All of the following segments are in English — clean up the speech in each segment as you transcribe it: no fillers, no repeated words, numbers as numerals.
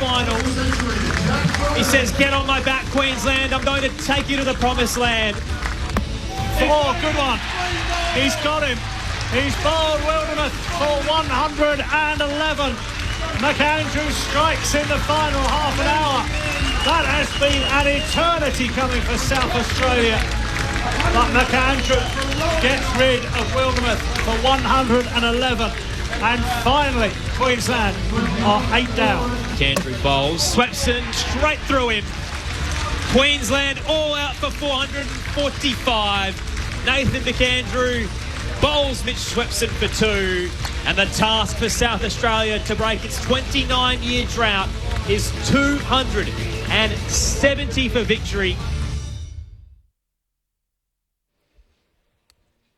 final. He says, get on my back, Queensland. I'm going to take you to the promised land. Oh, good one. He's got him. He's bowled Wilderness for 111. McAndrew strikes in the final half an hour. That has been an eternity coming for South Australia. But McAndrew gets rid of Wilderness for 111. And finally, Queensland are 8 down. McAndrew bowls. Swepson straight through him. Queensland all out for 445. Nathan McAndrew bowls Mitch Swepson for 2. And the task for South Australia to break its 29-year drought is 270 for victory.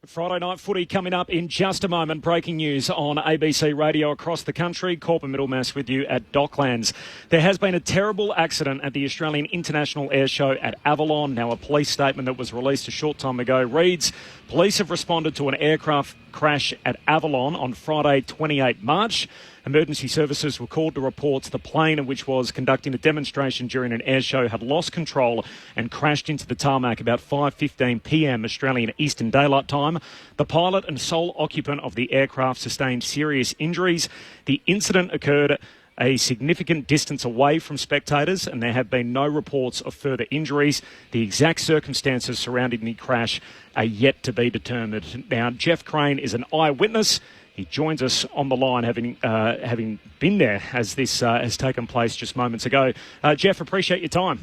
Friday night footy coming up in just a moment. Breaking news on ABC Radio across the country. Corporate Middlemass with you at Docklands. There has been a terrible accident at the Australian International Air Show at Avalon. Now, a police statement that was released a short time ago reads, police have responded to an aircraft crash at Avalon on Friday, 28 March. Emergency services were called to reports the plane in which was conducting a demonstration during an air show had lost control and crashed into the tarmac about 5:15 p.m. Australian Eastern Daylight Time. The pilot and sole occupant of the aircraft sustained serious injuries. The incident occurred a significant distance away from spectators, and there have been no reports of further injuries. The exact circumstances surrounding the crash are yet to be determined. Now, Jeff Crane is an eyewitness. He joins us on the line, having been there as this has taken place just moments ago. Jeff, appreciate your time.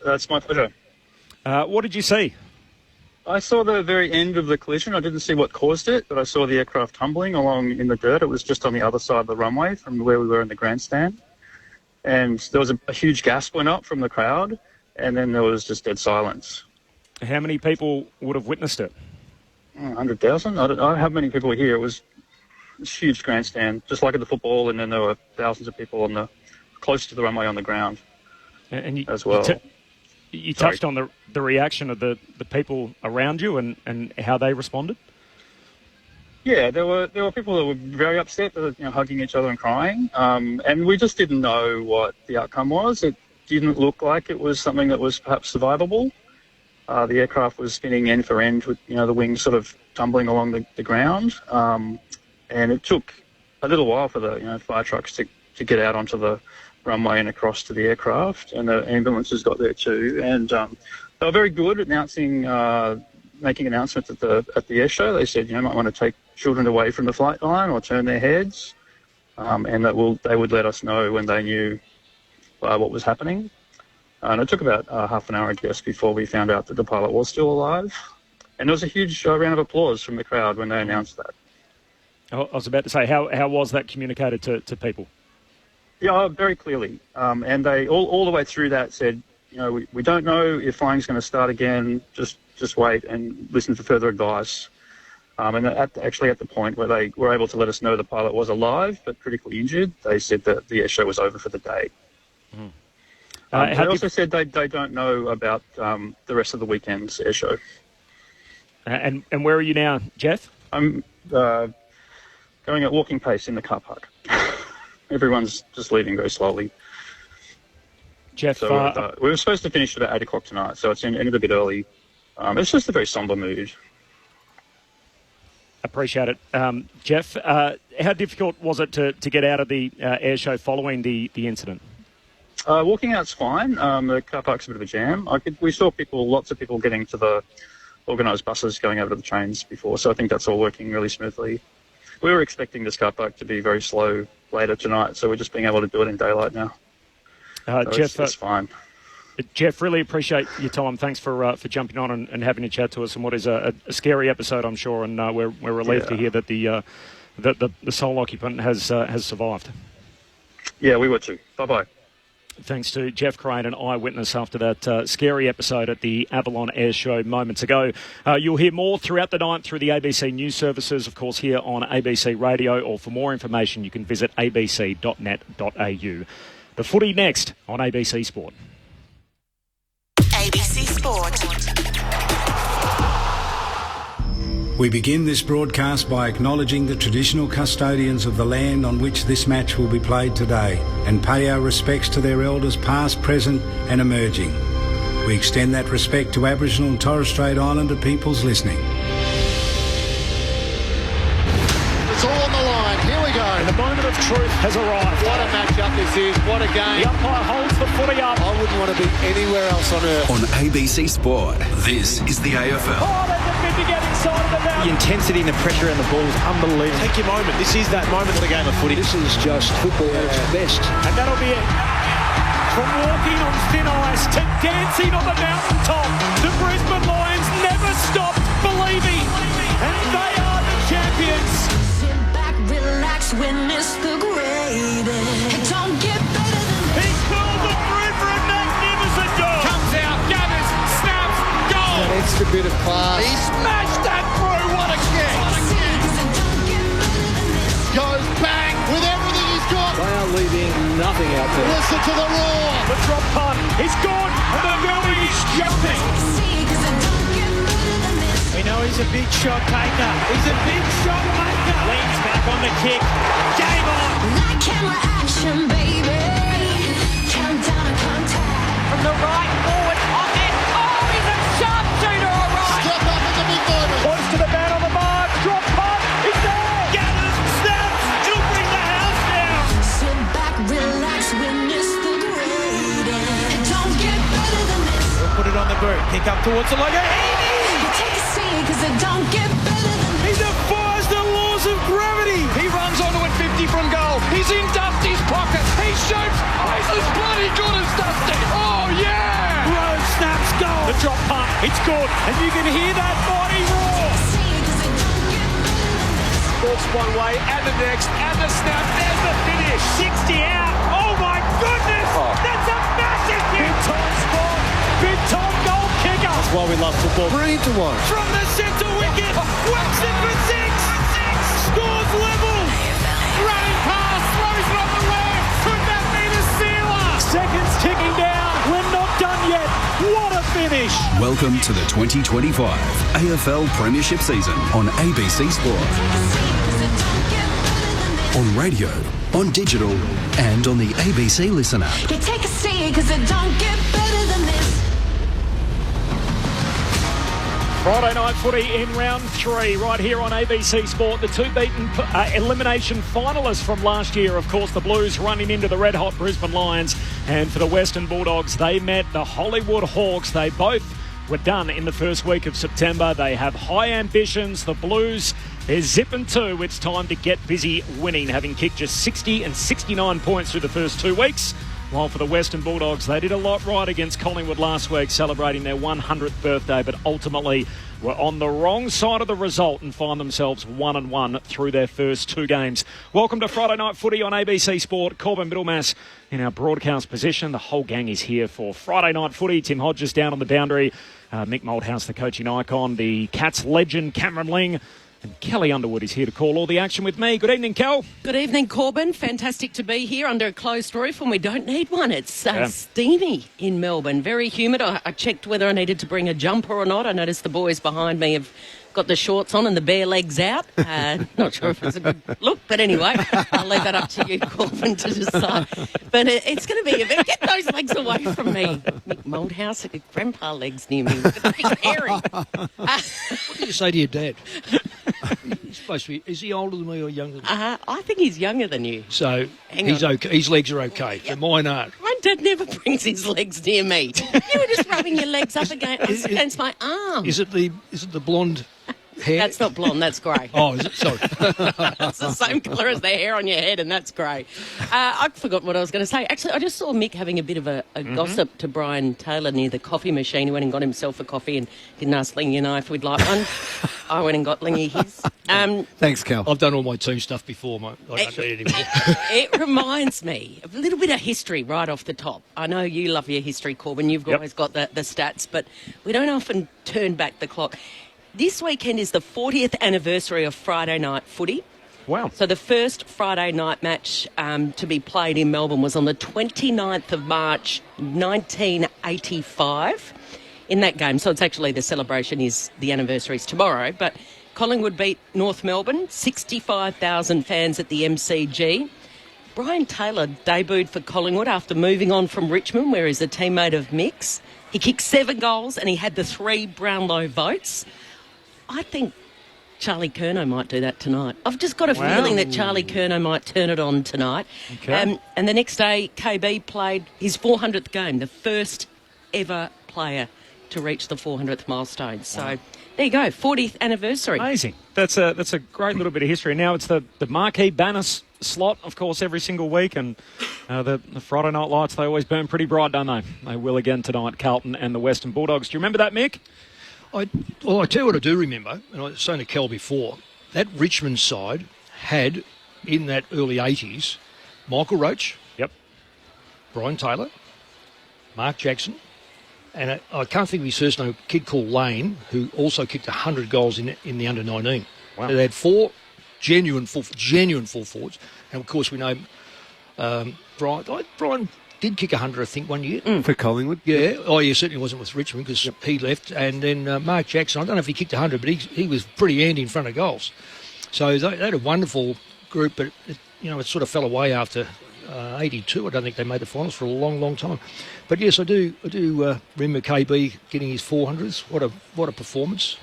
That's my pleasure. What did you see? I saw the very end of the collision. I didn't see what caused it, but I saw the aircraft tumbling along in the dirt. It was just on the other side of the runway from where we were in the grandstand. And there was a huge gasp went up from the crowd, and then there was just dead silence. How many people would have witnessed it? 100,000. I don't know how many people were here. It was a huge grandstand, just like at the football, and then there were thousands of people close to the runway on the ground as well. You touched on the reaction of the people around you and how they responded? Yeah, there were people that were very upset, hugging each other and crying. And we just didn't know what the outcome was. It didn't look like it was something that was perhaps survivable. The aircraft was spinning end for end with, the wings sort of tumbling along the ground. And it took a little while for the fire trucks to get out onto the runway and across to the aircraft, and the ambulances got there too. And they were very good at making announcements at the air show. They said, might want to take children away from the flight line or turn their heads, and that they would let us know when they knew what was happening. And it took about half an hour, I guess, before we found out that the pilot was still alive. And there was a huge round of applause from the crowd when they announced that. I was about to say, how was that communicated to people? Yeah, very clearly. And they all the way through that said, we don't know if flying's going to start again. Just wait and listen for further advice. And at the point where they were able to let us know the pilot was alive but critically injured, they said that the air show was over for the day. Mm. They also said they don't know about the rest of the weekend's air show. And where are you now, Jeff? I'm going at walking pace in the car park. Everyone's just leaving very slowly. Jeff, so we were supposed to finish at about 8 o'clock tonight, so it's ended a bit early. It's just a very sombre mood. Appreciate it. Jeff, how difficult was it to get out of the air show following the incident? Walking out's fine. The car park's a bit of a jam. We saw lots of people getting to the organised buses going over to the trains before, so I think that's all working really smoothly. We were expecting this car park to be very slow later tonight, so we're just being able to do it in daylight now. Jeff, it's fine. Jeff, really appreciate your time. Thanks for jumping on and having a chat to us on what is a scary episode, I'm sure, and we're relieved to hear that the sole occupant has survived. Yeah, we were too. Bye-bye. Thanks to Jeff Crane, an eyewitness after that scary episode at the Avalon Air Show moments ago. You'll hear more throughout the night through the ABC News services, of course, here on ABC Radio, or for more information, you can visit abc.net.au. The footy next on ABC Sport. ABC Sport. We begin this broadcast by acknowledging the traditional custodians of the land on which this match will be played today and pay our respects to their elders past, present and emerging. We extend that respect to Aboriginal and Torres Strait Islander peoples listening. It's all on the line. Here we go. And the moment of truth has arrived. What a matchup this is. What a game. The umpire holds the footy up. I wouldn't want to be anywhere else on earth. On ABC Sport, this is the AFL. Oh, there's a bit to get inside of the The intensity and the pressure around the ball is unbelievable. Take your moment. This is that moment of the game of footy. This is just football at its best. And that'll be it. From walking on thin ice to dancing on the mountaintop, the Brisbane Lions never stopped believing. And they are the champions. Sit back, relax, witness the greatest. It don't get better than this. He pulled the through for a magnificent goal. Comes out, gathers, snaps, goal. An extra bit of class. He smashed that through. What a kick. Goes bang with everything he's got. They are leaving nothing out there. Listen to the roar. The drop punt is gone, and the building is jumping. We know he's a big shot taker. He's a big shot maker. Leans back on the kick. Game on. Like camera action, baby. Countdown to contact. From the right forward, on it. Oh, he's a sharpshooter, all right. Step up in the big moment. Close to the man on the mark. Drop punt. He's there. Gathers, snaps. He'll bring the house down. Sit back, relax, witness the greatest. It don't get better than this. We'll put it on the boot. Kick up towards the logo. You take a seat, cause it don't get better than He this. defies the laws of gravity. He runs onto it 50 from goal. He's in Dusty's pocket. He shoots. Oh, he's as bloody good as Dusty. Oh, yeah. Rowe snaps goal. The drop punt. It's good, and you can hear that mighty roar. Walks one way and the next and the snap. There's the finish. 60 out. Oh, my goodness. That's a massive kick. Big time spot. Big time goal kicker. That's why we love football. Brilliant to watch. From the centre wicket. Whacks it for six. Scores level. Running past. Throws it on the left. Could that be the sealer? Seconds ticking down. We're not done yet. What a finish. Welcome to the 2025 AFL Premiership season on ABC Sport. On radio, on digital, and on the ABC Listen app. You take a seat, cause it don't get better than this. Friday night footy in round 3 right here on ABC Sport. The two beaten elimination finalists from last year, of course, the Blues running into the red-hot Brisbane Lions. And for the Western Bulldogs, they met the Hollywood Hawks. They both were done in the first week of September. They have high ambitions. The Blues, they're zipping too. It's time to get busy winning, having kicked just 60 and 69 points through the first 2 weeks. While for the Western Bulldogs, they did a lot right against Collingwood last week, celebrating their 100th birthday, but ultimately were on the wrong side of the result and find themselves 1-1 through their first 2 games. Welcome to Friday Night Footy on ABC Sport. Corbin Middlemass in our broadcast position. The whole gang is here for Friday Night Footy. Tim Hodges down on the boundary. Mick Malthouse, the coaching icon. The Cats legend, Cameron Ling. And Kelly Underwood is here to call all the action with me. Good evening, Kel. Good evening, Corbin. Fantastic to be here under a closed roof, and we don't need one. It's steamy in Melbourne, very humid. I checked whether I needed to bring a jumper or not. I noticed the boys behind me have got the shorts on and the bare legs out. Not sure if it's a good look, but anyway, I'll leave that up to you, Corbin, to decide. But it's going to be a bit. Get those legs away from me. Mick Malthouse, grandpa legs near me. It's going to be hairy. What do you say to your dad? He's supposed to be. Is he older than me or younger than me? I think he's younger than you. So Hang he's on. okay. His legs are okay, but mine aren't. My dad never brings his legs near me. You were just rubbing your legs up against my arm. Is it the blonde hair? That's not blonde, that's grey. Oh, is it? Sorry. It's the same colour as the hair on your head, and that's grey. I forgot what I was going to say. Actually, I just saw Mick having a bit of a gossip to Brian Taylor near the coffee machine. He went and got himself a coffee and didn't ask Lingy and I if we'd like one. I went and got Lingy his. Thanks, Cal. I've done all my team stuff before, mate. I don't need anymore. It reminds me of a little bit of history right off the top. I know you love your history, Corbin. You've always got the stats, but we don't often turn back the clock. This weekend is the 40th anniversary of Friday Night Footy. Wow. So the first Friday night match to be played in Melbourne was on the 29th of March, 1985. In that game, so it's actually the celebration is the anniversary is tomorrow, but Collingwood beat North Melbourne, 65,000 fans at the MCG. Brian Taylor debuted for Collingwood after moving on from Richmond, where he's a teammate of Mick's. He kicked 7 goals and he had the 3 Brownlow votes. I think Charlie Curnow might do that tonight. I've just got a feeling that Charlie Curnow might turn it on tonight. Okay. And the next day, KB played his 400th game, the first ever player to reach the 400th milestone. So there you go, 40th anniversary. Amazing. That's a great little bit of history. Now it's the marquee banner slot, of course, every single week, and the Friday night lights, they always burn pretty bright, don't they? They will again tonight, Carlton and the Western Bulldogs. Do you remember that, Mick? I tell you what I do remember, and I was saying to Kel before, that Richmond side had, in that early 80s, Michael Roach, yep, Brian Taylor, Mark Jackson, and I can't think of his first name, a kid called Lane, who also kicked 100 goals in the under-19. Wow. So they had 4 genuine full forwards, and of course we know Brian did kick 100, I think, one year. For Collingwood? Yeah. Oh, yeah, certainly wasn't with Richmond because he left. And then Mark Jackson, I don't know if he kicked 100, but he was pretty handy in front of goals. So they had a wonderful group, but, it sort of fell away after 82. I don't think they made the finals for a long, long time. But, yes, I do remember KB getting his 400s. What a performance.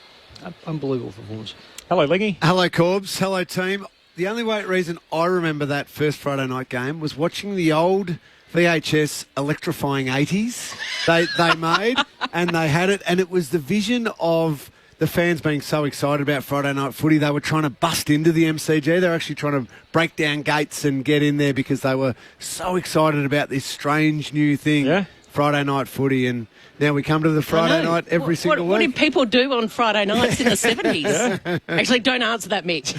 Unbelievable performance. Hello, Lingy. Hello, Corbs. Hello, team. The only reason I remember that first Friday night game was watching the old VHS electrifying 80s they made, and they had it, and it was the vision of the fans being so excited about Friday night footy. They were trying to bust into the MCG. They were actually trying to break down gates and get in there because they were so excited about this strange new thing, Friday night footy, and now we come to the Friday night every single week. What did people do on Friday nights in the 70s? Actually, don't answer that, Mick.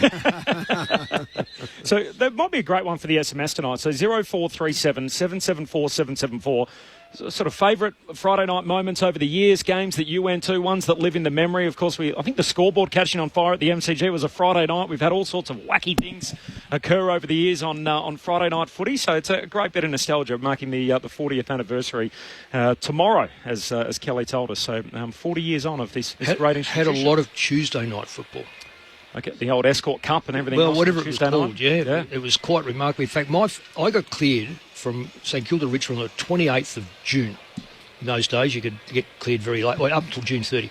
So that might be a great one for the SMS tonight. So 0437 774 774. Sort of favourite Friday night moments over the years, games that you went to, ones that live in the memory. Of course, I think the scoreboard catching on fire at the MCG was a Friday night. We've had all sorts of wacky things occur over the years on Friday night footy. So it's a great bit of nostalgia, marking the 40th anniversary tomorrow, as Kelly told us. So 40 years on of this great institution. Had a lot of Tuesday night football. Okay, the old Escort Cup and everything. Well, whatever it was Tuesday called, night. yeah. It was quite remarkable. In fact, I got cleared from St Kilda Richmond on the 28th of June. In those days, you could get cleared very late, up until June 30.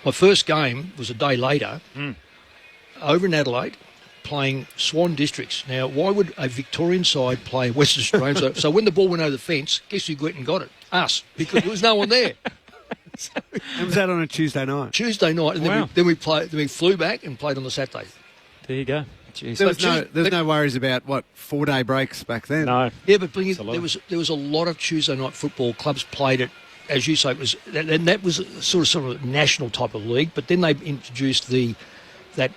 My first game was a day later, over in Adelaide, playing Swan Districts. Now, why would a Victorian side play Western Australian? So when the ball went over the fence, guess who went and got it? Us, because there was no one there. And was that on a Tuesday night? Tuesday night, and then we flew back and played on the Saturday. There you go. Jeez. There was no worries about 4-day breaks back then. No. Yeah, but there was a lot of Tuesday night football. Clubs played it, as you say, that was sort of a national type of league. But then they introduced that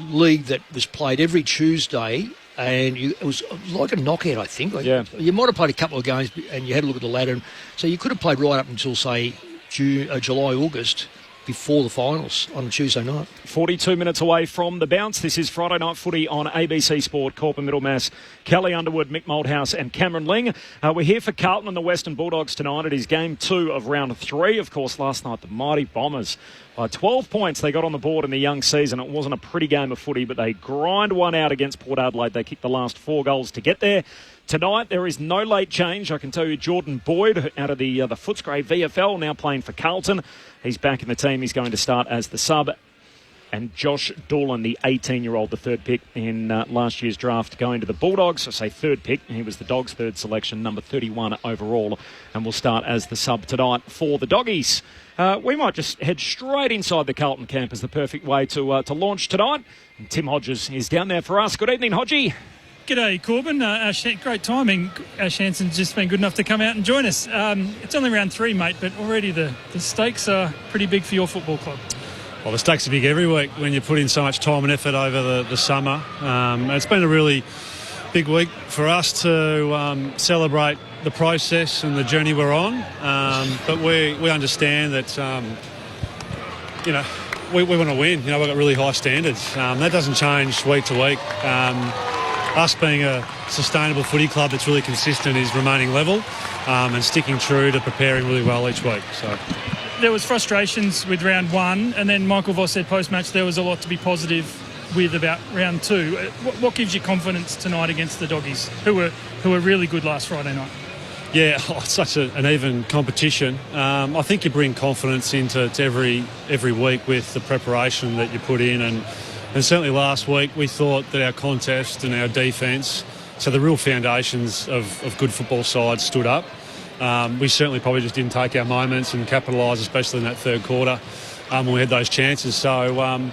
league that was played every Tuesday. And it was like a knockout, I think. You might have played a couple of games and you had a look at the ladder. So you could have played right up until, say, July, August, before the finals on a Tuesday night. 42 minutes away from the bounce. This is Friday Night Footy on ABC Sport. Corporate Middlemass, Kelly Underwood, Mick Moldhouse and Cameron Ling. We're here for Carlton and the Western Bulldogs tonight. It is game 2 of round 3. Of course, last night the mighty Bombers, by 12 points they got on the board in the young season. It wasn't a pretty game of footy, but they grind one out against Port Adelaide. They kicked the last 4 goals to get there. Tonight, there is no late change. I can tell you Jordan Boyd, out of the Footscray VFL, now playing for Carlton. He's back in the team. He's going to start as the sub. And Josh Doolan, the 18-year-old, the third pick in last year's draft, going to the Bulldogs. I say third pick. He was the Dogs' third selection, number 31 overall, and will start as the sub tonight for the Doggies. We might just head straight inside the Carlton camp as the perfect way to launch tonight. And Tim Hodges is down there for us. Good evening, Hodgie. G'day, Corbin. Great timing. Ash Hanson's just been good enough to come out and join us. It's only round 3, mate, but already the stakes are pretty big for your football club. Well, the stakes are big every week when you put in so much time and effort over the summer. It's been a really big week for us to celebrate the process and the journey we're on. But we understand that, we want to win. We've got really high standards. That doesn't change week to week. Us being a sustainable footy club that's really consistent is remaining level and sticking true to preparing really well each week. So. there was frustrations with round one, and then Michael Voss said post-match there was a lot to be positive with about round two. What gives you confidence tonight against the Doggies, who were really good last Friday night? Yeah, it's such an even competition. I think you bring confidence into every week with the preparation that you put in, and certainly last week we thought that our contest and our defence, so the real foundations of good football sides stood up. We certainly probably just didn't take our moments and capitalise, especially in that third quarter when we had those chances. So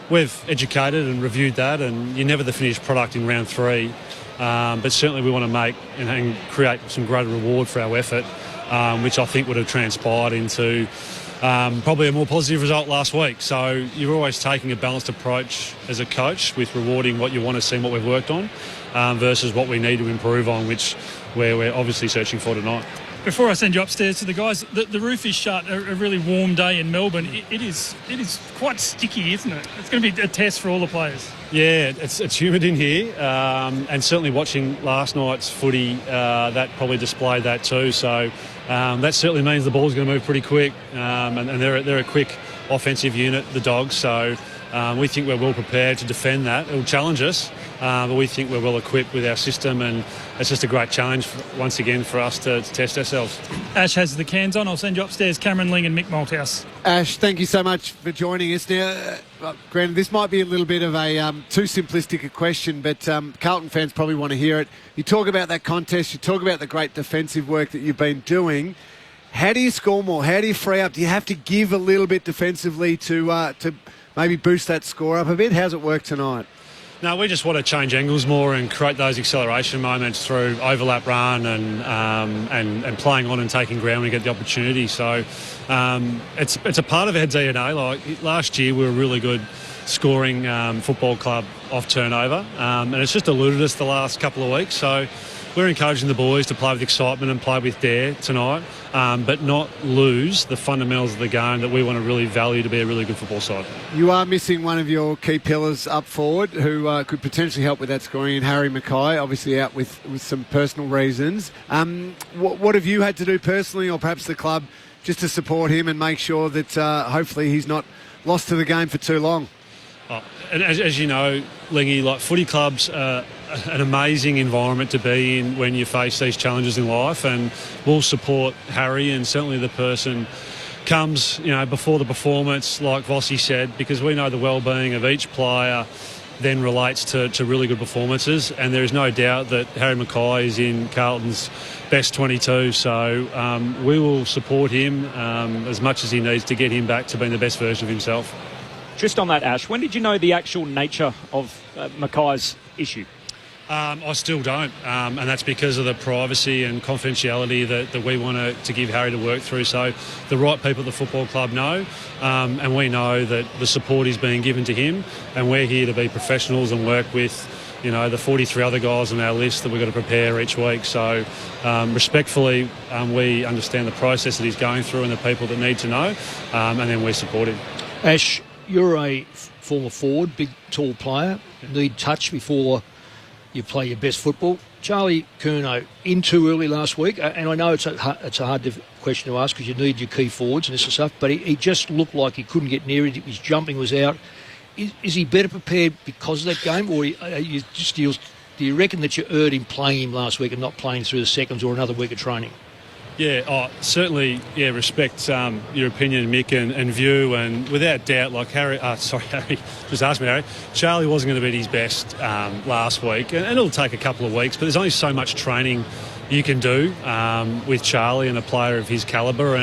we've educated and reviewed that, and you're never the finished product in round three. But certainly we want to make and create some greater reward for our effort, which I think would have transpired into probably a more positive result last week. So you're always taking a balanced approach as a coach with rewarding what you want to see and what we've worked on versus what we need to improve on, which we're obviously searching for tonight. Before I send you upstairs to the guys, the roof is shut. A really warm day in Melbourne. It is quite sticky, isn't it? It's going to be a test for all the players. Yeah, it's humid in here, and certainly watching last night's footy, that probably displayed that too. So that certainly means the ball's going to move pretty quick, and they're a quick offensive unit, the Dogs. So we think we're well prepared to defend that. It'll challenge us, but we think we're well equipped with our system, and it's just a great challenge once again for us to test ourselves. Ash has the cans on. I'll send you upstairs. Cameron Ling and Mick Malthouse. Ash, thank you so much for joining us. Now, granted, this might be a little bit of a too simplistic a question, but Carlton fans probably want to hear it. You talk about that contest, you talk about the great defensive work that you've been doing. How do you score more? How do you free up? Do you have to give a little bit defensively to maybe boost that score up a bit? How's it work tonight? No, we just want to change angles more and create those acceleration moments through overlap run and playing on and taking ground when we get the opportunity. So it's a part of our DNA. Like last year, we were really good scoring football club off turnover, and it's just eluded us the last couple of weeks. So we're encouraging the boys to play with excitement and play with dare tonight, but not lose the fundamentals of the game that we want to really value to be a really good football side. You are missing one of your key pillars up forward who could potentially help with that scoring, and Harry Mackay, obviously out with some personal reasons. What have you had to do personally, or perhaps the club, just to support him and make sure that hopefully he's not lost to the game for too long? And as you know, Lingy, like footy clubs are an amazing environment to be in when you face these challenges in life, and we'll support Harry, and certainly the person comes, before the performance, like Vossi said, because we know the well-being of each player then relates to really good performances, and there is no doubt that Harry Mackay is in Carlton's best 22, so we will support him as much as he needs to get him back to being the best version of himself. Just on that, Ash, when did you know the actual nature of Mackay's issue? I still don't, and that's because of the privacy and confidentiality that we want to give Harry to work through. So the right people at the football club know, and we know that the support is being given to him, and we're here to be professionals and work with the 43 other guys on our list that we've got to prepare each week. So respectfully, we understand the process that he's going through and the people that need to know, and then we support him. Ash, you're a former forward, big, tall player. Need touch before you play your best football. Charlie Curnow in too early last week, and I know it's a hard question to ask because you need your key forwards and this and stuff, but he just looked like he couldn't get near it. His jumping was out. Is he better prepared because of that game, or do you reckon that you erred in playing him last week and not playing through the seconds or another week of training? Yeah, certainly, respect your opinion, Mick, and view, and without doubt, like Harry, just ask me, Harry, Charlie wasn't going to be at his best last week, and it'll take a couple of weeks, but there's only so much training you can do with Charlie and a player of his calibre,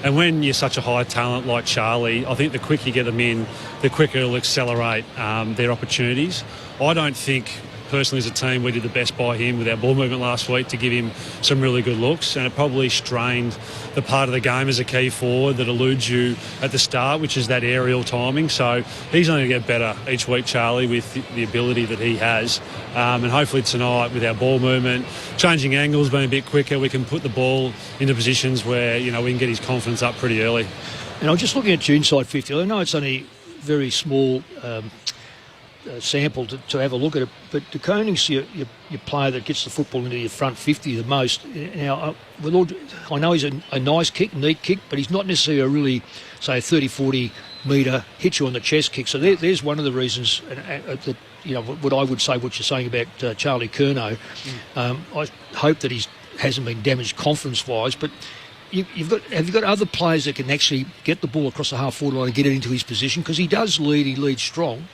and when you're such a high talent like Charlie, I think the quicker you get them in, the quicker it'll accelerate their opportunities. I don't think, personally as a team, we did the best by him with our ball movement last week to give him some really good looks, and it probably strained the part of the game as a key forward that eludes you at the start, which is that aerial timing. So he's only going to get better each week, Charlie, with the ability that he has, and hopefully tonight with our ball movement, changing angles, being a bit quicker, we can put the ball into positions where we can get his confidence up pretty early. And I'm just looking at your inside 50. I know it's only very small sample to have a look at it. But De Koning's your player that gets the football into your front 50 the most. Now, I know he's a nice kick, neat kick, but he's not necessarily a really, say, 30, 40 metre hit you on the chest kick. So there's one of the reasons that, what I would say, what you're saying about Charlie Curnow. I hope that he hasn't been damaged confidence-wise, but have you got other players that can actually get the ball across the half-forward line and get it into his position? Because he does lead, he leads strong.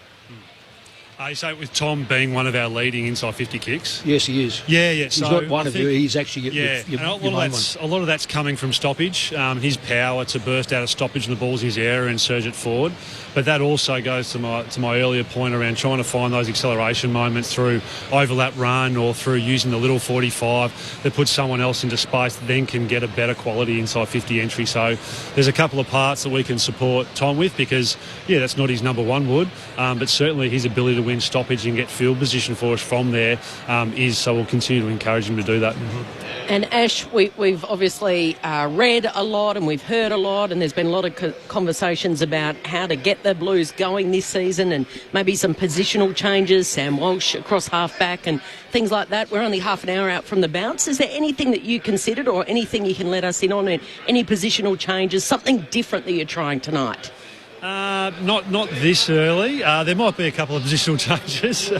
You say with Tom being one of our leading inside 50 kicks? Yes, he is. Yeah. He's not one of you. He's actually a lot of that's coming from stoppage. His power to burst out of stoppage and the ball's in his area and surge it forward. But that also goes to my earlier point around trying to find those acceleration moments through overlap run or through using the little 45 that puts someone else into space that then can get a better quality inside 50 entry. So there's a couple of parts that we can support Tom with because, that's not his number one wood, but certainly his ability to win stoppage and get field position for us from there is, so we'll continue to encourage him to do that. And Ash, we've obviously read a lot and we've heard a lot, and there's been a lot of conversations about how to get the Blues going this season and maybe some positional changes, Sam Walsh across half-back and things like that. We're only half an hour out from the bounce. Is there anything that you considered or anything you can let us in on, any positional changes, something different that you're trying tonight? Not this early. There might be a couple of positional changes.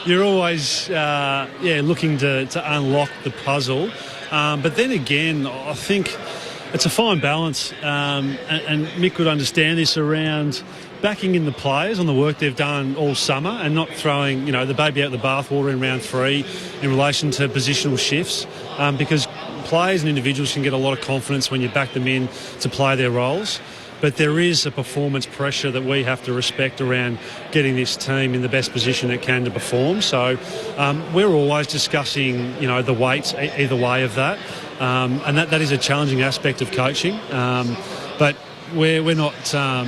You're always looking to unlock the puzzle. But then again, I think it's a fine balance. And Mick would understand this around backing in the players on the work they've done all summer and not throwing, the baby out the bathwater in round 3 in relation to positional shifts. Because players and individuals can get a lot of confidence when you back them in to play their roles. But there is a performance pressure that we have to respect around getting this team in the best position it can to perform. So we're always discussing, the weights either way of that. And that is a challenging aspect of coaching. But we're not.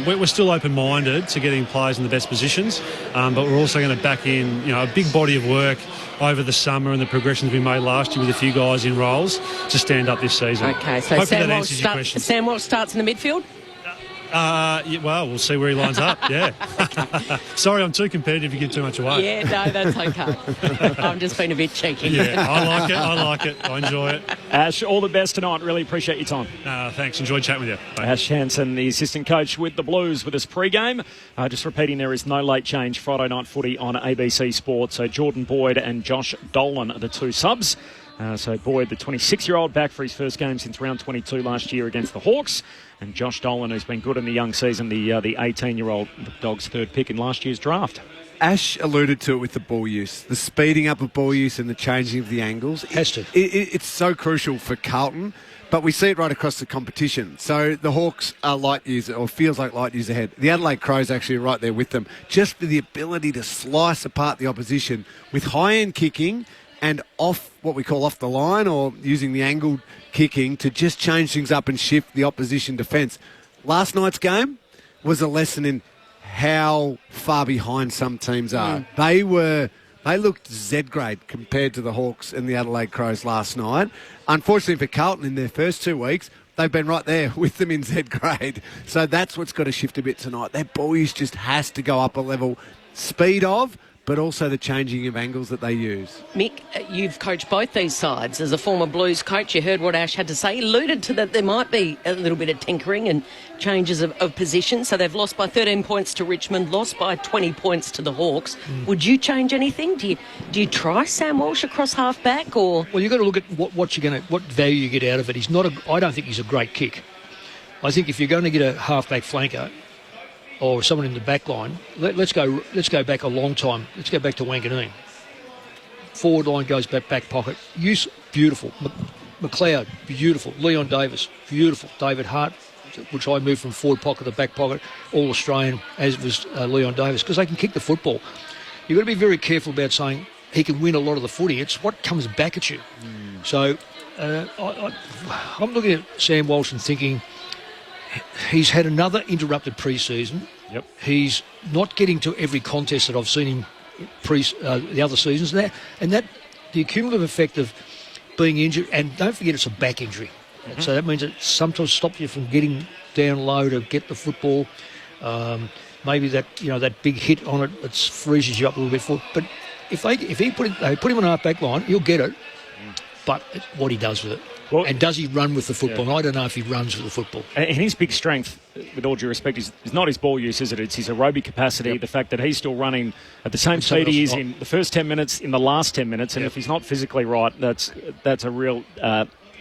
We're still open-minded to getting players in the best positions. But we're also going to back in, a big body of work over the summer and the progressions we made last year with a few guys in roles to stand up this season. Okay, so Sam Walsh starts in the midfield? Well, we'll see where he lines up, Sorry, I'm too competitive to give too much away. Yeah, no, that's okay. I'm just being a bit cheeky. Yeah, I like it. I enjoy it. Ash, all the best tonight. Really appreciate your time. Thanks. Enjoyed chatting with you. Bye. Ash Hansen, the assistant coach with the Blues, with us pre-game. Just repeating, there is no late change Friday night footy on ABC Sports. So Jordan Boyd and Josh Dolan are the two subs. So Boyd, the 26-year-old, back for his first game since round 22 last year against the Hawks. And Josh Dolan, who's been good in the young season, the 18-year-old Dogs' third pick in last year's draft. Ash alluded to it with the ball use, the speeding up of ball use and the changing of the angles. It's so crucial for Carlton, but we see it right across the competition. So the Hawks are light years, or feels like light years ahead. The Adelaide Crows actually are right there with them, just for the ability to slice apart the opposition with high-end kicking and off what we call off the line, or using the angled kicking to just change things up and shift the opposition defence. Last night's game was a lesson in how far behind some teams are. They looked Z-grade compared to the Hawks and the Adelaide Crows last night. Unfortunately for Carlton, in their first 2 weeks, they've been right there with them in Z-grade. So that's what's got to shift a bit tonight. Their ball use just has to go up a level. Speed of, but also the changing of angles that they use. Mick, you've coached both these sides. As a former Blues coach, you heard what Ash had to say. He alluded to that there might be a little bit of tinkering and changes of position. So they've lost by 13 points to Richmond, lost by 20 points to the Hawks. Would you change anything? Do you try Sam Walsh across half-back? Or? Well, you've got to look at what value you get out of it. I don't think he's a great kick. I think if you're going to get a half-back flanker or someone in the back line, let's go back a long time. Let's go back to Wanganeen. Forward line goes back pocket. Use, beautiful. McLeod, beautiful. Leon Davis, beautiful. David Hart, which I moved from forward pocket to back pocket, all Australian, as was Leon Davis, because they can kick the football. You've got to be very careful about saying he can win a lot of the footy. It's what comes back at you. So I'm looking at Sam Walsh and thinking, he's had another interrupted pre-season. Yep. He's not getting to every contest that I've seen him the other seasons. And that the cumulative effect of being injured, and don't forget it's a back injury. So that means it sometimes stops you from getting down low to get the football. maybe that that big hit on it that freezes you up a little bit. But if they put him on half back line, he'll get it. But it's what he does with it. Well, and does he run with the football? Yeah. I don't know if he runs with the football. And his big strength, with all due respect, is not his ball use, is it? It's his aerobic capacity, the fact that he's still running at the same speed he is in the first 10 minutes, in the last 10 minutes, and if he's not physically right, that's a real...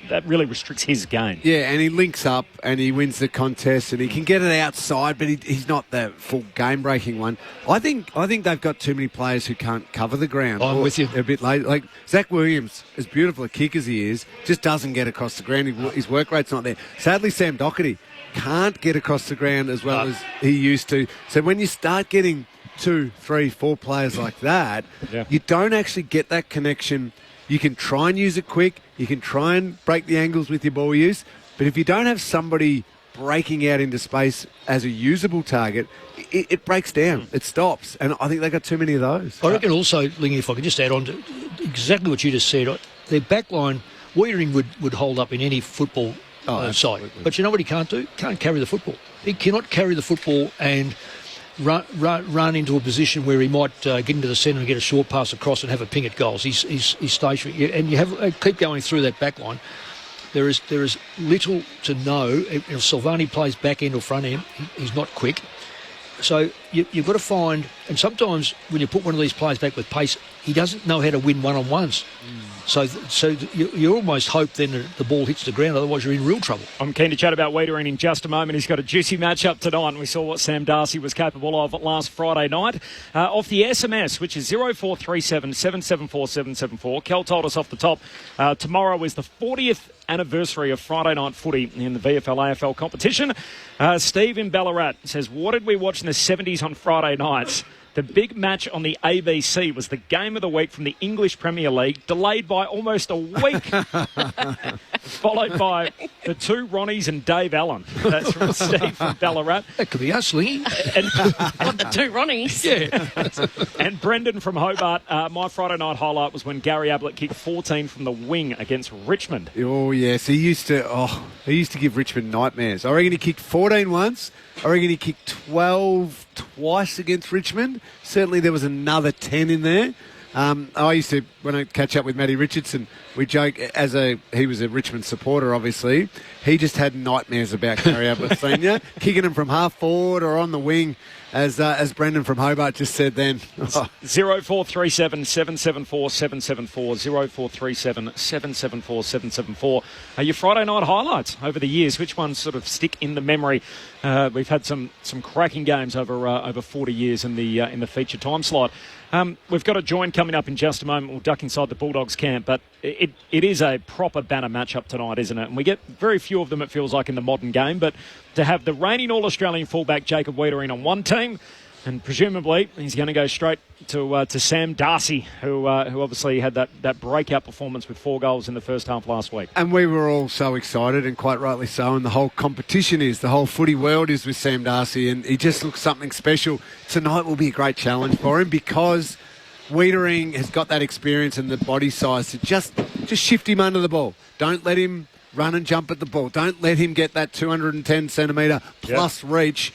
that really restricts his game. Yeah, and he links up and he wins the contest and he can get it outside, but he's not the full game-breaking one. I think they've got too many players who can't cover the ground. I'm with you. A bit late. Like Zach Williams, as beautiful a kick as he is, just doesn't get across the ground. His work rate's not there. Sadly, Sam Doherty can't get across the ground as well as he used to. So when you start getting 2, 3, 4 players like that, you don't actually get that connection. You can try and use it quick. You can try and break the angles with your ball use. But if you don't have somebody breaking out into space as a usable target, it breaks down. It stops. And I think they've got too many of those. I reckon also, Lingy, if I could just add on to exactly what you just said, their back line, Wiedering would hold up in any football side. But you know what he can't do? Can't carry the football. He cannot carry the football and run into a position where he might get into the centre and get a short pass across and have a ping at goals. He's stationary, and you have keep going through that back line. There is little to know. If Silvani plays back end or front end, he's not quick. So you've got to find, and sometimes when you put one of these players back with pace, he doesn't know how to win one-on-ones. So you almost hope then that the ball hits the ground, otherwise you're in real trouble. I'm keen to chat about Wiedering in just a moment. He's got a juicy matchup tonight, and we saw what Sam Darcy was capable of last Friday night. Off the SMS, which is 0437 774 774, Kel told us off the top, tomorrow is the 40th anniversary of Friday night footy in the VFL AFL competition. Steve in Ballarat says, what did we watch in the 70s on Friday nights? The big match on the ABC was the game of the week from the English Premier League, delayed by almost a week, followed by the 2 Ronnies and Dave Allen. That's from Steve from Ballarat. That could be us, Lingy. And the 2 Ronnies. Yeah. And Brendan from Hobart, my Friday night highlight was when Gary Ablett kicked 14 from the wing against Richmond. Oh, yes. He used to give Richmond nightmares. I reckon he kicked 14 once. I reckon he kicked 12 twice against Richmond. Certainly there was another 10 in there. I used to, when I catch up with Matty Richardson, we joke, he was a Richmond supporter, obviously, he just had nightmares about Gary Ablett Senior, kicking him from half forward or on the wing, as Brendan from Hobart just said then. 0437 774 774, 0437 774 774. Your Friday night highlights over the years, which ones sort of stick in the memory? We've had some cracking games over 40 years in the feature time slot. We've got a join coming up in just a moment. We'll duck inside the Bulldogs camp, but it is a proper banner matchup tonight, isn't it? And we get very few of them, it feels like, in the modern game, but to have the reigning All-Australian fullback Jacob Wiedering on one team, and presumably he's going to go straight to Sam Darcy, who obviously had that breakout performance with 4 goals in the first half last week. And we were all so excited, and quite rightly so, and the whole competition is, the whole footy world is with Sam Darcy, and he just looks something special. Tonight will be a great challenge for him because Wiedering has got that experience and the body size to just shift him under the ball. Don't let him run and jump at the ball. Don't let him get that 210 centimetre plus reach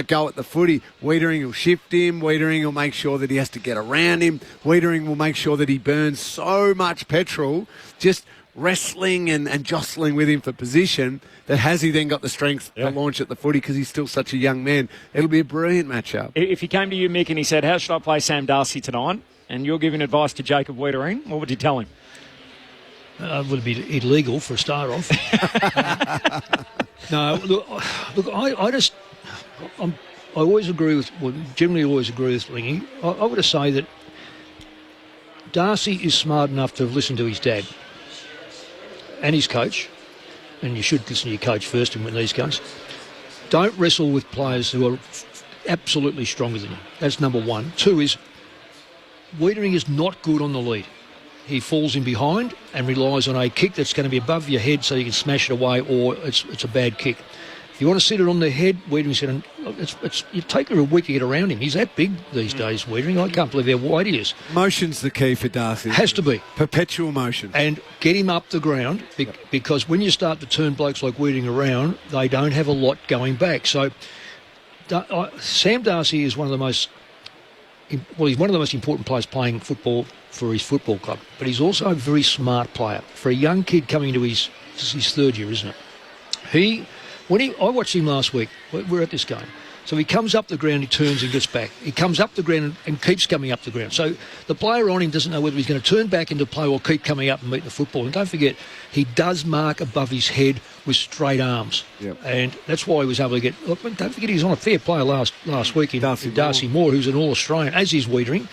go at the footy. Wiedering will shift him. Wiedering will make sure that he has to get around him. Wiedering will make sure that he burns so much petrol just wrestling and jostling with him for position that has he then got the strength to launch at the footy because he's still such a young man. It'll be a brilliant matchup. If he came to you, Mick, and he said, how should I play Sam Darcy tonight? And you're giving advice to Jacob Wiedering, what would you tell him? Would it be illegal for a start off? No, look, I always agree with, generally always agree with Lingy. I would say that Darcy is smart enough to have listened to his dad and his coach, and you should listen to your coach first in these games. Don't wrestle with players who are absolutely stronger than you. That's number one. 2 is, Wiedering is not good on the lead. He falls in behind and relies on a kick that's going to be above your head so you can smash it away, or it's a bad kick. If you want to sit it on the head, Wiedering's going to... You take a week to get around him. He's that big these days, Wiedering. I can't believe how wide he is. Motion's the key for Darcy. Has to be. Perpetual motion. And get him up the ground because when you start to turn blokes like Wiedering around, they don't have a lot going back. So Sam Darcy is one of the most. Well, he's one of the most important players playing football for his football club, but he's also a very smart player. For a young kid coming into his third year, isn't it? I watched him last week. We're at this game. So he comes up the ground, he turns and gets back. He comes up the ground and keeps coming up the ground. So the player on him doesn't know whether he's going to turn back into play or keep coming up and meet the football. And don't forget, he does mark above his head with straight arms. Yep. And that's why he was able to get... Look, don't forget, he was on a fair player last week in Darcy Moore, who's an All-Australian, as is Wiedering.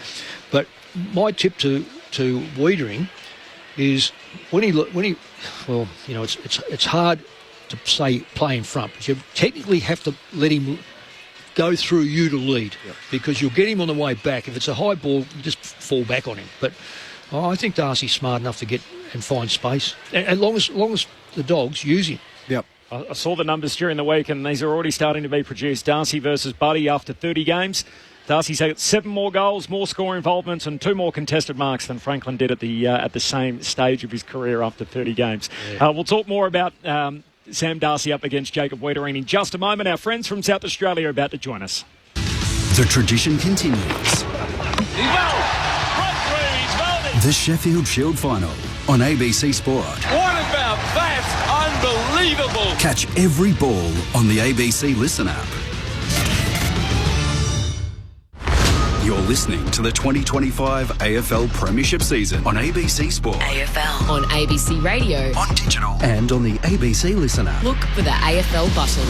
But my tip to Wiedering is when he well, you know, it's hard to say play in front, but you technically have to let him go through you to lead, because you'll get him on the way back. If it's a high ball, you just fall back on him. But I think Darcy's smart enough to get and find space, as long as the Dogs use him. Yep. I saw the numbers during the week, and these are already starting to be produced. Darcy versus Buddy after 30 games. Darcy's had 7 more goals, more score involvements, and 2 more contested marks than Franklin did at the same stage of his career after 30 games. Yeah. We'll talk more about Sam Darcy up against Jacob Wiedering in just a moment. Our friends from South Australia are about to join us. The tradition continues. The Sheffield Shield Final on ABC Sport. What about that? Unbelievable! Catch every ball on the ABC Listen app. You're listening to the 2025 AFL Premiership season on ABC Sport. AFL. On ABC Radio. On digital. And on the ABC Listen app. Look for the AFL button.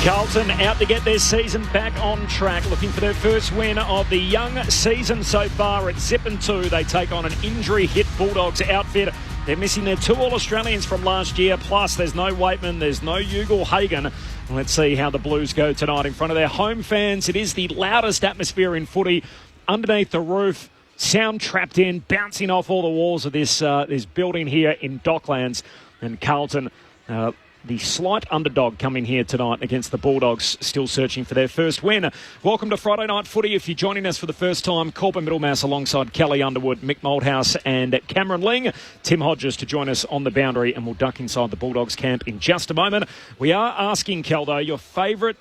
Carlton out to get their season back on track, looking for their first win of the young season so far at Zip and 2. They take on an injury-hit Bulldogs outfit. They're missing their 2 All-Australians from last year, plus there's no Waitman, there's no Ugal Hagan. Let's see how the Blues go tonight in front of their home fans. It is the loudest atmosphere in footy, underneath the roof, sound trapped in, bouncing off all the walls of this building here in Docklands. And Carlton, the slight underdog coming here tonight against the Bulldogs, still searching for their first win. Welcome to Friday Night Footy. If you're joining us for the first time, Corbin Middlemass alongside Kelly Underwood, Mick Moldhouse and Cameron Ling. Tim Hodges to join us on the boundary, and we'll duck inside the Bulldogs camp in just a moment. We are asking, Kel, though, your favourite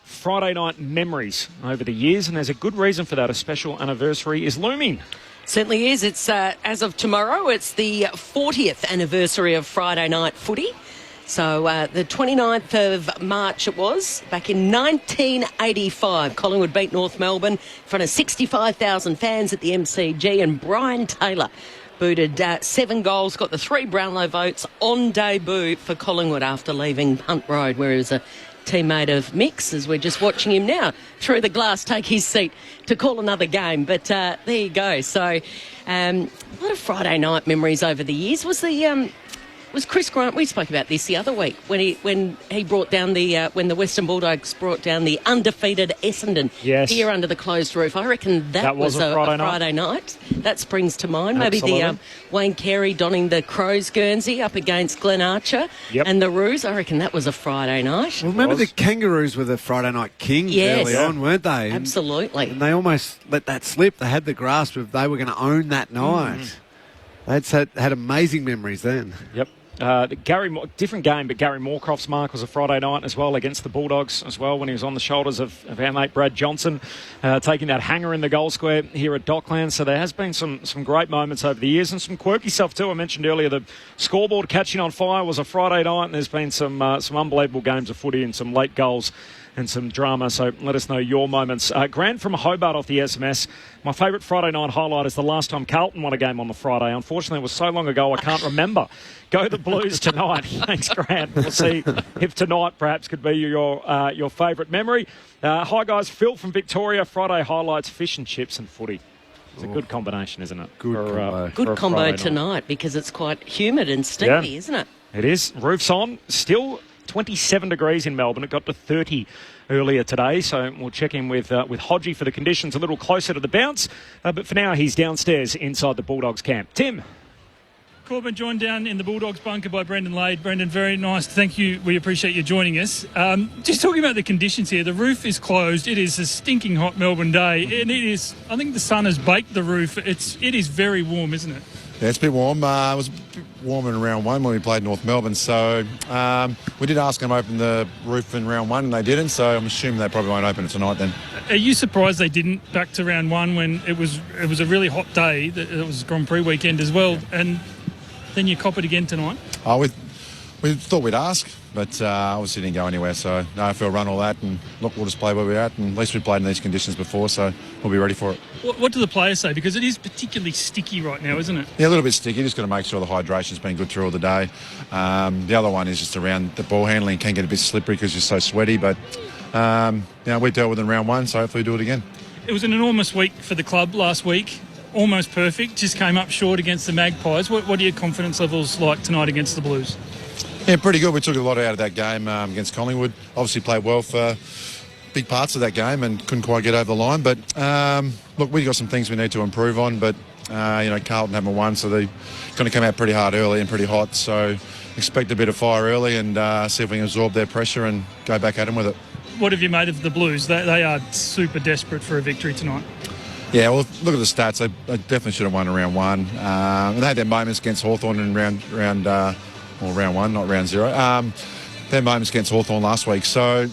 Friday night memories over the years, and there's a good reason for that. A special anniversary is looming. Certainly is. It's as of tomorrow, it's the 40th anniversary of Friday Night Footy. So the 29th of March it was, back in 1985. Collingwood beat North Melbourne in front of 65,000 fans at the MCG, and Brian Taylor booted 7 goals, got the 3 Brownlow votes on debut for Collingwood after leaving Punt Road, where he was a teammate of Mick's, as we're just watching him now through the glass take his seat to call another game. But there you go. So a lot of Friday night memories over the years. Was Chris Grant? We spoke about this the other week when he brought down when the Western Bulldogs brought down the undefeated Essendon here under the closed roof. I reckon that was a Friday night. That springs to mind. Absolutely. Maybe the Wayne Carey donning the Crows Guernsey up against Glen Archer and the Roos. I reckon that was a Friday night. Well, remember the Kangaroos were the Friday night kings early on, weren't they? Absolutely. And they almost let that slip. They had the grasp of they were going to own that night. They'd had amazing memories then. Yep. Different game, but Gary Moorcroft's mark was a Friday night as well against the Bulldogs as well, when he was on the shoulders of our mate Brad Johnson, taking that hanger in the goal square here at Docklands. So there has been some great moments over the years, and some quirky stuff too. I mentioned earlier the scoreboard catching on fire was a Friday night, and there's been some unbelievable games of footy and some late goals and some drama. So let us know your moments. Grant from Hobart off the SMS. My favourite Friday night highlight is the last time Carlton won a game on the Friday. Unfortunately, it was so long ago I can't remember. Go the Blues tonight. Thanks, Grant. We'll see if tonight perhaps could be your favourite memory. Hi, guys. Phil from Victoria. Friday highlights, fish and chips and footy. It's a good combination, isn't it? Good combo tonight, because it's quite humid and steamy, isn't it? It is. Roof's on. Still 27 degrees in Melbourne. It got to 30 earlier today, so we'll check in with Hodgie for the conditions a little closer to the bounce. But for now, he's downstairs inside the Bulldogs camp. Tim. Corbin joined down in the Bulldogs bunker by Brendan Lade. Brendan, very nice. Thank you. We appreciate you joining us. Just talking about the conditions here, the roof is closed. It is a stinking hot Melbourne day, and it is. I think the sun has baked the roof. It is very warm, isn't it? Yeah, it's a bit warm. It was a bit warmer in round one when we played North Melbourne. So we did ask them to open the roof in round one and they didn't. So I'm assuming they probably won't open it tonight then. Are you surprised they didn't back to round one when it was a really hot day? It was Grand Prix weekend as well. And then you cop it again tonight? We thought we'd ask, but obviously didn't go anywhere. So no, I feel run all that and look, we'll just play where we're at. And at least we've played in these conditions before, so we'll be ready for it. What do the players say? Because it is particularly sticky right now, isn't it? Yeah, a little bit sticky. Just got to make sure the hydration's been good through all the day. The other one is just around the ball handling. Can get a bit slippery because you're so sweaty. But we dealt with it in round one, so hopefully we'll do it again. It was an enormous week for the club last week. Almost perfect. Just came up short against the Magpies. What are your confidence levels like tonight against the Blues? Yeah, pretty good. We took a lot out of that game against Collingwood. Obviously played well for big parts of that game and couldn't quite get over the line. But, look, we've got some things we need to improve on. But, Carlton haven't won, so they're going to come out pretty hard early and pretty hot. So expect a bit of fire early and see if we can absorb their pressure and go back at them with it. What have you made of the Blues? They are super desperate for a victory tonight. Yeah, well, look at the stats. They definitely should have won in round one. They had their moments against Hawthorn in round one, not round zero. Their moments against Hawthorn last week. So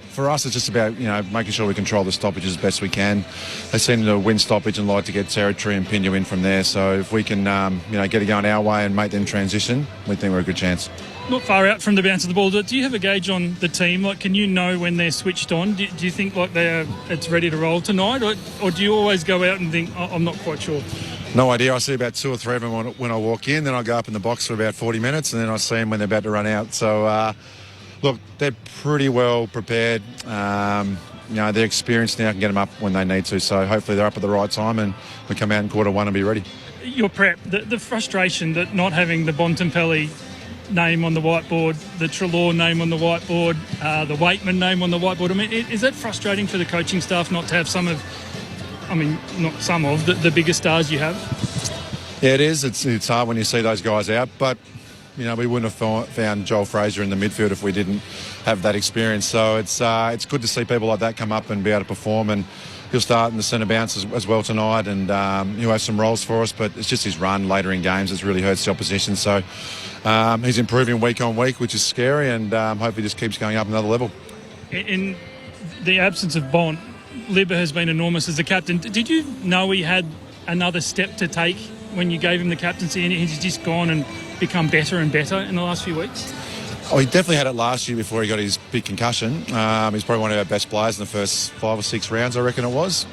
for us, it's just about making sure we control the stoppages as best we can. They seem to win stoppage and like to get territory and pin you in from there. So if we can, get it going our way and make them transition, we think we're a good chance. Not far out from the bounce of the ball. Do you have a gauge on the team? Like, can you know when they're switched on? Do you think like it's ready to roll tonight, or do you always go out and think, I'm not quite sure? No idea. I see about 2 or 3 of them when I walk in. Then I go up in the box for about 40 minutes, and then I see them when they're about to run out. So, look, they're pretty well prepared. They're experienced now, can get them up when they need to. So hopefully they're up at the right time, and we come out in quarter one and be ready. Your prep, the frustration that not having the Bontempelli name on the whiteboard, the Treloar name on the whiteboard, the Waitman name on the whiteboard. I mean, is that frustrating for the coaching staff not to have the bigger stars you have? Yeah, it is. It's hard when you see those guys out, but we wouldn't have found Joel Fraser in the midfield if we didn't have that experience. So it's good to see people like that come up and be able to perform, and he'll start in the centre bounce as well tonight, and he'll have some roles for us, but it's just his run later in games that's really hurts the opposition. So he's improving week on week, which is scary, and hopefully just keeps going up another level. In the absence of Bont, Libba has been enormous as the captain. Did you know he had another step to take when you gave him the captaincy, and he's just gone and become better and better in the last few weeks? Oh, he definitely had it last year before he got his big concussion. He's probably one of our best players in the first 5 or 6 rounds, I reckon it was.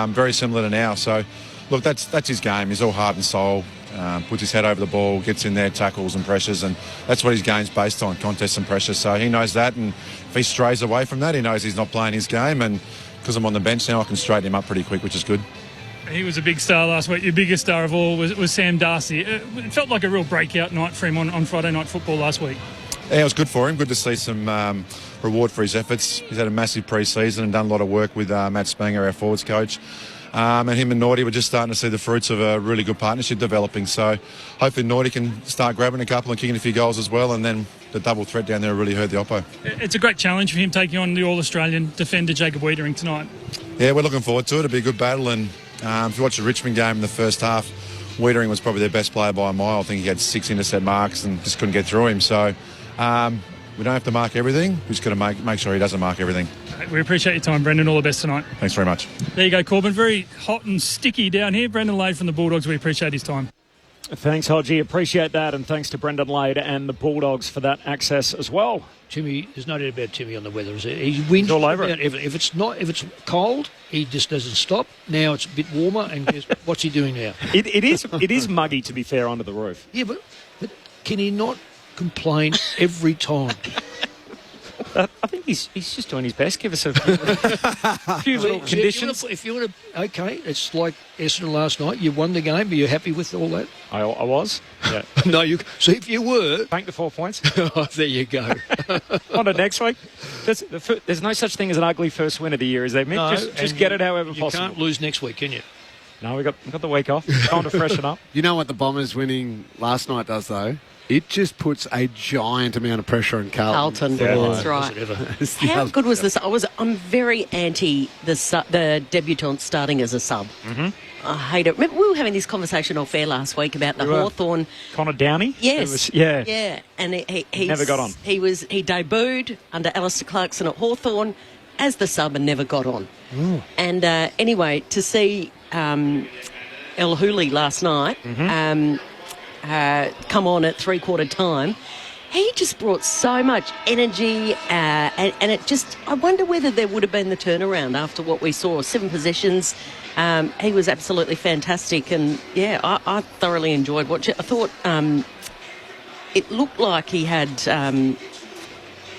Very similar to now. So, look, that's his game. He's all heart and soul. Puts his head over the ball, gets in there, tackles and pressures, and that's what his game's based on, contests and pressure. So he knows that, and if he strays away from that, he knows he's not playing his game, and because I'm on the bench now, I can straighten him up pretty quick, which is good. He was a big star last week. Your biggest star of all was Sam Darcy. It felt like a real breakout night for him on Friday Night Football last week. Yeah, it was good for him. Good to see some reward for his efforts. He's had a massive pre-season and done a lot of work with Matt Spanger, our forwards coach. And him and Naughty were just starting to see the fruits of a really good partnership developing. So hopefully Naughty can start grabbing a couple and kicking a few goals as well, and then the double threat down there really hurt the oppo. It's a great challenge for him taking on the All-Australian defender Jacob Wiedering tonight. Yeah, we're looking forward to it. It'll be a good battle, and if you watch the Richmond game in the first half, Wiedering was probably their best player by a mile. I think he had 6 intercept marks and just couldn't get through him. So we don't have to mark everything. We've just got to make sure he doesn't mark everything. We appreciate your time, Brendan. All the best tonight. Thanks very much. There you go, Corbin. Very hot and sticky down here. Brendan Lade from the Bulldogs. We appreciate his time. Thanks, Hodgie. Appreciate that, and thanks to Brendan Lade and the Bulldogs for that access as well. Timmy, there's no doubt about Timmy on the weather. Is there? He wins all over it. If it's cold, he just doesn't stop. Now it's a bit warmer, and what's he doing now? It is muggy, to be fair, under the roof. Yeah, but can he not complain every time? I think he's just doing his best. Give us a few little conditions. If you want to, okay, it's like Essendon last night. You won the game. Are you happy with all that? I was. Yeah. No, so if you were, bank the 4 points. Oh, there you go. On to next week. There's no such thing as an ugly first win of the year, is there, Mick? No, just get it however possible. You can't lose next week, can you? No, we got the week off. Time to freshen up. You know what the Bombers winning last night does, though? It just puts a giant amount of pressure on Carlton. That's right. How good was this? I'm very anti the debutant starting as a sub. Mm-hmm. I hate it. Remember, we were having this conversation off air last week about the Hawthorn. Connor Downey? Yes. Yeah. And he never got on. He debuted under Alistair Clarkson at Hawthorn as the sub and never got on. Ooh. And anyway, to see El Hooley last night come on at three-quarter time, he just brought so much energy and it just... I wonder whether there would have been the turnaround after what we saw. 7 possessions. He was absolutely fantastic and, yeah, I thoroughly enjoyed watching it. I thought it looked like he had...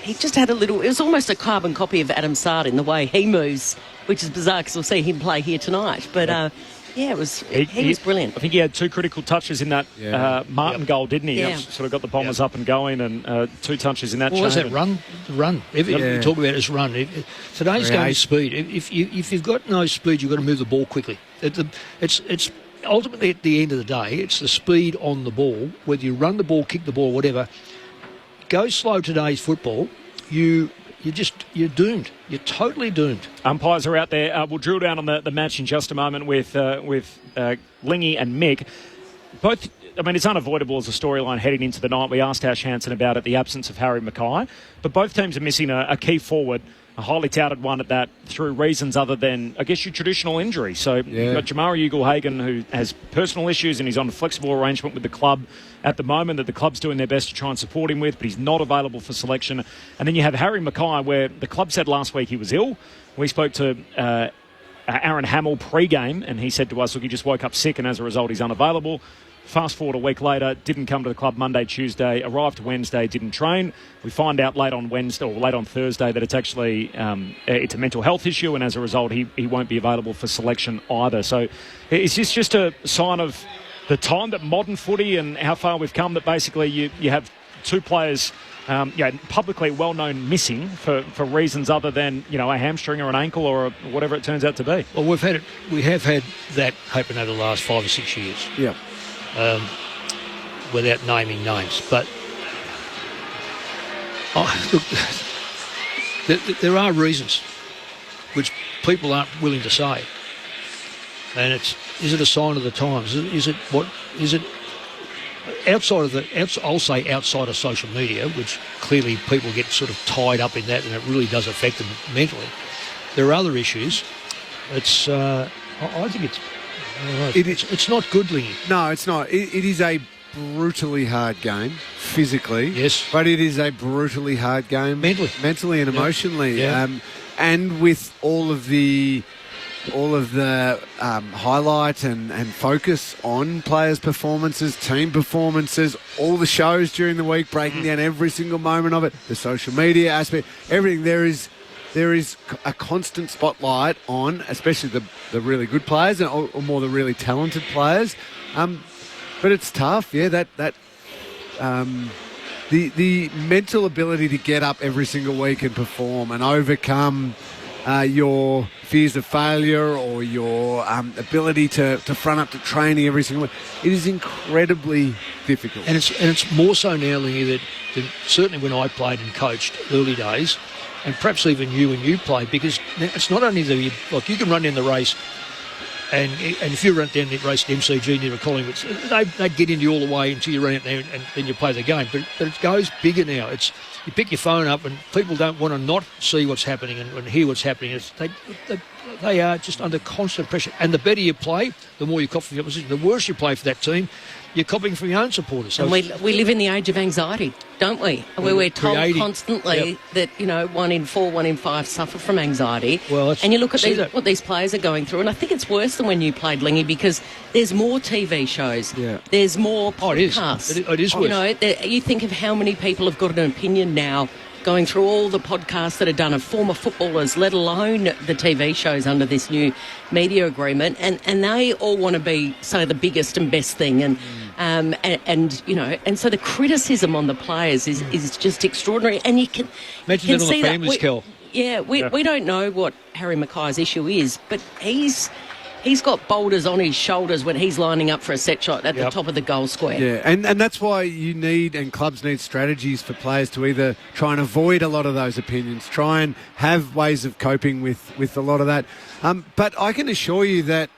he just had a little... It was almost a carbon copy of Adam Sard in the way he moves, which is bizarre because we'll see him play here tonight. But... yeah, it was. He was brilliant. I think he had 2 critical touches in that Martin goal, didn't he? Yeah. Sort of got the Bombers up and going, and 2 touches in that. Well, that run? You talk about his run. Today's game is speed. If you've got no speed, you've got to move the ball quickly. It's ultimately at the end of the day, it's the speed on the ball. Whether you run the ball, kick the ball, whatever. Go slow today's football. You're doomed. You're totally doomed. Umpires are out there. We'll drill down on the match in just a moment with Lingy and Mick. Both, I mean, it's unavoidable as a storyline heading into the night. We asked Ash Hansen about it, the absence of Harry Mackay. But both teams are missing a key forward, a highly touted one at that, through reasons other than, I guess, your traditional injury. So you've got Jamari Ugle-Hagan, who has personal issues and he's on a flexible arrangement with the club at the moment that the club's doing their best to try and support him with, but he's not available for selection. And then you have Harry Mackay, where the club said last week he was ill. We spoke to Aaron Hamill pre-game, and he said to us, look, he just woke up sick, and as a result, he's unavailable. Fast forward a week later, didn't come to the club Monday, Tuesday, arrived Wednesday, didn't train. We find out late on Thursday that it's actually it's a mental health issue, and as a result, he won't be available for selection either. So is this just a sign of the time that modern footy and how far we've come, that basically you have 2 players publicly well-known missing for reasons other than, a hamstring or an ankle or whatever it turns out to be? Well, we have had that happen over the last 5 or 6 years. Yeah. Without naming names. But look, there are reasons which people aren't willing to say. And is it a sign of the times? Is it outside of social media, which clearly people get sort of tied up in that, and it really does affect them mentally. There are other issues. I think it's not good, Lingy. No, it's not. It is a brutally hard game, physically. Yes. But it is a brutally hard game. Mentally and emotionally. Yeah. And with all of the highlight and focus on players' performances, team performances, all the shows during the week, breaking down every single moment of it, the social media aspect, everything, there is a constant spotlight on, especially the really good players or more the really talented players. But it's tough, the mental ability to get up every single week and perform and overcome your fears of failure or your ability to front up to training every single week. It is incredibly difficult. And it's more so now, Lingy, than certainly when I played and coached early days, and perhaps even you when you played, because it's not only you can run in the race, and if you run down the race at MCG near a Collingwood, they'd get into you all the way until you run out there and then you play the game. But it goes bigger now. You pick your phone up and people don't want to not see what's happening and hear what's happening. They are just under constant pressure. And the better you play, the more you cop from the opposition. The worse you play for that team, you're copying from your own supporters. So and we live in the age of anxiety, don't we? Where we're told constantly that, 1 in 4, 1 in 5 suffer from anxiety. Well, and you look at what these players are going through, and I think it's worse than when you played, Lingy, because there's more TV shows. Yeah. There's more podcasts. It is worse. You think of how many people have got an opinion now going through all the podcasts that are done of former footballers, let alone the TV shows under this new media agreement, and they all want to be, say, the biggest and best thing, and so the criticism on the players is just extraordinary, and you can imagine that on the families, Kel. Yeah, we don't know what Harry Mackay's issue is, but he's got boulders on his shoulders when he's lining up for a set shot at the top of the goal square. Yeah, and that's why you need, and clubs need, strategies for players to either try and avoid a lot of those opinions, try and have ways of coping with a lot of that. But I can assure you that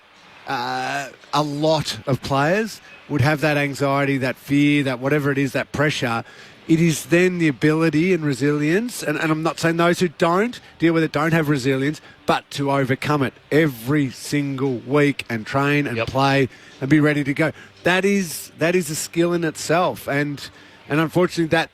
a lot of players would have that anxiety, that fear, that whatever it is, that pressure. It is then the ability and resilience, and I'm not saying those who don't deal with it don't have resilience, but to overcome it every single week and train and play and be ready to go. That is a skill in itself, and unfortunately that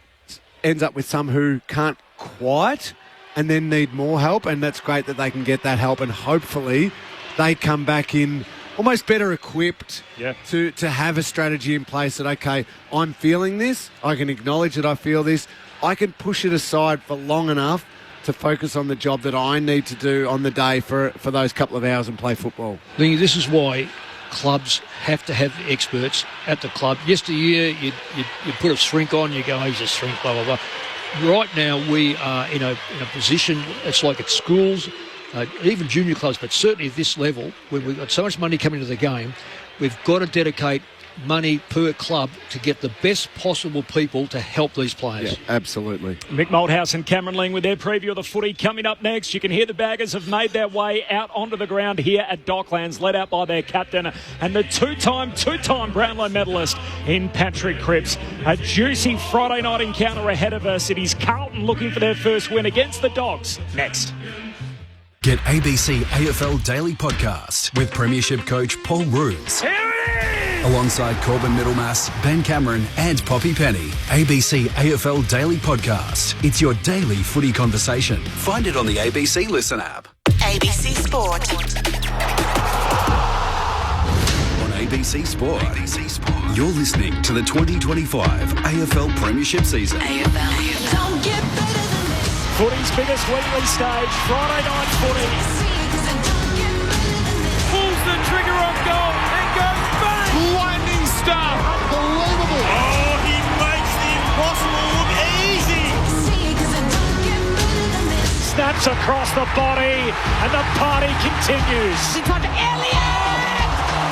ends up with some who can't quite and then need more help, and that's great that they can get that help, and hopefully they come back in almost better equipped to have a strategy in place that, okay, I'm feeling this, I can acknowledge that I feel this, I can push it aside for long enough to focus on the job that I need to do on the day for those couple of hours and play football. Lingy, this is why clubs have to have experts at the club. Yesteryear, you put a shrink on, you go, he's a shrink, blah, blah, blah. Right now, we are in a position, it's like at schools, even junior clubs, but certainly at this level, when we've got so much money coming into the game, we've got to dedicate money per club to get the best possible people to help these players. Yeah, absolutely. Mick Malthouse and Cameron Ling with their preview of the footy coming up next. You can hear the Baggers have made their way out onto the ground here at Docklands, led out by their captain and the two-time Brownlow medalist in Patrick Cripps. A juicy Friday night encounter ahead of us. It is Carlton looking for their first win against the Dogs. Next. Get ABC AFL Daily Podcast with Premiership coach Paul Roos. Alongside Corbin Middlemass, Ben Cameron and Poppy Penny. ABC AFL Daily Podcast. It's your daily footy conversation. Find it on the ABC Listen app. ABC Sport. On ABC Sport. You're listening to the 2025 AFL Premiership season. Don't get better than this. Footy's biggest weekly stage, Friday night footy. Pulls the trigger on goal and goes bang! Lightning stuff! Unbelievable! Oh, he makes the impossible look easy! Snaps across the body and the party continues. In front of Elliott!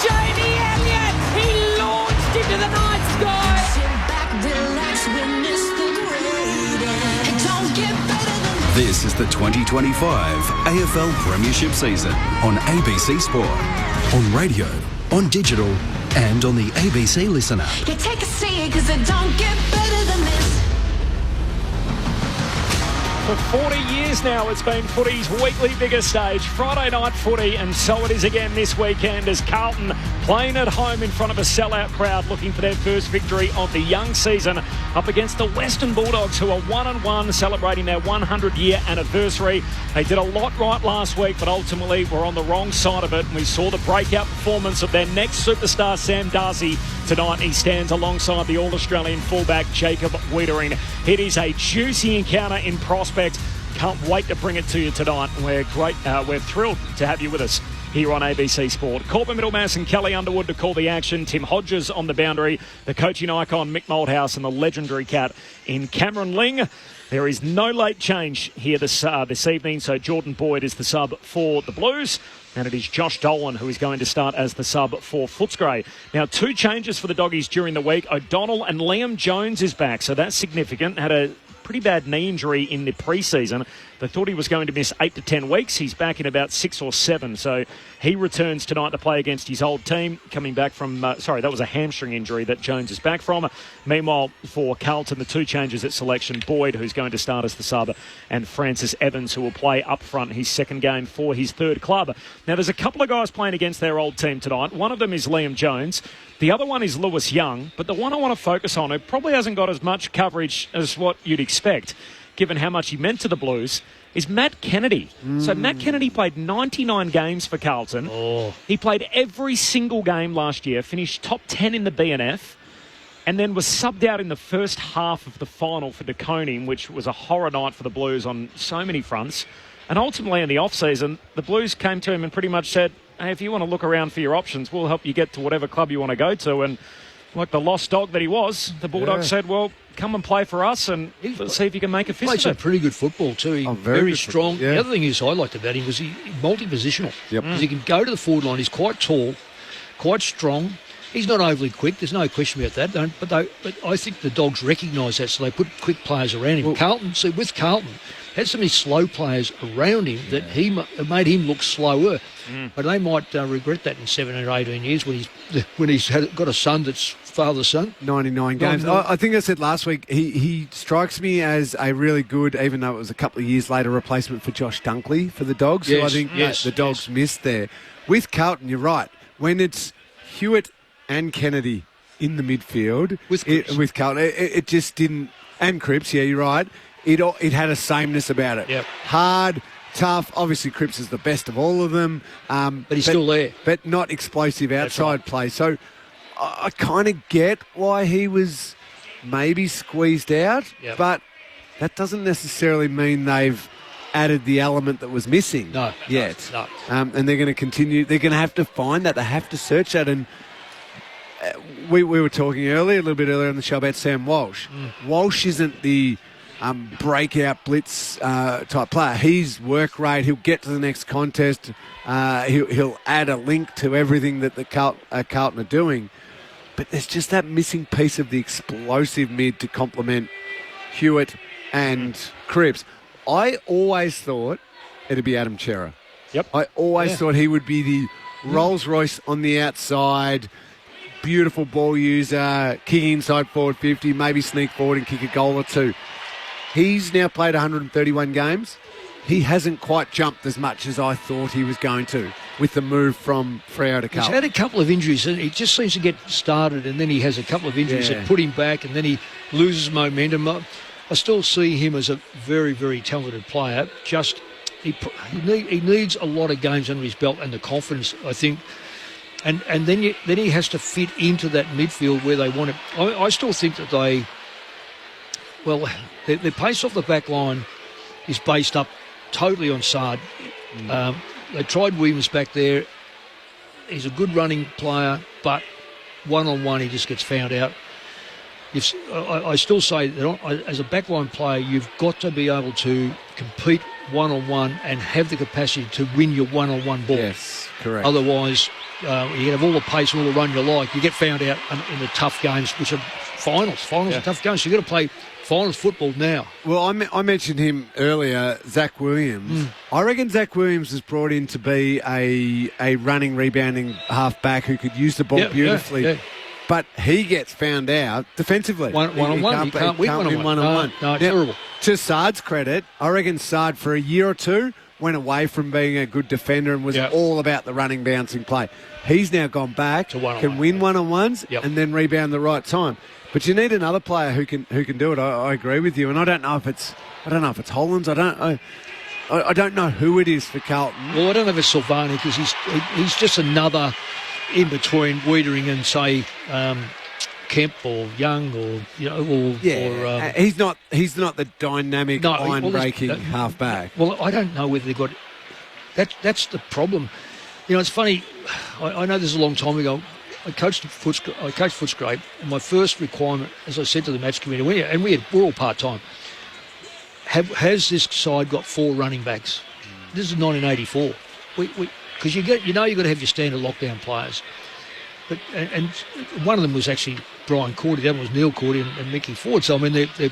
Jamie Elliott! He launched into the night sky! Sit back, relax, witness the greatest. It don't get better than this. This is the 2025 AFL Premiership season on ABC Sport. On radio, on digital, and on the ABC Listen app. You take a seat, cause it don't get better than this. For 40 years now, it's been footy's weekly biggest stage, Friday night footy, and so it is again this weekend as Carlton playing at home in front of a sellout crowd looking for their first victory of the young season up against the Western Bulldogs, who are 1-1, celebrating their 100-year anniversary. They did a lot right last week, but ultimately were on the wrong side of it, and we saw the breakout performance of their next superstar, Sam Darcy, tonight. He stands alongside the All-Australian fullback, Jacob Wiedering. It is a juicy encounter in prospect. Can't wait to bring it to you tonight. We're thrilled to have you with us here on ABC Sport. Corbin Middlemass and Kelly Underwood to call the action. Tim Hodges on the boundary. The coaching icon Mick Malthouse and the legendary cat in Cameron Ling. There is no late change here this evening, so Jordan Boyd is the sub for the Blues, and it is Josh Dolan who is going to start as the sub for Footscray. Now, two changes for the Doggies during the week. O'Donnell and Liam Jones is back, so that's significant. Had a pretty bad knee injury in the pre-season. They thought he was going to miss 8 to 10 weeks. He's back in about 6 or 7. So he returns tonight to play against his old team, coming back from, that was a hamstring injury that Jones is back from. Meanwhile, for Carlton, the two changes at selection, Boyd, who's going to start as the sub, and Francis Evans, who will play up front his second game for his third club. Now, there's a couple of guys playing against their old team tonight. One of them is Liam Jones. The other one is Lewis Young, but the one I want to focus on, who probably hasn't got as much coverage as what you'd expect, given how much he meant to the Blues, is Matt Kennedy. So Matt Kennedy played 99 games for Carlton. He played every single game last year, finished top 10 in the BNF, and then was subbed out in the first half of the final for DeConing, which was a horror night for the Blues on so many fronts. And ultimately in the off-season, the Blues came to him and pretty much said, hey, if you want to look around for your options, we'll help you get to whatever club you want to go to. And like the lost dog that he was, the Bulldogs said, well, come and play for us and let's see if you can make a fist Played of some it. pretty good football too. He very strong. Yeah. The other thing I liked about him was he multi-positional. Because he can go to the forward line. He's quite tall, quite strong. He's not overly quick. There's no question about that. But I think the Dogs recognise that, so they put quick players around him. With Carlton, had so many slow players around him that he made him look slower. But they might regret that in 17 or 18 years when he's got a son that's father's son. 99 games. I think I said last week, he strikes me as a really good, even though it was a couple of years later, replacement for Josh Dunkley for the Dogs, who I think the Dogs missed there. With Carlton, you're right. When it's Hewitt and Kennedy in the midfield with Carlton, it just didn't. And Cripps, yeah, you're right. It had a sameness about it. Yep. Hard, tough. Obviously, Cripps is the best of all of them. But he's still there. But not explosive outside play. So I kind of get why he was maybe squeezed out, but that doesn't necessarily mean they've added the element that was missing yet. No. And they're going to continue. They're going to have to find that. They have to search that. And we were talking a little bit earlier on the show about Sam Walsh. Walsh isn't the breakout blitz type player. He's work rate. He'll get to the next contest. He'll add a link to everything that the Carlton are doing. But there's just that missing piece of the explosive mid to complement Hewitt and Cripps. I always thought it'd be Adam Chera. Yep. I always thought he would be the Rolls Royce on the outside, beautiful ball user, kick inside forward 50, maybe sneak forward and kick a goal or two. He's now played 131 games. He hasn't quite jumped as much as I thought he was going to with the move from Freo to Carlton. He's had a couple of injuries, and he just seems to get started, and then he has a couple of injuries that put him back, and then he loses momentum. I still see him as a very, very talented player. Just he needs a lot of games under his belt and the confidence, I think. And then he has to fit into that midfield where they want him. I still think that their pace off the back line is based up totally on Sard. They tried Williams back there. He's a good running player, but one-on-one he just gets found out. I still say that as a backline player, you've got to be able to compete one-on-one and have the capacity to win your one-on-one ball. Yes, correct. Otherwise, you can have all the pace and all the run you like. You get found out in the tough games, which are finals. Finals are tough games. So you've got to play finals football now. Well, I mentioned him earlier, Zach Williams. I reckon Zach Williams was brought in to be a running, rebounding half-back who could use the ball beautifully. Yeah. But he gets found out defensively. One-on-one. He can't win one-on-one. No, terrible. To Sard's credit, I reckon Sard for a year or two went away from being a good defender and was all about the running, bouncing play. He's now gone back, can win one-on-ones and then rebound the right time. But you need another player who can do it. I agree with you, and I don't know if it's Hollands. I don't know who it is for Carlton. Well, I don't know if it's Silvani because he's just another in between Wiedering and say Kemp or Young or he's not the dynamic line-breaking half-back. Well, I don't know whether they got that's the problem. It's funny. I know this is a long time ago. I coached Footscray, and my first requirement, as I said to the match committee, we're all part-time. Has this side got 4 running backs? This is 1984. Because you've got to have your standard lockdown players. But and one of them was actually Brian Cordy, the other was Neil Cordy and Mickey Ford. So I mean they're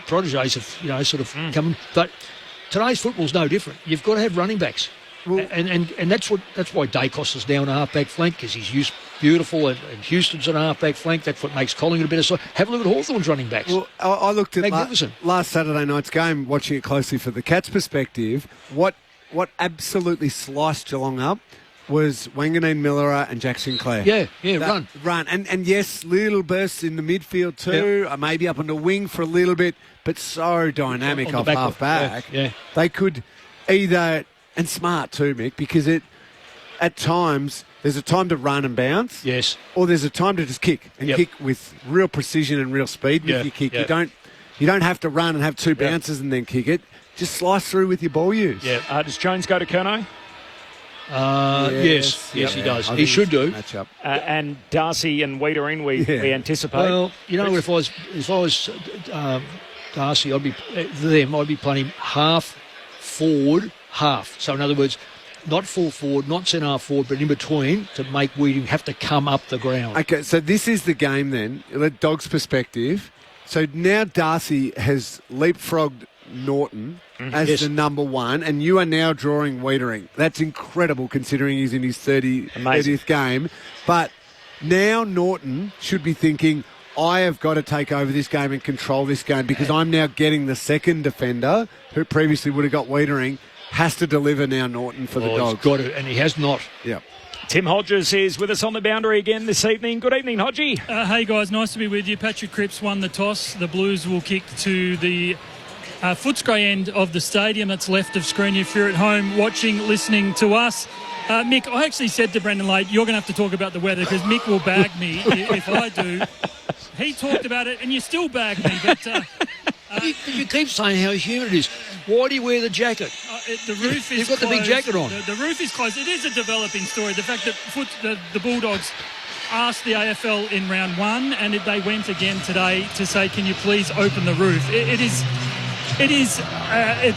proteges have sort of come. But today's football's no different. You've got to have running backs. Well, and that's why Dacos is now on a half-back flank because he's used beautiful and Houston's on a half-back flank. That's what makes Collingwood a better side. Have a look at Hawthorn's running backs. Well, I looked at magnificent. Last Saturday night's game, watching it closely for the Cats' perspective. What absolutely sliced Geelong up was Wanganeen Millerer and Jack Sinclair. Run. And yes, little bursts in the midfield too, maybe up on the wing for a little bit, but so dynamic off half-back. Yeah. They could either... And smart too, Mick, because at times there's a time to run and bounce. Yes. Or there's a time to just kick and kick with real precision and real speed with your kick. Yeah. You don't have to run and have 2 bounces and then kick it. Just slice through with your ball use. Yeah. Does Jones go to Kerno? Yes, he does. He should do. And Darcy and Wiedering, we anticipate. Well, if I was Darcy, I'd be playing him half forward. Half. So in other words, not full forward, not centre half forward, but in between to make Wiedering have to come up the ground. Okay, so this is the game then, the Dogs' perspective. So now Darcy has leapfrogged Norton as the number one, and you are now drawing Wiedering. That's incredible considering he's in his 30th game. But now Norton should be thinking, I have got to take over this game and control this game because I'm now getting the second defender who previously would have got Wiedering. Has to deliver now, Norton, for the Dogs. He's got to, and he has not. Yeah. Tim Hodges is with us on the boundary again this evening. Good evening, Hodgie. Hey, guys, nice to be with you. Patrick Cripps won the toss. The Blues will kick to the Footscray end of the stadium that's left of screen if you're at home watching, listening to us. Mick, I actually said to Brendan Lade, you're going to have to talk about the weather because Mick will bag me if I do. He talked about it and you still bag me, but... You keep saying how humid it is. Why do you wear the jacket? The roof is You've got closed. the big jacket on. The roof is closed. It is a developing story. The fact that the Bulldogs asked the AFL in round one and they went again today to say, can you please open the roof? It's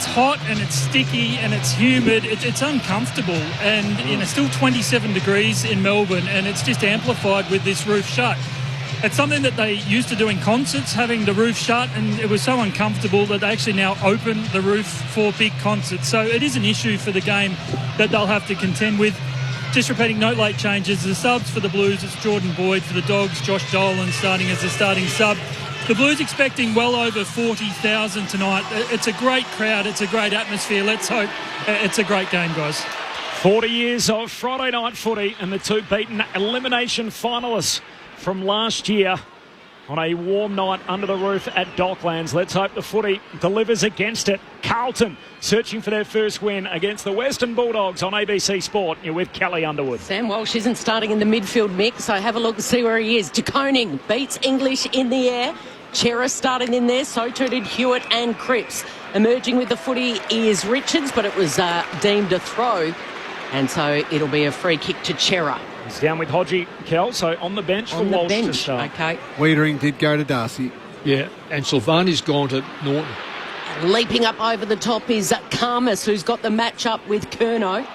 hot and it's sticky and it's humid. It's uncomfortable. And it's still 27 degrees in Melbourne and it's just amplified with this roof shut. It's something that they used to do in concerts, having the roof shut, and it was so uncomfortable that they actually now open the roof for big concerts. So it is an issue for the game that they'll have to contend with. Just repeating, no late changes. The subs for the Blues, it's Jordan Boyd. For the Dogs, Josh Dolan starting as the starting sub. The Blues expecting well over 40,000 tonight. It's a great crowd. It's a great atmosphere. Let's hope it's a great game, guys. 40 years of Friday night footy and the two beaten elimination finalists from last year on a warm night under the roof at Docklands. Let's hope the footy delivers against it. Carlton searching for their first win against the Western Bulldogs on ABC Sport. You're with Kelly Underwood. Sam Walsh isn't starting in the midfield mix, so have a look and see where he is. De Koning beats English in the air. Chera starting in there, so too did Hewitt and Cripps. Emerging with the footy is Richards, but it was deemed a throw, and so it'll be a free kick to Chera. He's down with Hodgie, Kel, so on the bench for Walsh to start. Okay. Wiedering did go to Darcy. Yeah, and Silvani's gone to Norton. Leaping up over the top is Karmas, who's got the match up with Curnow.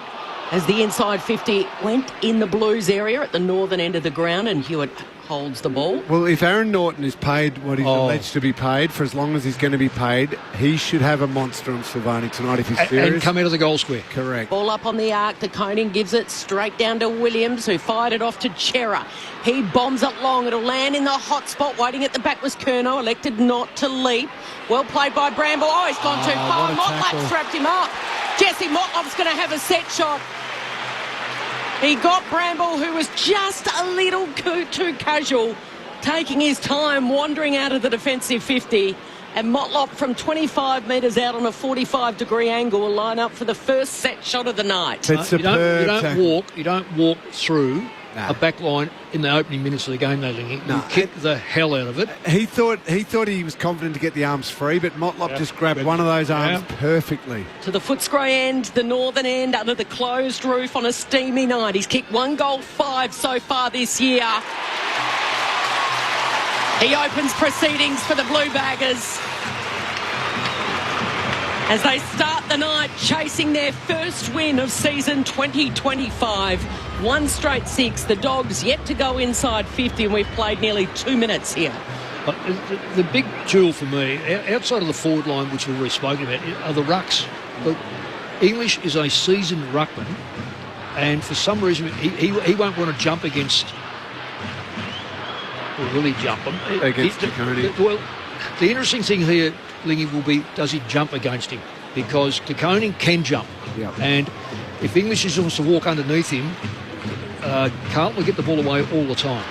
As the inside 50 went in the Blues area at the northern end of the ground, and Hewitt holds the ball. Well, if Aaron Norton is paid what he's alleged to be paid, for as long as he's going to be paid, he should have a monster on Silvani tonight if he's serious. And come out of the goal square. Correct. Ball up on the arc. The Koning gives it straight down to Williams, who fired it off to Chera. He bombs it long. It'll land in the hot spot. Waiting at the back was Curnow, elected not to leap. Well played by Bramble. Oh, he's gone too far. Motlop strapped him up. Jesse Motlop's going to have a set shot. He got Bramble, who was just a little too casual, taking his time, wandering out of the defensive 50. And Motlop from 25 metres out on a 45-degree angle will line up for the first set shot of the night. You don't walk through a back line in the opening minutes of the game, though, Lingy. You kick the hell out of it. He thought he was confident to get the arms free, but Motlop just grabbed one of those arms perfectly. To the Footscray end, the northern end, under the closed roof on a steamy night. He's kicked 1 goal, 5 so far this year. He opens proceedings for the Blue Baggers as they start the night chasing their first win of season 2025. 1 straight 6. The Dogs yet to go inside 50, and we've played nearly 2 minutes here. The big jewel for me, outside of the forward line, which we've already spoken about, are the rucks. Look, English is a seasoned ruckman, and for some reason he won't want to jump against, or really jump him. Against De Koning. Well, the interesting thing here, Lingy, will be, does he jump against him? Because De Koning can jump. Yep. And if English is wants to walk underneath him, Carlton will get the ball away all the time.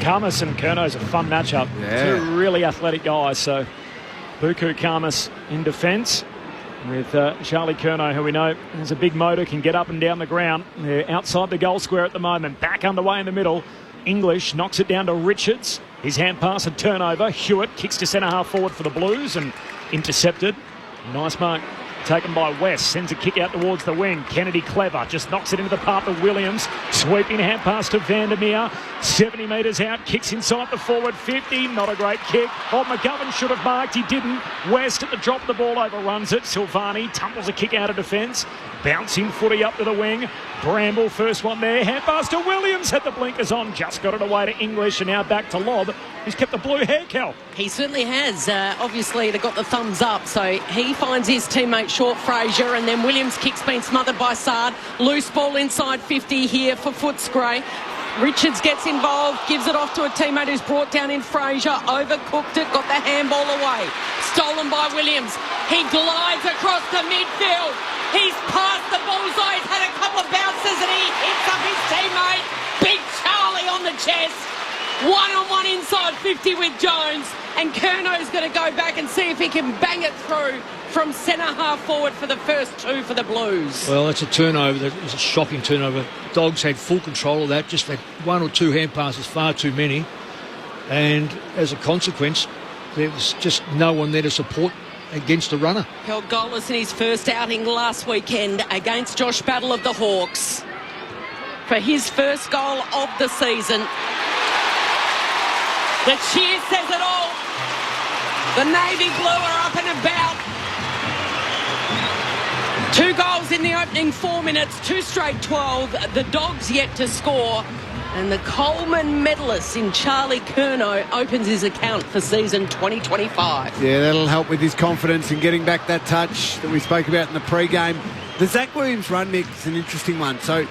Karmas and Curnow's a fun matchup. Yeah. Two really athletic guys. So Buku Karmas in defence with Charlie Curnow, who we know is a big motor, can get up and down the ground. They're outside the goal square at the moment. Back underway in the middle. English knocks it down to Richards. His hand pass and turnover. Hewitt kicks to centre half forward for the Blues and intercepted. Nice mark taken by West. Sends a kick out towards the wing. Kennedy clever. Just knocks it into the path of Williams. Sweeping hand pass to Vandermeer. 70 metres out. Kicks inside the forward 50. Not a great kick. Oh, McGovern should have marked. He didn't. West at the drop of the ball overruns it. Silvani tumbles a kick out of defence. Bouncing footy up to the wing. Bramble, first one there. Hand pass to Williams. Had the blinkers on. Just got it away to English. And now back to Lobb. He's kept the blue hair, Cal. He certainly has. Obviously, they got the thumbs up. So he finds his teammate short, Fraser. And then Williams' kick's been smothered by Sard. Loose ball inside 50 here for Footscray. Richards gets involved, gives it off to a teammate who's brought down in Fraser, overcooked it, got the handball away. Stolen by Williams. He glides across the midfield. He's past the bullseye. He's had a couple of bounces and he hits up his teammate. Big Charlie on the chest. 1-on-1 inside 50 with Jones. And Curnow's going to go back and see if he can bang it through from centre half forward for the first two for the Blues. Well, that's a turnover. That was a shocking turnover. Dogs had full control of that. Just had one or two hand passes, far too many. And as a consequence, there was just no one there to support against the runner. Held goalless in his first outing last weekend against Josh Battle of the Hawks for his first goal of the season. The cheer says it all. The Navy Blue are up and about. 2 goals in the opening 4 minutes, 2 straight 12. The Dogs yet to score. And the Coleman medalist in Charlie Curnow opens his account for season 2025. Yeah, that'll help with his confidence in getting back that touch that we spoke about in the pre-game. The Zach Williams run mix is an interesting one. So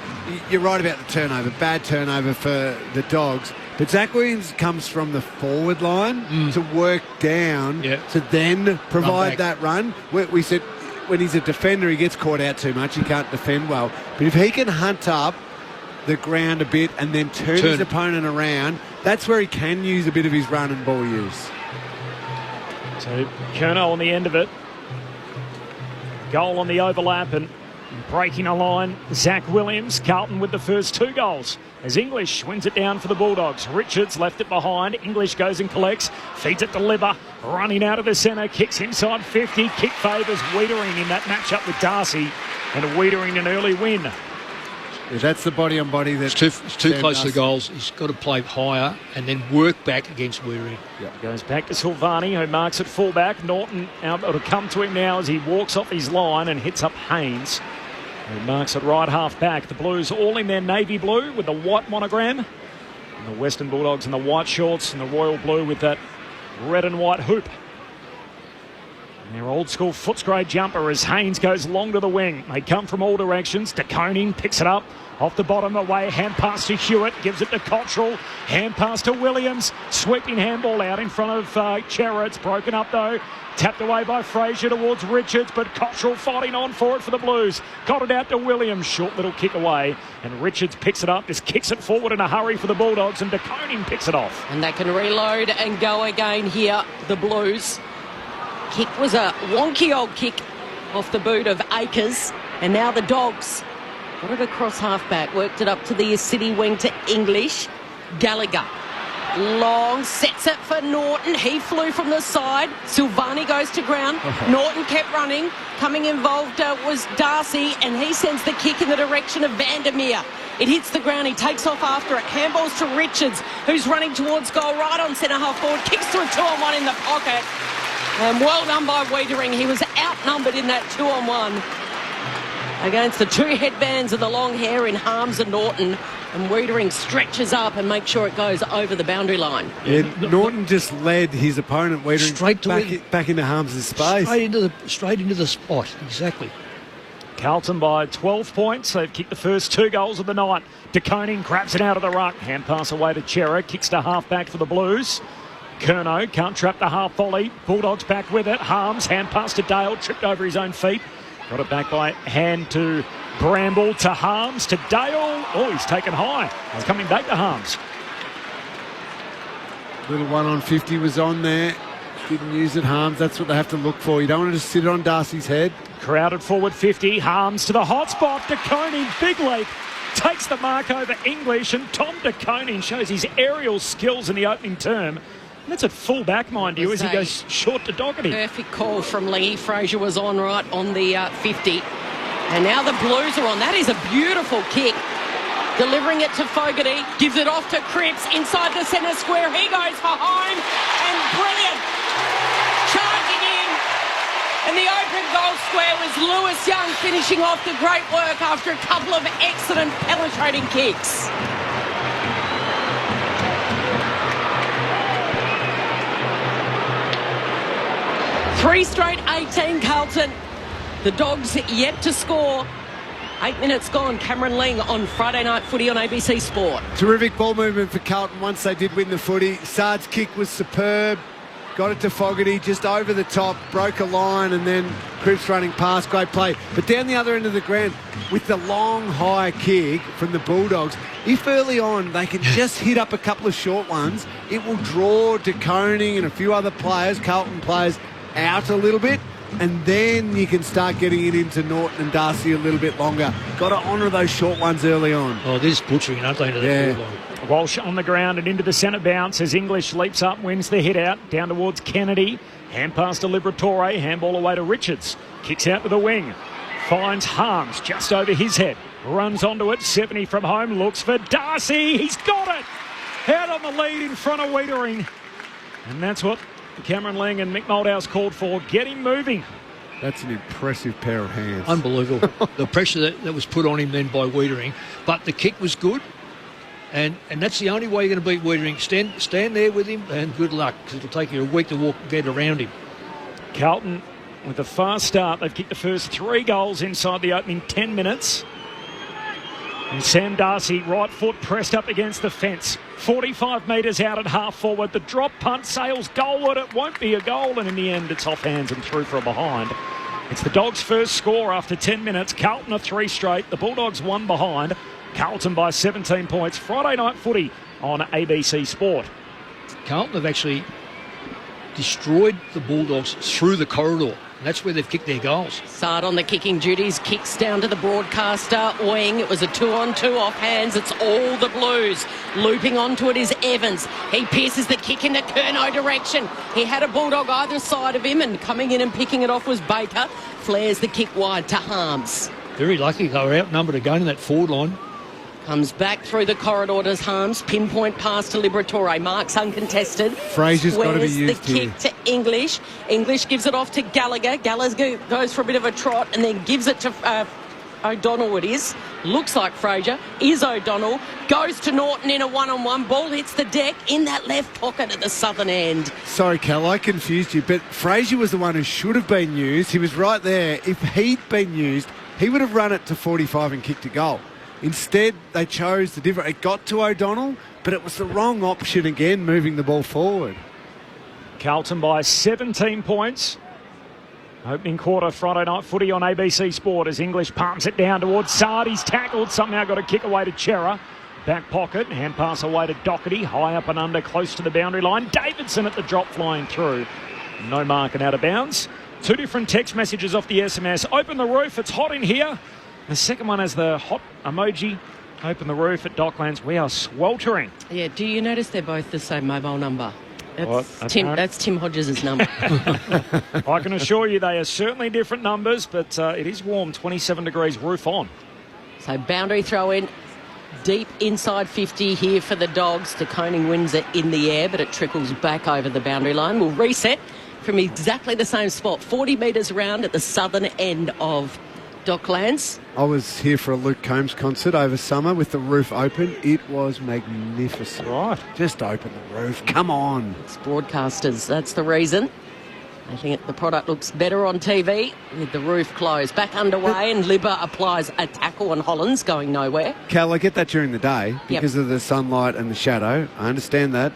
you're right about the turnover. Bad turnover for the Dogs. But Zach Williams comes from the forward line to work down to then provide that run. We said when he's a defender, he gets caught out too much. He can't defend well. But if he can hunt up the ground a bit and then turn his opponent around, that's where he can use a bit of his run and ball use. So Curnow on the end of it. Goal on the overlap and breaking a line. Zach Williams, Carlton with the first 2 goals. As English wins it down for the Bulldogs. Richards left it behind. English goes and collects. Feeds it to Libba. Running out of the centre. Kicks inside 50. Kick favours Wiedering in that matchup with Darcy. And Wiedering an early win. Yeah, that's the body-on-body. It's too close to the goals. He's got to play higher and then work back against Wiedering. Goes back to Silvani, who marks at fullback. Norton able to come to him now as he walks off his line and hits up Haynes. He marks at right half back. The Blues all in their navy blue with the white monogram. And the Western Bulldogs in the white shorts and the royal blue with that red and white hoop. And their old school Footscray jumper as Haynes goes long to the wing. They come from all directions. De Koning picks it up. Off the bottom away, hand pass to Hewitt, gives it to Cottrell, hand pass to Williams, sweeping handball out in front of Chera. It's broken up though, tapped away by Fraser towards Richards, but Cottrell fighting on for it for the Blues. Got it out to Williams, short little kick away, and Richards picks it up, just kicks it forward in a hurry for the Bulldogs, and De Koning picks it off. And they can reload and go again here, the Blues. Kick was a wonky old kick off the boot of Akers, and now the Dogs got it across half-back, worked it up to the city wing to English. Gallagher. Long, sets it for Norton. He flew from the side. Silvani goes to ground. Norton kept running. Coming involved was Darcy, and he sends the kick in the direction of Vandermeer. It hits the ground. He takes off after it. Handballs to Richards, who's running towards goal right on centre half forward. Kicks to a 2-on-1 in the pocket. And well done by Wiedering. He was outnumbered in that 2-on-1. Against the 2 headbands and the long hair in Harms and Norton. And Wiedering stretches up and makes sure it goes over the boundary line. Yeah, Norton just led his opponent, Wiedering, straight to back into Harms' space. Straight into the spot, exactly. Carlton by 12 points. They've kicked the first 2 goals of the night. De Koning grabs it out of the ruck. Hand pass away to Chera. Kicks to half-back for the Blues. Curnow can't trap the half volley. Bulldogs back with it. Harms, hand pass to Dale. Tripped over his own feet. Got it back by hand to Bramble, to Harms, to Dale. Oh, he's taken high. He's coming back to Harms. Little 1-on-50 was on there. Didn't use it, Harms. That's what they have to look for. You don't want to just sit it on Darcy's head. Crowded forward 50. Harms to the hot spot. De Koning, big leap. Takes the mark over English, and Tom De Koning shows his aerial skills in the opening term. That's at full back, mind you, as he goes short to Doherty. Perfect call from Lee. Fraser was on right on the 50. And now the Blues are on. That is a beautiful kick. Delivering it to Fogarty. Gives it off to Cripps inside the centre square. He goes for home. And brilliant. Charging in. And the open goal square was Lewis Young finishing off the great work after a couple of excellent penetrating kicks. Three straight 18, Carlton. The Dogs yet to score. 8 minutes gone. Cameron Ling on Friday Night Footy on ABC Sport. Terrific ball movement for Carlton once they did win the footy. Sard's kick was superb. Got it to Fogarty, just over the top, broke a line, and then Cripps running past. Great play. But down the other end of the ground, with the long, high kick from the Bulldogs, if early on they can just hit up a couple of short ones, it will draw De Koning and a few other players, Carlton players, out a little bit, and then you can start getting it into Norton and Darcy a little bit longer. Got to honour those short ones early on. Oh, there's butchering, aren't they? Yeah. Walsh on the ground and into the centre bounce as English leaps up, wins the hit out, down towards Kennedy. Hand pass to Liberatore, handball away to Richards. Kicks out to the wing. Finds Harms just over his head. Runs onto it, 70 from home, looks for Darcy. He's got it! Out on the lead in front of Wiedering. And that's what Cameron Ling and Mick Moldhouse called for. Get him moving. That's an impressive pair of hands. Unbelievable. The pressure that was put on him then by Wiedering. But the kick was good. And that's the only way you're going to beat Wiedering. Stand there with him and good luck, because it'll take you a week to get around him. Carlton with a fast start. They've kicked the first 3 goals inside the opening 10 minutes. And Sam Darcy, right foot pressed up against the fence. 45 metres out at half forward. The drop punt sails goalward. It won't be a goal, and in the end it's off hands and through for a behind. It's the Dogs' first score after 10 minutes. Carlton are 3 straight. The Bulldogs 1 behind. Carlton by 17 points. Friday Night Footy on ABC Sport. Carlton have actually destroyed the Bulldogs through the corridor. And that's where they've kicked their goals. Sard on the kicking duties, kicks down to the broadcaster wing. It was a 2-on-2 off hands. It's all the Blues. Looping onto it is Evans. He pierces the kick in the Curnow direction. He had a Bulldog either side of him, and coming in and picking it off was Baker. Flares the kick wide to Harms. Very lucky. They were outnumbered again in that forward line. Comes back through the corridor to Harms. Pinpoint pass to Liberatore. Marks uncontested. Fraser's got to be used the kick to English. English gives it off to Gallagher. Gallagher goes for a bit of a trot and then gives it to O'Donnell. It is. Looks like Fraser. Is O'Donnell. Goes to Norton in a one-on-one. Ball hits the deck in that left pocket at the southern end. Sorry, Cal, I confused you, but Fraser was the one who should have been used. He was right there. If he'd been used, he would have run it to 45 and kicked a goal. Instead, they chose the different. It got to O'Donnell, but it was the wrong option again, moving the ball forward. Carlton by 17 points. Opening quarter, Friday Night Footy on ABC Sport as English palms it down towards Sard. He's tackled, somehow got a kick away to Chera. Back pocket, hand pass away to Doherty, high up and under, close to the boundary line. Davidson at the drop, flying through. No mark and out of bounds. 2 different text messages off the SMS. Open the roof, it's hot in here. The second one has the hot emoji. Open the roof at Docklands. We are sweltering. Yeah, do you notice they're both the same mobile number? That's Tim Hodges' number. I can assure you they are certainly different numbers, but it is warm, 27 degrees, roof on. So boundary throw in, deep inside 50 here for the Dogs. De Koning wins it in the air, but it trickles back over the boundary line. We'll reset from exactly the same spot, 40 metres round at the southern end of Docklands. I was here for a Luke Combs concert over summer with the roof open. It was magnificent. Right. Just open the roof. Come on. It's broadcasters. That's the reason. I think the product looks better on TV with the roof closed. Back underway, and Libba applies a tackle on Hollands, going nowhere. Cal, I get that during the day because of the sunlight and the shadow. I understand that.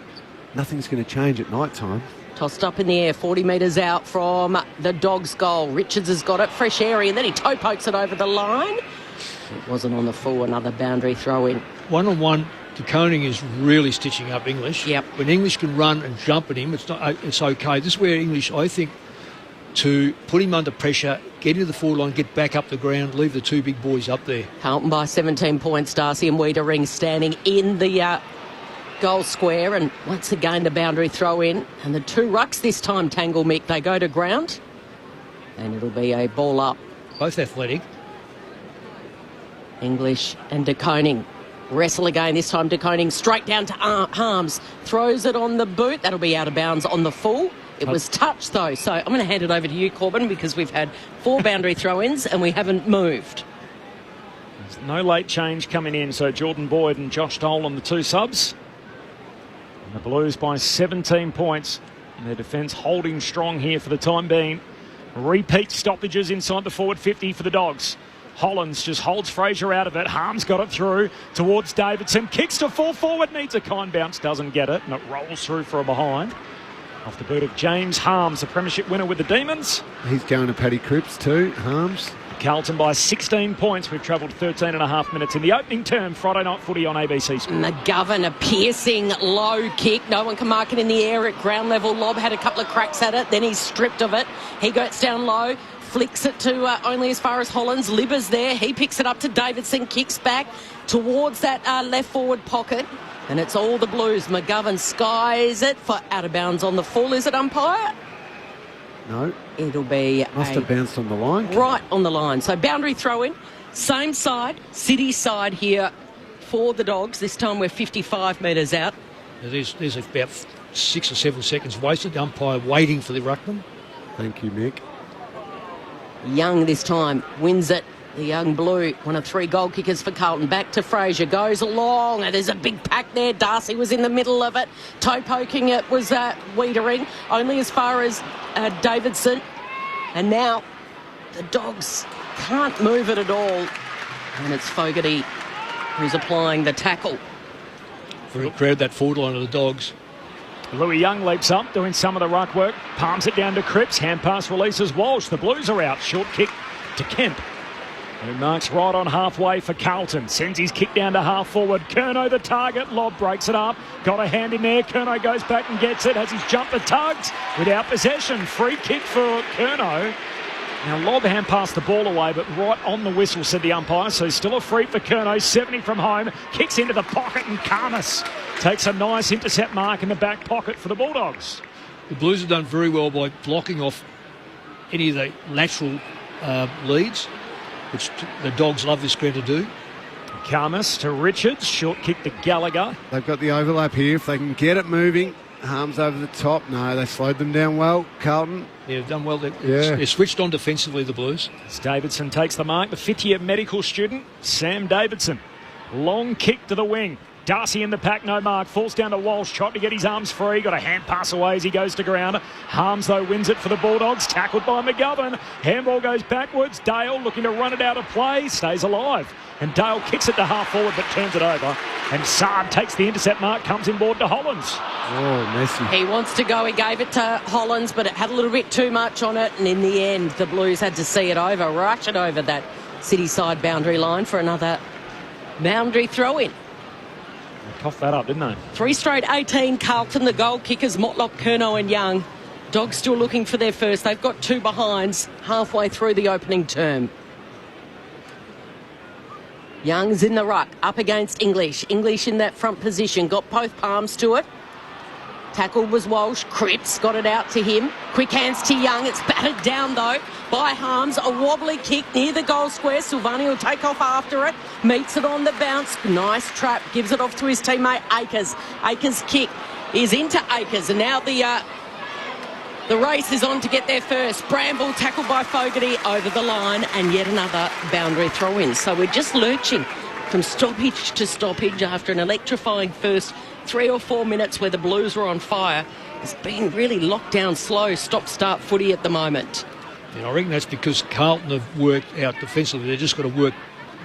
Nothing's going to change at night time. Tossed up in the air, 40 metres out from the Dogs' goal. Richards has got it, fresh area, and then he toe pokes it over the line. It wasn't on the full, another boundary throw in. One-on-one, De Koning is really stitching up English. Yep. When English can run and jump at him, it's okay. This is where English, I think, to put him under pressure, get into the forward line, get back up the ground, leave the 2 big boys up there. Carlton by 17 points. Darcy and Wiedering standing in the goal square, and once again the boundary throw in, and the two rucks this time tangle, Mick. They go to ground, and it'll be a ball up. Both athletic. English and De Koning wrestle again, this time De Koning straight down to Harms, throws it on the boot. That'll be out of bounds on the full. It was touched though, so I'm going to hand it over to you, Corbin, because we've had 4 boundary throw-ins and we haven't moved. There's no late change coming in, so Jordan Boyd and Josh Dole on the 2 subs. And the Blues by 17 points. And their defence holding strong here for the time being. Repeat stoppages inside the forward 50 for the Dogs. Hollands just holds Fraser out of it. Harms got it through towards Davidson. Kicks to full forward, needs a kind bounce, doesn't get it, and it rolls through for a behind. Off the boot of James Harms, a premiership winner with the Demons. He's going to Paddy Cripps too, Harms. Carlton by 16 points. We've travelled 13 and a half minutes in the opening term. Friday night footy on ABC Sport. McGovern, a piercing low kick. No one can mark it in the air at ground level. Lobb had a couple of cracks at it. Then he's stripped of it. He goes down low. Flicks it to only as far as Hollands. Libber's there. He picks it up to Davidson. Kicks back towards that left forward pocket. And it's all the Blues. McGovern skies it for out of bounds on the full. Is it, umpire? No. It'll be Must have bounced on the line. Right on the line. So boundary throw in. Same side. City side here for the Dogs. This time we're 55 metres out. There's about 6 or 7 seconds wasted. The umpire waiting for the ruckman. Thank you, Mick. Young this time wins it. The young Blue, one of 3 goal kickers for Carlton. Back to Fraser, goes along, and there's a big pack there. Darcy was in the middle of it. Toe poking it was Wiedering, only as far as Davidson. And now the Dogs can't move it at all. And it's Fogarty who's applying the tackle. Very proud that forward line of the Dogs. Louis Young leaps up, doing some of the ruck work. Palms it down to Cripps. Hand pass releases Walsh. The Blues are out. Short kick to Kemp, who marks right on halfway for Carlton. Sends his kick down to half forward. Curnow the target. Lobb breaks it up. Got a hand in there. Curnow goes back and gets it. Has his jumper tugged without possession. Free kick for Curnow. Now Lobb hand passed the ball away, but right on the whistle, said the umpire. So still a free for Curnow. 70 from home. Kicks into the pocket, and Karmas takes a nice intercept mark in the back pocket for the Bulldogs. The Blues have done very well by blocking off any of the lateral leads, which the Dogs love this ground to do. Karmas to Richards. Short kick to Gallagher. They've got the overlap here. If they can get it moving. Harms over the top. No, they slowed them down well, Carlton. Yeah, they've done well. They're switched on defensively, the Blues. As Davidson takes the mark, the fifth-year medical student, Sam Davidson. Long kick to the wing. Darcy in the pack, no mark. Falls down to Walsh, trying to get his arms free. Got a hand pass away as he goes to ground. Harms, though, wins it for the Bulldogs. Tackled by McGovern. Handball goes backwards. Dale looking to run it out of play. Stays alive. And Dale kicks it to half forward but turns it over. And Saab takes the intercept mark, comes inboard to Hollands. Oh, messy. He wants to go. He gave it to Hollands, but it had a little bit too much on it. And in the end, the Blues had to see it over, rush it over that city side boundary line for another boundary throw-in. They coughed that up, didn't they? 3 straight 18, Carlton, the goal kickers, Motlop, Curnow and Young. Dogs still looking for their first. They've got 2 behinds halfway through the opening term. Young's in the ruck, up against English. English in that front position, got both palms to it. Tackled was Walsh. Cripps got it out to him. Quick hands to Young. It's battered down, though, by Harms. A wobbly kick near the goal square. Silvani will take off after it. Meets it on the bounce. Nice trap. Gives it off to his teammate, Akers. Akers' kick is into Akers. And now the race is on to get there first. Bramble tackled by Fogarty over the line, and yet another boundary throw-in. So we're just lurching from stoppage to stoppage after an electrifying first 3 or 4 minutes where the Blues were on fire. It's been really locked down, slow, stop-start footy at the moment. And I reckon that's because Carlton have worked out defensively. They've just got to work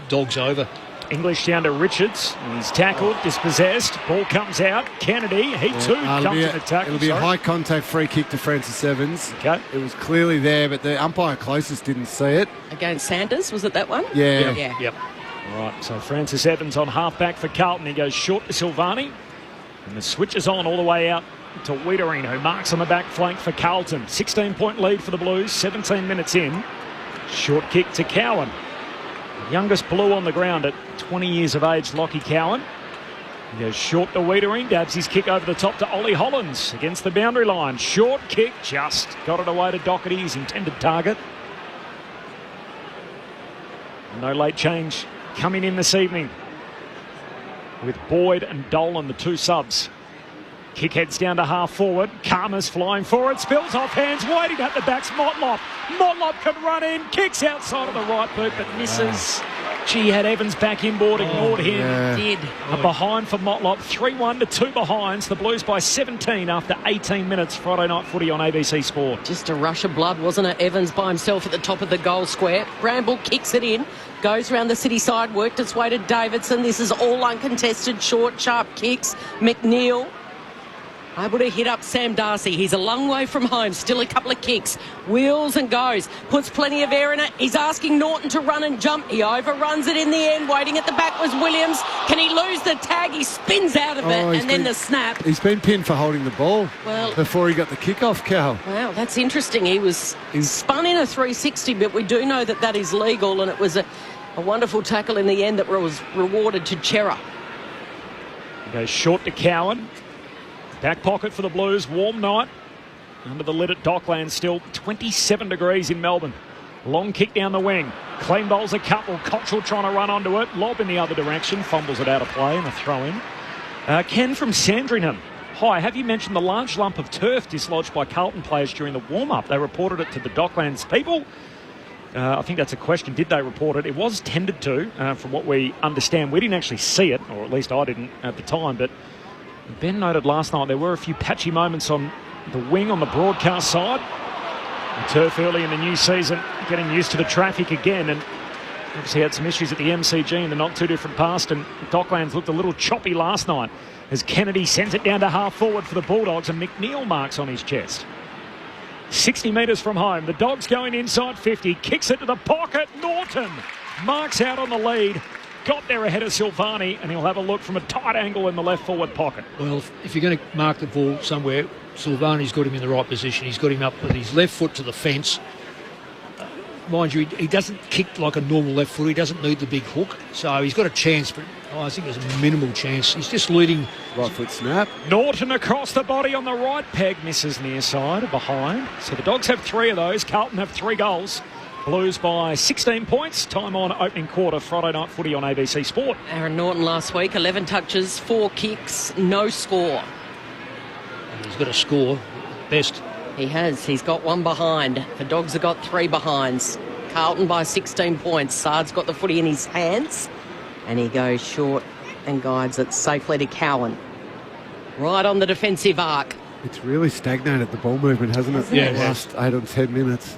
Dogs over. English down to Richards. He's tackled, dispossessed. Ball comes out. Kennedy, he too comes in the tackle. It'll be a high contact free kick to Francis Evans. Okay. It was clearly there, but the umpire closest didn't see it. Against Sanders, was it that one? Yeah. Yep. All right, so Francis Evans on half-back for Carlton. He goes short to Silvani. And the switch is on all the way out to Wiedering, who marks on the back flank for Carlton. 16-point lead for the Blues, 17 minutes in. Short kick to Cowan. Youngest Blue on the ground at 20 years of age, Lockie Cowan. He goes short to Wiedering, dabs his kick over the top to Ollie Hollins against the boundary line. Short kick, just got it away to Doherty, his intended target. No late change coming in this evening with Boyd and Dolan, the two subs. Kick heads down to half forward. Karma's flying forward, spills off hands, waiting at the back's Motlop. Motlop can run in, kicks outside of the right boot, but misses. She had Evans back inboard, ignored him. Yeah. Did. A behind for Motlop, 3-1 to 2 behinds. The Blues by 17 after 18 minutes. Friday night footy on ABC Sport. Just a rush of blood, wasn't it? Evans by himself at the top of the goal square. Bramble kicks it in, goes round the city side, worked its way to Davidson. This is all uncontested, short, sharp kicks. McNeil able to hit up Sam Darcy. He's a long way from home. Still a couple of kicks. Wheels and goes. Puts plenty of air in it. He's asking Norton to run and jump. He overruns it in the end. Waiting at the back was Williams. Can he lose the tag? He spins out of it, and then the snap. He's been pinned for holding the ball before he got the kick-off, Cal. Wow, that's interesting. He was spun in a 360, but we do know that is legal, and it was a wonderful tackle in the end that was rewarded to Chera. He goes short to Cowan. Back pocket for the Blues. Warm night under the lid at Docklands. Still 27 degrees in Melbourne. Long kick down the wing. Clean bowls a couple. Cottrell trying to run onto it. Lob in the other direction. Fumbles it out of play and a throw in. Ken from Sandringham. Hi, have you mentioned the large lump of turf dislodged by Carlton players during the warm-up? They reported it to the Docklands people. I think that's a question. Did they report it? It was tended to, from what we understand. We didn't actually see it, or at least I didn't at the time, but Ben noted last night there were a few patchy moments on the wing on the broadcast side. The turf early in the new season, getting used to the traffic again, and obviously had some issues at the MCG in the not too different past, and Docklands looked a little choppy last night as Kennedy sends it down to half forward for the Bulldogs, and McNeil marks on his chest. 60 metres from home, the Dogs going inside 50, kicks it to the pocket. Norton marks out on the lead. Got there ahead of Silvani, and he'll have a look from a tight angle in the left forward pocket. Well, if you're going to mark the ball somewhere, Silvani's got him in the right position. He's got him up with his left foot to the fence. Mind you, he doesn't kick like a normal left foot. He doesn't need the big hook. So he's got a chance, but I think there's a minimal chance. He's just leading. Right foot snap. Norton across the body on the right peg, misses near side, behind. So the Dogs have 3 of those. Carlton have 3 goals. Blues by 16 points. Time on opening quarter. Friday night footy on ABC Sport. Aaron Norton last week, 11 touches, 4 kicks, no score. And he's got a score, best. He has. He's got 1 behind. The Dogs have got 3 behinds. Carlton by 16 points. Sard's got the footy in his hands, and he goes short and guides it safely to Cowan. Right on the defensive arc. It's really stagnated, the ball movement, hasn't it? Yeah, the last 8 or 10 minutes.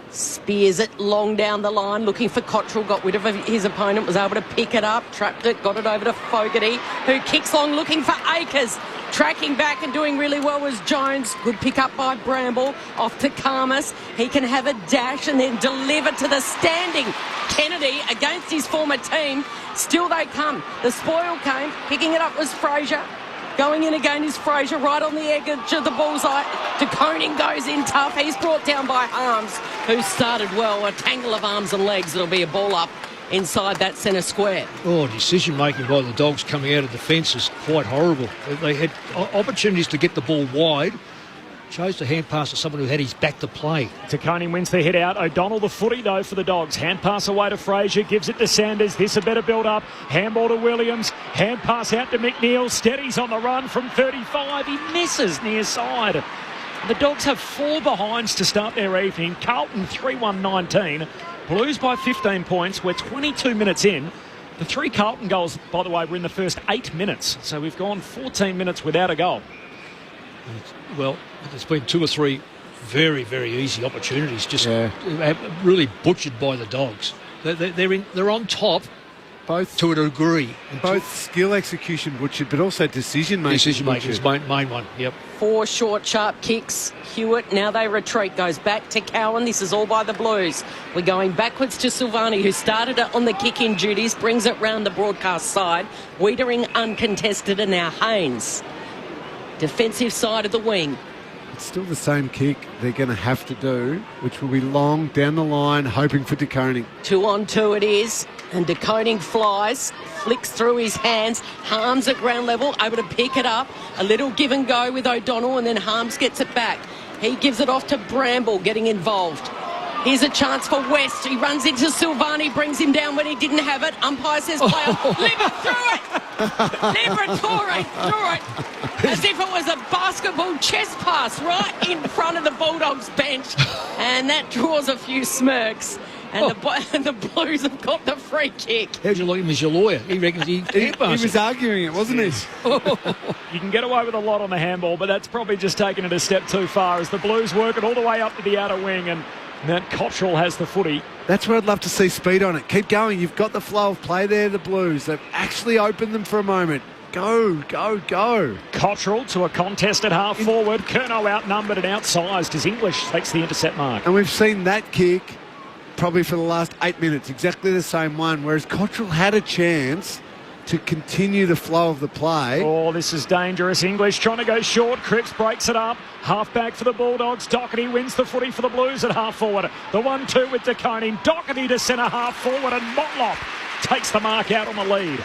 Spears it long down the line, looking for Cottrell, got rid of his opponent, was able to pick it up, trapped it, got it over to Fogarty, who kicks long, looking for Akers. Tracking back and doing really well was Jones. Good pick up by Bramble, off to Karmas. He can have a dash and then deliver to the standing Kennedy against his former team. Still they come. The spoil came, picking it up was Fraser. Going in again is Fraser, right on the edge of the bullseye. De Koning goes in tough. He's brought down by Harms, who started well. A tangle of arms and legs. It'll be a ball up inside that centre square. Oh, decision-making by the Dogs coming out of defence is quite horrible. They had opportunities to get the ball wide. Chose to hand pass to someone who had his back to play. Taconi wins the hit out. O'Donnell the footy though for the Dogs. Hand pass away to Fraser. Gives it to Sanders. This a better build up. Handball to Williams. Hand pass out to McNeil. Steadies on the run from 35. He misses near side. The Dogs have 4 behinds to start their evening. Carlton 3-1-19. Blues by 15 points. We're 22 minutes in. The 3 Carlton goals, by the way, were in the first 8 minutes. So we've gone 14 minutes without a goal. Well, there's been 2 or 3 very, very easy opportunities, just really butchered by the Dogs. They're on top, both to a degree. Both skill execution butchered, but also decision making. Decision making is main one. Yep. 4 short, sharp kicks. Hewitt, now they retreat, goes back to Cowan. This is all by the Blues. We're going backwards to Silvani, who started it on the kick-in duties, brings it round the broadcast side. Wiedering uncontested, and now Haynes. Defensive side of the wing. It's still the same kick they're going to have to do, which will be long down the line, hoping for De Koning. 2-on-2 it is, and De Koning flies, flicks through his hands, Harms at ground level, able to pick it up, a little give and go with O'Donnell, and then Harms gets it back. He gives it off to Bramble, getting involved. Here's a chance for West. He runs into Silvani, brings him down when he didn't have it. Umpire says, player, Libba through it! Liberatore through it! As if it was a basketball chest pass right in front of the Bulldogs bench. And that draws a few smirks. And the Blues have got the free kick. How'd you like him as your lawyer? He reckons he was arguing it, wasn't he? You can get away with a lot on the handball, but that's probably just taking it a step too far as the Blues work it all the way up to the outer wing, and Matt Cottrell has the footy. That's where I'd love to see speed on it. Keep going. You've got the flow of play there, the Blues. They've actually opened them for a moment. Go, go, go. Cottrell to a contested half forward. Curnow outnumbered and outsized as English takes the intercept mark. And we've seen that kick probably for the last 8 minutes, exactly the same one, whereas Cottrell had a chance to continue the flow of the play. Oh, this is dangerous. English trying to go short. Cripps breaks it up. Half back for the Bulldogs. Doherty wins the footy for the Blues at half forward. The 1-2 with De Koning. Doherty to centre half forward, and Motlop takes the mark out on the lead.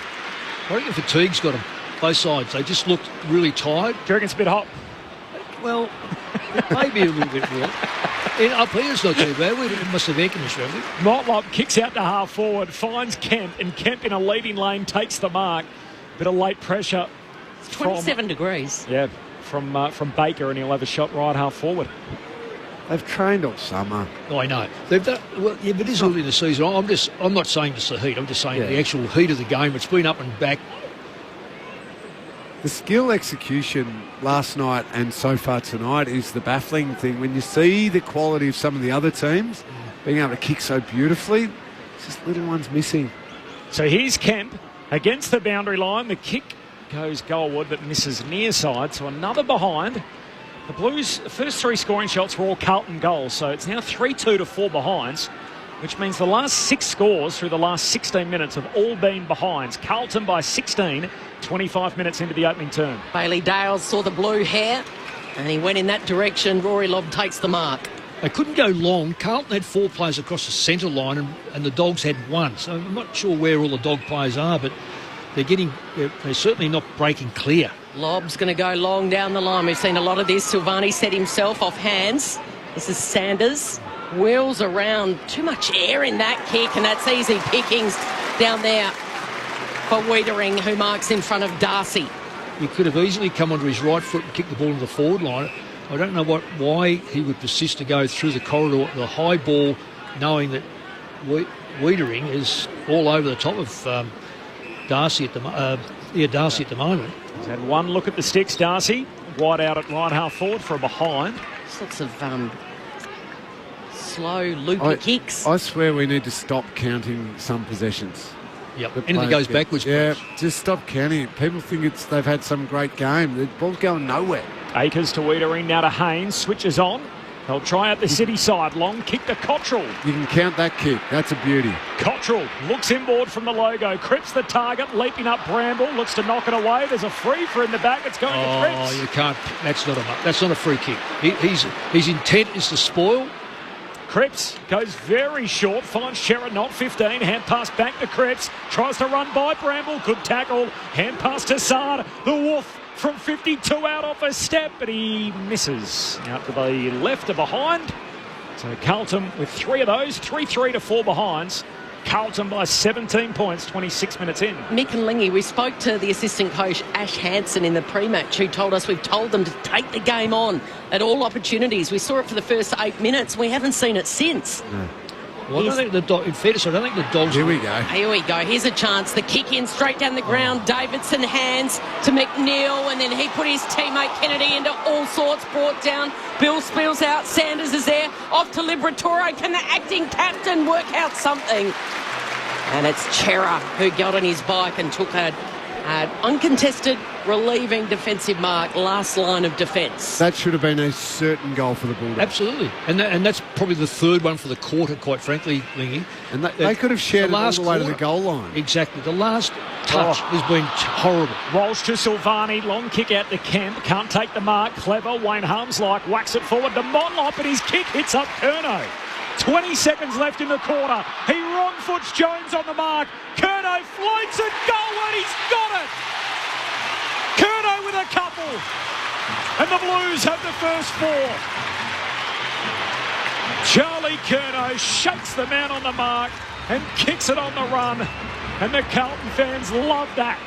I reckon fatigue's got them, both sides. They just looked really tired. Do you reckon it's a bit hot? Well, it may be a little bit warm. Up here it's not too bad. We must have air conditioning, haven't we? Motlop kicks out to half forward, finds Kemp, and Kemp in a leading lane takes the mark. Bit of late pressure. It's 27 degrees. Yeah, from Baker, and he'll have a shot right half forward. They've trained all summer. Oh, I know. They've done, well, yeah, but it is early in the season. I'm not saying just the heat. I'm just saying the actual heat of the game. It's been up and back. The skill execution last night and so far tonight is the baffling thing. When you see the quality of some of the other teams being able to kick so beautifully, it's just little ones missing. So here's Kemp against the boundary line. The kick goes goalward but misses near side, so another behind. The Blues' first 3 scoring shots were all Carlton goals, so it's now 3-2 to 4 behinds, which means the last 6 scores through the last 16 minutes have all been behinds. Carlton by 16, 25 minutes into the opening term. Bailey Dales saw the blue hair and he went in that direction. Rory Lobb takes the mark. They couldn't go long. Carlton had 4 players across the centre line and the Dogs had 1. So I'm not sure where all the Dog players are, but they're certainly not breaking clear. Lobb's going to go long down the line. We've seen a lot of this. Silvani set himself off hands. This is Sanders. Wheels around. Too much air in that kick, and that's easy pickings down there for Wiedering, who marks in front of Darcy. He could have easily come onto his right foot and kicked the ball into the forward line. I don't know why he would persist to go through the corridor, the high ball, knowing that Wiedering is all over the top of Darcy at the moment. He's had one look at the sticks, Darcy. Wide out at right half forward for a behind. Lots of slow, loopy kicks. I swear we need to stop counting some possessions. Yep. Anything goes backwards. Yeah, just stop counting it. People think they've had some great game. The ball's going nowhere. Akers to Wiedering, now to Haynes. Switches on. They'll try out the city side. Long kick to Cottrell. You can count that kick. That's a beauty. Cottrell looks inboard from the logo. Cripps the target. Leaping up Bramble. Looks to knock it away. There's a free for in the back. It's going to Cripps. Oh, you can't. That's not a free kick. His intent is to spoil. Cripps goes very short. Finds Sherrod, not 15. Hand pass back to Cripps. Tries to run by Bramble. Good tackle. Hand pass to Sard. The Wolf from 52 out off a step, but he misses. Out to the left of behind. So Carlton with 3 of those. 3-3 to 4 behinds. Carlton by 17 points, 26 minutes in. Mick and Lingy, we spoke to the assistant coach Ash Hansen in the pre-match, who told us we've told them to take the game on at all opportunities. We saw it for the first 8 minutes. We haven't seen it since. No. Well, I don't think in fairness, I don't think the Dogs... Here we go. Here we go. Here's a chance. The kick in straight down the ground. Davidson hands to McNeil, and then he put his teammate Kennedy into all sorts. Brought down. Bill spills out. Sanders is there. Off to Liberatore. Can the acting captain work out something? And it's Chera who got on his bike and took a Uncontested, relieving defensive mark, last line of defence. That should have been a certain goal for the Bulldogs. Absolutely. And that's probably the third one for the quarter, quite frankly, Lingy. And they could have shared it all the way to the goal line. Exactly. The last touch has been horrible. Walsh to Silvani, long kick out to Kemp, can't take the mark, clever, Wayne Harmslike whacks it forward to Motlop, and his kick hits up Curnow. 20 seconds left in the quarter. He wrong-foots Jones on the mark. Curnow floats a goal and he's got it. Curnow with a couple. And the Blues have the first 4. Charlie Curnow shakes the man on the mark and kicks it on the run. And the Carlton fans love that.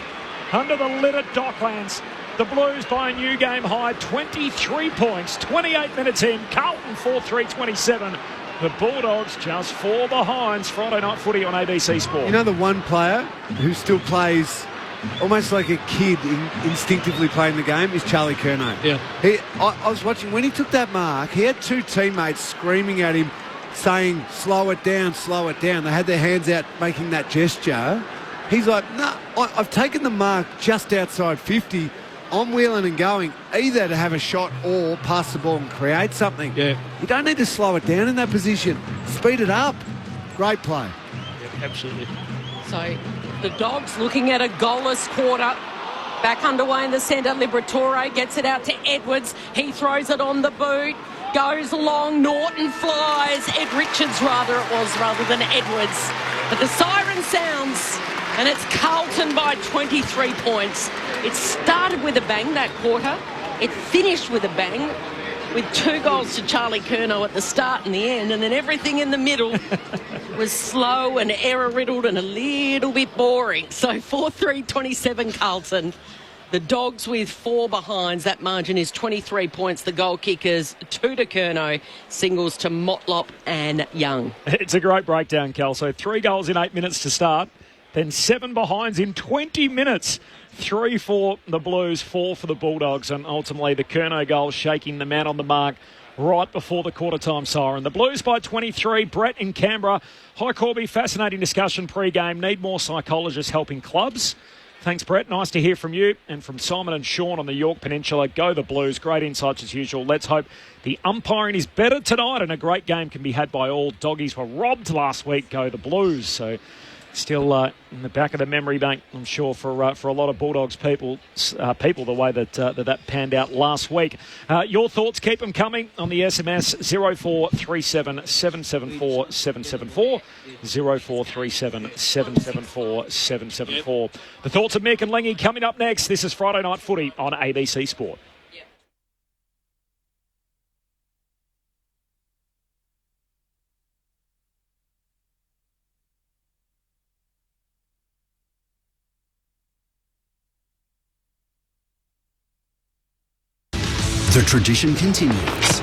Under the lid at Docklands, the Blues by a new game high, 23 points, 28 minutes in. Carlton 4-3-27. The Bulldogs just 4 behinds. Friday night footy on ABC Sport. You know the one player who still plays almost like a kid instinctively playing the game is Charlie Curnow. Yeah. I was watching, when he took that mark, he had 2 teammates screaming at him, saying, slow it down, slow it down. They had their hands out making that gesture. He's like, no, I've taken the mark just outside 50. I'm wheeling and going, either to have a shot or pass the ball and create something. Yeah. You don't need to slow it down in that position. Speed it up. Great play. Yeah, absolutely. So the Dogs looking at a goalless quarter. Back underway in the centre. Liberatore gets it out to Edwards. He throws it on the boot. Goes long. Norton flies. Ed Richards, rather than Edwards. But the siren sounds, and it's Carlton by 23 points. It started with a bang, that quarter. It finished with a bang, with 2 goals to Charlie Curnow at the start and the end, and then everything in the middle was slow and error-riddled and a little bit boring. So 4-3-27 Carlton. The Dogs with 4 behinds. That margin is 23 points. The goal kickers, 2 to Curnow, singles to Motlop and Young. It's a great breakdown, Cal. So 3 goals in 8 minutes to start, then 7 behinds in 20 minutes. 3 for the Blues, 4 for the Bulldogs, and ultimately the Curnow goal shaking the man on the mark right before the quarter-time siren. The Blues by 23. Brett in Canberra. Hi, Corby. Fascinating discussion pre-game. Need more psychologists helping clubs. Thanks, Brett. Nice to hear from you. And from Simon and Sean on the York Peninsula. Go the Blues. Great insights as usual. Let's hope the umpiring is better tonight and a great game can be had by all. Doggies were robbed last week. Go the Blues. So still in the back of the memory bank, I'm sure, for a lot of Bulldogs people, the way that panned out last week. Your thoughts, keep them coming on the SMS 0437 774 774, 0437 774 774. The thoughts of Mick and Lingy coming up next. This is Friday Night Footy on ABC Sport. The tradition continues.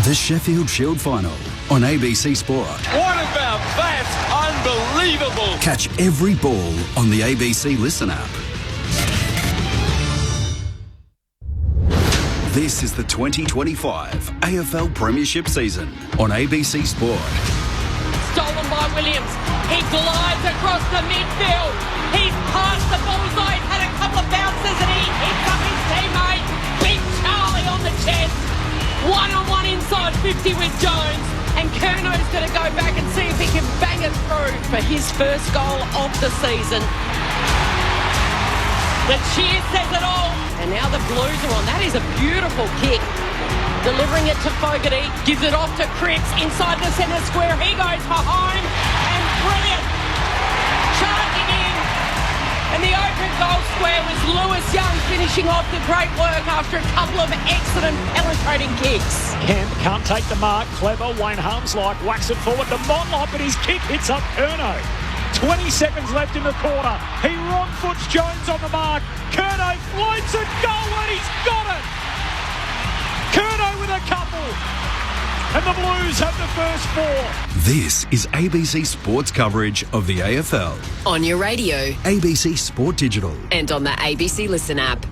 The Sheffield Shield Final on ABC Sport. What about that? Unbelievable. Catch every ball on the ABC Listen app. This is the 2025 AFL Premiership season on ABC Sport. Stolen by Williams. He glides across the midfield. He's past the bullseye. He's had a couple of bounces and he hits up his teammate. Big Charlie on the chest. 1-on-1 inside 50 with Jones. And Curnow's going to go back and see if he can bang it through for his first goal of the season. The cheer says it all. And now the Blues are on. That is a beautiful kick. Delivering it to Fogarty. Gives it off to Cripps inside the centre square. He goes for home. And brilliant. Charging in. And the open goal square was Lewis Young finishing off the great work after a couple of excellent penetrating kicks. Kemp can't take the mark. Clever. Wayne Harmslike whacks it forward to Motlop, and his kick hits up Curnow. 20 seconds left in the quarter. He wrong-foots Jones on the mark. Curnow floats a goal, and he's got it. Curnow with a couple. And the Blues have the first 4. This is ABC Sports coverage of the AFL. On your radio. ABC Sport Digital. And on the ABC Listen app.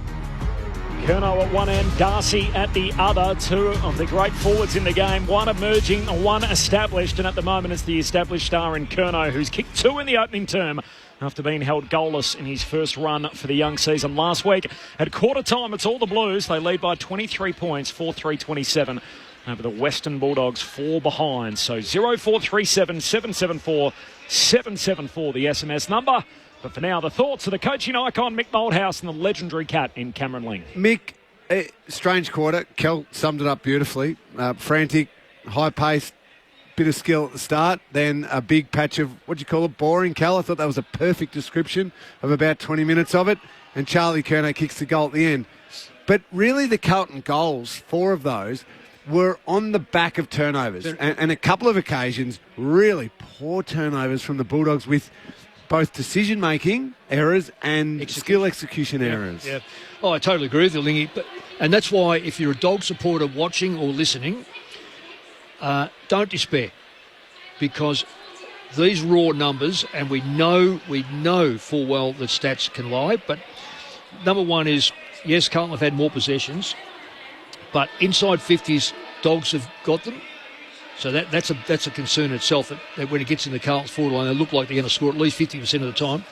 Curnow at one end, Darcy at the other. 2 of the great forwards in the game. One emerging, one established. And at the moment it's the established star in Curnow, who's kicked 2 in the opening term after being held goalless in his first run for the young season last week. At quarter time, it's all the Blues. They lead by 23 points, 4-3-27 over the Western Bulldogs, 4 behind. So 0437 774 774, the SMS number. But for now, the thoughts of the coaching icon, Mick Moldhouse, and the legendary Cat in Cameron Ling. Mick, strange quarter. Kel summed it up beautifully. Frantic, high-paced, bit of skill at the start, then a big patch of, what do you call it, boring, Cal. I thought that was a perfect description of about 20 minutes of it. And Charlie Curnow kicks the goal at the end. But really the Carlton goals, 4 of those, were on the back of turnovers. And a couple of occasions, really poor turnovers from the Bulldogs with both decision-making errors and skill execution errors. Yeah. Oh, I totally agree with you, Lingy. And that's why if you're a dog supporter watching or listening, don't despair, because these raw numbers, and we know full well that stats can lie, but number one is, yes, Carlton have had more possessions, but inside 50s, dogs have got them. So that's a concern itself, that when it gets in the Carlton's forward line, they look like they're going to score at least 50% of the time.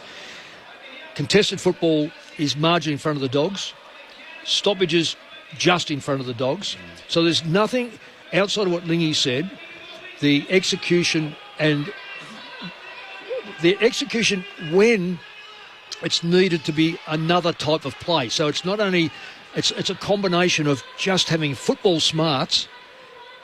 Contested football is margin in front of the Dogs. Stoppages just in front of the Dogs. So there's nothing outside of what Lingy said. The execution when it's needed to be another type of play. So it's not only it's a combination of just having football smarts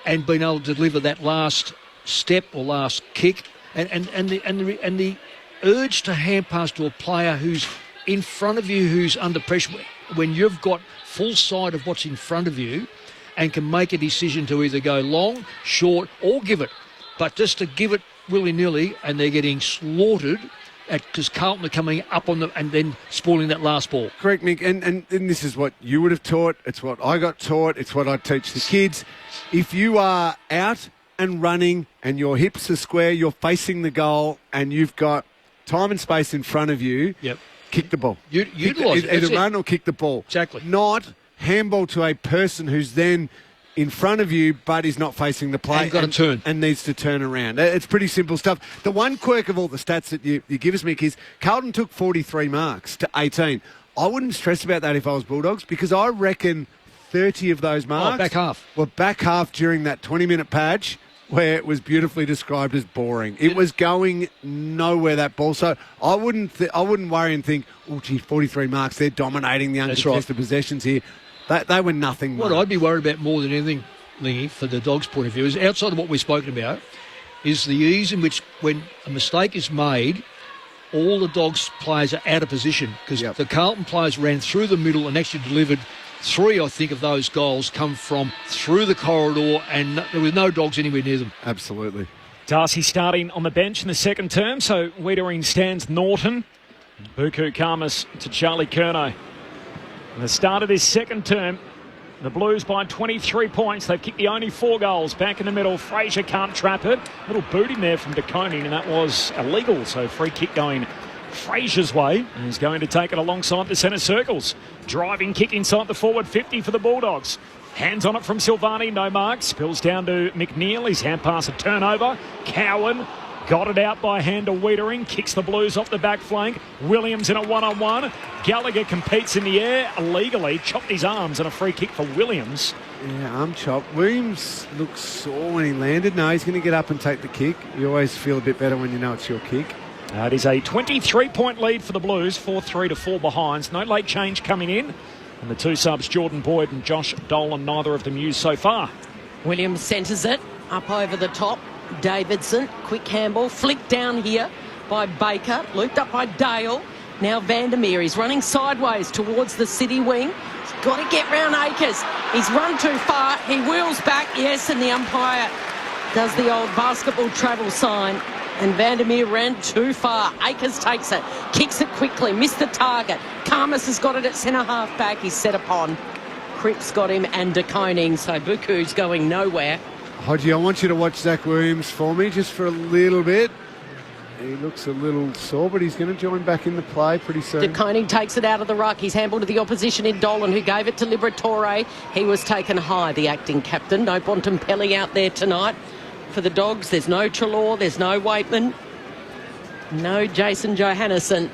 and being able to deliver that last step or last kick, and the urge to hand pass to a player who's in front of you, who's under pressure, when you've got full sight of what's in front of you and can make a decision to either go long, short, or give it. But just to give it willy-nilly, and they're getting slaughtered because Carlton are coming up on them and then spoiling that last ball. Correct, Mick. And this is what you would have taught. It's what I got taught. It's what I teach the kids. If you are out and running and your hips are square, you're facing the goal and you've got time and space in front of you, kick the ball. Utilise it. Either run or kick the ball. Exactly. Not handball to a person who's then in front of you but is not facing the play. And got to turn. And needs to turn around. It's pretty simple stuff. The one quirk of all the stats that you give us, Mick, is Carlton took 43 marks to 18. I wouldn't stress about that if I was Bulldogs, because I reckon 30 of those marks were back half during that 20-minute patch where it was beautifully described as boring. It was going nowhere, that ball. So I wouldn't worry and think, oh, gee, 43 marks, they're dominating the uncontested possessions here. They were nothing. What I'd be worried about more than anything, Lingy, for the Dogs' point of view, is outside of what we've spoken about, is the ease in which when a mistake is made, all the Dogs players are out of position, because the Carlton players ran through the middle and actually delivered 3, I think, of those goals come from through the corridor, and there were no Dogs anywhere near them. Absolutely. Darcy starting on the bench in the second term, so Wiedering stands Norton. Buku Karmas to Charlie Curnow. At the start of this second term, the Blues by 23 points. They've kicked the only 4 goals. Back in the middle, Fraser can't trap it. Little boot in there from De Koning, and that was illegal, so free kick going Fraser's way. And he's going to take it alongside the centre circles. Driving kick inside the forward 50 for the Bulldogs. Hands on it from Silvani, no mark. Spills down to McNeil. His hand pass a turnover. Cowan got it out by hand to Wiedering. Kicks the Blues off the back flank. Williams in a one-on-one. Gallagher competes in the air illegally. Chopped his arms and a free kick for Williams. Yeah, arm chop. Williams looked sore when he landed. No, he's going to get up and take the kick. You always feel a bit better when you know it's your kick. It is a 23-point lead for the Blues. 4-3 to 4 behinds. No late change coming in. And the 2 subs, Jordan Boyd and Josh Dolan, neither of them used so far. Williams centres it up over the top. Davidson, quick handball, flicked down here by Baker, looped up by Dale. Now Vandermeer, he's running sideways towards the city wing. He's got to get round Akers. He's run too far. He wheels back, yes, and the umpire does the old basketball travel sign. And Vandermeer ran too far. Akers takes it, kicks it quickly, missed the target. Karmas has got it at centre half back. He's set upon. Cripps got him and De Koning, so Buku's going nowhere. Hodgie, I want you to watch Zach Williams for me just for a little bit. He looks a little sore, but he's going to join back in the play pretty soon. De Koning takes it out of the ruck. He's handballed to the opposition in Dolan, who gave it to Liberatore. He was taken high, the acting captain. No Bontempelli out there tonight for the Dogs. There's no Treloar, there's no Waitman. No Jason Johannesson.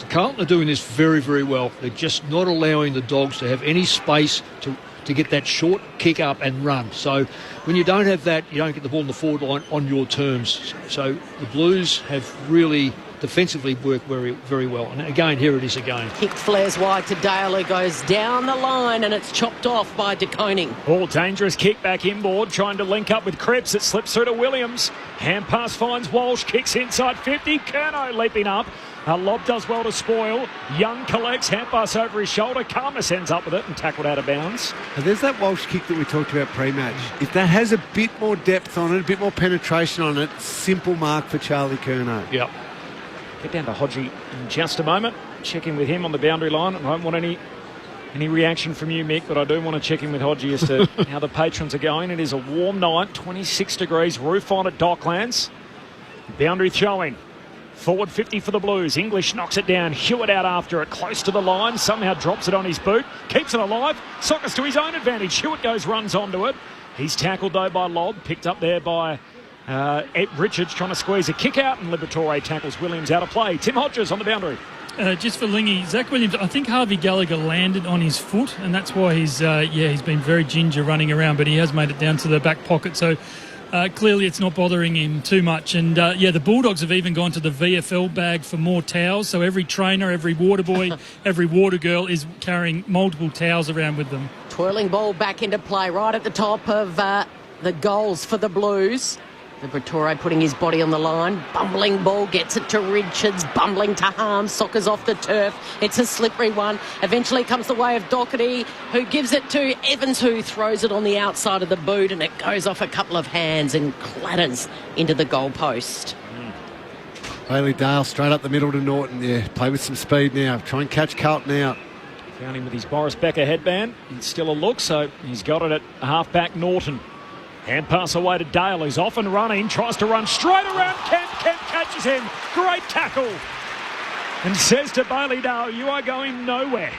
Carlton are doing this very, very well. They're just not allowing the Dogs to have any space to get that short kick up and run. So when you don't have that, you don't get the ball in the forward line on your terms. So the Blues have really defensively worked very, very well. And again, here it is again. Kick flares wide to Dale, who goes down the line, and it's chopped off by De Koning. All dangerous kick back inboard, trying to link up with Cripps. It slips through to Williams. Hand pass finds Walsh, kicks inside 50. Curnow leaping up. Lob does well to spoil. Young collects, hand pass over his shoulder. Karmas ends up with it and tackled out of bounds. And there's that Walsh kick that we talked about pre-match. If that has a bit more depth on it, a bit more penetration on it, simple mark for Charlie Curnow. Yep. Get down to Hodgie in just a moment. Check in with him on the boundary line. I don't want any reaction from you, Mick, but I do want to check in with Hodgie as to how the patrons are going. It is a warm night, 26 degrees, roof on at Docklands. Boundary throwing. Forward 50 for the Blues. English knocks it down. Hewitt out after it, close to the line. Somehow drops it on his boot. Keeps it alive. Sockers to his own advantage. Hewitt runs onto it. He's tackled, though, by Lobb. Picked up there by Ed Richards, trying to squeeze a kick out. And Liberatore tackles Williams out of play. Tim Hodges on the boundary. Just for Lingy, Zach Williams, I think Harvey Gallagher landed on his foot, and that's why he's been very ginger running around, but he has made it down to the back pocket. So clearly it's not bothering him too much. And, the Bulldogs have even gone to the VFL bag for more towels. So every trainer, every water boy, every water girl is carrying multiple towels around with them. Twirling ball back into play right at the top of the goals for the Blues. Liberatore putting his body on the line. Bumbling ball gets it to Richards. Bumbling to Harms. Sockers off the turf. It's a slippery one. Eventually comes the way of Doherty, who gives it to Evans, who throws it on the outside of the boot, and it goes off a couple of hands and clatters into the goalpost. Bailey Dale straight up the middle to Norton. Yeah, play with some speed now. Try and catch Carlton out. Found him with his Boris Becker headband. It's still a look, so he's got it at half-back Norton. Hand pass away to Dale, who's off and running, tries to run straight around Kemp. Kemp catches him. Great tackle. And says to Bailey Dale, you are going nowhere.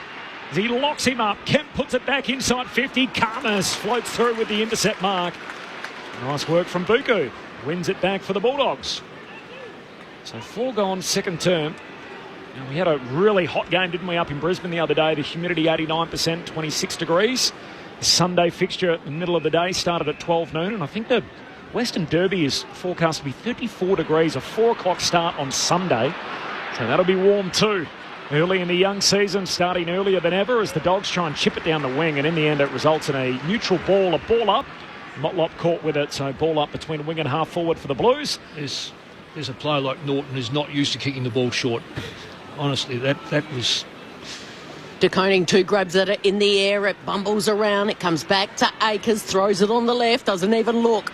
As he locks him up, Kemp puts it back inside 50. Karmas floats through with the intercept mark. Nice work from Buku. Wins it back for the Bulldogs. So 4 gone, second term. Now, we had a really hot game, didn't we, up in Brisbane the other day? The humidity 89%, 26 degrees. Sunday fixture in the middle of the day started at 12 noon, and I think the Western Derby is forecast to be 34 degrees, a 4 o'clock start on Sunday. So that'll be warm too. Early in the young season, starting earlier than ever as the Dogs try and chip it down the wing, and in the end it results in a neutral ball, a ball up. Motlop caught with it, so ball up between wing and half forward for the Blues. There's a player like Norton who's not used to kicking the ball short. Honestly, that was... De Koning, 2 grabs at it in the air. It bumbles around. It comes back to Akers, throws it on the left, doesn't even look.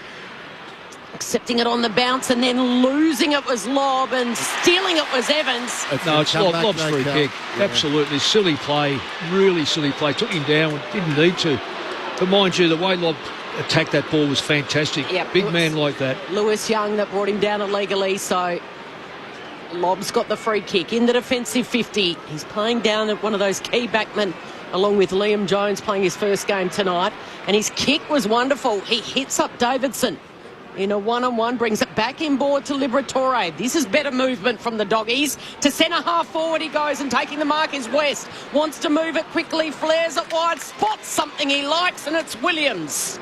Accepting it on the bounce and then losing it was Lobb, and stealing it was Evans. It's Lobb's free kick. Yeah. Absolutely silly play. Really silly play. Took him down. Didn't need to. But mind you, the way Lobb attacked that ball was fantastic. Yep, Big man like that. Lewis Young that brought him down illegally, so... Lobb's got the free kick in the defensive 50. He's playing down at one of those key backmen, along with Liam Jones playing his first game tonight. And his kick was wonderful. He hits up Davidson in a one-on-one, brings it back inboard to Liberatore. This is better movement from the Doggies. To centre half forward he goes, and taking the mark is West. Wants to move it quickly, flares it wide, spots something he likes, and it's Williams.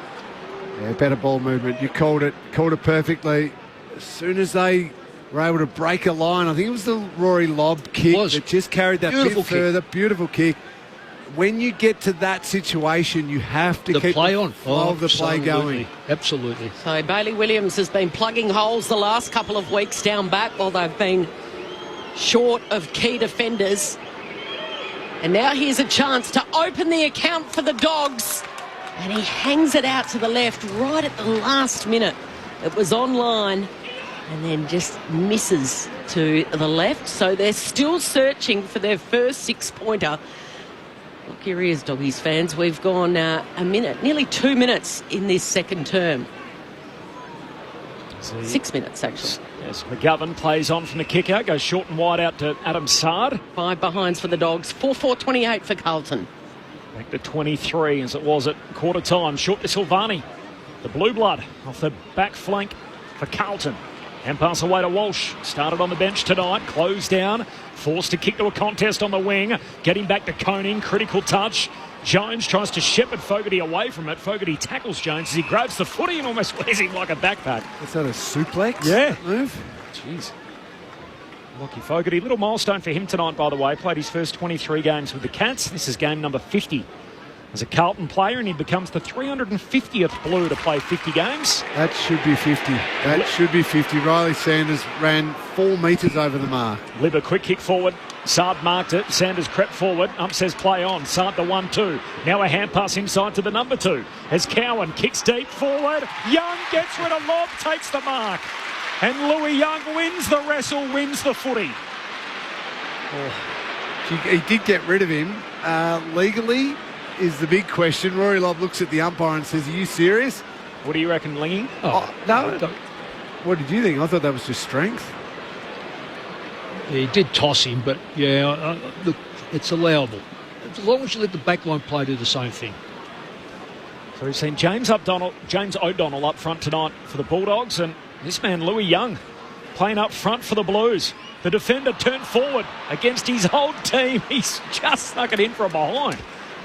Yeah, better ball movement. You called it perfectly. As soon as they were able to break a line, I think it was the Rory Lobb kick that just carried that bit further. Beautiful kick. When you get to that situation, you have to keep the flow of the play going. Absolutely. So Bailey Williams has been plugging holes the last couple of weeks down back while they've been short of key defenders. And now here's a chance to open the account for the Dogs. And he hangs it out to the left right at the last minute. It was online. And then just misses to the left. So they're still searching for their first 6-pointer. Look, here he is, Doggies fans. We've gone a minute, nearly 2 minutes in this second term. 6 minutes, actually. Yes, McGovern plays on from the kicker, goes short and wide out to Adam Sard. 5 behinds for the Dogs, 4-4-28 for Carlton. Back to 23 as it was at quarter time. Short to Silvani. The blue blood off the back flank for Carlton. And pass away to Walsh. Started on the bench tonight. Closed down. Forced to kick to a contest on the wing. Getting back to Koning. Critical touch. Jones tries to shepherd Fogarty away from it. Fogarty tackles Jones as he grabs the footy and almost wears him like a backpack. Is that a suplex? Yeah. Move? Jeez. Lockie Fogarty. Little milestone for him tonight, by the way. Played his first 23 games with the Cats. This is game number 50 as a Carlton player, and he becomes the 350th Blue to play 50 games. That should be 50. That should be 50. Riley Sanders ran 4 metres over the mark. Libba, quick kick forward. Saad marked it. Sanders crept forward. Ump says play on. Saad the 1-2. Now a hand pass inside to the number 2. As Cowan kicks deep forward. Young gets rid of lob, takes the mark. And Louis Young wins the wrestle, wins the footy. Oh. He did get rid of him. Legally is the big question. Rory Lobb looks at the umpire and says, are you serious? What do you reckon, Lingy? Oh, no. What did you think? I thought that was just strength. Yeah, he did toss him, but yeah, look, it's allowable. As long as you let the backline play do the same thing. So we've seen James O'Donnell up front tonight for the Bulldogs, and this man, Louis Young, playing up front for the Blues. The defender turned forward against his whole team. He's just snuck it in from behind.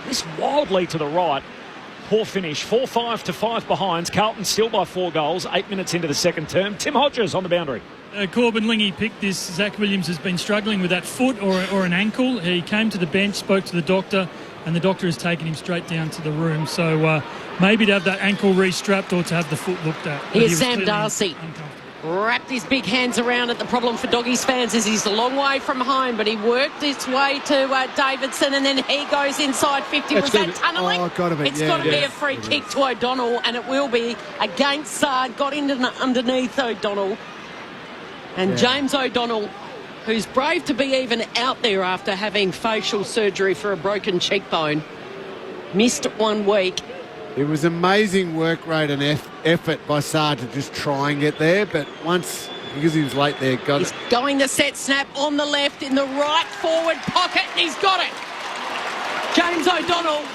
This wildly to the right. Poor finish. 4-5 to 5 behinds. Carlton still by 4 goals. 8 minutes into the second term. Tim Hodges on the boundary. Corbin Lingy picked this. Zach Williams has been struggling with that foot or an ankle. He came to the bench, spoke to the doctor, and the doctor has taken him straight down to the room. So maybe to have that ankle restrapped or to have the foot looked at. Here's Sam Darcy. Wrapped his big hands around it. The problem for Doggies fans is he's a long way from home, but he worked his way to Davidson, and then he goes inside 50. Was that tunnelling? Oh, got to be. It's got to be a free kick to O'Donnell, and it will be against Saad. Got underneath O'Donnell. And James O'Donnell, who's brave to be even out there after having facial surgery for a broken cheekbone, missed 1 week. It was amazing work rate and effort by Saad to just try and get there, but once, because he was late there, He's going to set snap on the left in the right forward pocket, and he's got it. James O'Donnell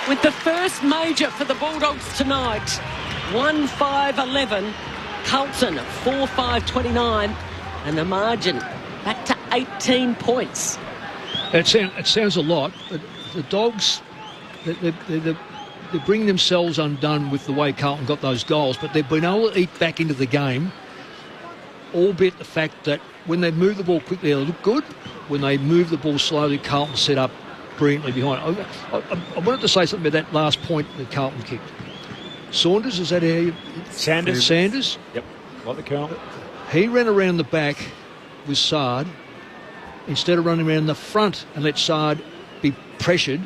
with the first major for the Bulldogs tonight. 1-5-11. Carlton 4-5-29. And the margin back to 18 points. It sounds a lot, but the Dogs, they're bringing themselves undone with the way Carlton got those goals, but they've been able to eat back into the game, albeit the fact that when they move the ball quickly, they look good. When they move the ball slowly, Carlton set up brilliantly behind. I wanted to say something about that last point that Carlton kicked. Saunders, is that how you... Sanders? Yep, like the Colonel. He ran around the back with Saad instead of running around the front and let Saad be pressured.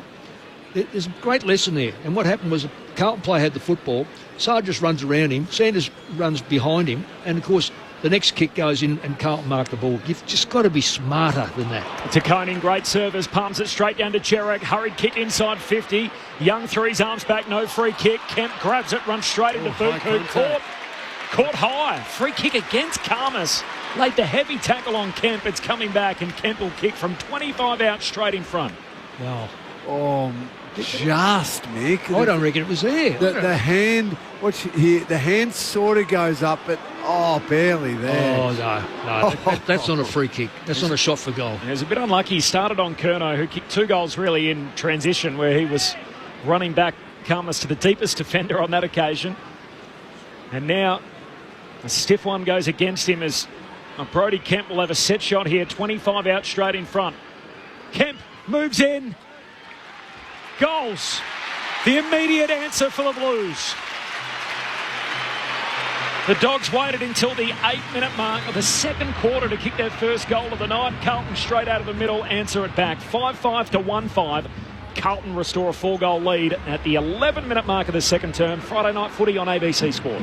There's a great lesson there. And what happened was a Carlton player had the football. Saad just runs around him. Sanders runs behind him. And, of course, the next kick goes in and Carlton mark the ball. You've just got to be smarter than that. To Koning, great service. Palms it straight down to Cherrick. Hurried kick inside 50. Young threw his arms back. No free kick. Kemp grabs it. Runs straight into Buku. Caught high. Free kick against Karmas. Laid the heavy tackle on Kemp. It's coming back and Kemp will kick from 25 out straight in front. Wow. Oh, just, Mick. I don't reckon it was there. The hand, watch here, the hand sort of goes up, but barely there. Oh, no. That's not a free kick. That's not a shot for goal. He was a bit unlucky. He started on Curnow, who kicked 2 goals really in transition, where he was running back Karmas to the deepest defender on that occasion. And now a stiff one goes against him as Brodie Kemp will have a set shot here. 25 out straight in front. Kemp moves in. Goals. The immediate answer for the Blues. The Dogs waited until the 8-minute mark of the second quarter to kick their first goal of the night. Carlton straight out of the middle, answer it back. 5-5 to 1-5. Carlton restore a 4-goal lead at the 11-minute mark of the second term. Friday night footy on ABC Sport.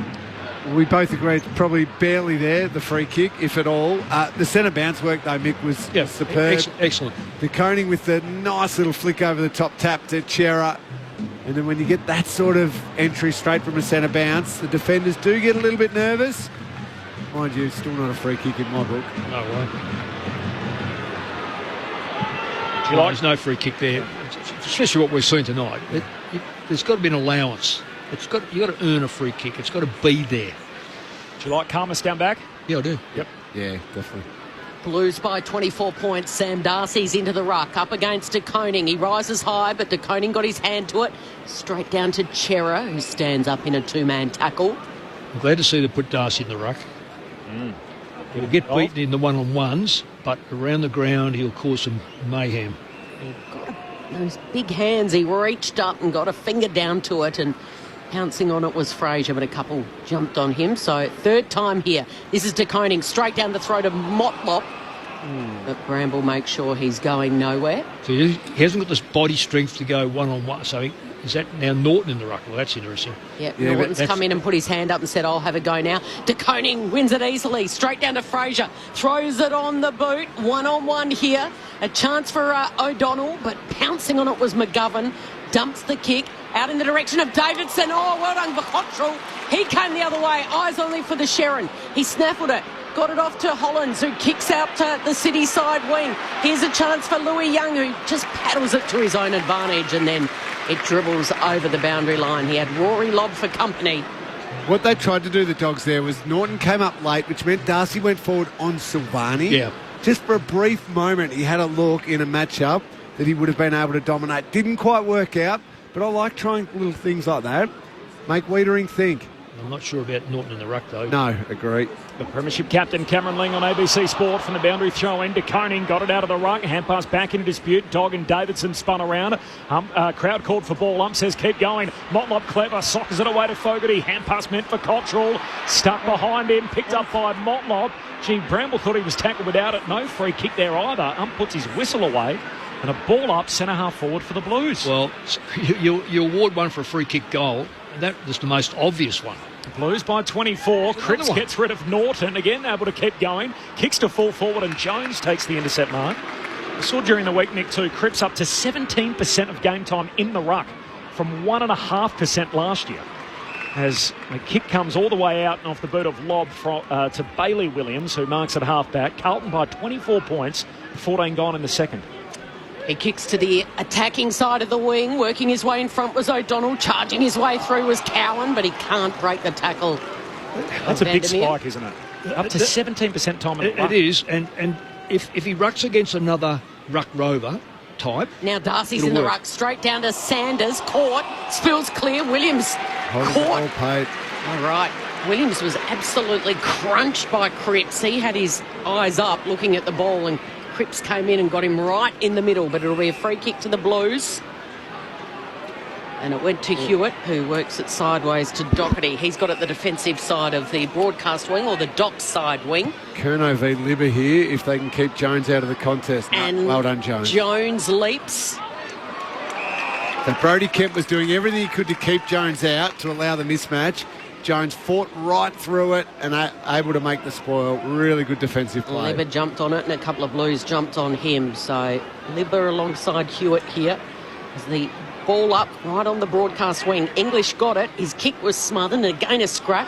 We both agree it's probably barely there, the free kick, if at all. The centre bounce work, though, Mick, was superb. Excellent. The Koning with the nice little flick over the top tap to Chera. And then when you get that sort of entry straight from a centre bounce, the defenders do get a little bit nervous. Mind you, still not a free kick in my book. No way. There's no free kick there, especially what we've seen tonight. There's got to be an allowance. You've got to earn a free kick. It's got to be there. Do you like calmness down back? Yeah, I do. Yep. Yeah, definitely. Blues by 24 points. Sam Darcy's into the ruck, up against De Koning. He rises high, but De Koning got his hand to it. Straight down to Chera, who stands up in a two-man tackle. I'm glad to see they put Darcy in the ruck. He'll get beaten in the one-on-ones, but around the ground he'll cause some mayhem. Those big hands, he reached up and got a finger down to it, and pouncing on it was Fraser, but a couple jumped on him. So third time here. This is De Koning, straight down the throat of Motlop. But Bramble makes sure he's going nowhere. So he hasn't got this body strength to go one-on-one. So is that now Norton in the ruck? Well, that's interesting. Yep, yeah, Norton's come in and put his hand up and said, I'll have a go now. De Koning wins it easily. Straight down to Fraser. Throws it on the boot. One-on-one here. A chance for O'Donnell, but pouncing on it was McGovern. Dumps the kick out in the direction of Davidson. Oh, well done for Cottrell. He came the other way. Eyes only for the Sherrin. He snaffled it. Got it off to Hollins, who kicks out to the City side wing. Here's a chance for Louis Young, who just paddles it to his own advantage, and then it dribbles over the boundary line. He had Rory Lobb for company. What they tried to do, the Dogs, there was Norton came up late, which meant Darcy went forward on Silvani. Yeah. Just for a brief moment, he had a look in a matchup that he would have been able to dominate. Didn't quite work out, but I like trying little things like that. Make Wiedering think. I'm not sure about Norton in the ruck, though. No, agree. The Premiership captain Cameron Ling on ABC Sport from the boundary throw-in. De Koning got it out of the ruck. Hand pass back into dispute. Dog and Davidson spun around. Crowd called for ball. Says keep going. Motlop clever. Sockers it away to Fogarty. Hand pass meant for Cottrell. Stuck behind him. Picked up by Motlop. Gee, Bramble thought he was tackled without it. No free kick there either. Puts his whistle away. And a ball up centre half forward for the Blues. Well, you award one for a free kick goal. That was the most obvious one. Blues by 24. Cripps gets rid of Norton. Again, able to keep going. Kicks to full forward and Jones takes the intercept mark. I saw during the week, Nick, too, Cripps up to 17% of game time in the ruck from 1.5% last year. As the kick comes all the way out and off the boot of Lobb to Bailey Williams, who marks at half-back. Carlton by 24 points, 14 gone in the second. He kicks to the attacking side of the wing. Working his way in front was O'Donnell. Charging his way through was Cowan, but he can't break the tackle. That's a big spike, isn't it? Up to 17% time in the ruck. It is, and if he rucks against another ruck rover type... Now Darcy's in the ruck, straight down to Sanders. Caught, spills clear. Williams caught. All right. Williams was absolutely crunched by Cripps. He had his eyes up looking at the ball, and Cripps came in and got him right in the middle, but it'll be a free kick to the Blues. And it went to Hewitt, who works it sideways to Doherty. He's got it the defensive side of the broadcast wing, or the dock side wing. Kerno v Libba here, if they can keep Jones out of the contest. And well done, Jones. Jones leaps. So Brody Kemp was doing everything he could to keep Jones out to allow the mismatch. Jones fought right through it and able to make the spoil. Really good defensive play. Libba jumped on it and a couple of Blues jumped on him. So Libba alongside Hewitt here. As the ball up right on the broadcast wing. English got it. His kick was smothered and again a scrap.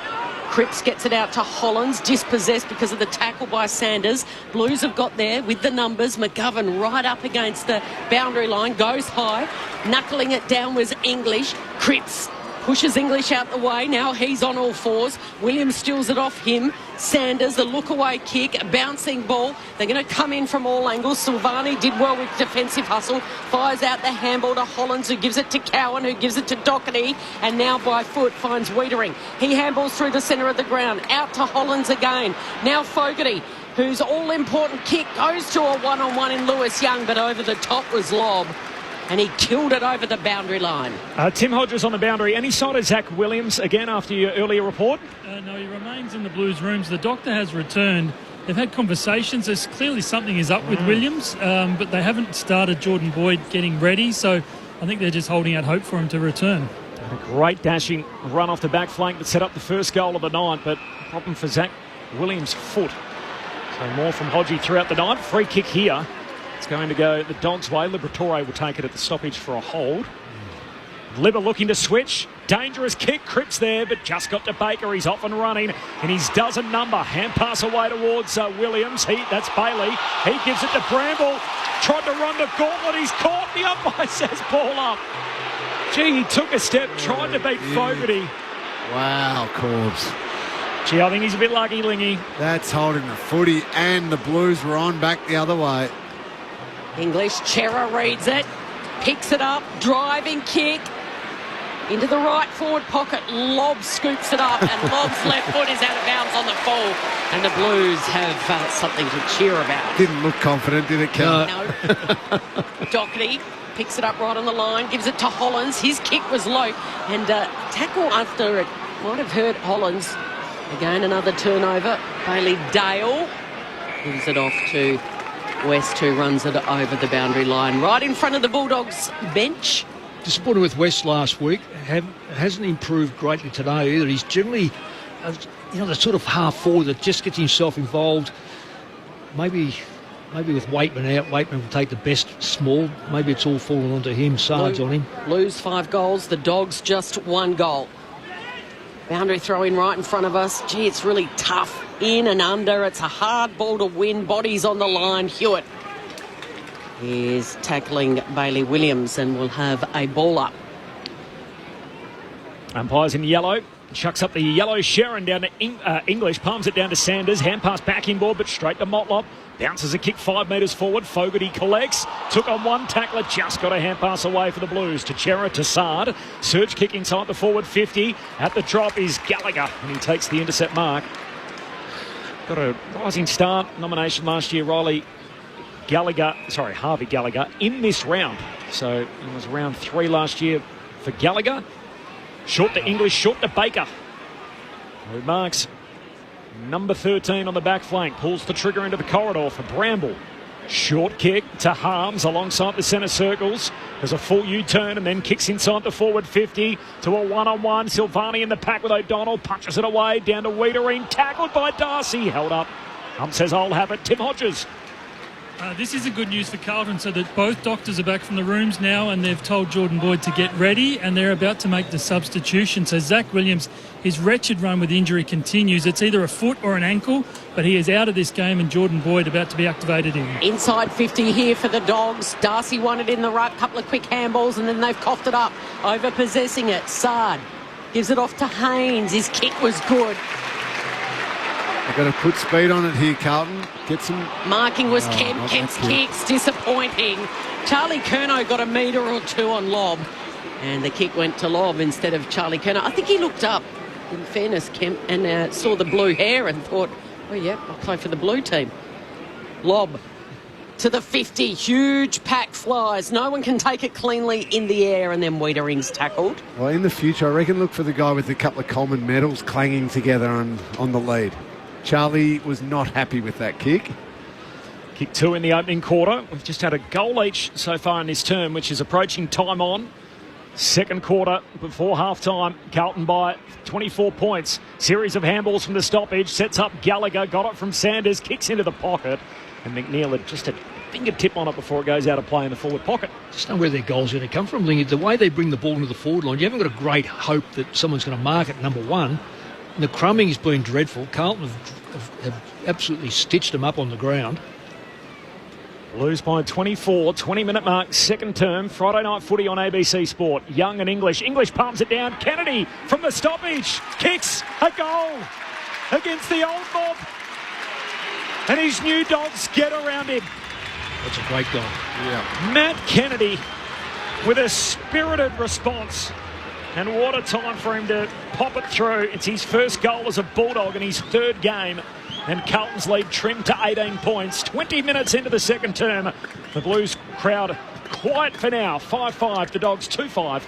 Cripps gets it out to Hollins, dispossessed because of the tackle by Sanders. Blues have got there with the numbers. McGovern right up against the boundary line, goes high. Knuckling it down was English. Cripps pushes English out the way. Now he's on all fours. Williams steals it off him. Sanders, the look-away kick, a bouncing ball. They're going to come in from all angles. Silvani did well with defensive hustle. Fires out the handball to Hollins, who gives it to Cowan, who gives it to Doherty. And now by foot finds Wiedering. He handballs through the centre of the ground. Out to Hollins again. Now Fogarty, whose all-important kick goes to a one-on-one in Lewis Young, but over the top was Lobb. And he killed it over the boundary line. Tim Hodges on the boundary. Any sign of Zach Williams again after your earlier report? No, he remains in the Blues rooms. The doctor has returned. They've had conversations. There's clearly something is up with Williams, but they haven't started Jordan Boyd getting ready. So I think they're just holding out hope for him to return. A great dashing run off the back flank that set up the first goal of the night, but problem for Zach Williams' foot. So more from Hodgie throughout the night. Free kick here. It's going to go the Dogs' way. Liberatore will take it at the stoppage for a hold. Libba looking to switch. Dangerous kick. Cripps there, but just got to Baker. He's off and running, and he's dozen number. Hand pass away towards Williams. That's Bailey. He gives it to Bramble. Tried to run the gauntlet. He's caught. The umpire says ball up. Gee, he took a step, tried to beat Fogarty. Wow, Corbs. Gee, I think he's a bit lucky, Lingy. That's holding the footy, and the Blues were on back the other way. English, Chera reads it, picks it up, driving kick into the right forward pocket. Lobb scoops it up, and Lobb's left foot is out of bounds on the full. And the Blues have something to cheer about. Didn't look confident, did it, Kel? No. Doherty picks it up right on the line, gives it to Hollands. His kick was low, and tackle after it might have hurt Hollands. Again, another turnover. Bailey Dale gives it off to West, who runs it over the boundary line, right in front of the Bulldogs bench. Disappointed with West last week. Hasn't improved greatly today either. He's generally, the sort of half forward that just gets himself involved. Maybe with Waitman out, Waitman will take the best small. Maybe it's all fallen onto him. Sarge on him. Blues 5 goals. The Dogs just 1 goal. Boundary throw in right in front of us. Gee, it's really tough. In and under. It's a hard ball to win. Bodies on the line. Hewitt is tackling Bailey Williams and will have a ball up. Umpires in yellow. Chucks up the yellow Sharon down to English. Palms it down to Sanders. Hand pass back inboard, but straight to Motlop. Bounces a kick 5 metres forward. Fogarty collects. Took on one tackler. Just got a hand pass away for the Blues. To Chera, to Sard. Surge kick inside the forward 50. At the drop is Gallagher, and he takes the intercept mark. Got a rising start nomination last year, Harvey Gallagher, in this round. So it was round 3 last year for Gallagher. Short to English, short to Baker, who marks number 13 on the back flank. Pulls the trigger into the corridor for Bramble. Short kick to Harms alongside the centre circles. There's a full U-turn and then kicks inside the forward 50 to a one-on-one. Silvani in the pack with O'Donnell. Punches it away down to Wiedering. Tackled by Darcy. Held up. Says I'll have it. Tim Hodges. This is a good news for Carlton, so that both doctors are back from the rooms now, and they've told Jordan Boyd to get ready, and they're about to make the substitution. So Zach Williams, his wretched run with injury continues. It's either a foot or an ankle, but he is out of this game, and Jordan Boyd about to be activated in. Inside 50 here for the Dogs. Darcy won it in the ruck, couple of quick handballs, and then they've coughed it up, over possessing it. Sard gives it off to Haynes. His kick was good. They've got to put speed on it here, Carlton. Get some... Marking was Kemp. Kemp's kicks, disappointing. Charlie Curnow got a metre or 2 on Lobb, and the kick went to Lobb instead of Charlie Curnow. I think he looked up, in fairness, Kemp, and saw the blue hair and thought, oh, yeah, I'll play for the blue team. Lobb to the 50. Huge pack flies. No one can take it cleanly in the air, and then Wiedering's tackled. Well, in the future, I reckon look for the guy with a couple of Coleman medals clanging together on the lead. Charlie was not happy with that kick. Kick 2 in the opening quarter. We've just had a goal each so far in this term, which is approaching time on. Second quarter before half-time. Carlton by 24 points. Series of handballs from the stoppage. Sets up Gallagher. Got it from Sanders. Kicks into the pocket. And McNeil had just a fingertip on it before it goes out of play in the forward pocket. Just know where their goals are going to come from, Lingy. The way they bring the ball into the forward line, you haven't got a great hope that someone's going to mark it, number one. And the crumbing has been dreadful. Carlton have absolutely stitched them up on the ground. Blues by 24, 20-minute mark, second term. Friday night footy on ABC Sport. Young and English. English palms it down. Kennedy from the stoppage. Kicks a goal against the old mob. And his new Dogs get around him. That's a great goal. Yeah. Matt Kennedy with a spirited response. And what a time for him to pop it through. It's his first goal as a Bulldog in his third game. And Carlton's lead trimmed to 18 points. 20 minutes into the second term. The Blues crowd quiet for now. 5-5. The Dogs 2-5.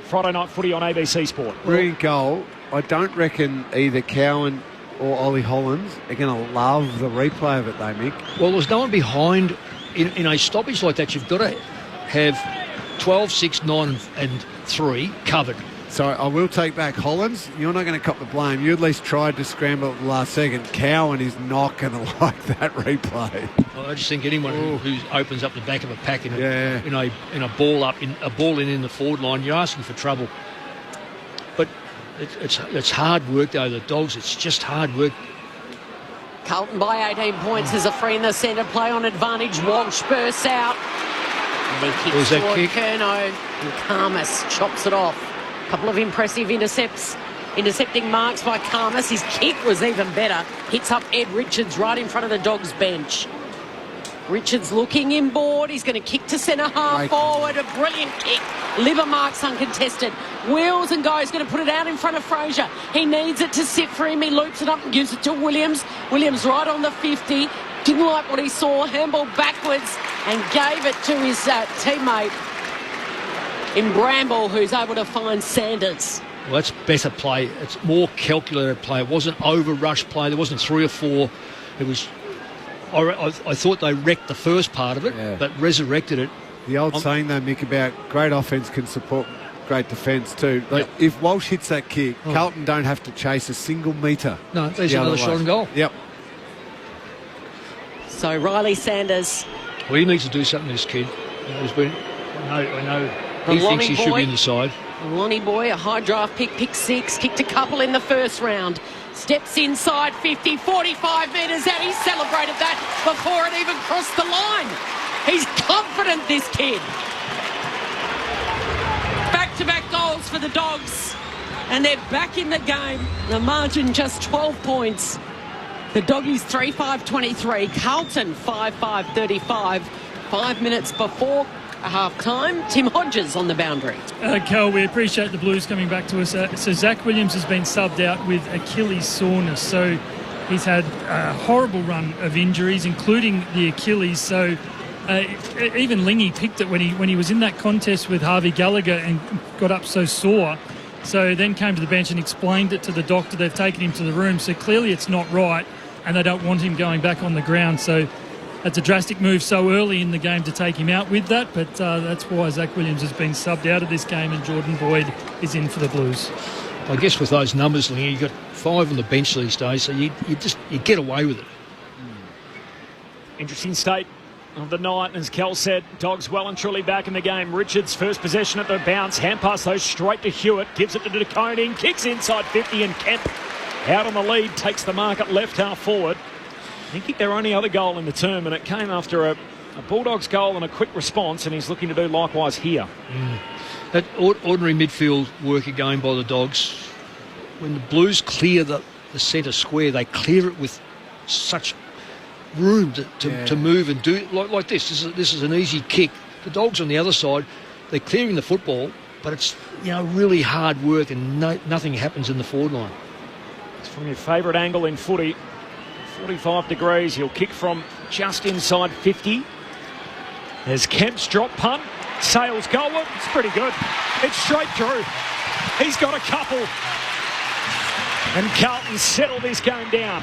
Friday night footy on ABC Sport. Brilliant goal. I don't reckon either Cowan or Ollie Hollands are going to love the replay of it, though, Mick. Well, there's no one behind. In a stoppage like that, you've got to have 12, 6, 9 and 3 covered. So I will take back Hollands. You're not going to cop the blame. You at least tried to scramble at the last second. Cowan is not going to like that replay. Well, I just think anyone who opens up the back of a pack in a ball in the forward line, you're asking for trouble. But it's hard work though. The Dogs, it's just hard work. Carlton by 18 points. There's a free in the centre, play on advantage. Walsh bursts out. And then kicks toward Curnow. And Karmas chops it off. A couple of impressive intercepts Intercepting marks by Karmas. His kick was even better. Hits up Ed Richards right in front of the Dogs bench. Richards looking inboard. He's going to kick to centre half forward. A brilliant kick. Liver marks uncontested. Wheels and goes. Going to put it out in front of Fraser. He needs it to sit for him. He loops it up and gives it to Williams. Williams right on the 50. Didn't like what he saw. Handball backwards and gave it to his teammate in Bramble, who's able to find Sanders. Well, that's better play. It's more calculated play. It wasn't over-rush play. There wasn't 3 or 4. It was... I thought they wrecked the first part of it, but resurrected it. The old saying, though, Mick, about great offence can support great defence too. Like, if Walsh hits that kick, Carlton don't have to chase a single metre. No, there's another shot on goal. Yep. So Riley Sanders. Well, he needs to do something, this kid. I know he thinks he should be in the side. Lonnie Boy, a high draft pick 6, kicked a couple in the first round. Steps inside 50, 45 metres out. He celebrated that before it even crossed the line. He's confident, this kid. Back-to-back goals for the Dogs. And they're back in the game. The margin just 12 points. The Doggies 3-5-23. Carlton 5-5-35. 5 minutes before half-time. Tim Hodges on the boundary. Cal, we appreciate the Blues coming back to us. So Zach Williams has been subbed out with Achilles soreness. So he's had a horrible run of injuries, including the Achilles. So even Lingy picked it when he was in that contest with Harvey Gallagher and got up so sore. So then came to the bench and explained it to the doctor. They've taken him to the room. So clearly it's not right, and they don't want him going back on the ground. So that's a drastic move so early in the game to take him out with that, but that's why Zach Williams has been subbed out of this game and Jordan Boyd is in for the Blues. I guess with those numbers, Lingy, you've got 5 on the bench these days, so you get away with it. Interesting state of the night, as Kel said. Dogs well and truly back in the game. Richards first possession at the bounce, hand pass though straight to Hewitt, gives it to De Koning, kicks inside 50, and Kemp out on the lead, takes the mark at left half forward. He kicked their only other goal in the term, and it came after a Bulldogs goal and a quick response, and he's looking to do likewise here. That ordinary midfield work again by the Dogs. When the Blues clear the centre square, they clear it with such room to move and do it like this. This is an easy kick. The Dogs on the other side, they're clearing the football, but it's really hard work, and nothing happens in the forward line. It's from your favourite angle in footy. 45 degrees. He'll kick from just inside 50. There's Kemp's drop punt. Sails goalward. It's pretty good. It's straight through. He's got a couple. And Carlton settle this game down.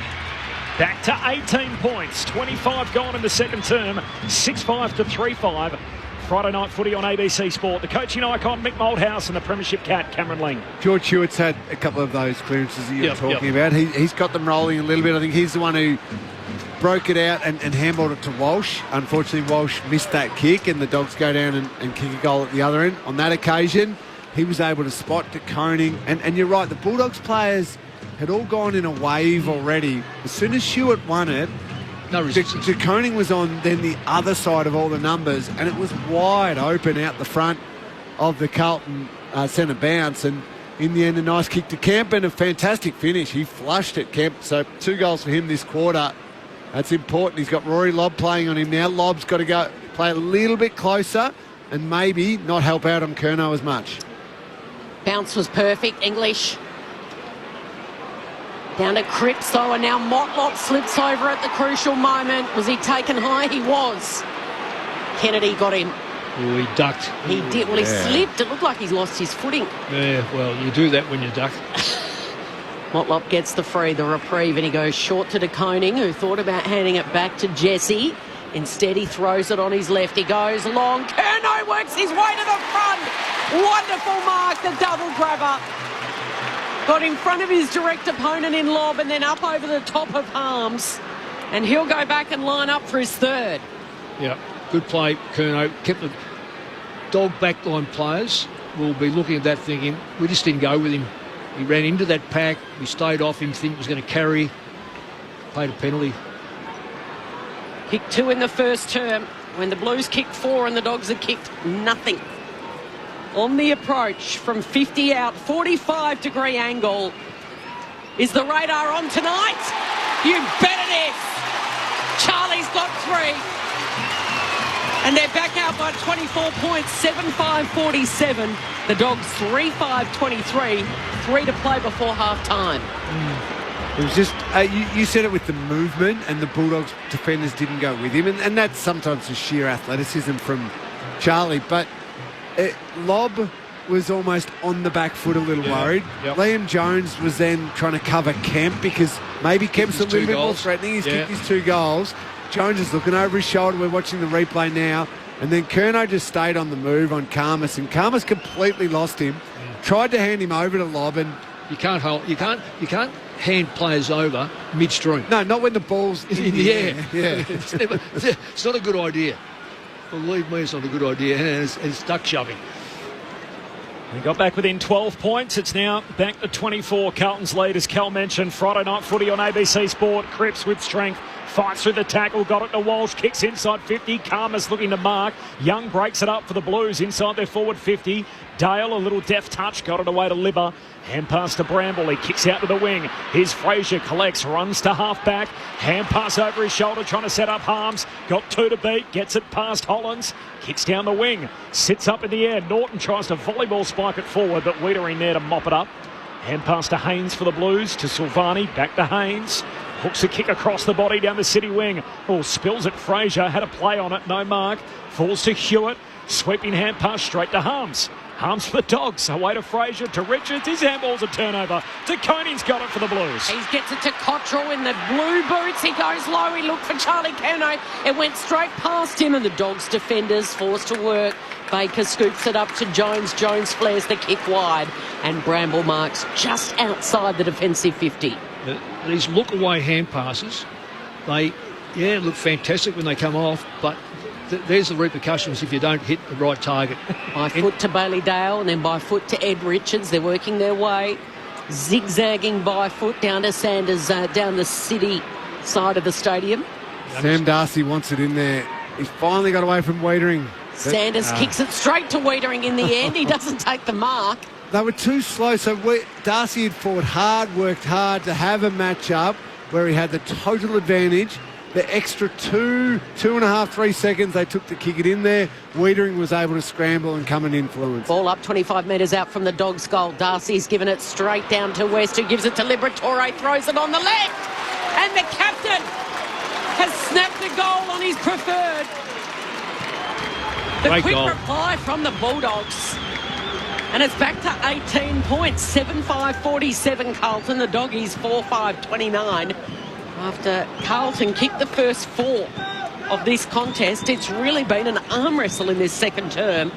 Back to 18 points. 25 gone in the second term. 6-5 to 3-5. Friday night footy on ABC Sport. The coaching icon, Mick Malthouse, and the premiership cat, Cameron Ling. George Hewitt's had a couple of those clearances that you were talking about. He's got them rolling a little bit. I think he's the one who broke it out and handballed it to Walsh. Unfortunately, Walsh missed that kick, and the Dogs go down and kick a goal at the other end. On that occasion, he was able to spot De Koning. And you're right, the Bulldogs players had all gone in a wave already. As soon as Hewitt won it, no resistance. De Koning was on then the other side of all the numbers, and it was wide open out the front of the Carlton centre bounce. And in the end, a nice kick to Kemp and a fantastic finish. He flushed it, Kemp. So 2 goals for him this quarter. That's important. He's got Rory Lobb playing on him now. Lobb's got to go play a little bit closer and maybe not help out on Curnow as much. Bounce was perfect. English. Down to Cripps, though, and now Motlop slips over at the crucial moment. Was he taken high? He was. Kennedy got him. Oh, he ducked. He did. Well, he slipped. It looked like he's lost his footing. Yeah, well, you do that when you duck. Motlop gets the free, the reprieve, and he goes short to De Koning, who thought about handing it back to Jesse. Instead, he throws it on his left. He goes long. Curnow works his way to the front. Wonderful mark, the double grabber. Got in front of his direct opponent in lob and then up over the top of Harms. And he'll go back and line up for his third. Yeah, good play, Curnow. Kept the Dog backline players will be looking at that thinking, we just didn't go with him. He ran into that pack. We stayed off him, think he was going to carry. Paid a penalty. Kicked 2 in the first term when the Blues kicked 4 and the Dogs had kicked nothing. on the approach from 50 out, 45-degree angle. Is the radar on tonight? You bet it is. Charlie's got 3. And they're back out by 24 points, 7-5-47. The Dogs 3-5-23. 3 to play before half-time. It was just, you said it with the movement, and the Bulldogs defenders didn't go with him. And that's sometimes the sheer athleticism from Charlie. But Lobb was almost on the back foot, a little worried. Yep. Liam Jones was then trying to cover Kemp because maybe Kemp's a little bit more threatening. He's kicked his 2 goals. Jones is looking over his shoulder. We're watching the replay now. And then Curnow just stayed on the move on Karmas, and Karmas completely lost him. Tried to hand him over to Lobb, and you can't hand players over midstream. No, not when the ball's in the air. Yeah. It's not a good idea. Believe me, it's not a good idea. And it's duck shoving. We got back within 12 points. It's now back to 24. Carlton's lead, as Cal mentioned. Friday night footy on ABC Sport. Cripps with strength. Fights through the tackle, got it to Walsh, kicks inside 50. Karmas looking to mark. Young breaks it up for the Blues inside their forward 50. Dale, a little deft touch, got it away to Libba. Hand pass to Bramble, he kicks out to the wing. Here's Frazier, collects, runs to half-back. Hand pass over his shoulder, trying to set up Harms. Got 2 to beat, gets it past Hollins. Kicks down the wing, sits up in the air. Norton tries to volleyball spike it forward, but Wiedering there to mop it up. Hand pass to Haynes for the Blues, to Silvani, back to Haynes. Hooks a kick across the body down the city wing. Oh, spills it. Frazier had a play on it. No mark. Falls to Hewitt. Sweeping hand pass straight to Harms. Harms for the Dogs. Away to Frazier, to Richards. His handball's a turnover. De Koning's got it for the Blues. He gets it to Cottrell in the blue boots. He goes low. He looked for Charlie Curnow. It went straight past him, and the Dogs defenders forced to work. Baker scoops it up to Jones. Jones flares the kick wide, and Bramble marks just outside the defensive 50. These look-away hand passes, they look fantastic when they come off, but there's the repercussions if you don't hit the right target. By foot to Bailey Dale, and then by foot to Ed Richards. They're working their way, zigzagging by foot down to Sanders, down the city side of the stadium. Sam Darcy wants it in there. He's finally got away from Wiedering. Sanders kicks it straight to Wiedering in the end. He doesn't take the mark. They were too slow, so Darcy had fought hard, worked hard to have a match-up where he had the total advantage. The extra 2.5, 3 seconds they took to kick it in there. Wiedering was able to scramble and come and influence. Ball up 25 metres out from the Dogs' goal. Darcy's given it straight down to West, who gives it to Liberatore, throws it on the left. And the captain has snapped the goal on his preferred. The quick reply from the Bulldogs. And it's back to 18 points, 7-5-47 Carlton. The Doggies 4-5-29. After Carlton kicked the first 4 of this contest, it's really been an arm wrestle in this second term.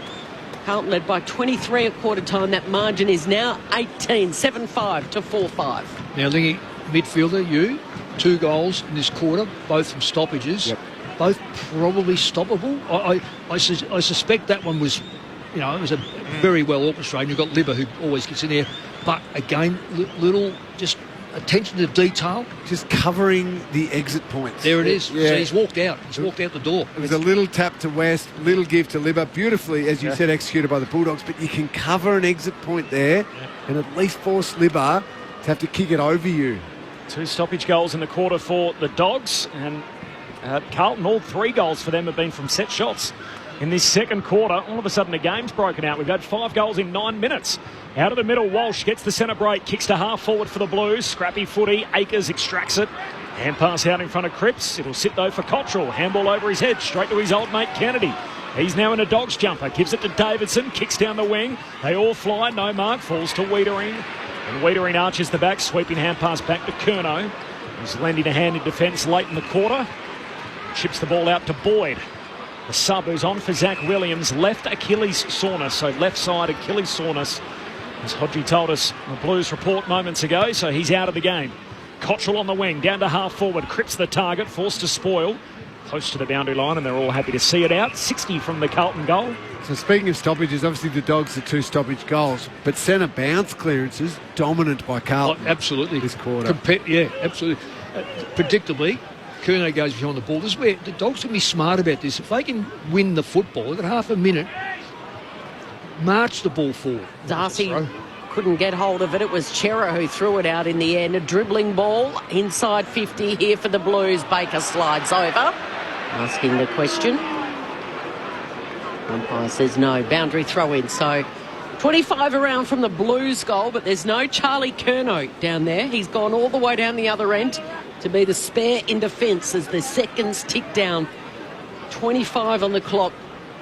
Carlton led by 23 at quarter time. That margin is now 18, 7-5 to 4-5. Now, thinking midfielder, 2 goals in this quarter, both from stoppages. Yep. Both probably stoppable. I suspect that one was... it was a very well orchestrated. You've got Libba, who always gets in there. But again, little just attention to detail. Just covering the exit points. There it is. Yeah. So he's walked out. He's walked out the door. It was a little tap to West, little give to Libba. Beautifully, as you said, executed by the Bulldogs. But you can cover an exit point there and at least force Libba to have to kick it over you. 2 stoppage goals in the quarter for the Dogs. And Carlton, all 3 goals for them have been from set shots. In this second quarter, all of a sudden the game's broken out. We've had 5 goals in 9 minutes. Out of the middle, Walsh gets the centre break, kicks to half forward for the Blues. Scrappy footy, Akers extracts it. Hand pass out in front of Cripps. It'll sit though for Cottrell. Handball over his head, straight to his old mate Kennedy. He's now in a Dogs jumper, gives it to Davidson, kicks down the wing. They all fly, no mark, falls to Wiedering. And Wiedering arches the back, sweeping hand pass back to Curnow. He's lending a hand in defence late in the quarter. Chips the ball out to Boyd. The sub who's on for Zach Williams, left Achilles soreness, so left side Achilles soreness, as Hodgie told us the Blues report moments ago, so he's out of the game. Cottrell on the wing, down to half forward, Cripps the target, forced to spoil, close to the boundary line, and they're all happy to see it out. 60 from the Carlton goal. So speaking of stoppages, obviously the Dogs are 2 stoppage goals, but centre bounce clearances dominant by Carlton. Oh, absolutely. This quarter. Absolutely. Predictably, Curnow goes behind the ball. This is where the Dogs can be smart about this. If they can win the football, they've got half a minute. marched the ball forward. Darcy couldn't get hold of it. It was Chera who threw it out in the end. A dribbling ball inside 50 here for the Blues. Baker slides over, asking the question. Umpire says no. Boundary throw in. So 25 around from the Blues goal, but there's no Charlie Curnow down there. He's gone all the way down the other end to be the spare in defence as the seconds tick down. 25 on the clock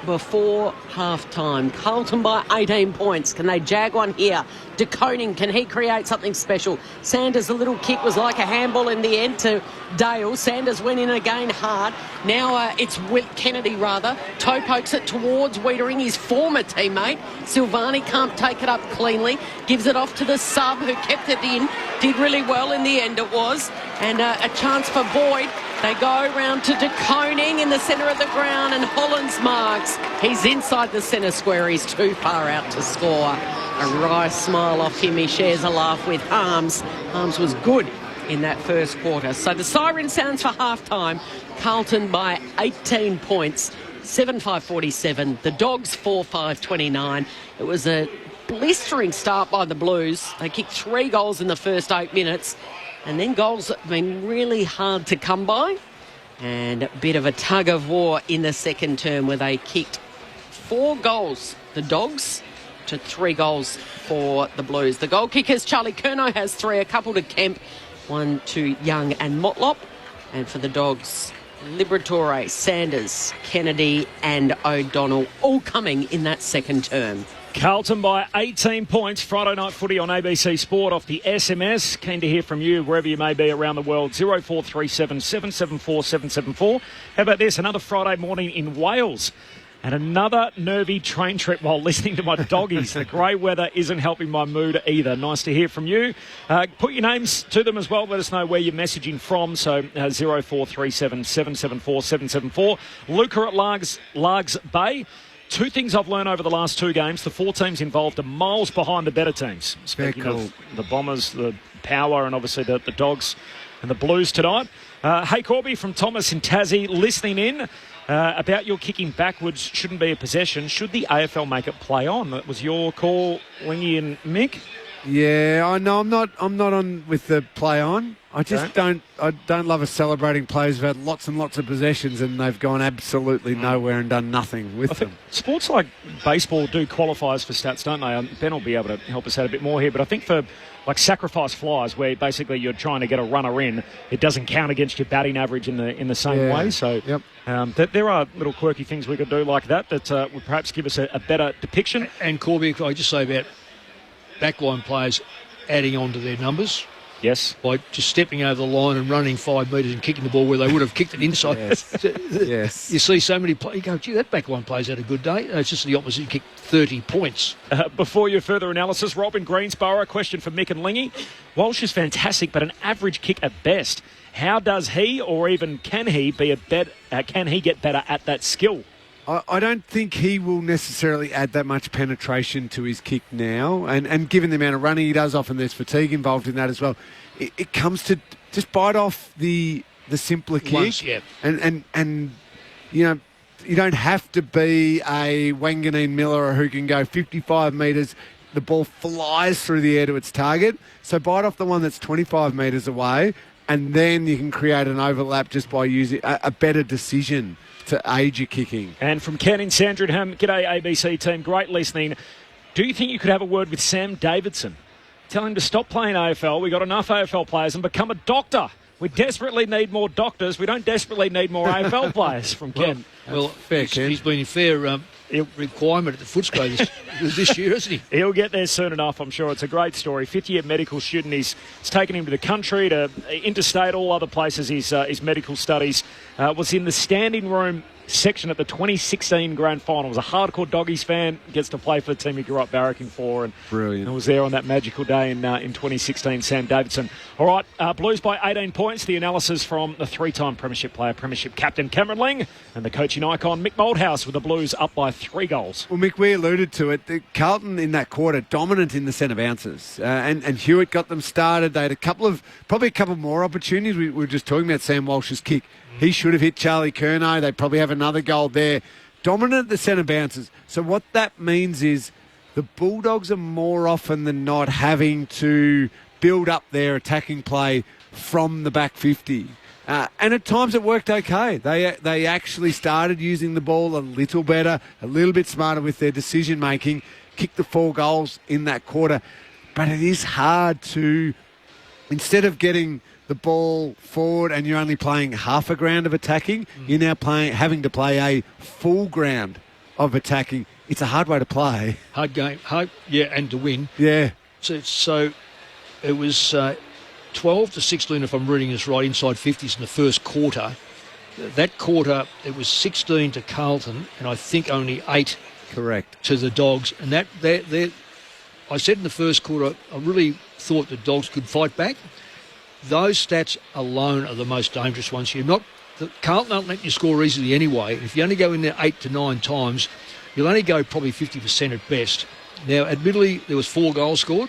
before half-time. Carlton by 18 points. Can they jag one here? De Koning, can he create something special? Sanders, a little kick was like a handball in the end to Dale. Sanders went in again hard. Now it's Kennedy, rather. Toe pokes it towards Wiedering, his former teammate. Silvani can't take it up cleanly. Gives it off to the sub who kept it in. Did really well in the end, it was. And a chance for Boyd. They go round to De Koning in the centre of the ground, and Hollands marks. He's inside the centre square. He's too far out to score. A wry smile off him. He shares a laugh with Harms. Harms was good in that first quarter. So the siren sounds for half-time. Carlton by 18 points, 7-5-47. The Dogs 4-5-29. It was a blistering start by the Blues. They kicked 3 goals in the first 8 minutes. And then goals have been really hard to come by. And a bit of a tug of war in the second term where they kicked 4 goals, the Dogs, to 3 goals for the Blues. The goal kickers, Charlie Curnow has 3, a couple to Kemp, 1 to Young and Motlop. And for the Dogs, Liberatore, Sanders, Kennedy and O'Donnell, all coming in that second term. Carlton by 18 points. Friday night footy on ABC Sport off the SMS. Keen to hear from you wherever you may be around the world. 0437 774 774. How about this? Another Friday morning in Wales. And another nervy train trip while listening to my doggies. The grey weather isn't helping my mood either. Nice to hear from you. Put your names to them as well. Let us know where you're messaging from. So 0437 774 774. Luca at Largs Bay. 2 things I've learned over the last 2 games. The 4 teams involved are miles behind the better teams. Speaking of the Bombers, the Power, and obviously the Dogs and the Blues tonight. Hey, Corby from Thomas in Tassie, listening in about your kicking backwards shouldn't be a possession. Should the AFL make it play on? That was your call, Lingy and Mick. Yeah, I know. I'm not on with the play on. I just don't love us celebrating players who've had lots and lots of possessions and they've gone absolutely nowhere and done nothing with them. Sports like baseball do qualifiers for stats, don't they? Ben will be able to help us out a bit more here, but I think for like sacrifice flies, where basically you're trying to get a runner in, it doesn't count against your batting average in the same way. So there are little quirky things we could do like that would perhaps give us a better depiction. And Corby, I just say about backline players adding on to their numbers. Yes. By just stepping over the line and running 5 metres and kicking the ball where they would have kicked it inside. Yes. You see so many players, you go, gee, that backline player's had a good day. It's just the opposite. You kick 30 points. Before your further analysis, Rob in Greensborough, a question for Mick and Lingy. Walsh is fantastic, but an average kick at best. How does he, or even can he get better at that skill? I don't think he will necessarily add that much penetration to his kick now. And given the amount of running he does, often there's fatigue involved in that as well. It comes to just bite off the simpler kick. Once, yeah. And you know, you don't have to be a Wanganeen Miller who can go 55 metres. The ball flies through the air to its target. So bite off the one that's 25 metres away, and then you can create an overlap just by using a better decision to aid your kicking. And from Ken in Sandringham, g'day ABC team, great listening. Do you think you could have a word with Sam Davidson? Tell him to stop playing AFL. We've got enough AFL players, and become a doctor. We desperately need more doctors. We don't desperately need more AFL players, from Ken. Well, he's been in fair requirement at the Footscray this year, isn't he? He'll get there soon enough, I'm sure. It's a great story. 50-year medical student. It's taken him to the country, to interstate, all other places. His medical studies was in the standing room section at the 2016 Grand Final. Was a hardcore Doggies fan, gets to play for the team he grew up barracking for, and brilliant. Was there on that magical day in 2016. Sam Davidson. All right, Blues by 18 points. The analysis from the 3-time premiership player, premiership captain Cameron Ling, and the coaching icon Mick Moldhouse, with the Blues up by 3 goals. Well, Mick, we alluded to it. Carlton in that quarter dominant in the centre bounces, and Hewitt got them started. They had probably a couple more opportunities. We were just talking about Sam Walsh's kick. He should have hit Charlie Curnow. They probably have another goal there. Dominant at the centre bounces. So what that means is the Bulldogs are more often than not having to build up their attacking play from the back 50. And at times it worked okay. They actually started using the ball a little better, a little bit smarter with their decision-making, kicked the 4 goals in that quarter. But it is hard to, instead of getting the ball forward and you're only playing half a ground of attacking, you're now having to play a full ground of attacking. It's a hard way to play. Hard game. And to win. Yeah. So it was 12 to 16, if I'm reading this right, inside 50s in the first quarter. That quarter, it was 16 to Carlton, and I think only 8 correct to the Dogs. And that I said in the first quarter, I really thought the Dogs could fight back. Those stats alone are the most dangerous ones. Carlton don't let you score easily anyway. If you only go in there 8 to 9 times, you'll only go probably 50% at best. Now, admittedly, there was 4 goals scored,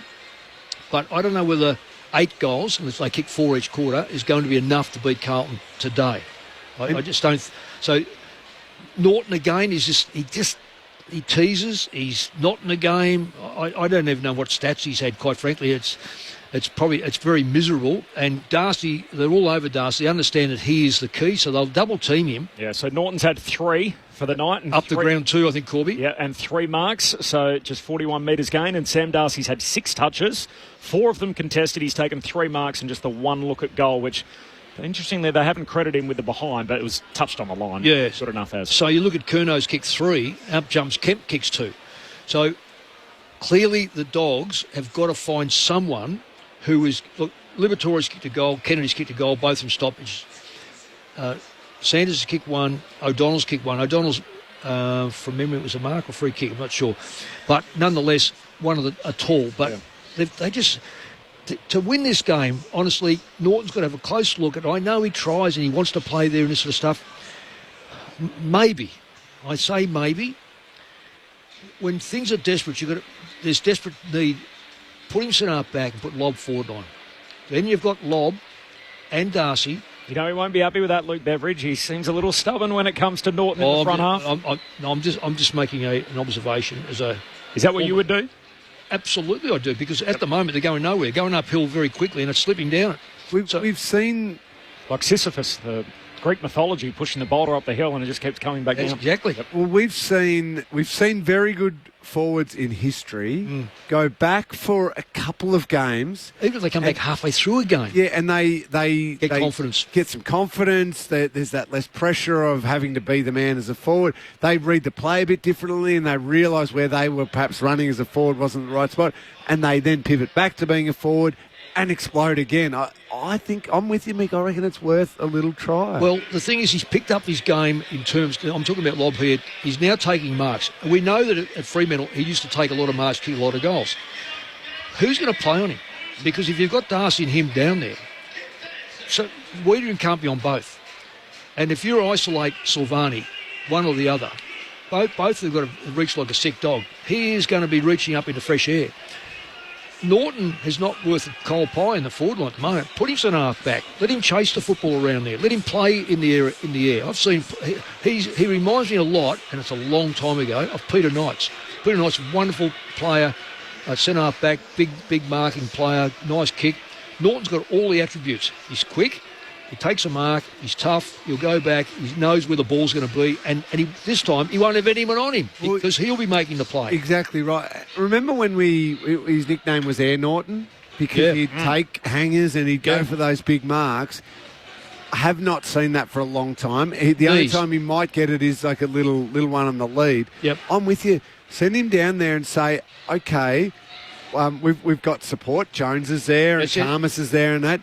but I don't know whether 8 goals, unless they kick 4 each quarter, is going to be enough to beat Carlton today. I just don't. So Norton again is he teases. He's not in the game. I don't even know what stats he's had. Quite frankly, it's very miserable. And Darcy, they're all over Darcy. They understand that he is the key, so they'll double team him. Yeah. So Norton's had 3 for the night, and up the ground 2, I think, Corby. Yeah, and 3 marks, so just 41 metres gain. And Sam Darcy's had 6 touches, 4 of them contested. He's taken 3 marks and just the 1 look at goal, which, interestingly, they haven't credited him with the behind, but it was touched on the line. Yeah. Good enough as. So you look at Curnow's kick 3, up jumps Kemp, kicks 2. So clearly the Dogs have got to find someone who is... Look, Liberatore's kicked a goal, Kennedy's kicked a goal, both from stoppage. Sanders has kicked 1, O'Donnell's kicked 1. O'Donnell's, from memory, it was a mark or free kick, I'm not sure. But nonetheless, one of a tall. But they just... To win this game, honestly, Norton's got to have a close look at it. I know he tries and he wants to play there and this sort of stuff. Maybe. I say maybe. When things are desperate, there's desperate need. Put him centre back and put Lobb forward on. Then you've got Lobb and Darcy. You know, he won't be happy with that, Luke Beveridge. He seems a little stubborn when it comes to Norton in the front half. I'm just making an observation. Is that what you would do? Absolutely, I do, because at the moment they're going nowhere, going uphill very quickly, and it's slipping down. We've seen, like Sisyphus, the Greek mythology, pushing the boulder up the hill, and it just keeps coming back down. Exactly. Well, we've seen very good forwards in history go back for a couple of games, even if they come back halfway through a game. Yeah, and they get confidence, get some confidence. There's that less pressure of having to be the man as a forward. They read the play a bit differently, and they realise where they were perhaps running as a forward wasn't the right spot, and they then pivot back to being a forward and explode again. I think I'm with you, Mick. I reckon it's worth a little try. Well, the thing is, he's picked up his game in terms... I'm talking about Lobb here. He's now taking marks. We know that at Fremantle, he used to take a lot of marks, kick a lot of goals. Who's going to play on him? Because if you've got Darcy and him down there, so Wiedering can't be on both. And if you isolate Silvani, one or the other, both have got to reach like a sick dog. He is going to be reaching up into fresh air. Norton is not worth a coal pie in the forward line at the moment. Put him centre half back. Let him chase the football around there. Let him play in the air. I've seen he reminds me a lot, and it's a long time ago, of Peter Knights. Peter Knights, a wonderful player, centre half back, big marking player, nice kick. Norton's got all the attributes. He's quick. He takes a mark. He's tough. He'll go back. He knows where the ball's going to be. And this time, he won't have anyone on him because he'll be making the play. Exactly right. Remember when his nickname was Air Norton? Because he'd take hangers and he'd go for those big marks. I have not seen that for a long time. The only time he might get it is like a little one on the lead. Yep. I'm with you. Send him down there and say, okay, we've got support. Jones is there and Thomas is there and that.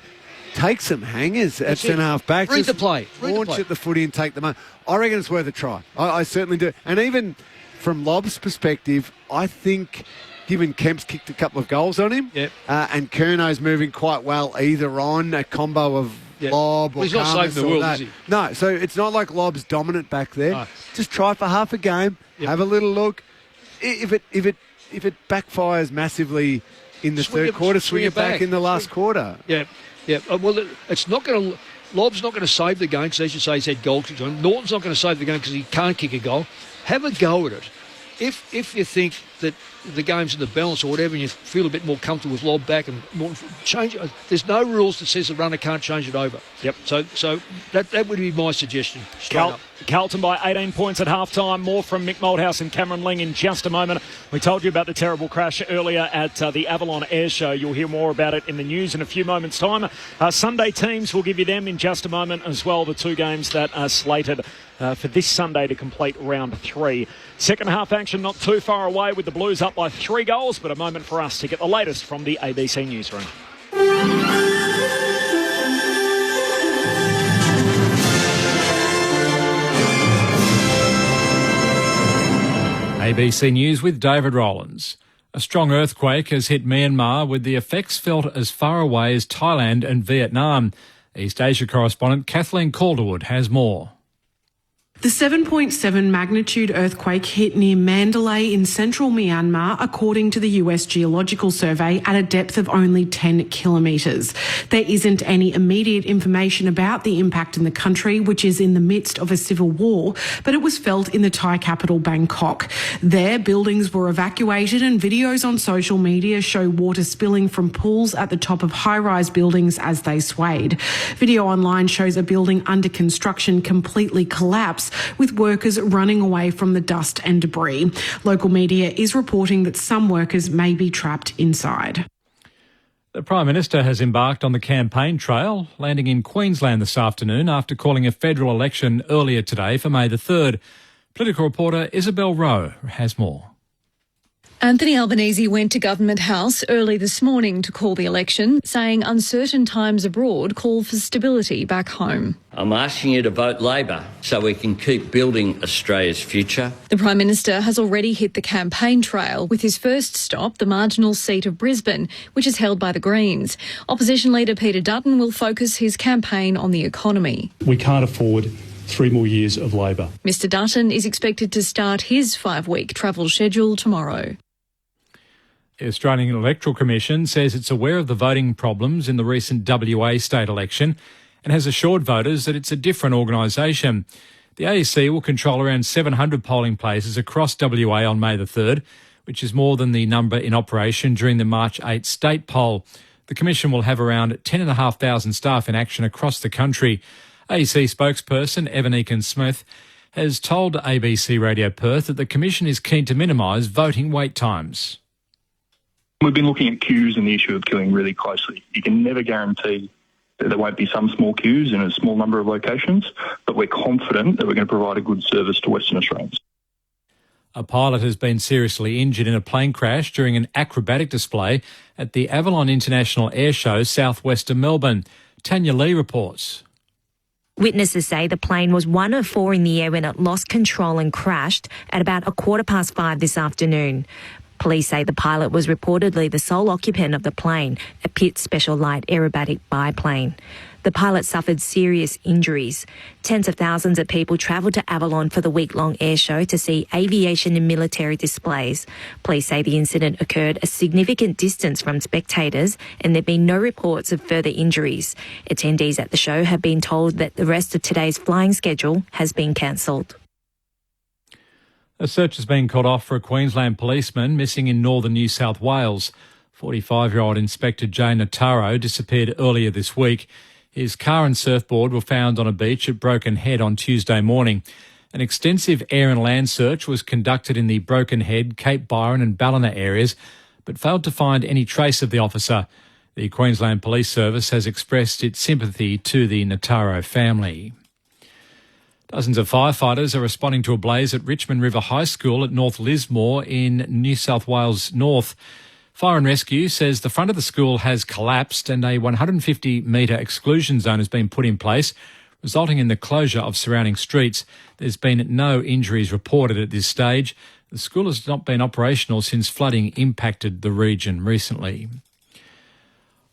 Take some hangers at centre half back. Read the play. Launch at the footy and take them on. I reckon it's worth a try. I certainly do. And even from Lobb's perspective, I think given Kemp's kicked a couple of goals on him and Curnow's moving quite well either on a combo of Lobb or he's not saving the world, is he? No, so it's not like Lobb's dominant back there. No. Just try for half a game. Have a little look. If it backfires massively in the third quarter, swing it back in the last quarter. Yeah. Yeah, well, it's not going to... Lobb's not going to save the game because, as you say, he's had goal kicks on. Norton's not going to save the game because he can't kick a goal. Have a go at it. if you think that the game's in the balance or whatever, and you feel a bit more comfortable with lob back and more change, there's no rules that says the runner can't change it over. Yep. So that would be my suggestion. Carlton by 18 points at half-time. More from Mick Malthouse and Cameron Ling in just a moment. We told you about the terrible crash earlier at the Avalon Air Show. You'll hear more about it in the news in a few moments' time. Sunday teams, we'll give you them in just a moment as well, the two games that are slated for this Sunday to complete round 3. Second half action not too far away with the Blues up by 3 goals, but a moment for us to get the latest from the ABC newsroom. ABC News with David Rowlands. A strong earthquake has hit Myanmar with the effects felt as far away as Thailand and Vietnam. East Asia correspondent Kathleen Calderwood has more. The 7.7 magnitude earthquake hit near Mandalay in central Myanmar, according to the US Geological Survey, at a depth of only 10 kilometres. There isn't any immediate information about the impact in the country, which is in the midst of a civil war, but it was felt in the Thai capital, Bangkok. There, buildings were evacuated and videos on social media show water spilling from pools at the top of high-rise buildings as they swayed. Video online shows a building under construction completely collapse, with workers running away from the dust and debris. Local media is reporting that some workers may be trapped inside. The Prime Minister has embarked on the campaign trail, landing in Queensland this afternoon after calling a federal election earlier today for May the 3rd. Political reporter Isabel Rowe has more. Anthony Albanese went to Government House early this morning to call the election, saying uncertain times abroad call for stability back home. I'm asking you to vote Labor so we can keep building Australia's future. The Prime Minister has already hit the campaign trail with his first stop, the marginal seat of Brisbane, which is held by the Greens. Opposition leader Peter Dutton will focus his campaign on the economy. We can't afford 3 more years of Labor. Mr Dutton is expected to start his 5-week travel schedule tomorrow. The Australian Electoral Commission says it's aware of the voting problems in the recent WA state election and has assured voters that it's a different organisation. The AEC will control around 700 polling places across WA on May the 3rd, which is more than the number in operation during the March 8 state poll. The Commission will have around 10,500 staff in action across the country. AEC spokesperson Evan Eakin-Smith has told ABC Radio Perth that the Commission is keen to minimise voting wait times. We've been looking at queues and the issue of queuing really closely. You can never guarantee that there won't be some small queues in a small number of locations, but we're confident that we're going to provide a good service to Western Australians. A pilot has been seriously injured in a plane crash during an acrobatic display at the Avalon International Air Show southwest of Melbourne. Tanya Lee reports. Witnesses say the plane was one of 4 in the air when it lost control and crashed at about 5:15 this afternoon. Police say the pilot was reportedly the sole occupant of the plane, a Pitts Special Light aerobatic biplane. The pilot suffered serious injuries. Tens of thousands of people travelled to Avalon for the week-long air show to see aviation and military displays. Police say the incident occurred a significant distance from spectators and there have been no reports of further injuries. Attendees at the show have been told that the rest of today's flying schedule has been cancelled. A search has been called off for a Queensland policeman missing in northern New South Wales. 45-year-old Inspector Jay Nataro disappeared earlier this week. His car and surfboard were found on a beach at Broken Head on Tuesday morning. An extensive air and land search was conducted in the Broken Head, Cape Byron and Ballina areas, but failed to find any trace of the officer. The Queensland Police Service has expressed its sympathy to the Nataro family. Dozens of firefighters are responding to a blaze at Richmond River High School at North Lismore in New South Wales North. Fire and Rescue says the front of the school has collapsed and a 150-metre exclusion zone has been put in place, resulting in the closure of surrounding streets. There's been no injuries reported at this stage. The school has not been operational since flooding impacted the region recently.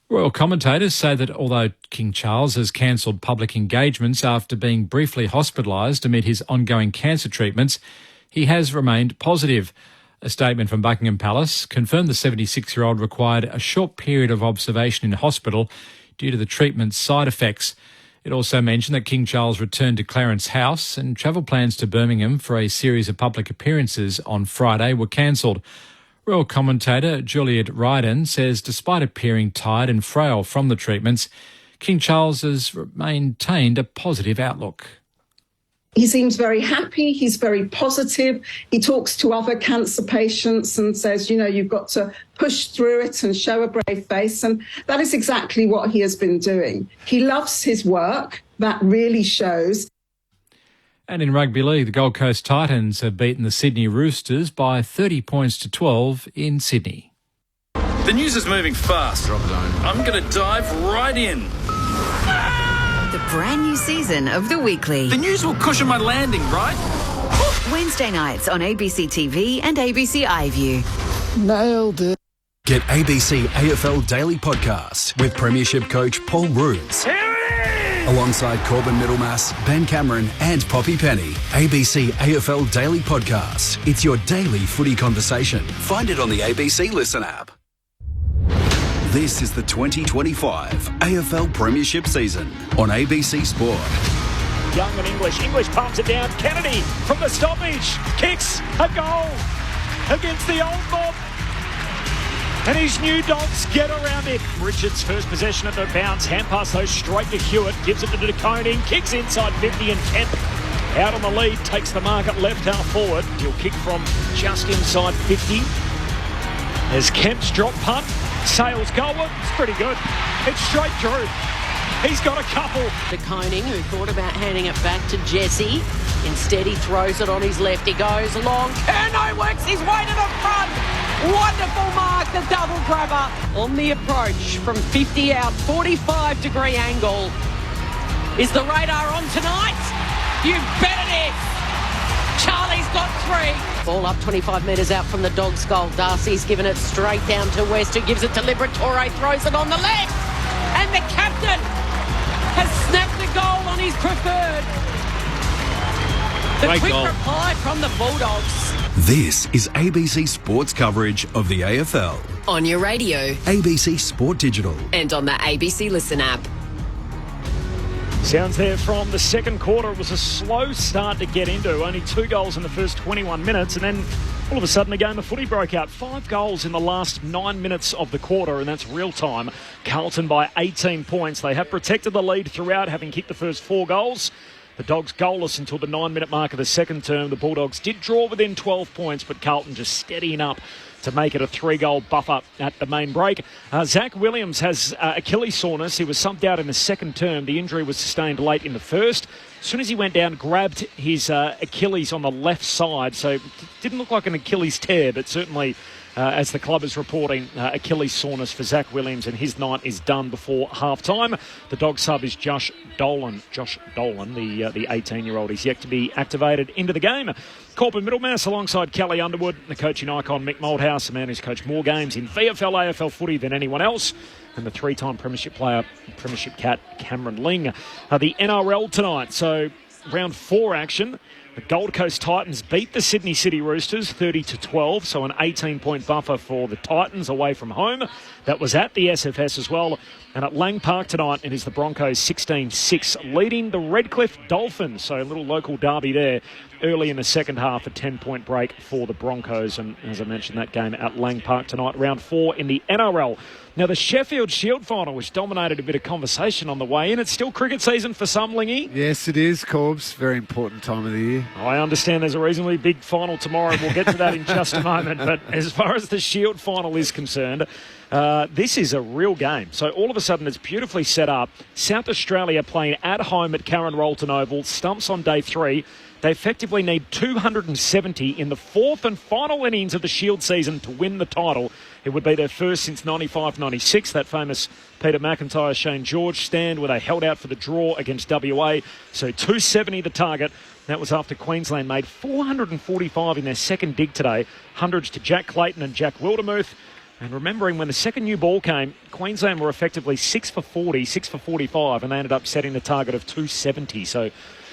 Royal commentators say that although King Charles has cancelled public engagements after being briefly hospitalised amid his ongoing cancer treatments, he has remained positive. A statement from Buckingham Palace confirmed the 76-year-old required a short period of observation in hospital due to the treatment's side effects. It also mentioned that King Charles returned to Clarence House and travel plans to Birmingham for a series of public appearances on Friday were cancelled. Royal commentator Juliet Ryden says despite appearing tired and frail from the treatments, King Charles has maintained a positive outlook. He seems very happy. He's very positive. He talks to other cancer patients and says, you know, you've got to push through it and show a brave face. And that is exactly what he has been doing. He loves his work. That really shows. And in rugby league, the Gold Coast Titans have beaten the Sydney Roosters by 30 points to 12 in Sydney. The news is moving fast. I'm going to dive right in. The brand new season of The Weekly. The news will cushion my landing, right? Wednesday nights on ABC TV and ABC iView. Nailed it. Get ABC AFL Daily Podcast with Premiership coach Paul Roos. Alongside Corbin Middlemass, Ben Cameron and Poppy Penny. ABC AFL Daily Podcast. It's your daily footy conversation. Find it on the ABC Listen app. This is the 2025 AFL Premiership season on ABC Sport. Young and English pumps it down. Kennedy from the stoppage. Kicks a goal against the old mob. And his new Dogs get around it. Richards' first possession at the bounce. Hand pass though straight to Hewitt. Gives it to De Koning. Kicks inside 50 and Kemp out on the lead. Takes the mark at left half forward. He'll kick from just inside 50. As Kemp's drop punt. Sales goalward. It's pretty good. It's straight through. He's got a couple. De Koning, who thought about handing it back to Jesse. Instead, he throws it on his left. He goes long. Curnow works his way to the front. Wonderful mark, the double grabber. On the approach from 50 out, 45-degree angle. Is the radar on tonight? You bet it is. Charlie's got 3. Ball up 25 metres out from the Dogs' goal. Darcy's given it straight down to West, who gives it to Liberatore, throws it on the left. And the captain has snapped the goal on his preferred. The Great quick goal. reply from the Bulldogs. This is ABC Sports coverage of the AFL. On your radio ABC Sport Digital. and on the ABC Listen app. Sounds there from the second quarter. It was a slow start to get into. Only 2 goals in the first 21 minutes. And then all of a sudden a game of footy broke out. 5 goals in the last 9 minutes of the quarter. And that's real time. Carlton by 18 points. They have protected the lead throughout, having kicked the first 4 goals. The Dogs goalless until the 9-minute mark of the second term. The Bulldogs did draw within 12 points, but Carlton just steadying up to make it a 3-goal buffer at the main break. Zach Williams has Achilles soreness. He was subbed out in the second term. The injury was sustained late in the first. As soon as he went down, grabbed his Achilles on the left side. So it didn't look like an Achilles tear, but certainly, as the club is reporting, Achilles soreness for Zach Williams, and his night is done before half-time. The Dog sub is Josh Dolan, the 18-year-old. He's yet to be activated into the game. Corbin Middlemass alongside Kelly Underwood, the coaching icon Mick Moldhouse, a man who's coached more games in VFL, AFL footy than anyone else, and the 3-time Premiership player, Premiership cat Cameron Ling. The NRL tonight, so round 4 action. The Gold Coast Titans beat the Sydney City Roosters 30-12, so an 18-point buffer for the Titans away from home. That was at the SFS as well. And at Lang Park tonight, it is the Broncos 16-6, leading the Redcliffe Dolphins. So a little local derby there early in the second half, a 10-point break for the Broncos. And as I mentioned, that game at Lang Park tonight, round 4 in the NRL. Now, the Sheffield Shield final, which dominated a bit of conversation on the way in. It's still cricket season for some, Lingy. Yes, it is, Corbs. Very important time of the year. I understand there's a reasonably big final tomorrow. We'll get to that in just a moment. But as far as the Shield final is concerned, this is a real game. So all of a sudden, it's beautifully set up. South Australia playing at home at Karen Rolton Oval. Stumps on day 3. They effectively need 270 in the 4th and final innings of the Shield season to win the title. It would be their first since 95-96, that famous Peter McIntyre, Shane George stand where they held out for the draw against WA. So 270 the target. That was after Queensland made 445 in their second dig today. Hundreds to Jack Clayton and Jack Wildermuth. And remembering when the second new ball came, Queensland were effectively 6 for 40, 6 for 45, and they ended up setting the target of 270. So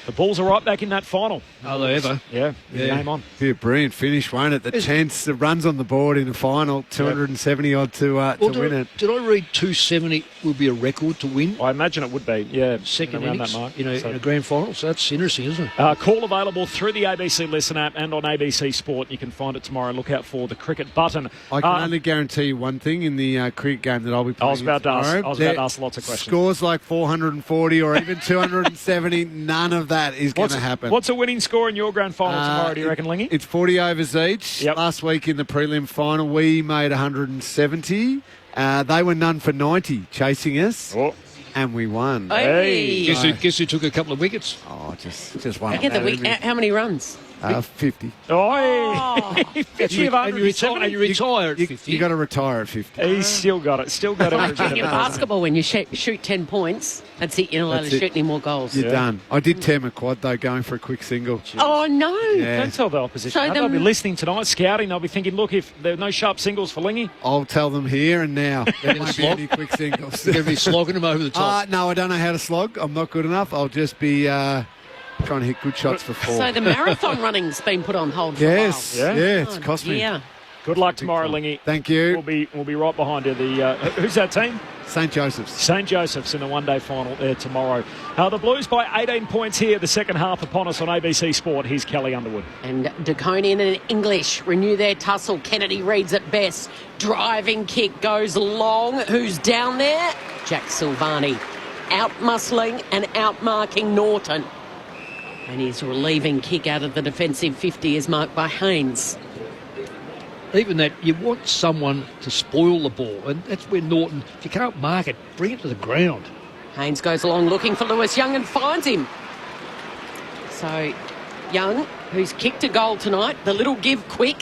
The Bulls are right back in that final. Are they ever? Yeah, game on. Be a brilliant finish, won't it? The chance, the runs on the board in the final, 270 odd to win it. Did I read 270 will be a record to win? I imagine it would be, yeah. Second around innings that mark. in a grand final, so that's interesting, isn't it? Call available through the ABC Listen app and on ABC Sport. You can find it tomorrow. Look out for the cricket button. I can only guarantee you one thing in the cricket game that I'll be playing. I was about to ask lots of questions. Scores like 440 or even 270, none of that is going to happen. What's a winning score in your grand final tomorrow, do you reckon, Lingy? It's 40 overs each. Yep. Last week in the prelim final, we made 170. They were none for 90 chasing us. Oh. And we won. Hey. Guess who took a couple of wickets? Oh, just one. How many runs? 50. Oh, 50 of and you retire at 50. You got to retire at 50. He's still got it. Still got Like it. in basketball, when you shoot 10 points, that's it. You're not allowed to shoot any more goals. You're done. I did tear my quad, though, going for a quick single. Oh, no. Yeah. Don't tell the opposition. So They'll be listening tonight, scouting. They'll be thinking, look, if there are no sharp singles for Lingy. I'll tell them here and now. There won't be any quick singles. You're going to be slogging them over the top. No, I don't know how to slog. I'm not good enough. I'll just be trying to hit good shots for 4. So the marathon running's been put on hold for yes. a while. Yeah, it's cost me. Yeah. Good luck tomorrow, Lingy. Thank you. We'll be right behind you. Who's that team? St. Joseph's. St. Joseph's in the one-day final there tomorrow. The Blues by 18 points here, the second half upon us on ABC Sport. Here's Kelly Underwood. And Draconian and English renew their tussle. Kennedy reads it best. Driving kick goes long. Who's down there? Jack Silvani. Out-muscling and out-marking Norton. And his relieving kick out of the defensive 50 is marked by Haynes. Even that, you want someone to spoil the ball, and that's where Norton, if you can't mark it, bring it to the ground. Haynes goes along looking for Lewis Young and finds him. So Young, who's kicked a goal tonight, the little give quick,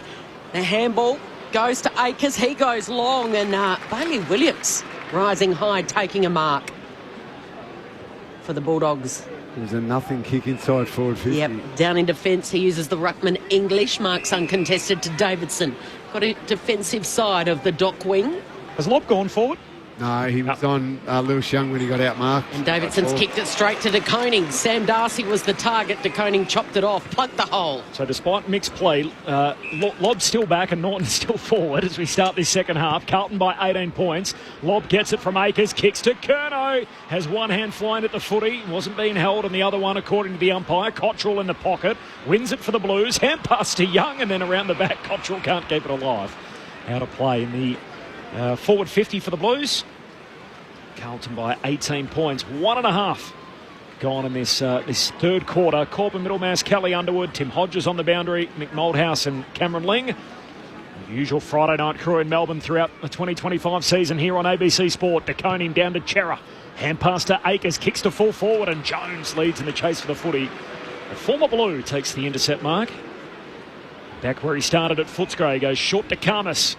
the handball goes to Akers, he goes long, and Bailey Williams rising high, taking a mark for the Bulldogs. It was a nothing kick inside forward 50. Yep, down in defence, he uses the ruckman English, marks uncontested to Davidson. Got a defensive side of the dock wing. Has Lobb gone forward? No, he was on Lewis Young when he got outmarked. And Davidson's kicked it straight to De Koning. Sam Darcy was the target. De Koning chopped it off, plugged the hole. So despite mixed play, Lobb's still back and Norton's still forward as we start this second half. Carlton by 18 points. Lobb gets it from Akers, kicks to Curnow. Has one hand flying at the footy. Wasn't being held, and the other one, according to the umpire. Cottrell in the pocket. Wins it for the Blues. Hand pass to Young, and then around the back, Cottrell can't keep it alive. Out of play in the forward 50 for the Blues. Carlton by 18 points. 1.5 gone in this third quarter. Corbin Middlemass, Kelly Underwood, Tim Hodges on the boundary, Nick Moldhouse and Cameron Ling. The usual Friday night crew in Melbourne throughout the 2025 season here on ABC Sport. De Koning down to Chera. Hand pass to Akers, kicks to full forward, and Jones leads in the chase for the footy. The former Blue takes the intercept mark. Back where he started at Footscray, goes short to Karmas.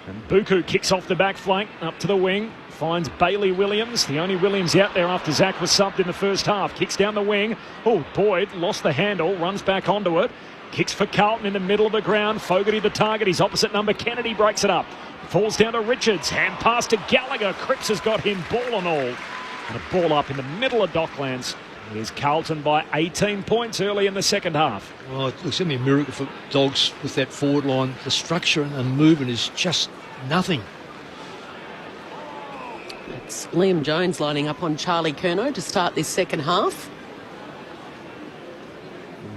And Buku kicks off the back flank, up to the wing. Finds Bailey Williams, the only Williams out there after Zach was subbed in the first half. Kicks down the wing. Oh, Boyd lost the handle, runs back onto it. Kicks for Carlton in the middle of the ground. Fogarty the target, his opposite number. Kennedy breaks it up. Falls down to Richards. Hand pass to Gallagher. Cripps has got him, ball and all. And a ball up in the middle of Docklands. Here's Carlton by 18 points early in the second half. Well, it looks to be a miracle for Dogs with that forward line. The structure and movement is just nothing. It's Liam Jones lining up on Charlie Curnow to start this second half.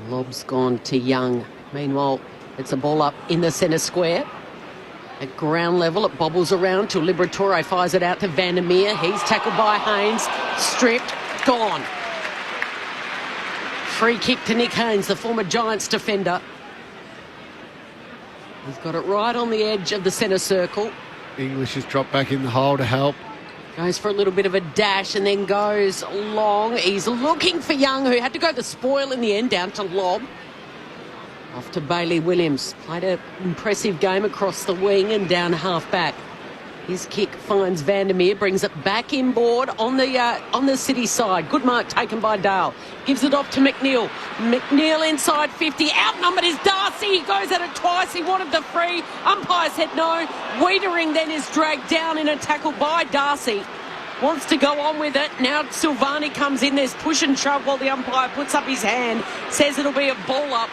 Lobb's gone to Young. Meanwhile, it's a ball up in the centre square. At ground level, it bobbles around till Liberatore fires it out to Vandermeer. He's tackled by Haynes. Stripped, gone. Free kick to Nick Haynes, the former Giants defender. He's got it right on the edge of the centre circle. English has dropped back in the hole to help. Goes for a little bit of a dash and then goes long. He's looking for Young, who had to go the spoil in the end, down to Lobb. Off to Bailey Williams. Played an impressive game across the wing and down half back. His kick finds Vandermeer, brings it back inboard on the City side. Good mark taken by Dale. Gives it off to McNeil. McNeil inside 50. Outnumbered is Darcy. He goes at it twice. He wanted the free. Umpire said no. Wiedering then is dragged down in a tackle by Darcy. wants to go on with it. Now Silvani comes in. There's push and shove while the umpire puts up his hand, says it'll be a ball up.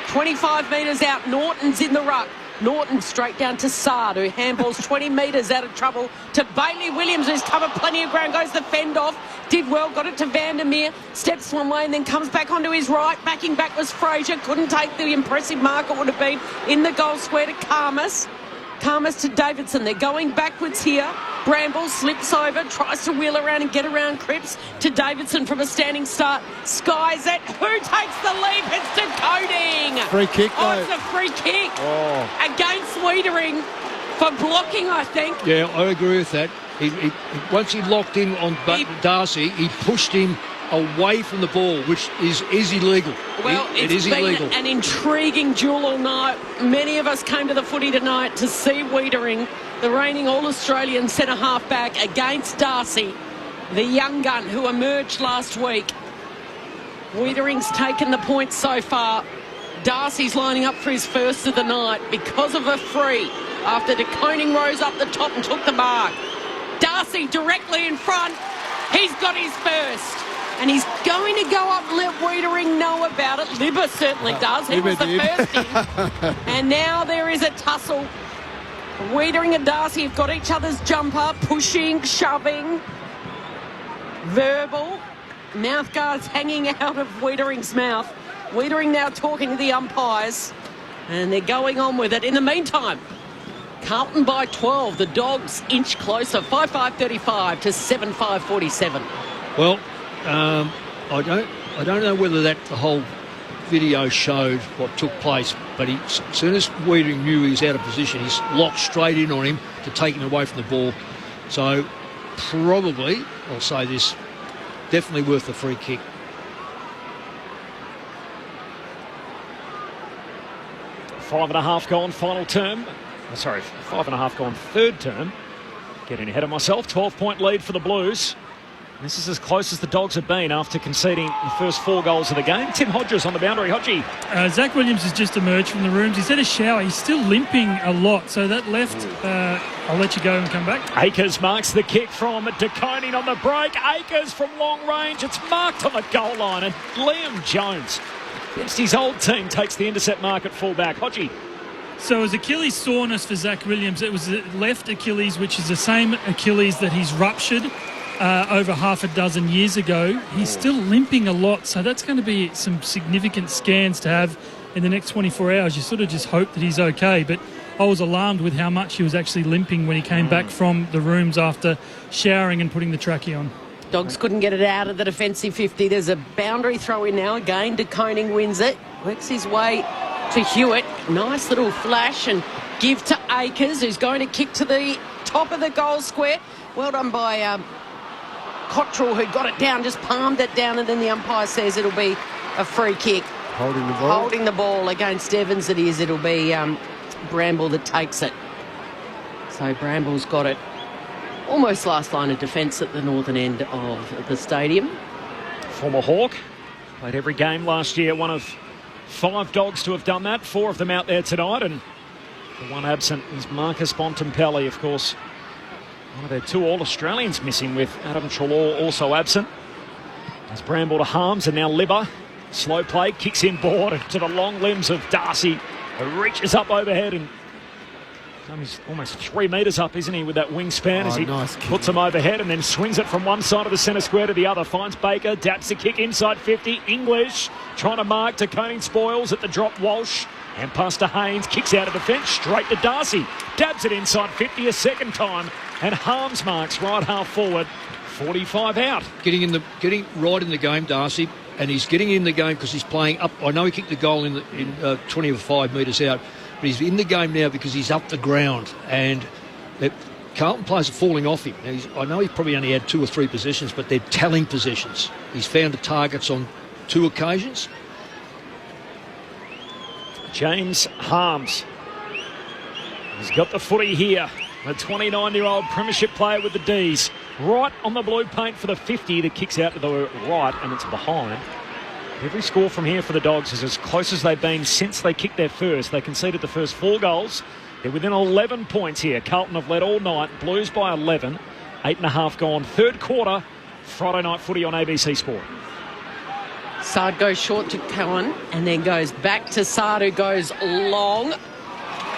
25 metres out, Norton's in the ruck. Norton straight down to Sard, who handballs 20 metres out of trouble to Bailey Williams, who's covered plenty of ground, goes the fend off, did well, got it to Vandermeer, steps one way and then comes back onto his right. Backing back was Fraser, couldn't take the impressive mark it would have been in the goal square to Karmas. Karmas to Davidson. They're going backwards here. Bramble slips over, tries to wheel around and get around Cripps to Davidson from a standing start. Skies it. Who takes the lead? It's decoding. Free kick, though. Oh, it's a free kick against Wiedering for blocking, I think. Yeah, I agree with that. Once he locked in on Darcy, he pushed him away from the ball, which is illegal. Well, it is illegal. An intriguing duel all night. Many of us came to the footy tonight to see Wiedering, the reigning All-Australian centre-half back, against Darcy, the young gun who emerged last week. Wiedering's taken the point so far. Darcy's lining up for his first of the night because of a free after De Koning rose up the top and took the mark. Darcy directly in front. He's got his first. And he's going to go up and let Wiedering know about it. Libba certainly does. He was the first in. And now there is a tussle. Wiedering and Darcy have got each other's jumper, pushing, shoving, verbal. Mouth guards hanging out of Wiedering's mouth. Wiedering now talking to the umpires. And they're going on with it. In the meantime, Carlton by 12. The Dogs inch closer. 5-5-35 to 7-5-47. Well, I don't know whether the whole video showed what took place, but as soon as Wiedering knew he was out of position, he's locked straight in on him to take him away from the ball. So probably, I'll say this, definitely worth the free kick. Five and a half gone, final term. Sorry, 5.5 gone, third term. Getting ahead of myself. 12-point lead for the Blues. This is as close as the Dogs have been after conceding the first 4 goals of the game. Tim Hodges on the boundary. Hodgie. Zach Williams has just emerged from the rooms. He's had a shower. He's still limping a lot. So that left, I'll let you go and come back. Akers marks the kick from De Koning on the break. Akers from long range. It's marked on the goal line. And Liam Jones, against his old team, takes the intercept mark at fullback. Hodgie. So it was Achilles soreness for Zach Williams. It was the left Achilles, which is the same Achilles that he's ruptured over half a dozen years ago. He's still limping a lot, so that's going to be some significant scans to have in the next 24 hours. You sort of just hope that he's okay, but I was alarmed with how much he was actually limping when he came back from the rooms after showering and putting the trackie on. Dogs couldn't get it out of the defensive 50. There's a boundary throw in now. Again, De Koning wins it. Works his way to Hewitt. Nice little flash and give to Akers, who's going to kick to the top of the goal square. Well done by Cottrell, who got it down, just palmed it down, and then the umpire says it'll be a free kick. Holding the ball. Holding the ball against Evans it is. It'll be Bramble that takes it. So Bramble's got it. Almost last line of defence at the northern end of the stadium. Former Hawk. Played every game last year. One of 5 Dogs to have done that. 4 of them out there tonight. And the one absent is Marcus Bontempelli, of course. One of their 2 All-Australians missing, with Adam Treloar also absent. There's Bramble to Harms and now Libba. Slow play, kicks in board to the long limbs of Darcy. Reaches up overhead and he's almost 3 metres up, isn't he, with that wingspan as he puts him overhead and then swings it from one side of the centre square to the other. Finds Baker, daps the kick inside 50. English trying to mark to Koning, spoils at the drop. Walsh and pass to Haynes, kicks out of defence straight to Darcy. Dabs it inside 50 a second time and Harms marks right half forward. 45 out. Getting right in the game, Darcy, and he's getting in the game because he's playing up. I know he kicked the goal in 25 metres out, but he's in the game now because he's up the ground, and Carlton players are falling off him. Now I know he probably only had 2 or 3 possessions, but they're telling possessions. He's found the targets on 2 occasions. James Harms. He's got the footy here. The 29-year-old premiership player with the D's. Right on the blue paint for the 50 that kicks out to the right, and it's behind. Every score from here for the Dogs is as close as they've been since they kicked their first. They conceded the first 4 goals. They're within 11 points here. Carlton have led all night. Blues by 11. 8.5 gone. Third quarter, Friday night footy on ABC Sport. Saad goes short to Cohen and then goes back to Saad, who goes long.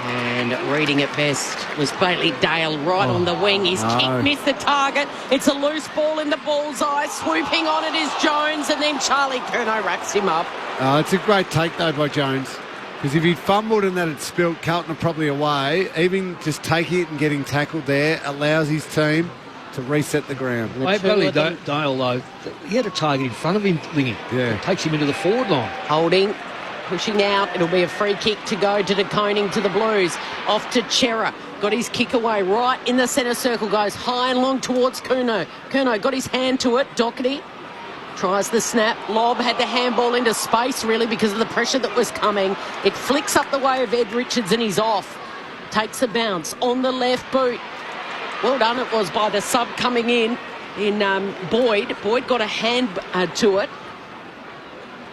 And reading it best was Bailey Dale right on the wing. His kick missed the target. It's a loose ball in the bullseye. Swooping on it is Jones, and then Charlie Curnow racks him up. It's a great take, though, by Jones. Because if he'd fumbled and that had spilt, Carlton are probably away. Even just taking it and getting tackled there allows his team to reset the ground. Bailey Dale, though, he had a target in front of him, Lingy. Yeah. It takes him into the forward line. Holding. Pushing out, it'll be a free kick to go to De Koning to the Blues. Off to Chera, got his kick away right in the centre circle, goes high and long towards Curnow. Curnow got his hand to it, Doherty tries the snap. Lobb had the handball into space really because of the pressure that was coming. It flicks up the way of Ed Richards and he's off. Takes a bounce on the left boot. Well done it was by the sub coming in Boyd. Boyd got a hand to it.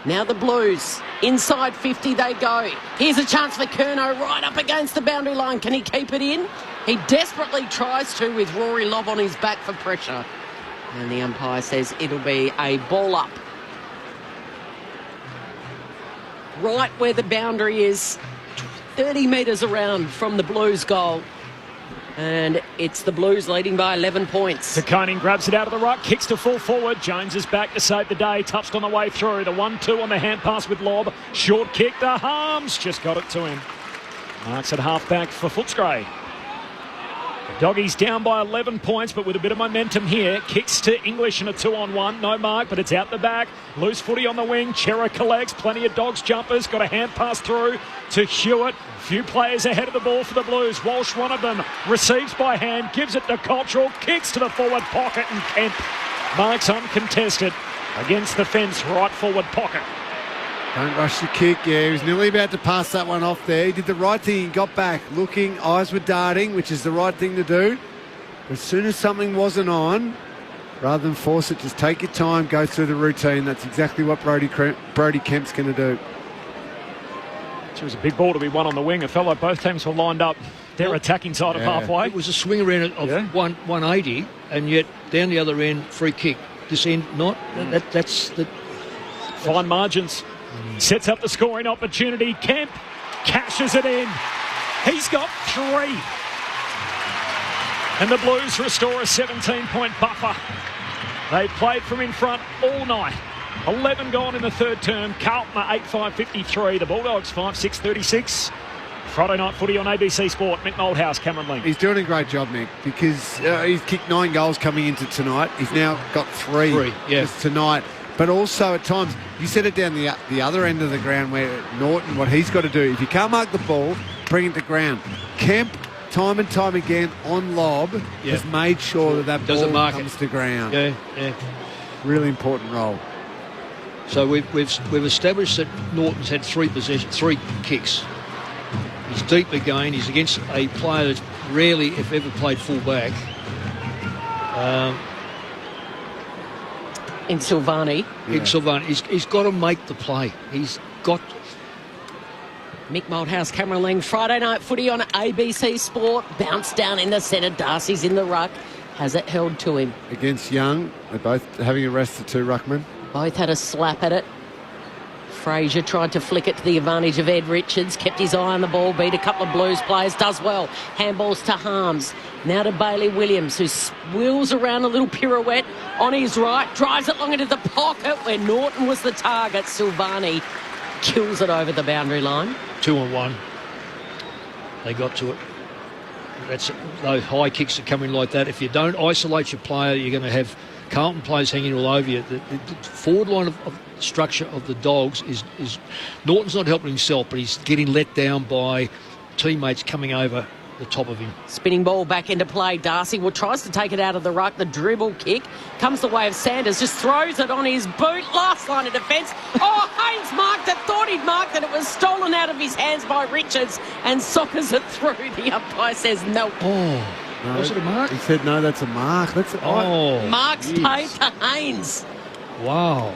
Now the Blues, inside 50 they go. Here's a chance for Curnow right up against the boundary line. Can he keep it in? He desperately tries to with Rory Lobb on his back for pressure. And the umpire says it'll be a ball up. Right where the boundary is, 30 metres around from the Blues goal. And it's the Blues leading by 11 points. De Koning grabs it out of the ruck, kicks to full forward. Jones is back to save the day. Touched on the way through. The 1-2 on the hand pass with Lobb. Short kick to Harms. Just got it to him. Marks at half back for Footscray. The Doggies down by 11 points, but with a bit of momentum here. Kicks to English in a 2-on-1. No mark, but it's out the back. Loose footy on the wing. Chera collects. Plenty of Dogs jumpers. Got a hand pass through to Hewitt. Few players ahead of the ball for the Blues. Walsh, one of them, receives by hand, gives it to Cottrell, kicks to the forward pocket, and Kemp marks uncontested against the fence, right forward pocket. Don't rush the kick. Yeah, he was nearly about to pass that one off there. He did the right thing. He got back, looking, eyes were darting, which is the right thing to do. But as soon as something wasn't on, rather than force it, just take your time, go through the routine. That's exactly what Brody Kemp's going to do. It was a big ball to be won on the wing. It felt like both teams were lined up their attacking side of halfway. It was a swing around of 180, and yet down the other end, free kick. This end, not. That's the... Fine margins. Sets up the scoring opportunity. Kemp cashes it in. He's got 3. And the Blues restore a 17-point buffer. They played from in front all night. 11 gone in the third term. Carlton are 8-5-53. The Bulldogs 5-6-36. Friday night footy on ABC Sport. Mick Moldhouse, Cameron Ling. He's doing a great job, Mick, because he's kicked 9 goals coming into tonight. He's now got 3 just tonight. But also at times, you set it down the other end of the ground where Norton, what he's got to do, if you can't mark the ball, bring it to ground. Kemp, time and time again, on lob, has made sure that ball comes to ground. Yeah. Really important role. So we've established that Norton's had 3 kicks. He's deep again. He's against a player that's rarely, if ever, played full back. In Silvani. He's got to make the play. He's got... Mick Moldhouse, Cameron Ling, Friday night footy on ABC Sport. Bounce down in the centre. Darcy's in the ruck. Has it held to him. Against Young, they're both having a rest of 2 ruckmen. Both had a slap at it. Fraser tried to flick it to the advantage of Ed Richards. Kept his eye on the ball. Beat a couple of Blues players. Does well. Handballs to Harms. Now to Bailey Williams, who wheels around a little pirouette on his right. Drives it long into the pocket where Norton was the target. Silvani kills it over the boundary line. 2-on-1. They got to it. That's those high kicks that come in like that. If you don't isolate your player, you're going to have Carlton players hanging all over you. The forward line of structure of the Dogs is Norton's not helping himself, but he's getting let down by teammates coming over the top of him. Spinning ball back into play. Darcy tries to take it out of the ruck. The dribble kick comes the way of Sanders. Just throws it on his boot. Last line of defence. Oh, Haynes marked it. Thought he'd marked it. It was stolen out of his hands by Richards and soccers it through. The umpire says no. Oh. No, was it a mark? He said no, that's a mark. Mark's paid to Haynes. Wow.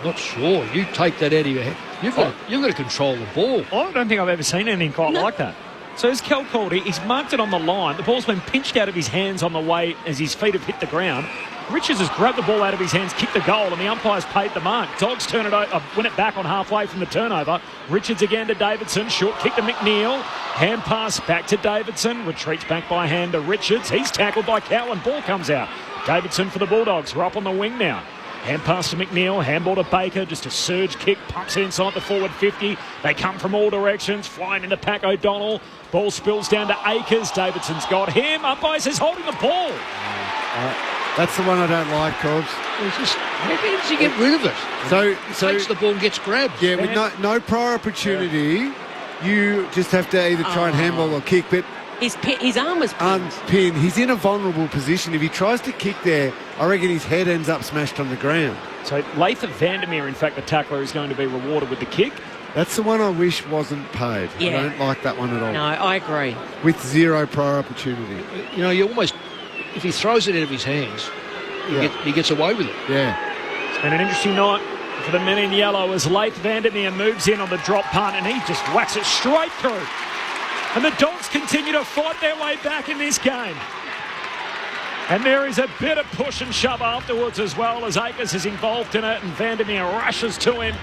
Not sure. You take that out of your head. You've got to control the ball. I don't think I've ever seen anything quite like that. So as Kel called it, he's marked it on the line. The ball's been pinched out of his hands on the way as his feet have hit the ground. Richards has grabbed the ball out of his hands, kicked the goal, and the umpire's paid the mark. Dogs turn it win it back on halfway from the turnover. Richards again to Davidson. Short kick to McNeil. Hand pass back to Davidson. Retreats back by hand to Richards. He's tackled by Cowan. Ball comes out. Davidson for the Bulldogs. We're up on the wing now. Hand pass to McNeil, handball to Baker, just a surge kick, pumps it inside the forward 50. They come from all directions, flying into Pack O'Donnell. Ball spills down to Akers. Davidson's got him. Umpire says holding the ball. That's the one I don't like, Cobbs. How does he get rid of it? So takes the ball and gets grabbed. Yeah, with no prior opportunity, you just have to either try and handball or kick, but his arm was pinned. He's in a vulnerable position. If he tries to kick there, I reckon his head ends up smashed on the ground. So Latham Vandermeer, in fact, the tackler, is going to be rewarded with the kick. That's the one I wish wasn't paid. Yeah. I don't like that one at all. No, I agree. With zero prior opportunity. You know, you almost, if he throws it out of his hands, he gets away with it. Yeah. It's been an interesting night for the men in yellow as Latham Vandermeer moves in on the drop punt and he just whacks it straight through. And the Dogs continue to fight their way back in this game. And there is a bit of push and shove afterwards as well as Akers is involved in it and Vandermeer rushes to him.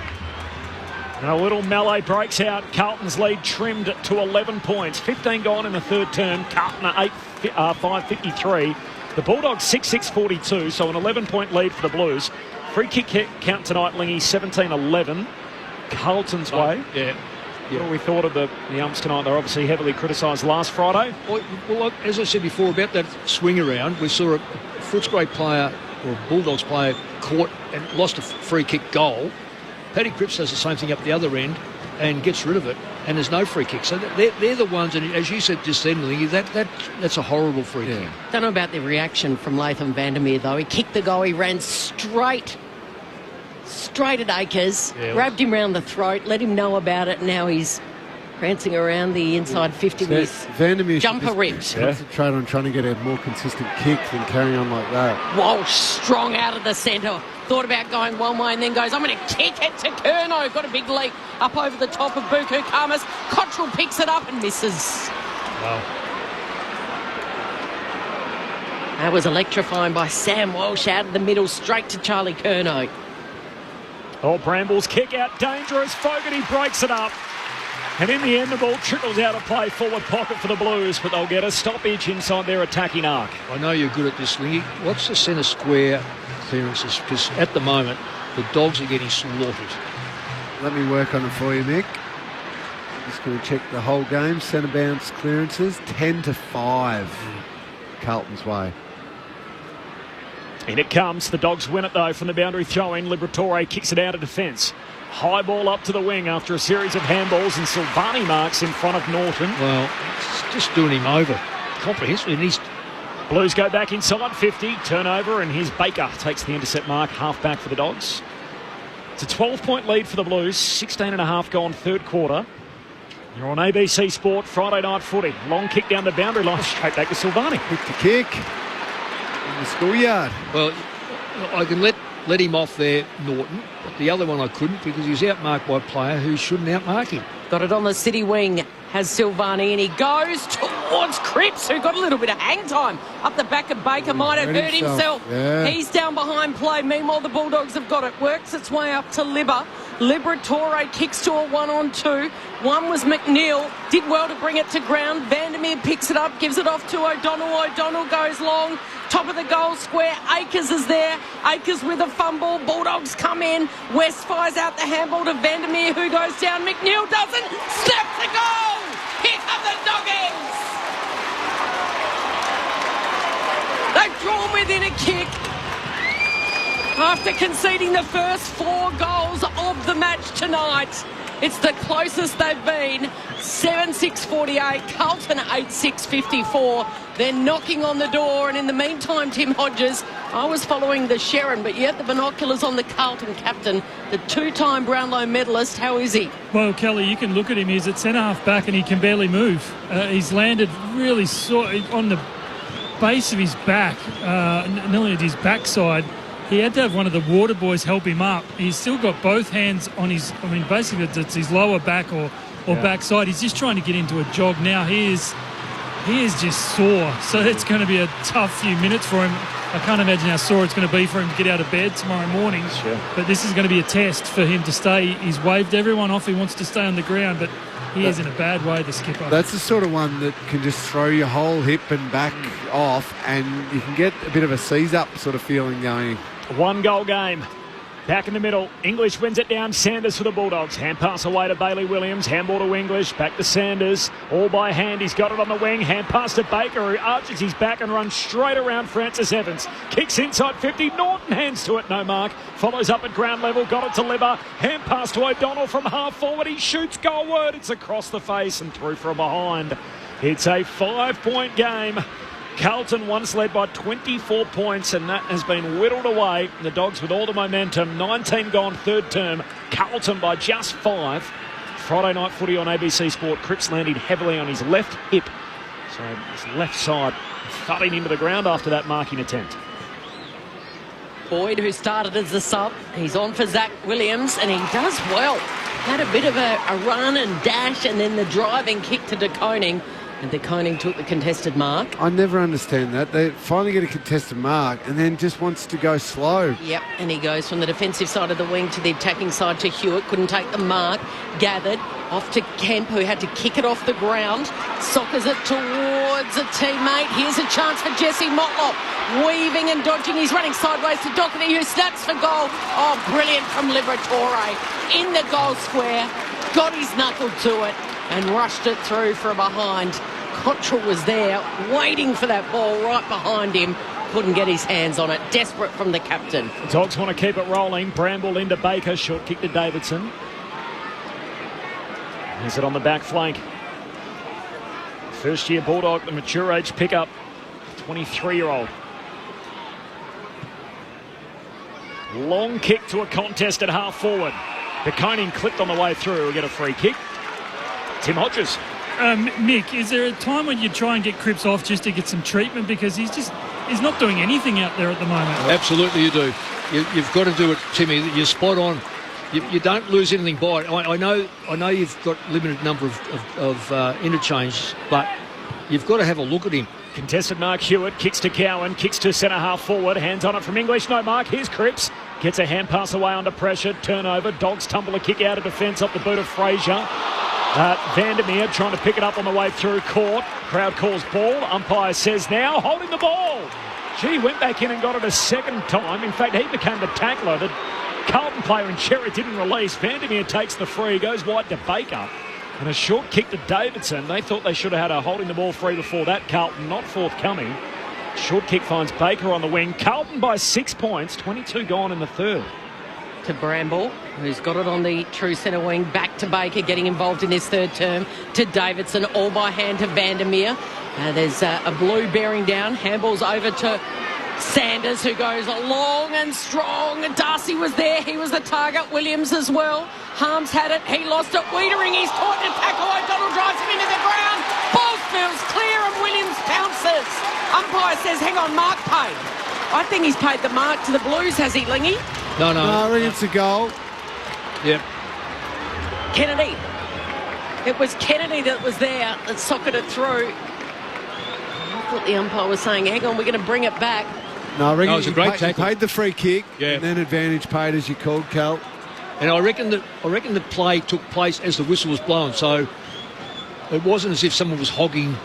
And a little melee breaks out. Carlton's lead trimmed to 11 points. 15 gone in the third term. Carlton at 5.53. The Bulldogs 6-6-42, so an 11-point lead for the Blues. Free kick count tonight, Lingy, 17-11. Carlton's way. Yeah. What do we thought of the umps tonight? They're obviously heavily criticised last Friday. Well, as I said before about that swing around, we saw a Footscray player or a Bulldogs player caught and lost a free kick goal. Paddy Cripps does the same thing up the other end and gets rid of it, and there's no free kick. So they're the ones, and as you said just then, Lingy, that's a horrible free kick. Don't know about the reaction from Latham Vandermeer, though. He kicked the goal, he ran straight at Akers, grabbed him round the throat, let him know about it, and now he's prancing around the inside 50 with his Vandermeer jumper ripped. Concentrate on trying to get a more consistent kick than carrying on like that. Walsh strong out of the centre. Thought about going one way and then goes, I'm going to kick it to Curnow. Got a big leap up over the top of Buku Kamas. Cottrell picks it up and misses. Wow. That was electrifying by Sam Walsh out of the middle, straight to Charlie Curnow. Oh, Brambles kick out, dangerous. Fogarty breaks it up. And in the end, the ball trickles out of play, forward pocket for the Blues, but they'll get a stoppage inside their attacking arc. I know you're good at this, Lingy. What's the centre square clearances? Because at the moment, the Dogs are getting slaughtered. Let me work on it for you, Mick. Just going to check the whole game. Centre bounce clearances, 10-5. Carlton's way. In it comes. The Dogs win it, though, from the boundary throw-in. Liberatore kicks it out of defence. High ball up to the wing after a series of handballs, and Silvani marks in front of Norton. Well, it's just doing him over comprehensively. And Blues go back inside 50. Turnover, and here's Baker. Takes the intercept mark. Half back for the Dogs. It's a 12-point lead for the Blues. 16.5 gone third quarter. You're on ABC Sport, Friday night footy. Long kick down the boundary line, straight back to Silvani. Quick to kick. In the schoolyard. Well, I can let him off there, Norton, but the other one I couldn't because he was outmarked by a player who shouldn't outmark him. Got it on the city wing, has Silvani, and he goes towards Cripps, who got a little bit of hang time up the back of Baker, might have hurt himself. Yeah. He's down behind play. Meanwhile, the Bulldogs have got it. Works its way up to Liberatore kicks to a 1-on-2. One was McNeil. Did well to bring it to ground. Vandermeer picks it up, gives it off to O'Donnell. O'Donnell goes long. Top of the goal square. Akers is there. Akers with a fumble. Bulldogs come in. West fires out the handball to Vandermeer, who goes down. McNeil doesn't. Snaps the goal. Here come the Doggies. They've drawn within a kick. After conceding the first 4 goals of the match tonight, it's the closest they've been. 7-6-48, Carlton 8-6-54. They're knocking on the door, and in the meantime, Tim Hodges, I was following the Sherrin, but yet the binoculars on the Carlton captain, the 2-time Brownlow medalist. How is he? Well, Kelly, you can look at him. He's at centre-half back and he can barely move. He's landed really on the base of his back, nearly at his backside. He had to have one of the water boys help him up. He's still got both hands on his, basically it's his lower back or or backside. He's just trying to get into a jog now. He is just sore, so it's going to be a tough few minutes for him. I can't imagine how sore it's going to be for him to get out of bed tomorrow morning. Sure. But this is going to be a test for him to stay. He's waved everyone off. He wants to stay on the ground, but he is in a bad way, the skipper. That's the sort of one that can just throw your whole hip and back off, and you can get a bit of a seize-up sort of feeling going. 1-goal game. Back in the middle. English wins it down. Sanders for the Bulldogs. Hand pass away to Bailey Williams. Handball to English. Back to Sanders. All by hand. He's got it on the wing. Hand pass to Baker, who arches his back and runs straight around Francis Evans. Kicks inside 50. Norton hands to it. No mark. Follows up at ground level. Got it to Libba. Hand pass to O'Donnell from half forward. He shoots goalward. It's across the face and through from behind. It's a 5-point game. Carlton once led by 24 points, and that has been whittled away. The Dogs with all the momentum. 19 gone third term. Carlton by just 5. Friday night footy on ABC Sport. Cripps landing heavily on his left hip. So his left side thudding into the ground after that marking attempt. Boyd, who started as the sub, he's on for Zach Williams, and he does well. Had a bit of a run and dash, and then the driving kick to De Koning. And De Koning took the contested mark. I never understand that. They finally get a contested mark and then just wants to go slow. Yep, and he goes from the defensive side of the wing to the attacking side to Hewitt. Couldn't take the mark. Gathered off to Kemp, who had to kick it off the ground. Soccers it towards a teammate. Here's a chance for Jesse Motlop. Weaving and dodging. He's running sideways to Doherty, who snaps for goal. Oh, brilliant from Liberatore. In the goal square. Got his knuckle to it and rushed it through from behind. Cottrell was there, waiting for that ball right behind him. Couldn't get his hands on it. Desperate from the captain. The Dogs want to keep it rolling. Bramble into Baker. Short kick to Davidson. Is it on the back flank? First year Bulldog, the mature age pickup. 23-year-old. Long kick to a contest at half forward. De Koning clipped on the way through. We'll get a free kick. Tim Hodges. Mick, is there a time when you try and get Cripps off just to get some treatment, because he's not doing anything out there at the moment? Absolutely you do. You've got to do it, Timmy. You're spot on. You don't lose anything by it. I know you've got limited number of interchanges, but you've got to have a look at him. Contested mark. Hewitt kicks to Cowan, kicks to centre half forward, hands on it from English, no mark. Here's Cripps, gets a hand pass away under pressure, turnover. Dogs tumble a kick out of defence off the boot of Fraser. Vandermeer trying to pick it up on the way through, caught. Crowd calls ball. Umpire says now, holding the ball. Gee, went back in and got it a second time. In fact, he became the tackler. The Carlton player in Cherry didn't release. Vandermeer takes the free, goes wide to Baker. And a short kick to Davidson. They thought they should have had a holding the ball free before that. Carlton not forthcoming. Short kick finds Baker on the wing. Carlton by 6 points. 22 gone in the third. To Bramble, who's got it on the true centre wing. Back to Baker, getting involved in his third term. To Davidson, all by hand to Vandermeer. There's a blue bearing down. Handball's over to Sanders, who goes long and strong. Darcy was there. He was the target. Williams as well. Harms had it. He lost it. Wiedering, he's caught in a tackle. O'Donnell drives him into the ground. Ball spills clear and Williams pounces. Umpire says, hang on, mark paid. I think he's paid the mark to the Blues, has he, Lingy? No, I reckon it's a goal. Yep. Kennedy. It was Kennedy that was there that socketed it through. I thought the umpire was saying, hang on, we're going to bring it back. No, I reckon it was a great tackle. He paid the free kick, yeah, and then advantage paid, as you called, Cal. And I reckon the play took place as the whistle was blown, so it wasn't as if someone was hogging.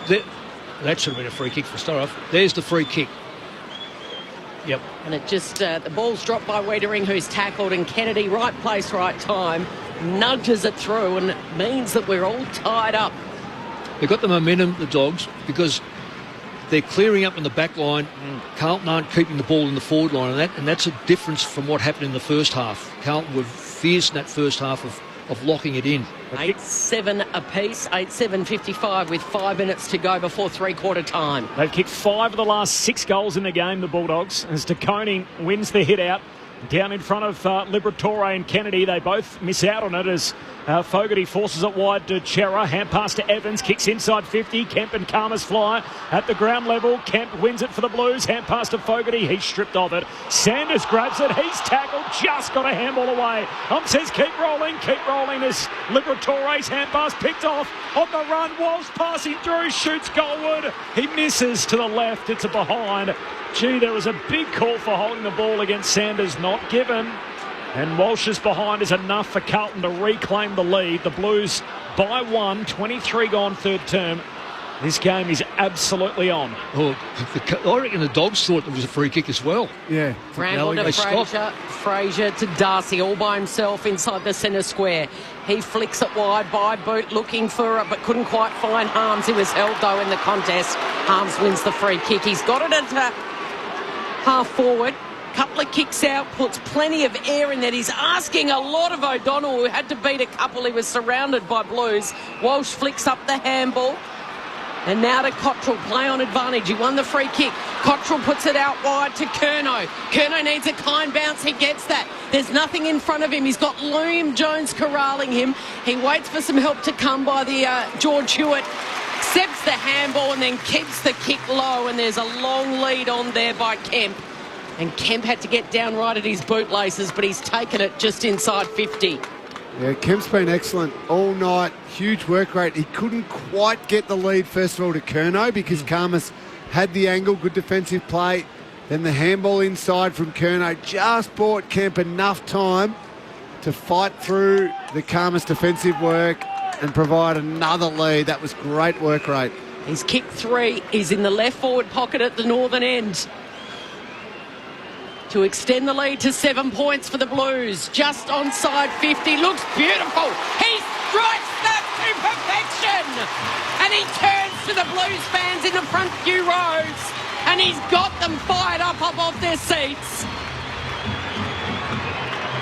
That should have been a free kick for start off. There's the free kick. Yep. And it just, the ball's dropped by Wiedering, who's tackled, and Kennedy, right place, right time, nudges it through, and it means that we're all tied up. They've got the momentum, the Dogs, because they're clearing up in the back line. Carlton aren't keeping the ball in the forward line, and that's a difference from what happened in the first half. Carlton were fierce in that first half of locking it in. 8-7 apiece, 8-7-55 with 5 minutes to go before three-quarter time. They've kicked 5 of the last 6 goals in the game, the Bulldogs, as De Koning wins the hit out. Down in front of Liberatore and Kennedy. They both miss out on it as Fogarty forces it wide to Chera. Hand pass to Evans. Kicks inside 50. Kemp and Karmas fly at the ground level. Kemp wins it for the Blues. Hand pass to Fogarty. He's stripped of it. Sanders grabs it. He's tackled. Just got a handball away. Says keep rolling. Keep rolling as Liberatore's hand pass picked off. On the run. Walsh passing through. Shoots goalward. He misses to the left. It's a behind. Gee, there was a big call for holding the ball against Sanders, not given. And Walsh's behind is enough for Carlton to reclaim the lead. The Blues by 1, 23 gone third term. This game is absolutely on. Oh, I reckon the Dogs thought it was a free kick as well. Yeah. Bramble to Fraser to Darcy all by himself inside the centre square. He flicks it wide by Boot looking for it but couldn't quite find Harms. He was held though in the contest. Harms wins the free kick. He's got it at half forward. Couple of kicks out, puts plenty of air in that. He's asking a lot of O'Donnell, who had to beat a couple. He was surrounded by Blues. Walsh flicks up the handball. And now to Cottrell, play on advantage. He won the free kick. Cottrell puts it out wide to Curnow. Curnow needs a kind bounce. He gets that. There's nothing in front of him. He's got Liam Jones corralling him. He waits for some help to come by the George Hewitt. Accepts the handball and then keeps the kick low. And there's a long lead on there by Kemp. And Kemp had to get down right at his bootlaces, but he's taken it just inside 50. Yeah, Kemp's been excellent all night. Huge work rate. He couldn't quite get the lead, first of all, to Curnow because Karmas had the angle, good defensive play. Then the handball inside from Curnow just bought Kemp enough time to fight through the Karmas defensive work and provide another lead. That was great work rate. He's kicked 3. He's in the left forward pocket at the northern end to extend the lead to 7 points for the Blues. Just onside 50. Looks beautiful. He strikes that to perfection. And he turns to the Blues fans in the front few rows. And he's got them fired up off their seats.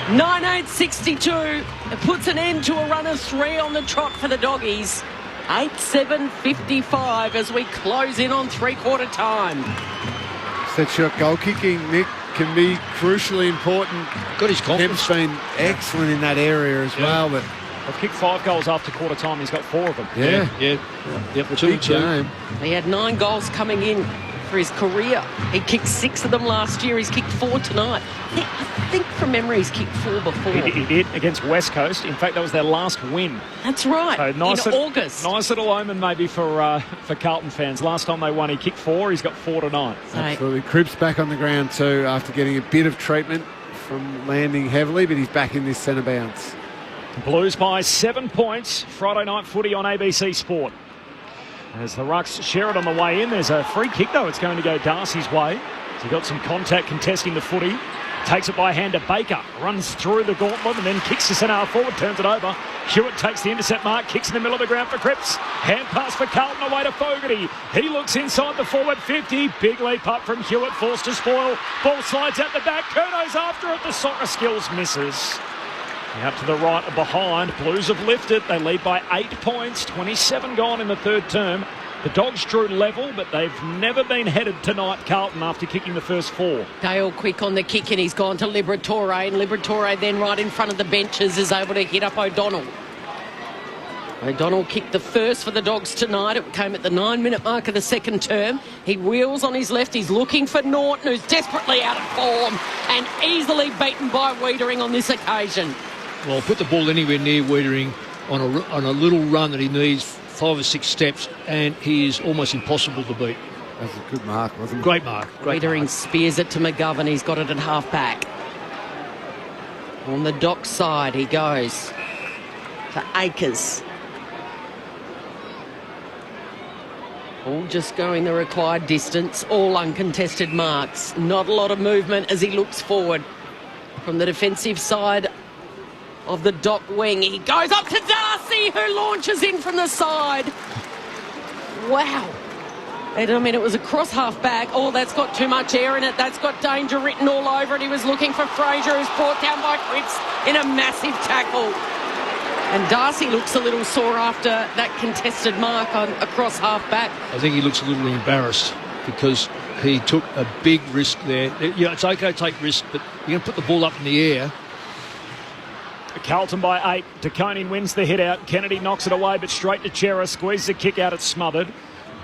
9:8:62. It puts an end to a run of 3 on the trot for the Doggies. 8:7:55 as we close in on three-quarter time. Set shot goal kicking, Nick, can be crucially important. Got his confidence. Kemp's been excellent in that area as well. But I've kicked 5 goals after quarter time. He's got 4 of them. Yeah. Yep, the big game. He had 9 goals coming in for his career. He kicked 6 of them last year. He's kicked 4 tonight. I think from memory he's kicked 4 before. He did against West Coast. In fact, that was their last win. That's right. So nice in August. Nice little omen maybe for Carlton fans. Last time they won, he kicked 4. He's got 4 tonight. Absolutely. Cripps back on the ground too after getting a bit of treatment from landing heavily, but he's back in this centre bounce. Blues by 7 points. Friday night footy on ABC Sport. As the Rucks share it on the way in, there's a free kick though. It's going to go Darcy's way. So he got some contact contesting the footy. Takes it by hand to Baker. Runs through the gauntlet and then kicks to centre half forward. Turns it over. Hewitt takes the intercept mark. Kicks in the middle of the ground for Cripps. Hand pass for Carlton away to Fogarty. He looks inside the forward 50. Big leap up from Hewitt. Forced to spoil. Ball slides out the back. Curnow's after it. The soccer skills misses. Out to the right and behind. Blues have lifted. They lead by 8 points. 27 gone in the third term. The Dogs drew level, but they've never been headed tonight, Carlton, after kicking the first 4. Dale quick on the kick, and he's gone to Liberatore, and Liberatore then right in front of the benches is able to hit up O'Donnell. O'Donnell kicked the first for the Dogs tonight. It came at the 9-minute mark of the second term. He wheels on his left. He's looking for Norton, who's desperately out of form and easily beaten by Wiedering on this occasion. Well, put the ball anywhere near Wiedering on a little run that he needs, 5 or 6 steps, and he is almost impossible to beat. That was a good mark, wasn't it? Great mark. Wiedering spears it to McGovern. He's got it at half back. On the Dock side he goes to Akers. All just going the required distance, all uncontested marks. Not a lot of movement as he looks forward. From the defensive side of the Dock wing, he goes up to Darcy, who launches in from the side. Wow. And I mean, it was a cross half back. Oh, that's got too much air in it. That's got danger written all over it. He was looking for Fraser, who's brought down by Cripps in a massive tackle. And Darcy looks a little sore after that contested mark on across half back. I think he looks a little embarrassed because he took a big risk there. Yeah, it's okay to take risks, but you're going to put the ball up in the air. Carlton by 8. DeConing wins the hit out. Kennedy knocks it away, but straight to Chera. Squeezes a kick out. It's smothered.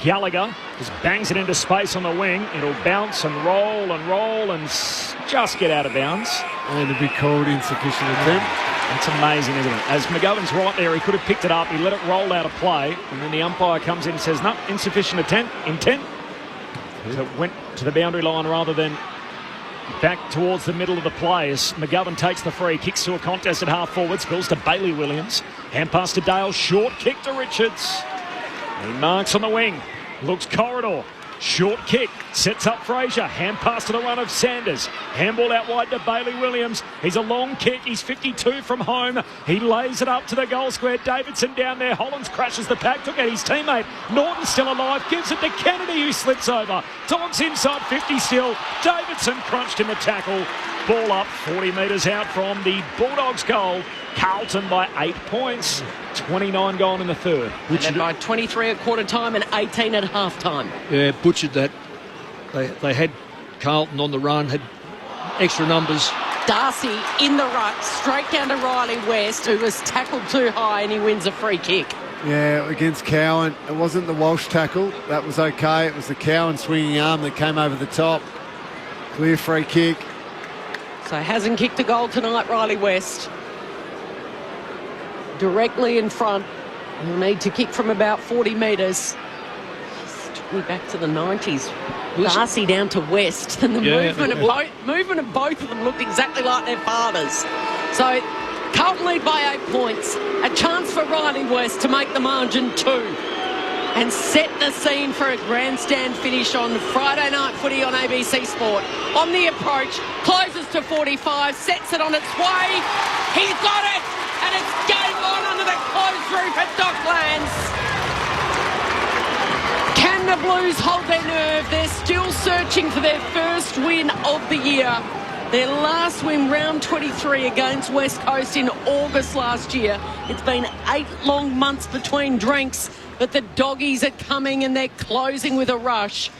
Gallagher just bangs it into space on the wing. It'll bounce and roll and just get out of bounds. And to be called insufficient attempt. It's amazing, isn't it? As McGovern's right there, he could have picked it up. He let it roll out of play. And then the umpire comes in and says, no, insufficient intent. So it went to the boundary line rather than back towards the middle of the play as McGovern takes the free, kicks to a contest at half forward, spills to Bailey Williams. Hand pass to Dale, short kick to Richards. He marks on the wing, looks corridor, short kick, sets up Fraser, hand pass to the run of Sanders. Handball out wide to Bailey Williams. He's a long kick, he's 52 from home. He lays it up to the goal square. Davidson down there, Hollins crashes the pack, took out his teammate. Norton still alive, gives it to Kennedy who slips over. Dogs inside 50 still. Davidson crunched in the tackle. Ball up 40 metres out from the Bulldogs goal. Carlton by 8 points. 29 gone in the third. And by 23 at quarter time and 18 at half time. Yeah, butchered that. They had Carlton on the run, had extra numbers. Darcy in the ruck, straight down to Riley West, who was tackled too high, and he wins a free kick. Yeah, against Cowan. It wasn't the Walsh tackle. That was okay. It was the Cowan swinging arm that came over the top. Clear free kick. So hasn't kicked a goal tonight, Riley West. Directly in front. He'll need to kick from about 40 metres. Took me back to the 90s. Darcy down to West, and the movement of both of them looked exactly like their fathers. So Carlton lead by 8 points. A chance for Riley West to make the margin 2 and set the scene for a grandstand finish on Friday night footy on ABC Sport. On the approach, closes to 45, sets it on its way. He's got it, and it's game on under the closed roof at Docklands. Can the Blues hold their nerve? They're still searching for their first win of the year. Their last win, round 23 against West Coast in August last year. It's been 8 long months between drinks, but the doggies are coming and they're closing with a rush.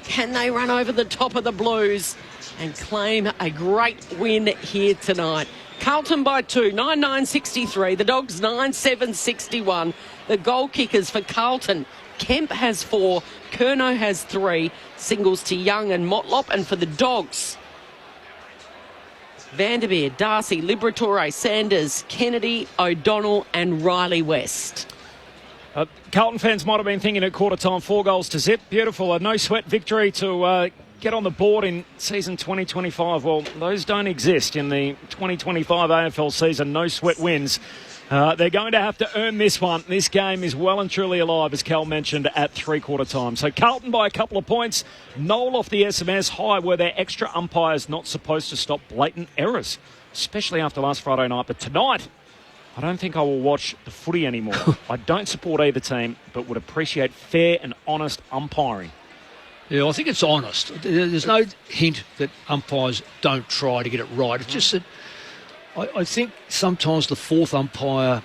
Can they run over the top of the Blues and claim a great win here tonight? Carlton by 2, 9-9-63. The Dogs 9-7-61. The goal kickers for Carlton, Kemp has 4, Curnow has 3, singles to Young and Motlop. And for the Dogs, Vandermeer, Darcy, Liberatore, Sanders, Kennedy, O'Donnell and Riley West. Carlton fans might have been thinking at quarter time 4 goals to zip. Beautiful. A no-sweat victory to get on the board in season 2025. Well, those don't exist in the 2025 AFL season. No-sweat wins. They're going to have to earn this one. This game is well and truly alive, as Cal mentioned, at three-quarter time. So Carlton by a couple of points. Noel off the SMS. High were their extra umpires not supposed to stop blatant errors, especially after last Friday night. But tonight, I don't think I will watch the footy anymore. I don't support either team, but would appreciate fair and honest umpiring. Yeah, I think it's honest. There's no hint that umpires don't try to get it right. It's just that I think sometimes the fourth umpire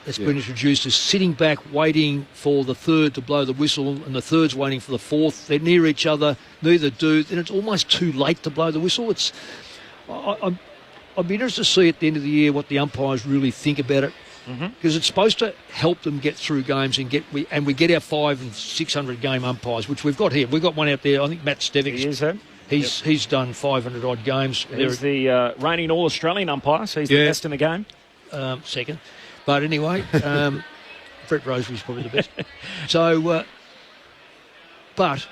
that's been introduced is sitting back waiting for the third to blow the whistle, and the third's waiting for the fourth. They're near each other, neither do. Then it's almost too late to blow the whistle. I'd be interested to see at the end of the year what the umpires really think about it, because it's supposed to help them get through games and we get our 500 and 600 game umpires, which we've got here. We've got one out there. I think Matt Stevick. He's done 500 odd games. He's the reigning All-Australian umpire, so he's the best in the game. Second, but anyway, Brett Rosery's probably the best. So, but.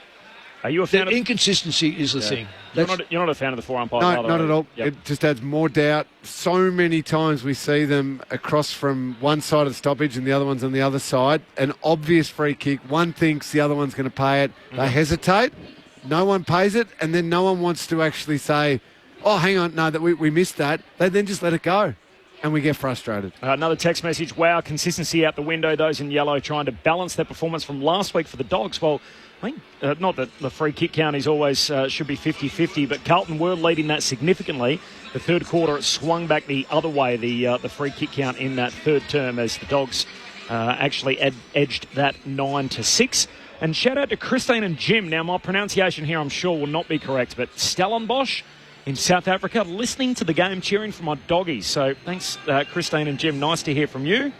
Are you a fan of inconsistency is the thing. You're not a fan of the 4 umpires? No, not at all. Yep. It just adds more doubt. So many times we see them across from one side of the stoppage and the other one's on the other side. An obvious free kick. One thinks the other one's going to pay it. They hesitate. No one pays it. And then no one wants to actually say, oh, hang on, no, that we missed that. They then just let it go. And we get frustrated. Another text message. Wow, consistency out the window. Those in yellow trying to balance their performance from last week for the Dogs. Well, I think not that the free kick count is always should be 50-50, but Carlton were leading that significantly. The third quarter, it swung back the other way, the free kick count in that third term, as the Dogs actually edged that 9-6. And shout out to Christine and Jim. Now, my pronunciation here, I'm sure, will not be correct, but Stellenbosch in South Africa, listening to the game, cheering for my doggies. So thanks, Christine and Jim. Nice to hear from you.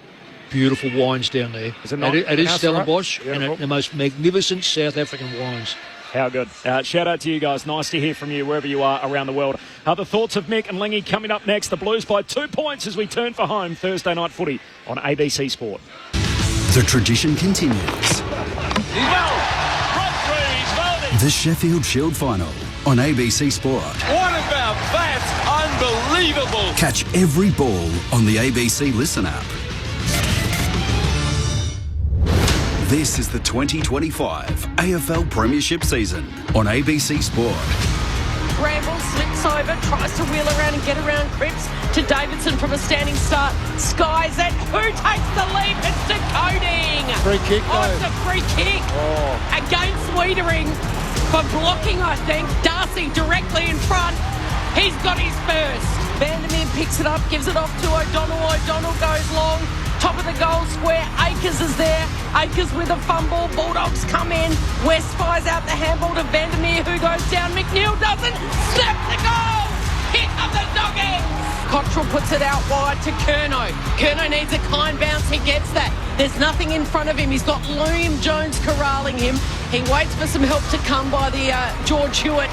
Beautiful wines down there. Is it not? It is Stellenbosch, right? and the most magnificent South African wines. How good. Shout out to you guys. Nice to hear from you wherever you are around the world. The thoughts of Mick and Lingy coming up next. The Blues by 2 points as we turn for home Thursday night footy on ABC Sport. The tradition continues. The Sheffield Shield Final on ABC Sport. What about that? Unbelievable. Catch every ball on the ABC Listen app. This is the 2025 AFL Premiership season on ABC Sport. Bramble slips over, tries to wheel around and get around Cripps to Davidson from a standing start. Skies it. Who takes the lead? It's Decoding. Free kick, Oh, though. it's a free kick. Against Wiedering for blocking, I think. Darcy directly in front. He's got his first. Vandermeer picks it up, gives it off to O'Donnell. O'Donnell goes long. Top of the goal square, Akers is there. Akers with a fumble. Bulldogs come in. West fires out the handball to Vandermeer, who goes down. McNeil doesn't. Snap the goal! Hit of the Doggies! Cottrell puts it out wide to Curnow. Curnow needs a kind bounce. He gets that. There's nothing in front of him. He's got Liam Jones corralling him. He waits for some help to come by the George Hewitt.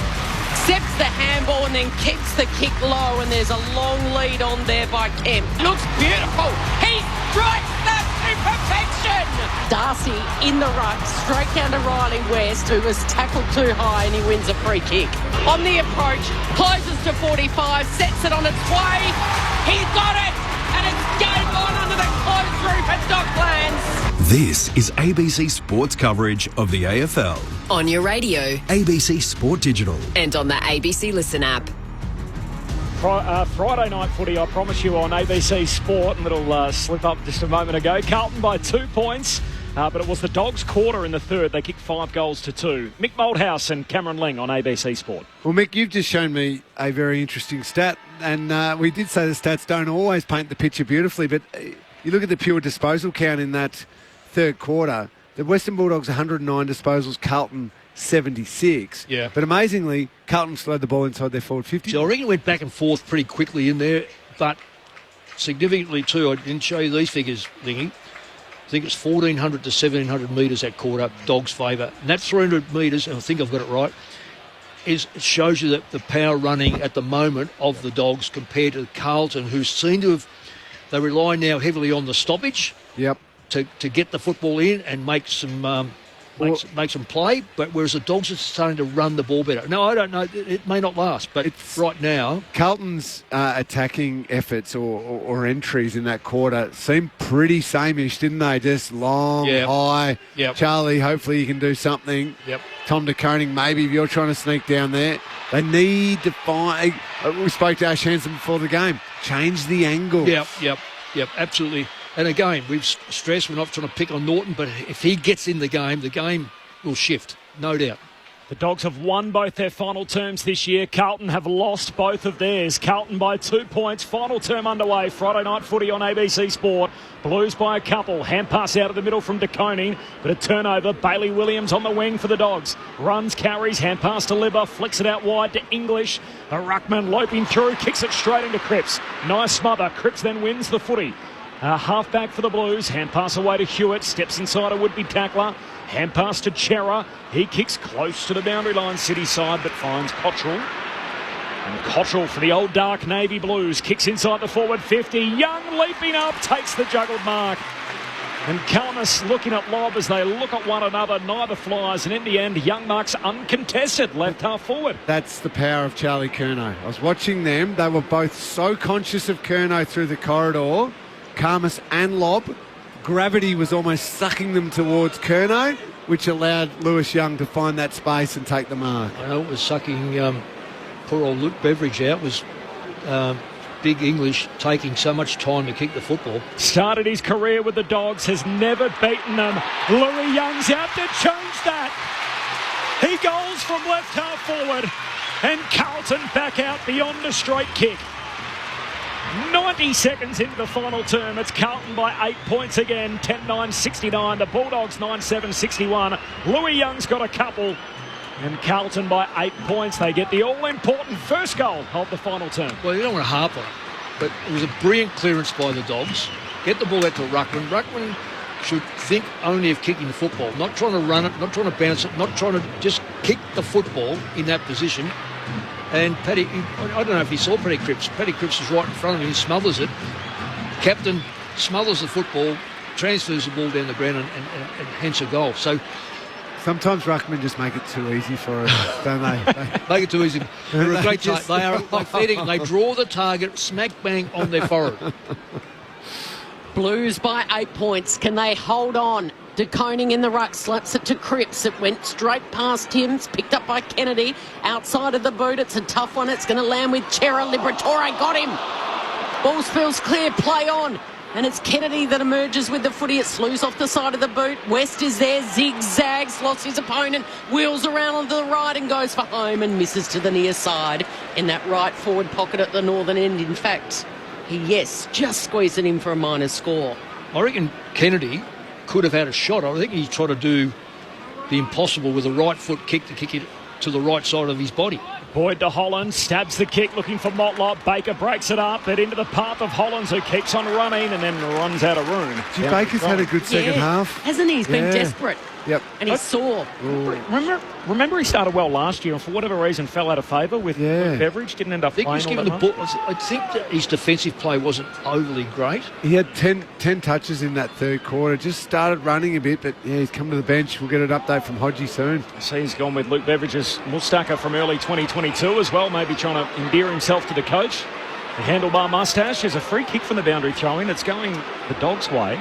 Accepts the handball and then kicks the kick low, and there's a long lead on there by Kemp. Looks beautiful. He strikes that to perfection. Darcy in the ruck, straight down to Riley West, who was tackled too high, and he wins a free kick. On the approach, closes to 45, sets it on its way. He's got it, and it's game on under the closed roof at Docklands. This is ABC Sports coverage of the AFL. On your radio. ABC Sport Digital. And on the ABC Listen app. Friday night footy, I promise you, on ABC Sport. A little slip up just a moment ago. Carlton by 2 points, but it was the Dogs' quarter in the third. They kicked 5 goals to 2. Mick Moldhouse and Cameron Ling on ABC Sport. Well, Mick, you've just shown me a very interesting stat, and we did say the stats don't always paint the picture beautifully, but you look at the pure disposal count in that third quarter. The Western Bulldogs 109 disposals, Carlton 76. Yeah. But amazingly, Carlton slowed the ball inside their forward 50. So I reckon it went back and forth pretty quickly in there, but significantly too, I didn't show you these figures, Lingy. I think it's 1,400 to 1,700 metres that quarter, Dogs' favour. And that 300 metres, and I think I've got it right, it shows you that the power running at the moment of the Dogs compared to Carlton, who seem to have, they rely now heavily on the stoppage. Yep. To get the football in and make some make some play, but whereas the Dogs are starting to run the ball better. No, I don't know. It may not last, but right now, Carlton's attacking efforts or entries in that quarter seemed pretty sameish, didn't they? Just long, high. Yep. Charlie, hopefully you can do something. Yep. Tom de Koning, maybe if you're trying to sneak down there. They need to find. We spoke to Ash Hansen before the game. Change the angle. Yep, absolutely. And again, we've stressed we're not trying to pick on Norton, but if he gets in the game will shift, no doubt. The Dogs have won both their final terms this year. Carlton have lost both of theirs. Carlton by 2 points. Final term underway. Friday night footy on ABC Sport. Blues by a couple. Hand pass out of the middle from de Koning. But a turnover. Bailey Williams on the wing for the Dogs. Runs, carries. Hand pass to Libba. Flicks it out wide to English. A ruckman loping through. Kicks it straight into Cripps. Nice smother. Cripps then wins the footy. Half back for the Blues. Hand pass away to Hewitt. Steps inside a would-be tackler. Hand pass to Chera. He kicks close to the boundary line, City side, but finds Cottrell. And Cottrell for the old dark navy Blues. Kicks inside the forward 50. Young leaping up. Takes the juggled mark. And Kalmus looking at lob as they look at one another. Neither flies. And in the end, Young marks uncontested. Left half forward. That's the power of Charlie Curnow. I was watching them. They were both so conscious of Curnow through the corridor. Kalmus and Lob. Gravity was almost sucking them towards Curnow, which allowed Lewis Young to find that space and take the mark. I know it was sucking poor old Luke Beveridge out. It was Big English taking so much time to kick the football. Started his career with the Dogs, has never beaten them. Louis Young's out to change that. He goes from left half forward, and Carlton back out beyond a straight kick. 90 seconds into the final term. It's Carlton by 8 points again. 10-9-69. The Bulldogs 9-7-61. Louis Young's got a couple. And Carlton by 8 points. They get the all-important first goal of the final term. Well, you don't want to harp on it, but it was a brilliant clearance by the Dogs. Get the ball out to Ruckman. Ruckman should think only of kicking the football, not trying to run it, not trying to bounce it, not trying to just kick the football in that position. And Paddy, I don't know if he saw Paddy Cripps. Paddy Cripps is right in front of him. He smothers it. Captain smothers the football, transfers the ball down the ground, and hence a goal. So sometimes Ruckman just make it too easy for us, don't they? Make it too easy. They're a great team. They are like feeding. They draw the target smack bang on their forehead. Blues by 8 points. Can they hold on? De Koning in the ruck, slaps it to Cripps. It went straight past him. It's picked up by Kennedy. Outside of the boot, it's a tough one. It's going to land with Chera. Liberatore got him. Ball spills clear, play on. And it's Kennedy that emerges with the footy. It slews off the side of the boot. West is there, zigzags, lost his opponent, wheels around onto the right and goes for home and misses to the near side in that right forward pocket at the northern end. In fact, just squeezed it in for a minor score. I reckon Kennedy could have had a shot. I think he tried to do the impossible with a right foot kick to kick it to the right side of his body. Boyd to Holland, stabs the kick, looking for Motlop. Baker breaks it up, but into the path of Hollands, who keeps on running and then runs out of room. Baker's had a good second half. Hasn't he? He's been desperate. Yep. And he's sore. Remember he started well last year and for whatever reason fell out of favour with Beveridge, didn't end up playing all that much. I think that his defensive play wasn't overly great. He had 10 touches in that third quarter, just started running a bit, but he's come to the bench. We'll get an update from Hodgie soon. I see he's gone with Luke Beveridge's Mustaka from early 2022 as well, maybe trying to endear himself to the coach. The handlebar moustache is a free kick from the boundary throw-in. It's going the Dogs' way.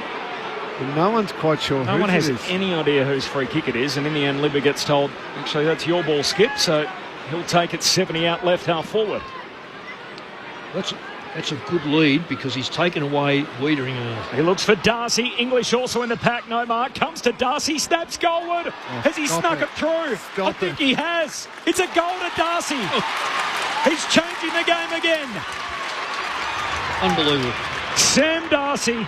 And no one's quite sure No one has any idea whose free kick it is, and in the end, Libba gets told, actually, that's your ball, Skip, so he'll take it 70 out left, half forward. That's a good lead because he's taken away Wiedering. He looks for Darcy. English also in the pack, no mark. Comes to Darcy, snaps goalward. Has he snuck it through? I think he has. It's a goal to Darcy. He's changing the game again. Unbelievable. Sam Darcy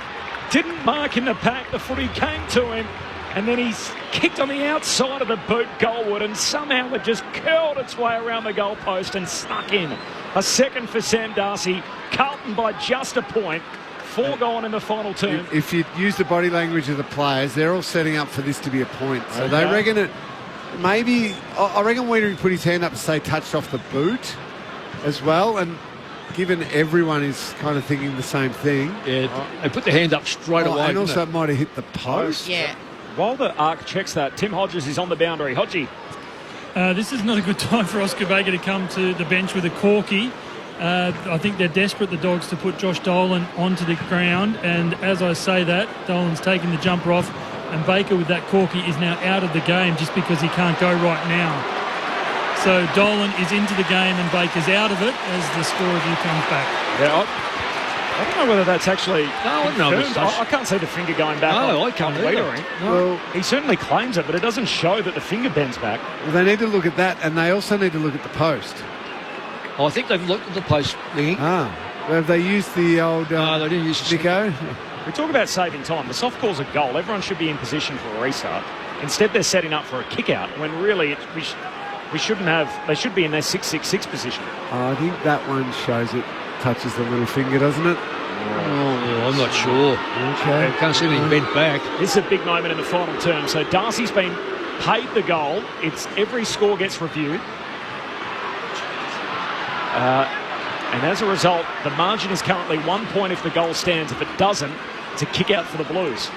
didn't mark in the pack. The footy came to him, and then he's kicked on the outside of the boot goalward, and somehow it just curled its way around the goalpost and snuck in. A second for Sam Darcy. Carlton by just a point. 4 gone in the final term. If you use the body language of the players, they're all setting up for this to be a point. So they reckon it. Maybe I reckon Wiedering put his hand up to say touched off the boot as well, and given everyone is kind of thinking the same thing. Yeah, they put their hand up straight away. And also it might have hit the post. Yeah. While the ARC checks that, Tim Hodges is on the boundary. Hodgie. This is not a good time for Oscar Baker to come to the bench with a corky. I think they're desperate, the Dogs, to put Josh Dolan onto the ground. And as I say that, Dolan's taking the jumper off. And Baker with that corky is now out of the game just because he can't go right now. So Dolan is into the game and Baker's out of it as the score review comes back. Yeah, I don't know whether that's actually confirmed. I can't see the finger going back. I can't either. Well, he certainly claims it, but it doesn't show that the finger bends back. Well, they need to look at that, and they also need to look at the post. I think they've looked at the post, Lingy. Have they used the old no, they didn't use the Nico? We talk about saving time. The soft call's a goal. Everyone should be in position for a restart. Instead, they're setting up for a kick-out when really we shouldn't have. They should be in their 6-6-6 position. I think that one shows it touches the little finger, doesn't it? Oh, I'm not sure. Okay. I can't see anything bent back. This is a big moment in the final term. So Darcy's been paid the goal. It's every score gets reviewed. And as a result, the margin is currently 1 point if the goal stands. If it doesn't, it's a kick out for the Blues.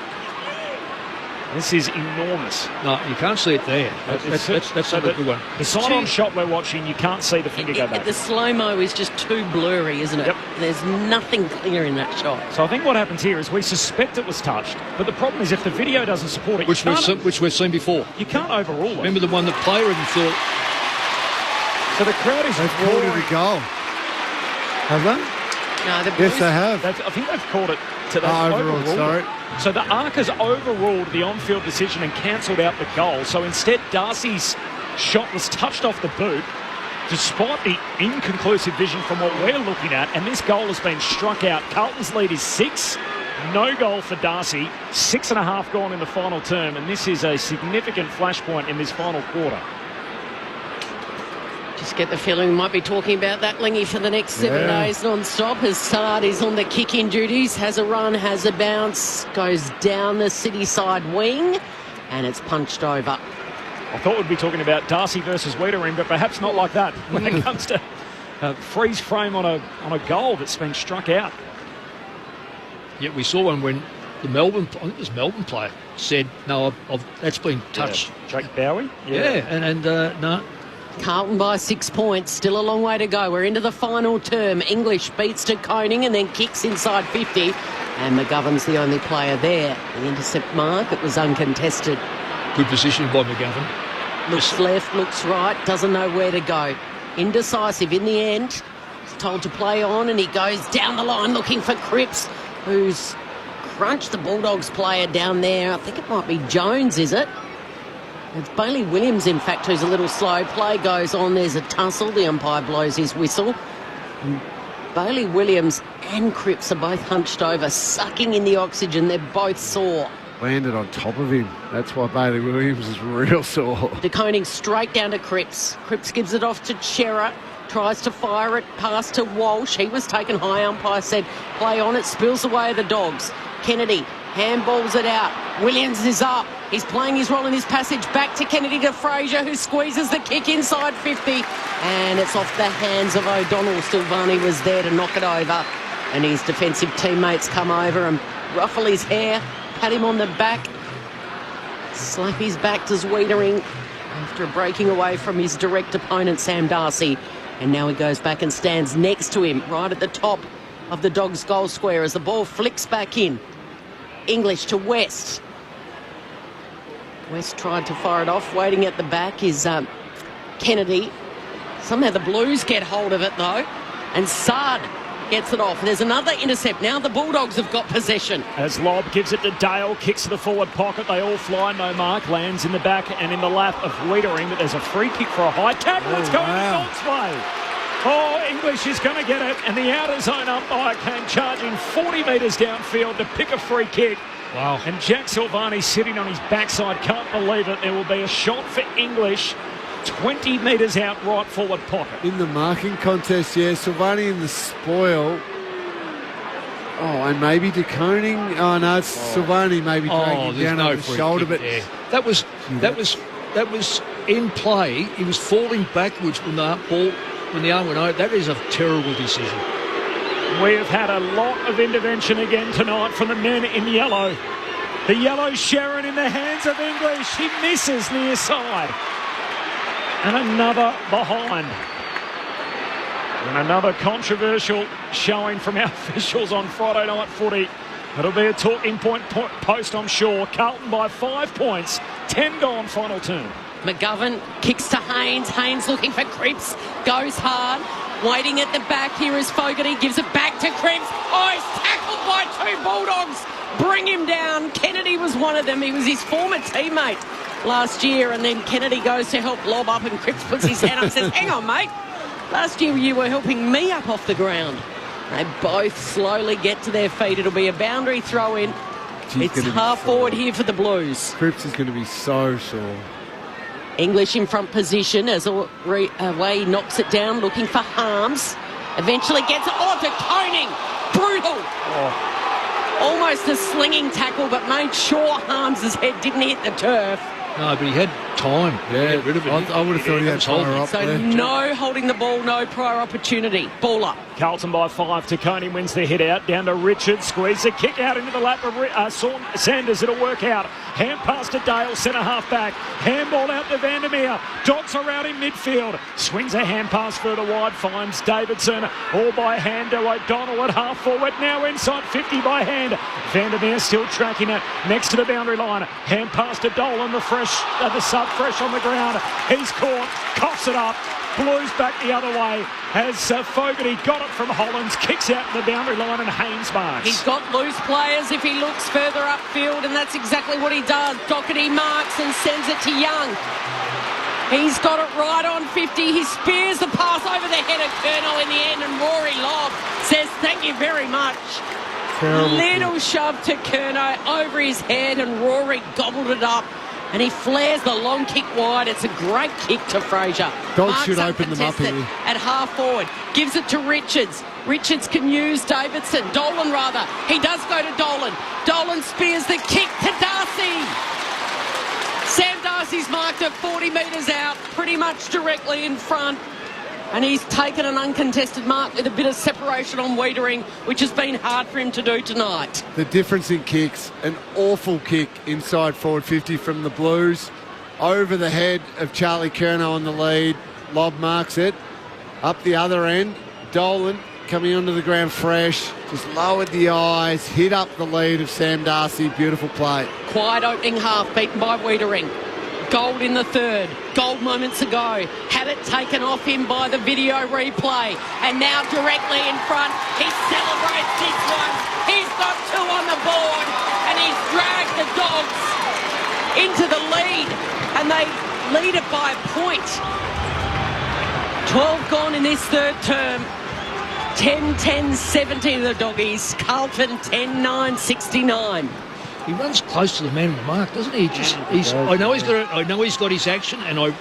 This is enormous. No, you can't see it there. That's not a good one. The side-on shot we're watching, you can't see the finger go back. The slow-mo is just too blurry, isn't it? Yep. There's nothing clear in that shot. So I think what happens here is we suspect it was touched, but the problem is if the video doesn't support it, which we've seen before. You can't overrule it. Remember the one that player even thought. So the crowd is They've called it a goal. Have they? No, yes, they have. I think they've called it. Overruled, sorry. So the ARC has overruled the on-field decision and cancelled out the goal. So instead, Darcy's shot was touched off the boot. despite the inconclusive vision from what we're looking at, and this goal has been struck out. Carlton's lead is 6. No goal for Darcy. 6.5 gone in the final term, and this is a significant flashpoint in this final quarter. Just get the feeling we might be talking about that, Lingy, for the next 7 days non-stop, as Saad is on the kick-in duties, has a run, has a bounce, goes down the city side wing, and it's punched over. I thought we'd be talking about Darcy versus Wiedering, but perhaps not like that when it comes to a freeze frame on a goal that's been struck out. Yeah, we saw one when the Melbourne player said, no, that's been touched. Yeah. Jake Bowie? And no. Carlton by 6 points, still a long way to go. We're into the final term. English beats De Koning and then kicks inside 50. And McGovern's the only player there. The intercept mark, it was uncontested. Good position by McGovern. Looks left, looks right, doesn't know where to go. Indecisive in the end. He's told to play on and he goes down the line looking for Cripps, who's crunched the Bulldogs player down there. I think it might be Jones, is it? It's Bailey Williams, in fact, who's a little slow. Play goes on. There's a tussle. The umpire blows his whistle. And Bailey Williams and Cripps are both hunched over, sucking in the oxygen. They're both sore. Landed on top of him. That's why Bailey Williams is real sore. De Koning straight down to Cripps. Cripps gives it off to Chera. Tries to fire it past to Walsh. He was taken high. Umpire said play on. It spills away the Dogs. Kennedy handballs it out. Williams is up. He's playing his role in this passage. Back to Kennedy to Fraser, who squeezes the kick inside 50. And it's off the hands of O'Donnell. Silvani was there to knock it over. And his defensive teammates come over and ruffle his hair, pat him on the back, slap his back to Wiedering after breaking away from his direct opponent, Sam Darcy. And now he goes back and stands next to him, right at the top of the Dogs' goal square as the ball flicks back in. English to West. West tried to fire it off. Waiting at the back is Kennedy. Somehow the Blues get hold of it, though. And Saad gets it off. There's another intercept. Now the Bulldogs have got possession. As Lobb gives it to Dale, kicks to the forward pocket. They all fly, no mark. Lands in the back and in the lap of Wiedering. But there's a free kick for a high tackle. It's going the Dogs' way. Oh, English is going to get it. And the outer zone umpire came charging 40 metres downfield to pick a free kick. Wow. And Jack Silvani sitting on his backside. Can't believe it. There will be a shot for English. 20 metres out right forward pocket. In the marking contest, Silvani in the spoil. Oh, and maybe De Koning. Oh, no, it's Silvani maybe dragging down on the shoulder. But that was in play. He was falling backwards when the ball, when the arm went out. That is a terrible decision. We have had a lot of intervention again tonight from the men in yellow. The yellow Sharon in the hands of English. He misses near side. And another behind. And another controversial showing from our officials on Friday night footy. It'll be a talking point post, I'm sure. Carlton by 5 points. 10 gone final term. McGovern kicks to Haynes. Haynes looking for Cripps. Goes hard. Waiting at the back here is Fogarty. Gives it back to Cripps. Oh, he's tackled by 2 Bulldogs. Bring him down. Kennedy was one of them. He was his former teammate last year, and then Kennedy goes to help Lob up and Cripps puts his hand up and says, hang on, mate. Last year you were helping me up off the ground. They both slowly get to their feet. It'll be a boundary throw in. It's half forward here for the Blues. Cripps is going to be so sore. English in front position as away knocks it down, looking for Harms. Eventually gets it. Oh, De Koning. Brutal. Almost a slinging tackle, but made sure Harms' head didn't hit the turf. No, but he had time to get rid of it. I would have thought he had fire up so there. No holding the ball, no prior opportunity. Ball up. Carlton by 5. Taccone wins the hit out. Down to Richard. Squeeze the kick out into the lap of Sanders. It'll work out. Hand pass to Dale, centre half back. Handball out to Vandermeer. Dots are out in midfield. Swings a hand pass further wide. Finds Davidson. All by hand to O'Donnell at half forward. Now inside 50 by hand. Vandermeer still tracking it. Next to the boundary line. Hand pass to Dolan. The sub fresh on the ground. He's caught. Coughs it up. Blues back the other way. Has Fogarty got it from Hollands. Kicks out the boundary line and Haynes marks. He's got loose players if he looks further upfield, and that's exactly what he does. Doherty marks and sends it to Young. He's got it right on 50. He spears the pass over the head of Curnow in the end, and Rory Lobb says thank you very much. Terrible Little kick. shove to Curnow over his head, and Rory gobbled it up. And he flares the long kick wide. It's a great kick to Fraser. Dogs should open them up here. At half forward. Gives it to Richards. Richards can use Davidson. Dolan, rather. He does go to Dolan. Dolan spears the kick to Darcy. Sam Darcy's marked at 40 metres out, pretty much directly in front. And he's taken an uncontested mark with a bit of separation on Wiedering, which has been hard for him to do tonight. The difference in kicks, an awful kick inside forward 50 from the Blues. Over the head of Charlie Curnow on the lead. Lobb marks it. Up the other end, Dolan coming onto the ground fresh. Just lowered the eyes, hit up the lead of Sam Darcy. Beautiful play. Quiet opening half, beaten by Wiedering. Gold in the third. Gold moments ago. Had it taken off him by the video replay. And now directly in front. He celebrates this one. He's got two on the board. And he's dragged the Dogs into the lead. And they lead it by a point. 12 gone in this third term. 10-10-70 the Doggies. Carlton 10-9-69. He runs close to the man in the mark, doesn't he? I know he's got his action, and I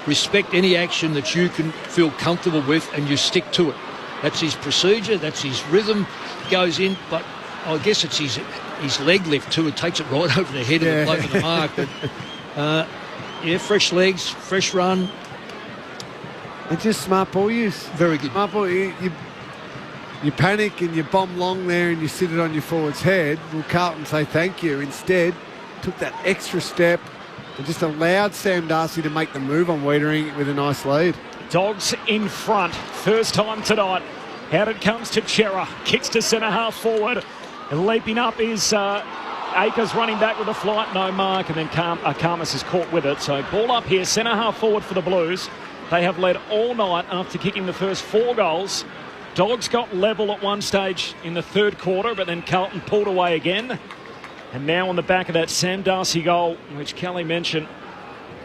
respect any action that you can feel comfortable with and you stick to it. That's his procedure, that's his rhythm. Goes in, but I guess it's his leg lift too. It takes it right over the head of the bloke in the mark. But, fresh legs, fresh run. And just smart ball use. Very good. Smart ball. You panic and you bomb long there and you sit it on your forward's head. Will Carlton say thank you? Instead, took that extra step and just allowed Sam Darcy to make the move on Wiedering with a nice lead. Dogs in front. First time tonight. Out it comes to Chera. Kicks to centre half forward. And leaping up is Akers running back with a flight. No mark. And then Karmas is caught with it. So ball up here. Centre half forward for the Blues. They have led all night after kicking the first 4 goals. Dogs got level at one stage in the third quarter, but then Carlton pulled away again. And now on the back of that Sam Darcy goal, which Kelly mentioned,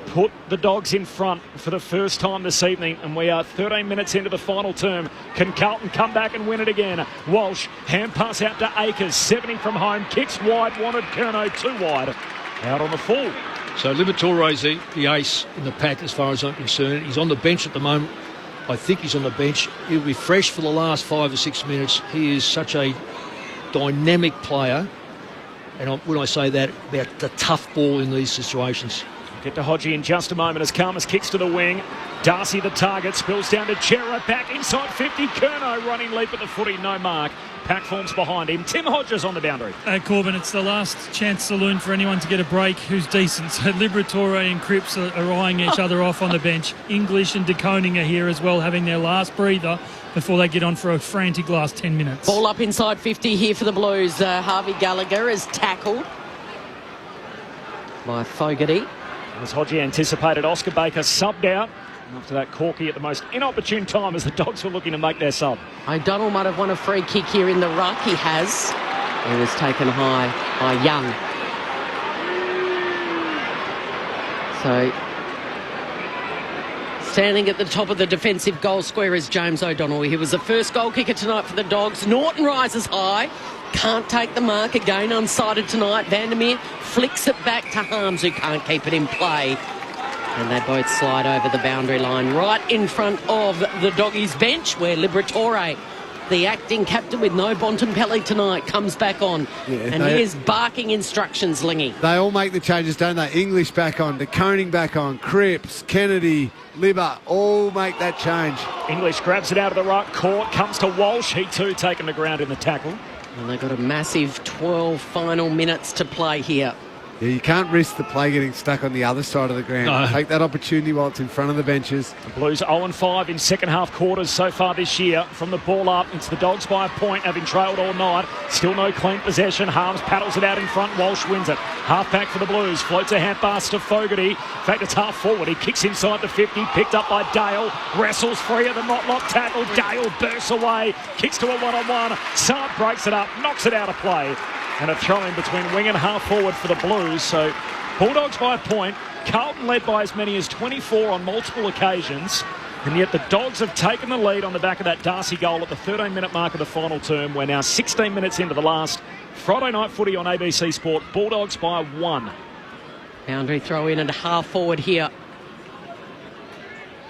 put the Dogs in front for the first time this evening. And we are 13 minutes into the final term. Can Carlton come back and win it again? Walsh, hand pass out to Akers, 70 from home, kicks wide, wanted Curnow too wide. Out on the full. So Liberatore's the ace in the pack as far as I'm concerned. He's on the bench at the moment. I think he's on the bench. He'll be fresh for the last 5 or 6 minutes. He is such a dynamic player. And when I say that, about the tough ball in these situations. Get to Hodgie in just a moment as Karmas kicks to the wing. Darcy the target, spills down to Chera, back inside 50. Curnow running leap at the footy, no mark. Pack forms behind him. Tim Hodges on the boundary. Corbin, it's the last chance saloon for anyone to get a break who's decent. So Liberatore and Cripps are eyeing each other off on the bench. English and De Koning are here as well, having their last breather before they get on for a frantic last 10 minutes. Ball up inside 50 here for the Blues. Harvey Gallagher is tackled by Fogarty. As Hodgie anticipated, Oscar Baker subbed out after that corky at the most inopportune time as the Dogs were looking to make their sub. O'Donnell might have won a free kick here in the ruck. He has. It was taken high by Young. So, standing at the top of the defensive goal square is James O'Donnell. He was the first goal kicker tonight for the Dogs. Norton rises high. Can't take the mark again, unsighted tonight. Vandermeer flicks it back to Harms, who can't keep it in play. And they both slide over the boundary line right in front of the Doggies bench, where Liberatore, the acting captain with no Bontempelli tonight, comes back on. Yeah, and he is barking instructions, Lingy. They all make the changes, don't they? English back on, De Koning back on, Cripps, Kennedy, Libba, all make that change. English grabs it out of the right court, comes to Walsh. He too taken the ground in the tackle. And they've got a massive 12 final minutes to play here. Yeah, you can't risk the play getting stuck on the other side of the ground. No. Take that opportunity while it's in front of the benches. The Blues 0-5 in second half quarters so far this year. From the ball up, it's the Dogs by a point, having trailed all night. Still no clean possession. Harms paddles it out in front. Walsh wins it. Half back for the Blues. Floats a hand pass to Fogarty. In fact, it's half forward. He kicks inside the 50. Picked up by Dale. Wrestles free of the Motlop tackle. Dale bursts away. Kicks to a one-on-one. Saab breaks it up. Knocks it out of play. And a throw in between wing and half forward for the Blues. So Bulldogs by a point. Carlton led by as many as 24 on multiple occasions, and yet the Dogs have taken the lead on the back of that Darcy goal at the 13-minute mark of the final term. We're now 16 minutes into the last. Friday night footy on ABC Sport. Bulldogs by 1. Boundary throw in and half forward here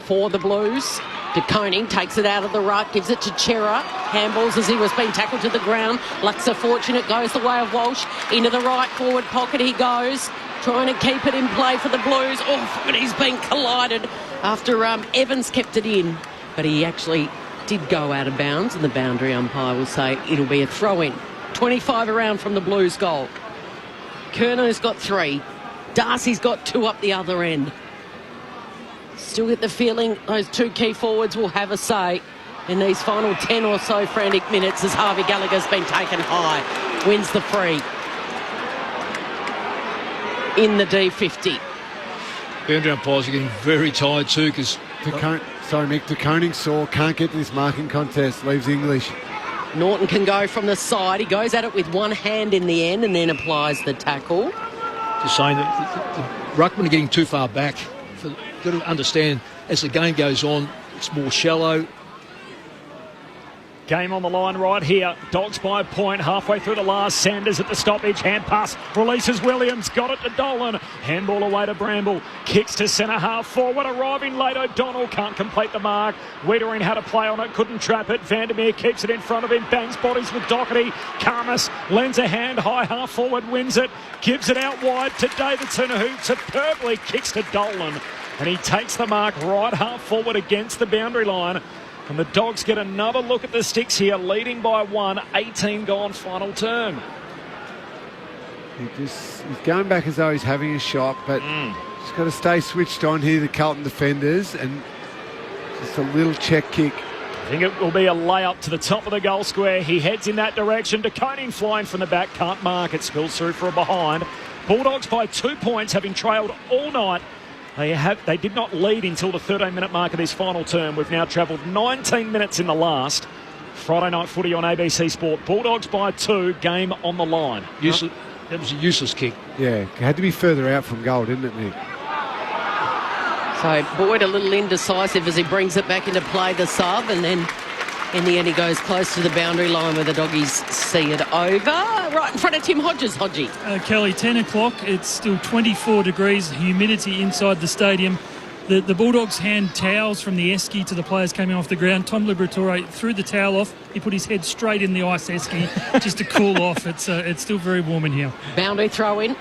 for the Blues. De Koning takes it out of the ruck, gives it to Chera. Handballs as he was being tackled to the ground. Luxor fortunate, goes the way of Walsh. Into the right forward pocket he goes, trying to keep it in play for the Blues. Oh, but he's been collided after Evans kept it in. But he actually did go out of bounds, and the boundary umpire will say it'll be a throw-in. 25 around from the Blues goal. Curno's got 3. Darcy's got 2 up the other end. Still get the feeling those 2 key forwards will have a say in these final 10 or so frantic minutes as Harvey Gallagher's been taken high. Wins the free in the D50. Boundary umpires are getting very tired too because... Mick, De Koning can't get to this marking contest, leaves English. Norton can go from the side. He goes at it with one hand in the end and then applies the tackle. Just saying that the ruckmen are getting too far back. You've got to understand, as the game goes on, it's more shallow. Game on the line right here. Dogs by a point. Halfway through the last. Sanders at the stoppage. Hand pass. Releases Williams. Got it to Dolan. Handball away to Bramble. Kicks to centre half forward. Arriving late. O'Donnell can't complete the mark. Wiedering had a play on it. Couldn't trap it. Vandermeer keeps it in front of him. Bangs bodies with Doherty. Karmas lends a hand high. Half forward wins it. Gives it out wide to Davidson, who superbly kicks to Dolan. And he takes the mark right half forward against the boundary line. And the Dogs get another look at the sticks here, leading by 1, 18 gone final term. He's going back as though he's having a shot, but he's got to stay switched on here, the Carlton defenders, and just a little check kick. I think it will be a layup to the top of the goal square. He heads in that direction. De Koning flying from the back, can't mark it, spills through for a behind. Bulldogs by 2 points, having trailed all night. They did not lead until the 13-minute mark of this final term. We've now travelled 19 minutes in the last. Friday night footy on ABC Sport. Bulldogs by 2, game on the line. That was a useless kick. Yeah, it had to be further out from goal, didn't it, Nick? So Boyd a little indecisive as he brings it back into play, the sub, and then in the end he goes close to the boundary line where the Doggies see it over. Right in front of Tim Hodges. Hodgie. Kelly, 10 o'clock. It's still 24 degrees, humidity inside the stadium. The Bulldogs hand towels from the esky to the players coming off the ground. Tom Liberatore threw the towel off. He put his head straight in the ice esky just to cool off. It's still very warm in here. Boundary throw in.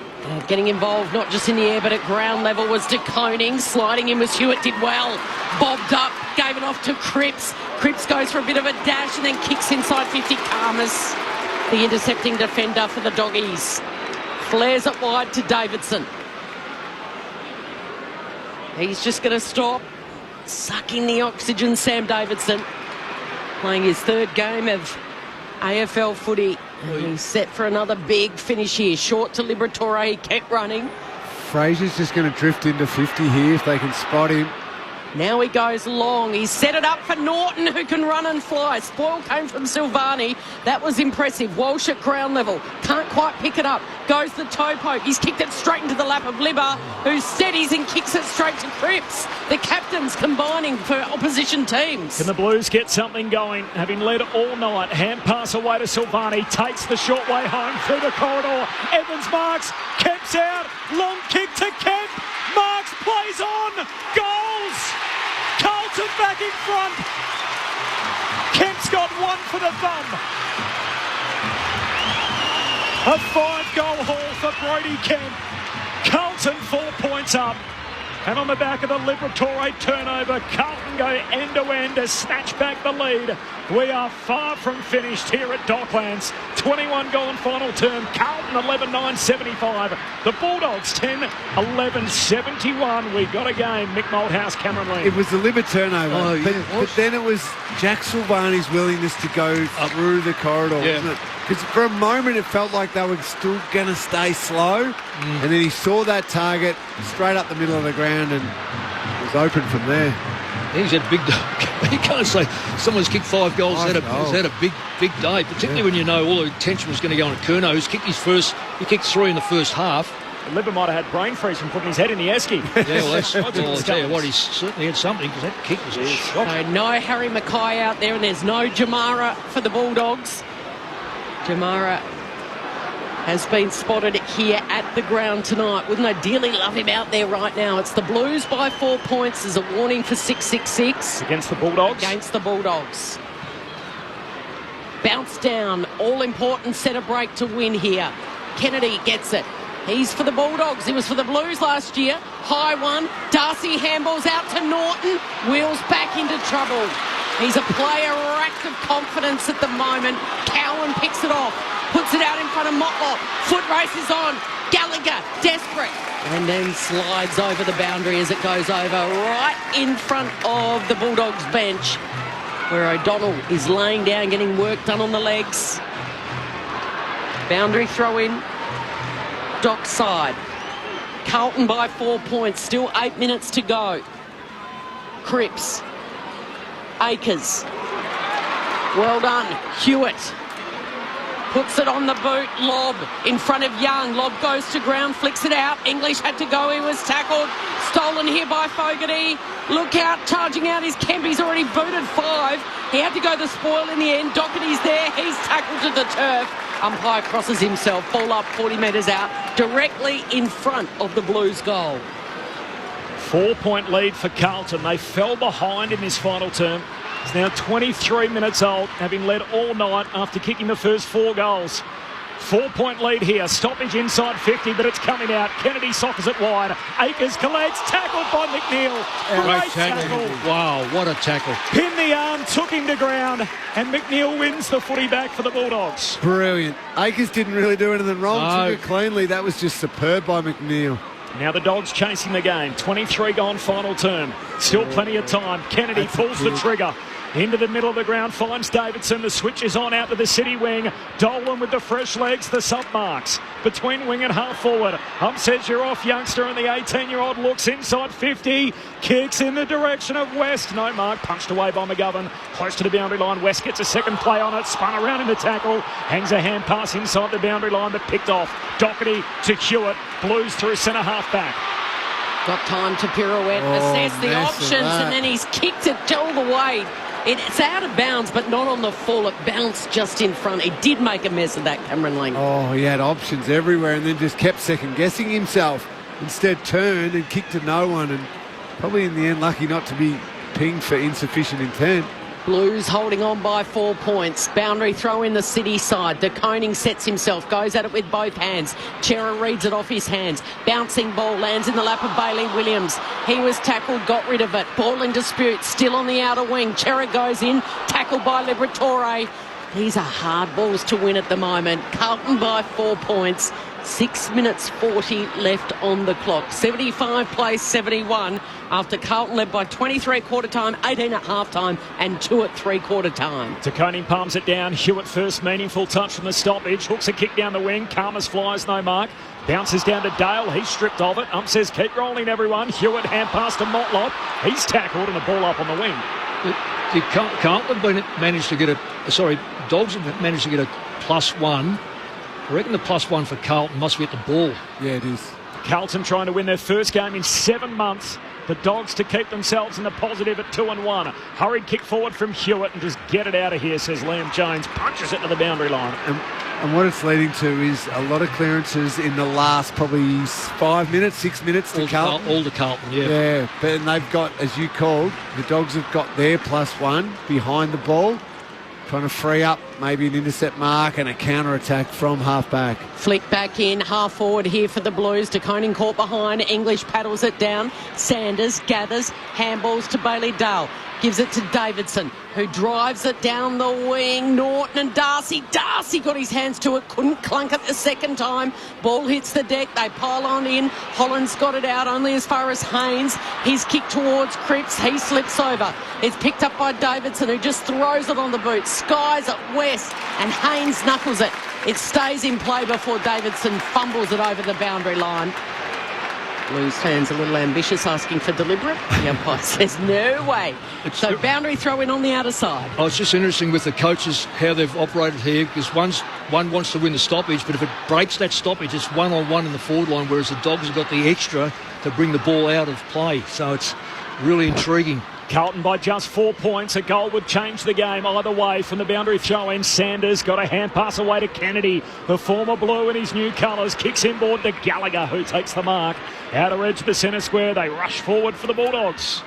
Getting involved not just in the air but at ground level was De Koning. Sliding in with Hewitt, did well. Bobbed up, gave it off to Cripps. Cripps goes for a bit of a dash and then kicks inside 50. Karmas, the intercepting defender for the Doggies. Flares it wide to Davidson. He's just going to stop. Sucking the oxygen, Sam Davidson. Playing his 3rd game of AFL footy. And he's set for another big finish here. Short to Liberatore, he kept running. Fraser's just going to drift into 50 here if they can spot him. Now he goes long. He's set it up for Norton, who can run and fly. Spoil came from Silvani. That was impressive. Walsh at ground level. Can't quite pick it up. Goes the toe poke. He's kicked it straight into the lap of Libba, who steadies and kicks it straight to Cripps. The captains combining for opposition teams. Can the Blues get something going? Having led all night. Hand pass away to Silvani. Takes the short way home through the corridor. Evans marks. Kemp's out. Long kick to Kemp. Marks plays on. Goals. Carlton back in front. Kemp's got 1 for the thumb. A 5-goal haul for Brody Kemp. Carlton 4 points up. And on the back of the Liberatore turnover, Carlton go end-to-end to snatch back the lead. We are far from finished here at Docklands. 21 gone final term. Carlton 11-9-75. The Bulldogs 10-11-71. We got a game. Mick Malthouse, Cameron Lee. It was the Libba turnover. But then it was Jack Silvani's willingness to go through the corridor, wasn't it? Because for a moment it felt like they were still going to stay slow. And then he saw that target straight up the middle of the ground and it was open from there. He's had a big day. You can't say someone's kicked 5 goals. He's had a big day, particularly when you know all the attention was going to go on at Curnow, who's kicked he kicked 3 in the first half. Libba might have had brain freeze from putting his head in the esky. Yeah, well, I'll tell you what, he certainly had something because that kick was a shock. No Harry Mackay out there, and there's no Jamara for the Bulldogs. Jamara has been spotted here at the ground tonight. Wouldn't ideally love him out there right now. It's the Blues by 4 points. There's a warning for 666. Against the Bulldogs? Against the Bulldogs. Bounce down. All-important centre break to win here. Kennedy gets it. He's for the Bulldogs. He was for the Blues last year. High one. Darcy handballs out to Norton. Wheels back into trouble. He's a player racked of confidence at the moment. Cowan picks it off. Puts it out in front of Motlop. Foot race is on. Gallagher, desperate. And then slides over the boundary as it goes over right in front of the Bulldogs bench, where O'Donnell is laying down, getting work done on the legs. Boundary throw in. Dock side. Carlton by 4 points. Still 8 minutes to go. Cripps. Akers. Well done. Hewitt. Puts it on the boot. Lob in front of Young. Lob goes to ground. Flicks it out. English had to go. He was tackled. Stolen here by Fogarty. Look out. Charging out is Kemp. He's already booted 5. He had to go the spoil in the end. Doherty's there. He's tackled to the turf. Umpire crosses himself. Ball up 40 metres out. Directly in front of the Blues goal. 4 point lead for Carlton. They fell behind in this final term. It's now 23 minutes old, having led all night after kicking the first 4 goals. 4 point lead here. Stoppage inside 50, but it's coming out. Kennedy sockers it wide. Akers collects. Tackled by McNeil. Great tackle. Wow, what a tackle. Pinned the arm, took him to ground, and McNeil wins the footy back for the Bulldogs. Brilliant. Akers didn't really do anything wrong. No. Took it cleanly. That was just superb by McNeil. Now the Dogs chasing the game. 23 gone final term. Still plenty of time. Kennedy pulls the trigger. Into the middle of the ground, finds Davidson. The switch is on out to the city wing. Dolan with the fresh legs, the sub marks. Between wing and half forward. Says you're off, youngster, and the 18-year-old looks inside 50. Kicks in the direction of West. No mark. Punched away by McGovern. Close to the boundary line. West gets a second play on it. Spun around in the tackle. Hangs a hand pass inside the boundary line, but picked off. Doherty to Hewitt. Blues through centre half back. Got time to pirouette, assess the options, and then he's kicked it all the way. It's out of bounds, but not on the full. It bounced just in front. He did make a mess of that, Cameron Lang. Oh, he had options everywhere and then just kept second-guessing himself. Instead turned and kicked to no one, and probably in the end lucky not to be pinged for insufficient intent. Blues holding on by 4 points. Boundary throw in the city side. De Koning sets himself, goes at it with both hands. Chera reads it off his hands. Bouncing ball lands in the lap of Bailey Williams. He was tackled, got rid of it. Ball in dispute, still on the outer wing. Chera goes in, tackled by Liberatore. These are hard balls to win at the moment. Carlton by 4 points. 6 minutes 40 left on the clock. 75 plays 71 after Carlton led by 23 at quarter time, 18 at half time and 2 at 3/4 time. De Koning palms it down. Hewitt first meaningful touch from the stoppage. Hooks a kick down the wing. Karmas flies, no mark. Bounces down to Dale. He's stripped of it. Says keep rolling, everyone. Hewitt hand pass to Motlop. He's tackled and the ball up on the wing. Carlton managed to get Dogs have managed to get a +1. I reckon the +1 for Carlton must be at the ball. Yeah, it is. Carlton trying to win their first game in 7 months. The Dogs to keep themselves in the positive at 2-1. Hurried kick forward from Hewitt and just get it out of here, says Liam Jones. Punches it to the boundary line. And what it's leading to is a lot of clearances in the last probably 5 minutes, 6 minutes to Carlton. All to Carlton, yeah. Yeah, and they've got, as you called, the Dogs have got their +1 behind the ball. Trying to free up maybe an intercept mark and a counter-attack from half-back. Flick back in, half-forward here for the Blues. De Koning caught behind. English paddles it down. Sanders gathers. Handballs to Bailey Dale. Gives it to Davidson, who drives it down the wing. Norton and Darcy. Darcy got his hands to it. Couldn't clunk it the second time. Ball hits the deck. They pile on in. Holland's got it out only as far as Haynes. His kick towards Cripps. He slips over. It's picked up by Davidson, who just throws it on the boot. Skies it west, and Haynes knuckles it. It stays in play before Davidson fumbles it over the boundary line. Blues fans a little ambitious, asking for deliberate. The umpire says no way. So boundary throw in on the outer side. Oh, it's just interesting with the coaches how they've operated here, because one wants to win the stoppage, but if it breaks that stoppage, it's 1-on-1 in the forward line, whereas the Dogs have got the extra to bring the ball out of play. So it's really intriguing. Carlton by just 4 points. A goal would change the game either way from the boundary throw-in. Sanders got a hand pass away to Kennedy. The former Blue in his new colours kicks inboard to Gallagher, who takes the mark. Outer edge of the centre square. They rush forward for the Bulldogs.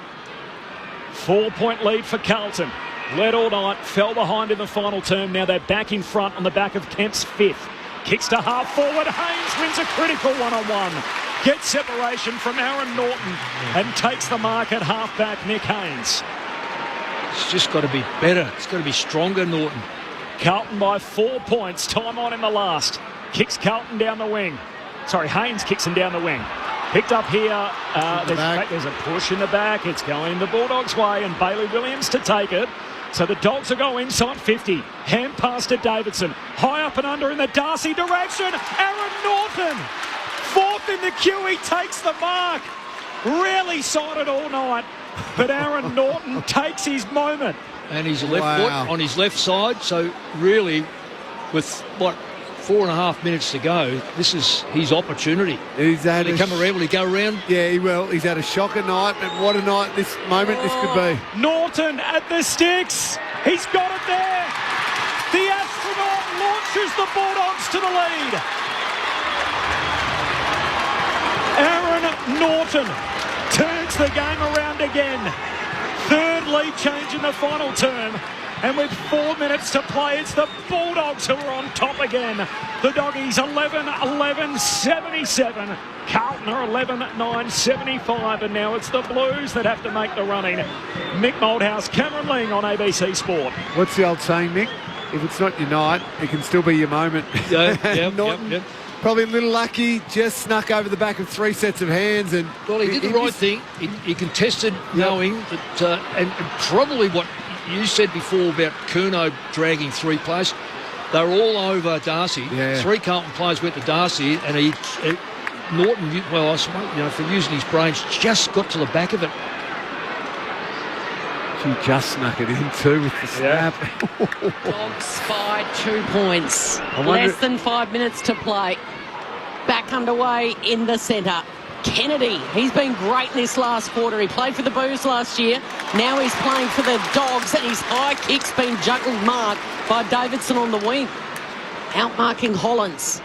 4-point lead for Carlton. Led all night, fell behind in the final term. Now they're back in front on the back of Kemp's fifth. Kicks to half forward. Haynes wins a critical one-on-one. Gets separation from Aaron Norton and takes the mark at half-back Nick Haynes. It's just got to be better. It's got to be stronger, Norton. Carlton by 4 points. Time on in the last. Kicks Carlton down the wing. Sorry, Haynes kicks him down the wing. Picked up here. There's a push in the back. It's going the Bulldogs' way, and Bailey Williams to take it. So the Dogs will go inside 50. Hand pass to Davidson. High up and under in the Darcy direction. Aaron Norton. Fourth in the queue, he takes the mark. Rarely saw it all night, but Aaron Norton takes his moment. And his left foot on his left side, so really, with 4.5 minutes to go, this is his opportunity. Will he come around? Will he go around? Yeah, he will. He's had a shocker night, but what a night this could be. Norton at the sticks. He's got it there. The astronaut launches the Bulldogs to the lead. Aaron Norton turns the game around again. Third lead change in the final term. And with 4 minutes to play, it's the Bulldogs who are on top again. The Doggies 11-11-77. Carlton are 11-9-75. And now it's the Blues that have to make the running. Mick Moldhouse, Cameron Ling on ABC Sport. What's the old saying, Mick? If it's not your night, it can still be your moment. Yep. Probably a little lucky, just snuck over the back of 3 sets of hands. And well, he did the right thing. He contested knowing that, and probably what you said before about Curnow dragging 3 players, they were all over Darcy. Yeah. 3 Carlton players went to Darcy, and Norton, well, I suppose, for using his brains, just got to the back of it. She just snuck it in too with the snap. Dogs by 2 points. Less than 5 minutes to play. Back underway in the centre. Kennedy, he's been great in this last quarter. He played for the Blues last year. Now he's playing for the Dogs, and his high kick's been juggled marked by Davidson on the wing. Outmarking Hollins.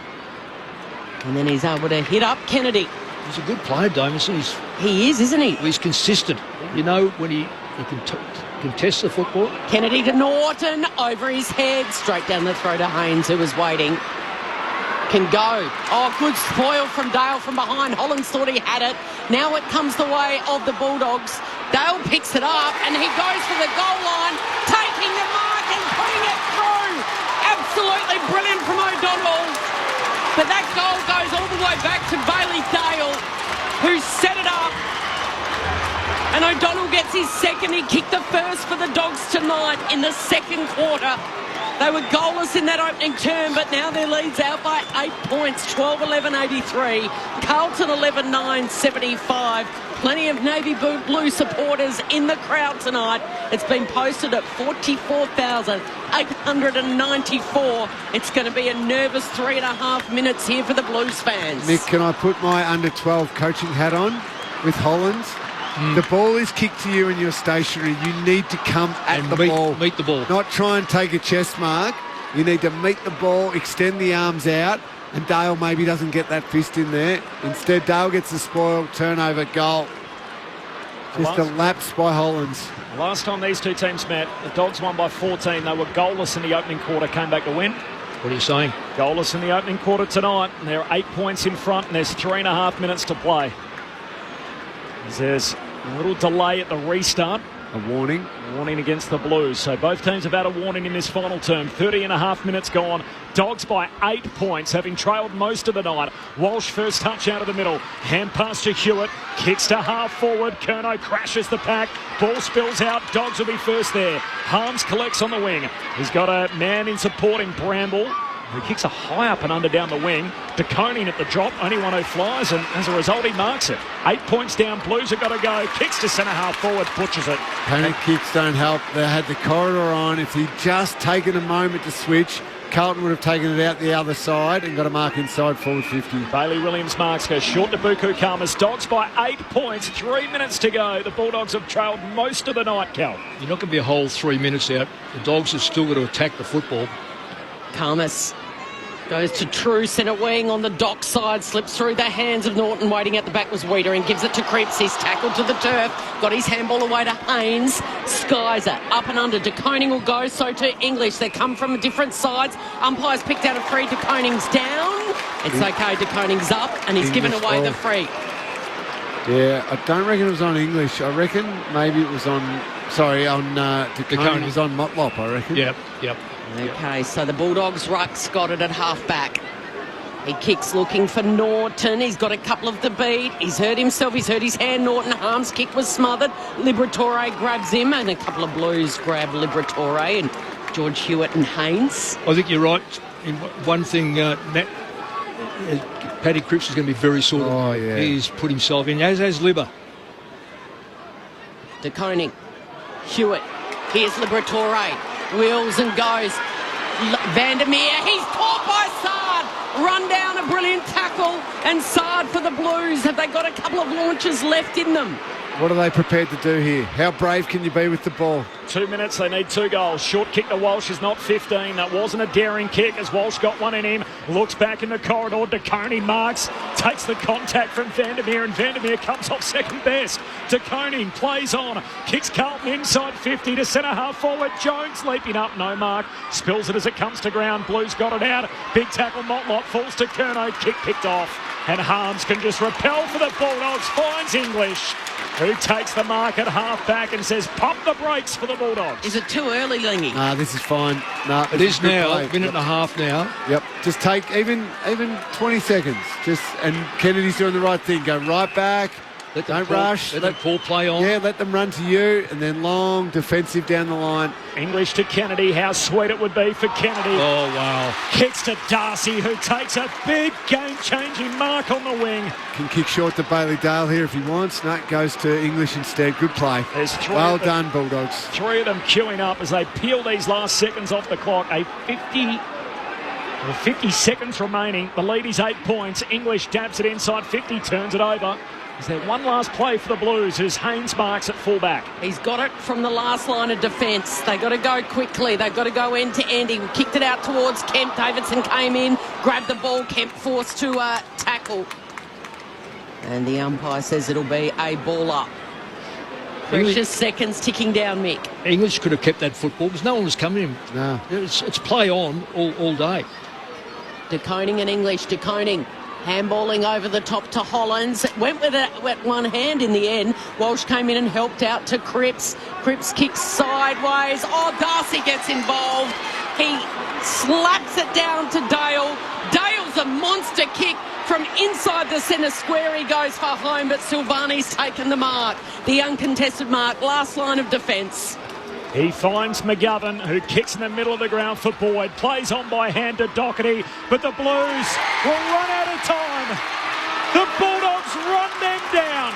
And then he's able to hit up Kennedy. He's a good player, Davidson. He is, isn't he? He's consistent. You know, when he can contest the football. Kennedy to Norton, over his head, straight down the throat to Haynes, who was waiting. Can go. Oh, good spoil from Dale from behind. Hollins thought he had it. Now it comes the way of the Bulldogs. Dale picks it up, and he goes for the goal line, taking the mark and putting it through. Absolutely brilliant from O'Donnell. But that goal goes all the way back to Bailey Dale, who set it up. And O'Donnell gets his second. He kicked the first for the Dogs tonight in the second quarter. They were goalless in that opening term, but now their lead's out by 8 points, 12-11-83. Carlton 11-9-75. Plenty of Navy Blue supporters in the crowd tonight. It's been posted at 44,894. It's going to be a nervous 3.5 minutes here for the Blues fans. Nick, can I put my under-12 coaching hat on with Hollins? The ball is kicked to you and you're stationary. You need to come at the ball. Meet the ball. Not try and take a chest mark. You need to meet the ball, extend the arms out, and Dale maybe doesn't get that fist in there. Instead, Dale gets the spoil, turnover, goal. Just a lapse by Hollins. Last time these two teams met, the Dogs won by 14. They were goalless in the opening quarter, came back to win. What are you saying? Goalless in the opening quarter tonight, and they're 8 points in front, and there's 3.5 minutes to play. There's a little delay at the restart. A warning. Warning against the Blues. So both teams have had a warning in this final term. 30.5 minutes gone. Dogs by 8 points, having trailed most of the night. Walsh first touch out of the middle. Hand pass to Hewitt. Kicks to half forward. Curnow crashes the pack. Ball spills out. Dogs will be first there. Harms collects on the wing. He's got a man in support in Bramble. who kicks a high up and under down the wing. De Koning at the drop, only one who flies, and as a result, he marks it. 8 points down, Blues have got to go. Kicks to centre half forward, butchers it. Panic kicks don't help. They had the corridor on. If he'd just taken a moment to switch, Carlton would have taken it out the other side and got a mark inside forward 50. Bailey Williams marks, goes short to Buku Khamis. Dogs by 8 points, 3 minutes to go. The Bulldogs have trailed most of the night, Cal. You're not going to be a whole 3 minutes out. The Dogs have still got to attack the football. Khamis goes to true centre wing on the dock side, slips through the hands of Norton. Waiting at the back was Weeder and gives it to Cripps. He's tackled to the turf, got his handball away to Haynes. Skies it up and under. De Koning will go, so to English. They come from different sides. Umpires picked out a free. De Koning's down. It's okay, De Koning's up, and he's given away the free. Yeah, I don't reckon it was on English. I reckon maybe it was on, De Koning. It was on Motlop, I reckon. Yep. Okay, so the Bulldogs' ruck's got it at half-back. He kicks looking for Norton. He's got a couple of the beat. He's hurt himself. He's hurt his hand. Norton harms. Kick was smothered. Liberatore grabs him, and a couple of Blues grab Liberatore and George Hewitt and Haynes. I think you're right in one thing, Paddy Cripps is going to be very sore. Oh, yeah. He's put himself in, as has Libba. De Koning. Hewitt. Here's Liberatore. Wheels and goes. Vandermeer, he's caught by Sard. Run down a brilliant tackle, and Sard for the Blues. Have they got a couple of launches left in them? What are they prepared to do here? How brave can you be with the ball? 2 minutes, they need 2 goals. Short kick to Walsh is not 15. That wasn't a daring kick as Walsh got one in him. Looks back in the corridor. De Koning marks. Takes the contact from Vandermeer, and Vandermeer comes off second best. De Koning plays on. Kicks Carlton inside 50 to centre half forward. Jones leaping up, no mark. Spills it as it comes to ground. Blues got it out. Big tackle, Motlop falls to Curnow. Kick picked off. And Harms can just repel for the Bulldogs. Finds English, who takes the mark at half-back and says, pump the brakes for the Bulldogs. Is it too early, Lingy? Nah, this is fine. Nah, it is now. Minute and a half now. Yep. Just take even 20 seconds. And Kennedy's doing the right thing. Go right back. Don't rush. Let them pull play on. Yeah, let them run to you, and then long defensive down the line. English to Kennedy. How sweet it would be for Kennedy. Oh, wow. Kicks to Darcy, who takes a big game-changing mark on the wing. Can kick short to Bailey Dale here if he wants. No, goes to English instead. Good play. Well done, Bulldogs. 3 of them queuing up as they peel these last seconds off the clock. 50 seconds remaining. The lead is 8 points. English dabs it inside 50, turns it over. Is there one last play for the Blues as Haynes marks at fullback? He's got it from the last line of defence. They've got to go quickly. They've got to go end to end. He kicked it out towards Kemp. Davidson came in, grabbed the ball. Kemp forced to tackle. And the umpire says it'll be a ball up. Precious seconds ticking down, Mick. English could have kept that football because no one was coming in. No. It's play on all day. De Koning and English. De Koning handballing over the top to Hollins. Went with one hand in the end. Walsh came in and helped out to Cripps. Cripps kicks sideways. Oh, Darcy gets involved. He slaps it down to Dale. Dale's a monster kick from inside the centre square. He goes for home, but Silvani's taken the mark. The uncontested mark. Last line of defence. He finds McGovern, who kicks in the middle of the ground for Boyd. Plays on by hand to Doherty, but the Blues will run out of time. The Bulldogs run them down.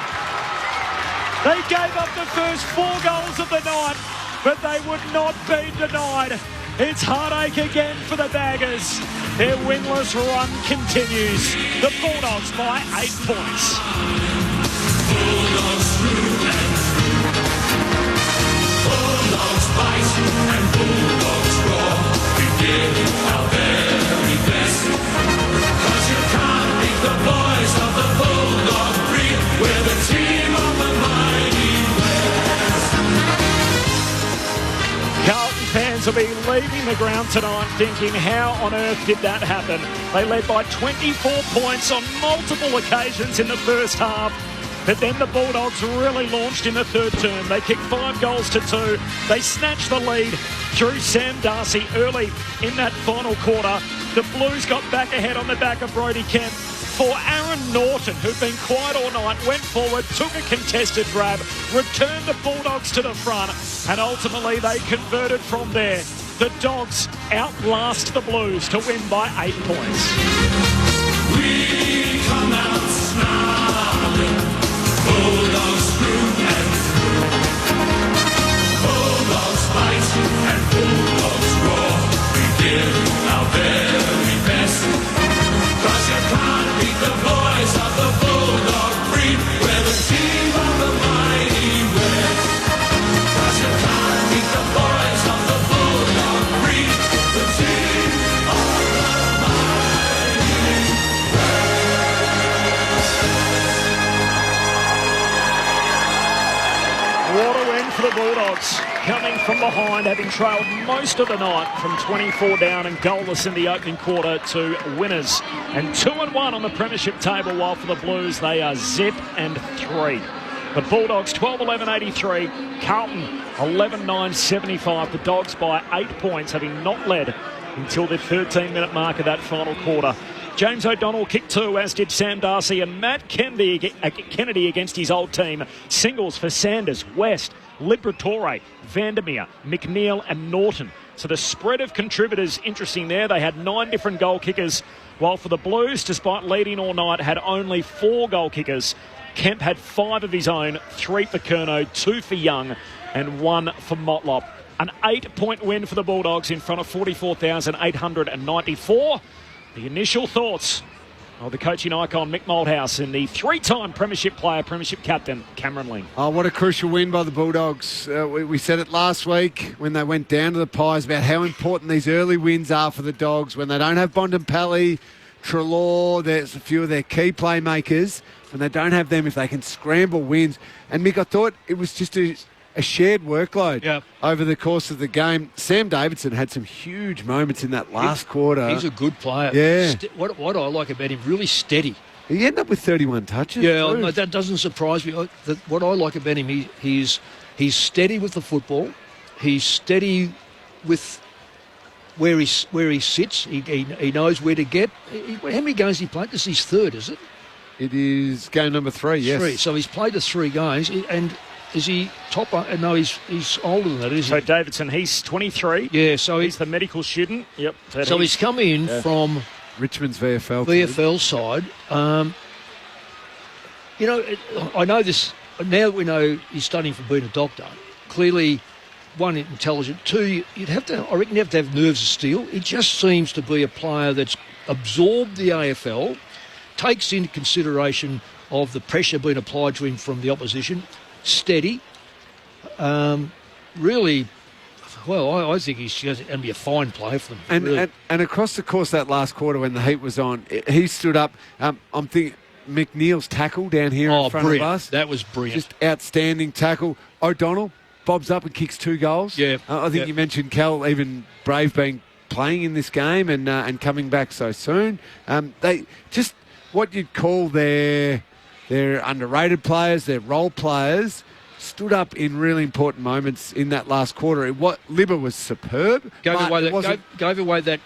They gave up the first 4 goals of the night, but they would not be denied. It's heartache again for the Baggers. Their winless run continues. The Bulldogs by 8 points. Bulldogs through and Bulldogs bite and Bulldogs roar. We give our very best. 'Cause you can't beat the boys of the Bulldog breed. We're the team of the mighty West. Carlton fans will be leaving the ground tonight thinking, how on earth did that happen? They led by 24 points on multiple occasions in the first half. But then the Bulldogs really launched in the third term. They kicked 5 goals to 2. They snatched the lead through Sam Darcy early in that final quarter. The Blues got back ahead on the back of Brodie Kemp. For Aaron Norton, who'd been quiet all night, went forward, took a contested grab, returned the Bulldogs to the front, and ultimately they converted from there. The Dogs outlast the Blues to win by 8 points. We come out snarling, bulldogs through and through. Bulldogs fight and bulldogs roar. We give our very best. 'Cause you can't beat the boys of the bulldog breed. We're the team of the mighty West. 'Cause you can't beat the boys of the bulldog breed. The team of the mighty What a win for the Bulldogs, coming from behind, having trailed most of the night from 24 down and goalless in the opening quarter to winners. And 2-1 on the premiership table, while for the Blues they are zip and 3. The Bulldogs 12-11-83, Carlton 11-9-75. The Dogs by 8 points, having not led until the 13-minute mark of that final quarter. James O'Donnell kicked 2, as did Sam Darcy, and Matt Kennedy against his old team. Singles for Sanders, West, Liberatore, Vandermeer, McNeil and Norton. So the spread of contributors interesting there. They had 9 different goal kickers, while for the Blues, despite leading all night, had only 4 goal kickers. Kemp had 5 of his own, 3 for Curnow, 2 for Young and 1 for Motlop. An 8-point win for the Bulldogs in front of 44,894. The initial thoughts of the coaching icon Mick Malthouse and the 3-time premiership player, premiership captain Cameron Ling. Oh, what a crucial win by the Bulldogs. We said it last week when they went down to the Pies about how important these early wins are for the Dogs when they don't have Bontempelli, Treloar, there's a few of their key playmakers. When they don't have them, if they can scramble wins. And Mick, I thought it was just a shared workload over the course of the game. Sam Davidson had some huge moments in that last quarter. He's a good player. Yeah. What I like about him, really steady. He ended up with 31 touches. Yeah, no, that doesn't surprise me. What I like about him, he's steady with the football. He's steady with where he sits. He knows where to get. How many games he played? This is his 3rd, is it? It is game number 3, yes. 3. So he's played the 3 games, and is he top? No, he's older than that, isn't he? So Davidson, he's 23. Yeah, so he's the medical student. Yep. So he's come in from Richmond's VFL side. I know this now that we know he's studying for being a doctor. Clearly, 1, intelligent. 2, I reckon you have to have nerves of steel. He just seems to be a player that's absorbed the AFL, takes into consideration of the pressure being applied to him from the opposition, steady, really, well, I think he's going to be a fine player for them. And across the course of that last quarter when the heat was on, he stood up. I'm thinking McNeil's tackle down here in front brilliant. of us. That was brilliant. Just outstanding tackle. O'Donnell bobs up and kicks 2 goals. Yeah. I think you mentioned Cal, even Brave being playing in this game and coming back so soon. They just what you'd call their underrated players, their role players, stood up in really important moments in that last quarter. Libba was superb. Gave away that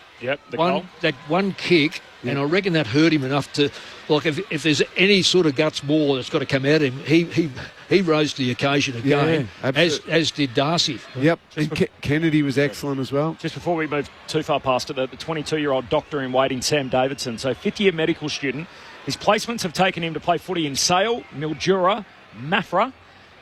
one kick, and I reckon that hurt him enough to, like, if there's any sort of guts more that's got to come out of him, he rose to the occasion again, as did Darcy. Yep, and Kennedy was excellent as well. Just before we move too far past it, the 22-year-old doctor in waiting, Sam Davidson, so 50-year medical student. His placements have taken him to play footy in Sale, Mildura, Maffra,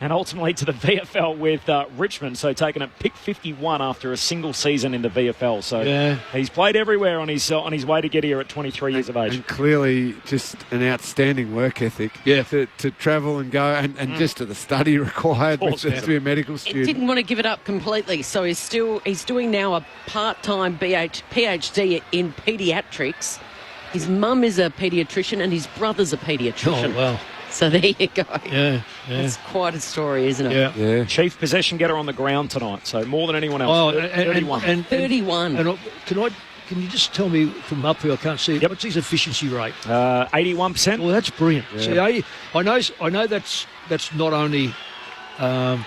and ultimately to the VFL with Richmond, so taking it pick 51 after a single season in the VFL. So he's played everywhere on his way to get here at 23 years of age. And clearly just an outstanding work ethic. Yeah. To travel and go and just to the study required to be a medical student. He didn't want to give it up completely, so he's doing now a part-time PhD in paediatrics. His mum is a paediatrician and his brother's a paediatrician. Oh, wow. So there you go. Yeah. It's quite a story, isn't it? Yeah. Chief possession getter on the ground tonight, so more than anyone else. Oh, 31. 31. And can you just tell me from up here, I can't see it, what's his efficiency rate? 81%. Well, that's brilliant. Yeah. See, I know that's not only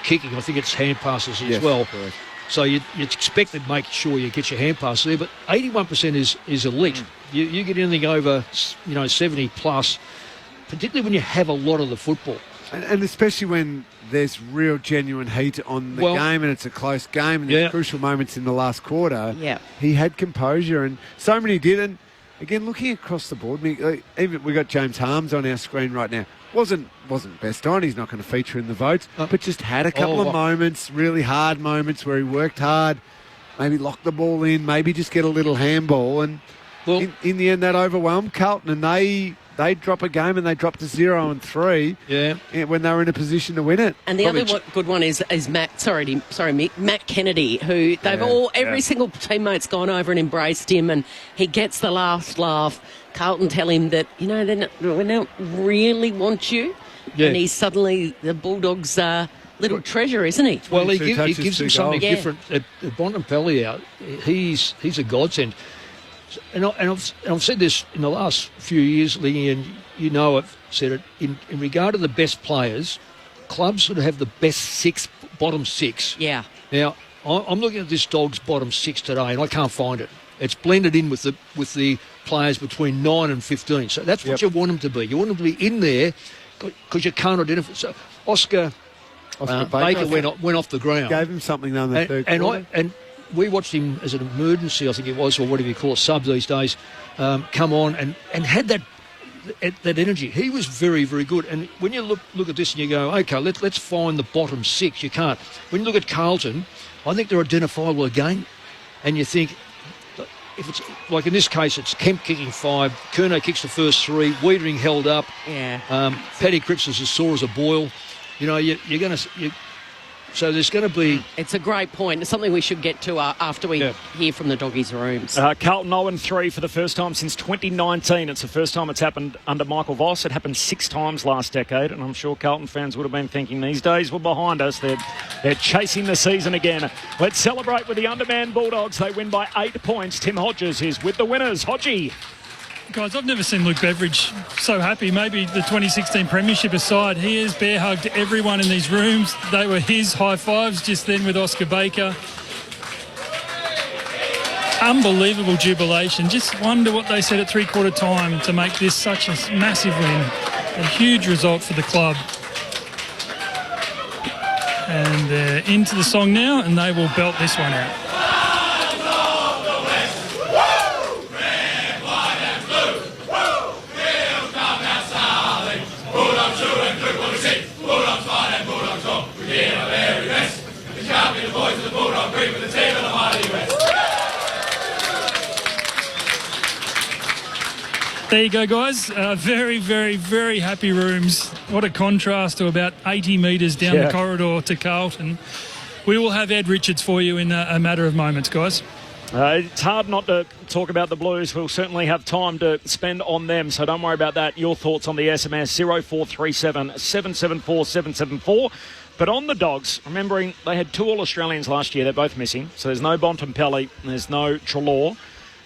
kicking, I think it's hand passes as well. Correct. So you expect to make sure you get your hand passes there, but 81% is elite. You get anything over 70 plus, particularly when you have a lot of the football. And especially when there's real genuine heat on the game and it's a close game and there's crucial moments in the last quarter, he had composure and so many did. And again, looking across the board, even we got James Harms on our screen right now. Wasn't best on. He's not going to feature in the votes, but just had a couple of moments, really hard moments where he worked hard, maybe locked the ball in, maybe just get a little handball. And in the end, that overwhelmed Carlton, and they drop a game and they drop to 0 and 3 when they were in a position to win it. And the other good one is Matt, sorry Mick, Matt Kennedy, who every single teammate's gone over and embraced him, and he gets the last laugh. Carlton tell him that, we don't really want you. Yeah. And he's suddenly the Bulldogs' little treasure, isn't he? Well, he gives them something different. Bontempelli out, he's a godsend. And I've said this in the last few years, Lee, and I've said it, in regard to the best players, clubs sort of have the best bottom six. Yeah. Now, I'm looking at this Dogs bottom six today, and I can't find it. It's blended in with the players between 9 and 15. So that's what you want them to be. You want them to be in there because you can't identify. So Oscar Baker went off the ground. Gave him something down the third quarter. And we watched him as an emergency, I think it was, or whatever you call it, sub these days, come on and had that energy. He was very, very good. And when you look at this and you go, okay, let's find the bottom six, you can't. When you look at Carlton, I think they're identifiable again. And you think, if it's like in this case, it's Kemp kicking 5, Curnow kicks the first 3, Wiedering held up, Paddy Cripps is as sore as a boil. You're going to. So there's going to be... It's a great point. It's something we should get to after we hear from the doggies' rooms. Carlton 0-3 for the first time since 2019. It's the first time it's happened under Michael Voss. It happened 6 times last decade, and I'm sure Carlton fans would have been thinking these days were behind us. They're chasing the season again. Let's celebrate with the undermanned Bulldogs. They win by 8 points. Tim Hodges is with the winners. Hodgie. Guys, I've never seen Luke Beveridge so happy. Maybe the 2016 Premiership aside, he has bear-hugged everyone in these rooms. They were his high fives just then with Oscar Baker. Unbelievable jubilation. Just wonder what they said at three-quarter time to make this such a massive win. A huge result for the club. And they're into the song now, and they will belt this one out. There you go, guys. Very, very, very happy rooms. What a contrast to about 80 metres down the corridor to Carlton. We will have Ed Richards for you in a matter of moments, guys. It's hard not to talk about the Blues. We'll certainly have time to spend on them, so don't worry about that. Your thoughts on the SMS 0437 774 774. But on the Dogs, remembering they had 2 All-Australians last year. They're both missing. So there's no Bontempelli and there's no Treloar.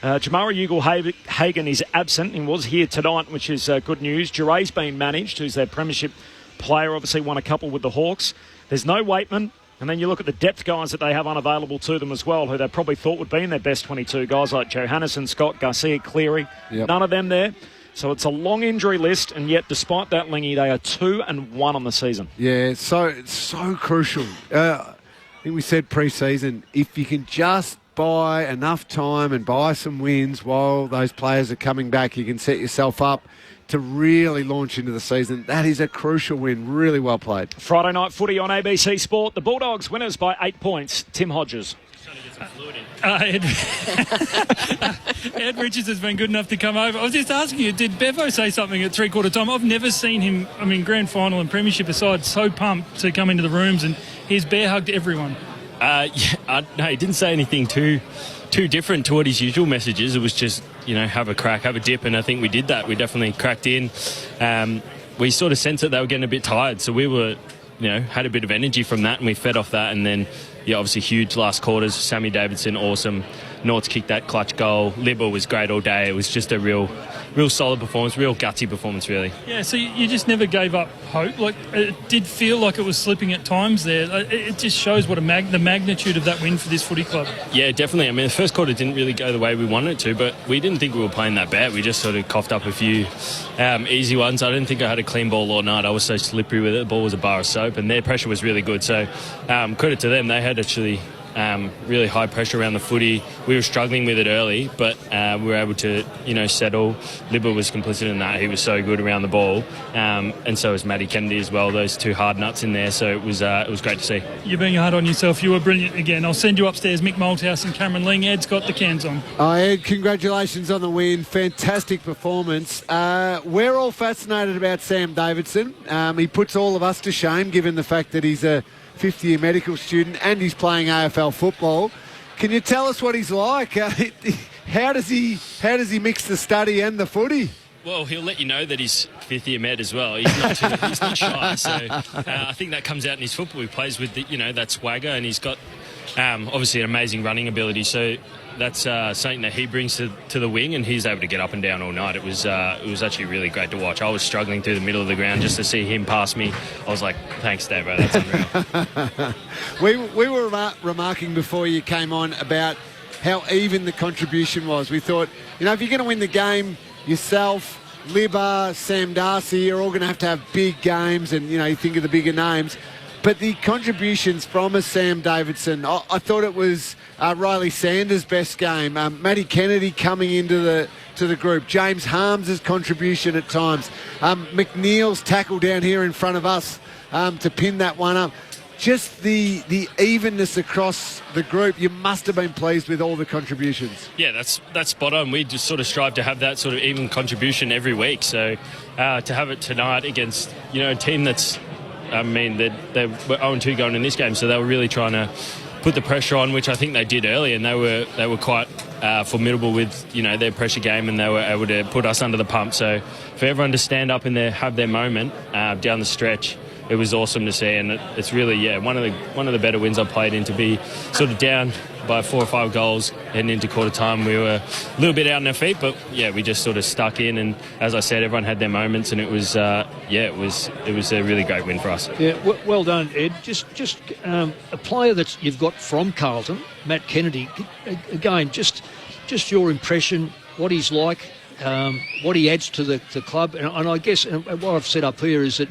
Jamara Ugle-Hagan is absent and was here tonight, which is good news. Juray's been managed, who's their premiership player, obviously won a couple with the Hawks. There's no Waitman. And then you look at the depth guys that they have unavailable to them as well, who they probably thought would be in their best 22. Guys like Johannesson, Scott, Garcia, Cleary. Yep. None of them there. So it's a long injury list, and yet despite that, Lingy, they are 2-1 on the season. Yeah, it's so crucial. I think we said pre-season, if you can just buy enough time and buy some wins while those players are coming back, you can set yourself up to really launch into the season. That is a crucial win. Really well played. Friday night footy on ABC Sport. The Bulldogs winners by 8 points. Tim Hodges. Ed Richards has been good enough to come over. I was just asking you, did Bevo say something at three-quarter time? I've never seen him, grand final and premiership aside, so pumped to come into the rooms, and he's bear-hugged everyone. No, he didn't say anything too different to what his usual message is. It was just, have a crack, have a dip, and I think we did that. We definitely cracked in. We sort of sensed that they were getting a bit tired, so we were, had a bit of energy from that, and we fed off that, and then, obviously huge last quarters. Sammy Davidson, awesome. Nort's kicked that clutch goal. Libba was great all day. It was just a real solid performance, real gutsy performance, really. Yeah, so you just never gave up hope. Like, it did feel like it was slipping at times there. It just shows what the magnitude of that win for this footy club. Yeah, definitely. I mean, the first quarter didn't really go the way we wanted it to, but we didn't think we were playing that bad. We just sort of coughed up a few easy ones. I didn't think I had a clean ball all night. I was so slippery with it. The ball was a bar of soap, and their pressure was really good. So credit to them. They had actually really high pressure around the footy. We were struggling with it early, but we were able to, settle. Libba was complicit in that. He was so good around the ball, and so was Matty Kennedy as well. Those two hard nuts in there. So it was great to see. You're being hard on yourself. You were brilliant again. I'll send you upstairs, Mick Malthouse and Cameron Ling. Ed's got the cans on. Oh, Ed, congratulations on the win. Fantastic performance. We're all fascinated about Sam Davidson. He puts all of us to shame, given the fact that he's a fifth-year medical student and he's playing AFL football. Can you tell us what he's like? How does he mix the study and the footy? Well, he'll let you know that he's fifth-year med as well. He's not shy, so I think that comes out in his football. He plays with that swagger, and he's got obviously an amazing running ability. So that's something that he brings to the wing, and he's able to get up and down all night. It was actually really great to watch. I was struggling through the middle of the ground just to see him pass me. I was like, thanks, Dave, bro. That's unreal. We were remarking before you came on about how even the contribution was. We thought, if you're going to win the game, yourself, Libba, Sam Darcy, you're all going to have big games, and, you think of the bigger names. But the contributions from a Sam Davidson, I thought it was Riley Sanders' best game. Matty Kennedy coming into the group. James Harms's contribution at times. McNeil's tackle down here in front of us to pin that one up. Just the evenness across the group. You must have been pleased with all the contributions. Yeah, that's spot on. We just sort of strive to have that sort of even contribution every week. So to have it tonight against a team that's, they were 0-2 going in this game, so they were really trying to put the pressure on, which I think they did early, and they were quite formidable with their pressure game, and they were able to put us under the pump. So for everyone to stand up and have their moment down the stretch, it was awesome to see, and it's really one of the better wins I've played in, to be sort of down by 4 or 5 goals heading into quarter time. We were a little bit out on our feet, but we just sort of stuck in, and as I said, everyone had their moments, and it was a really great win for us. Yeah, well done, Ed. Just a player that you've got from Carlton, Matt Kennedy. Again, just your impression, what he's like, what he adds to the club, and I guess what I've set up here is that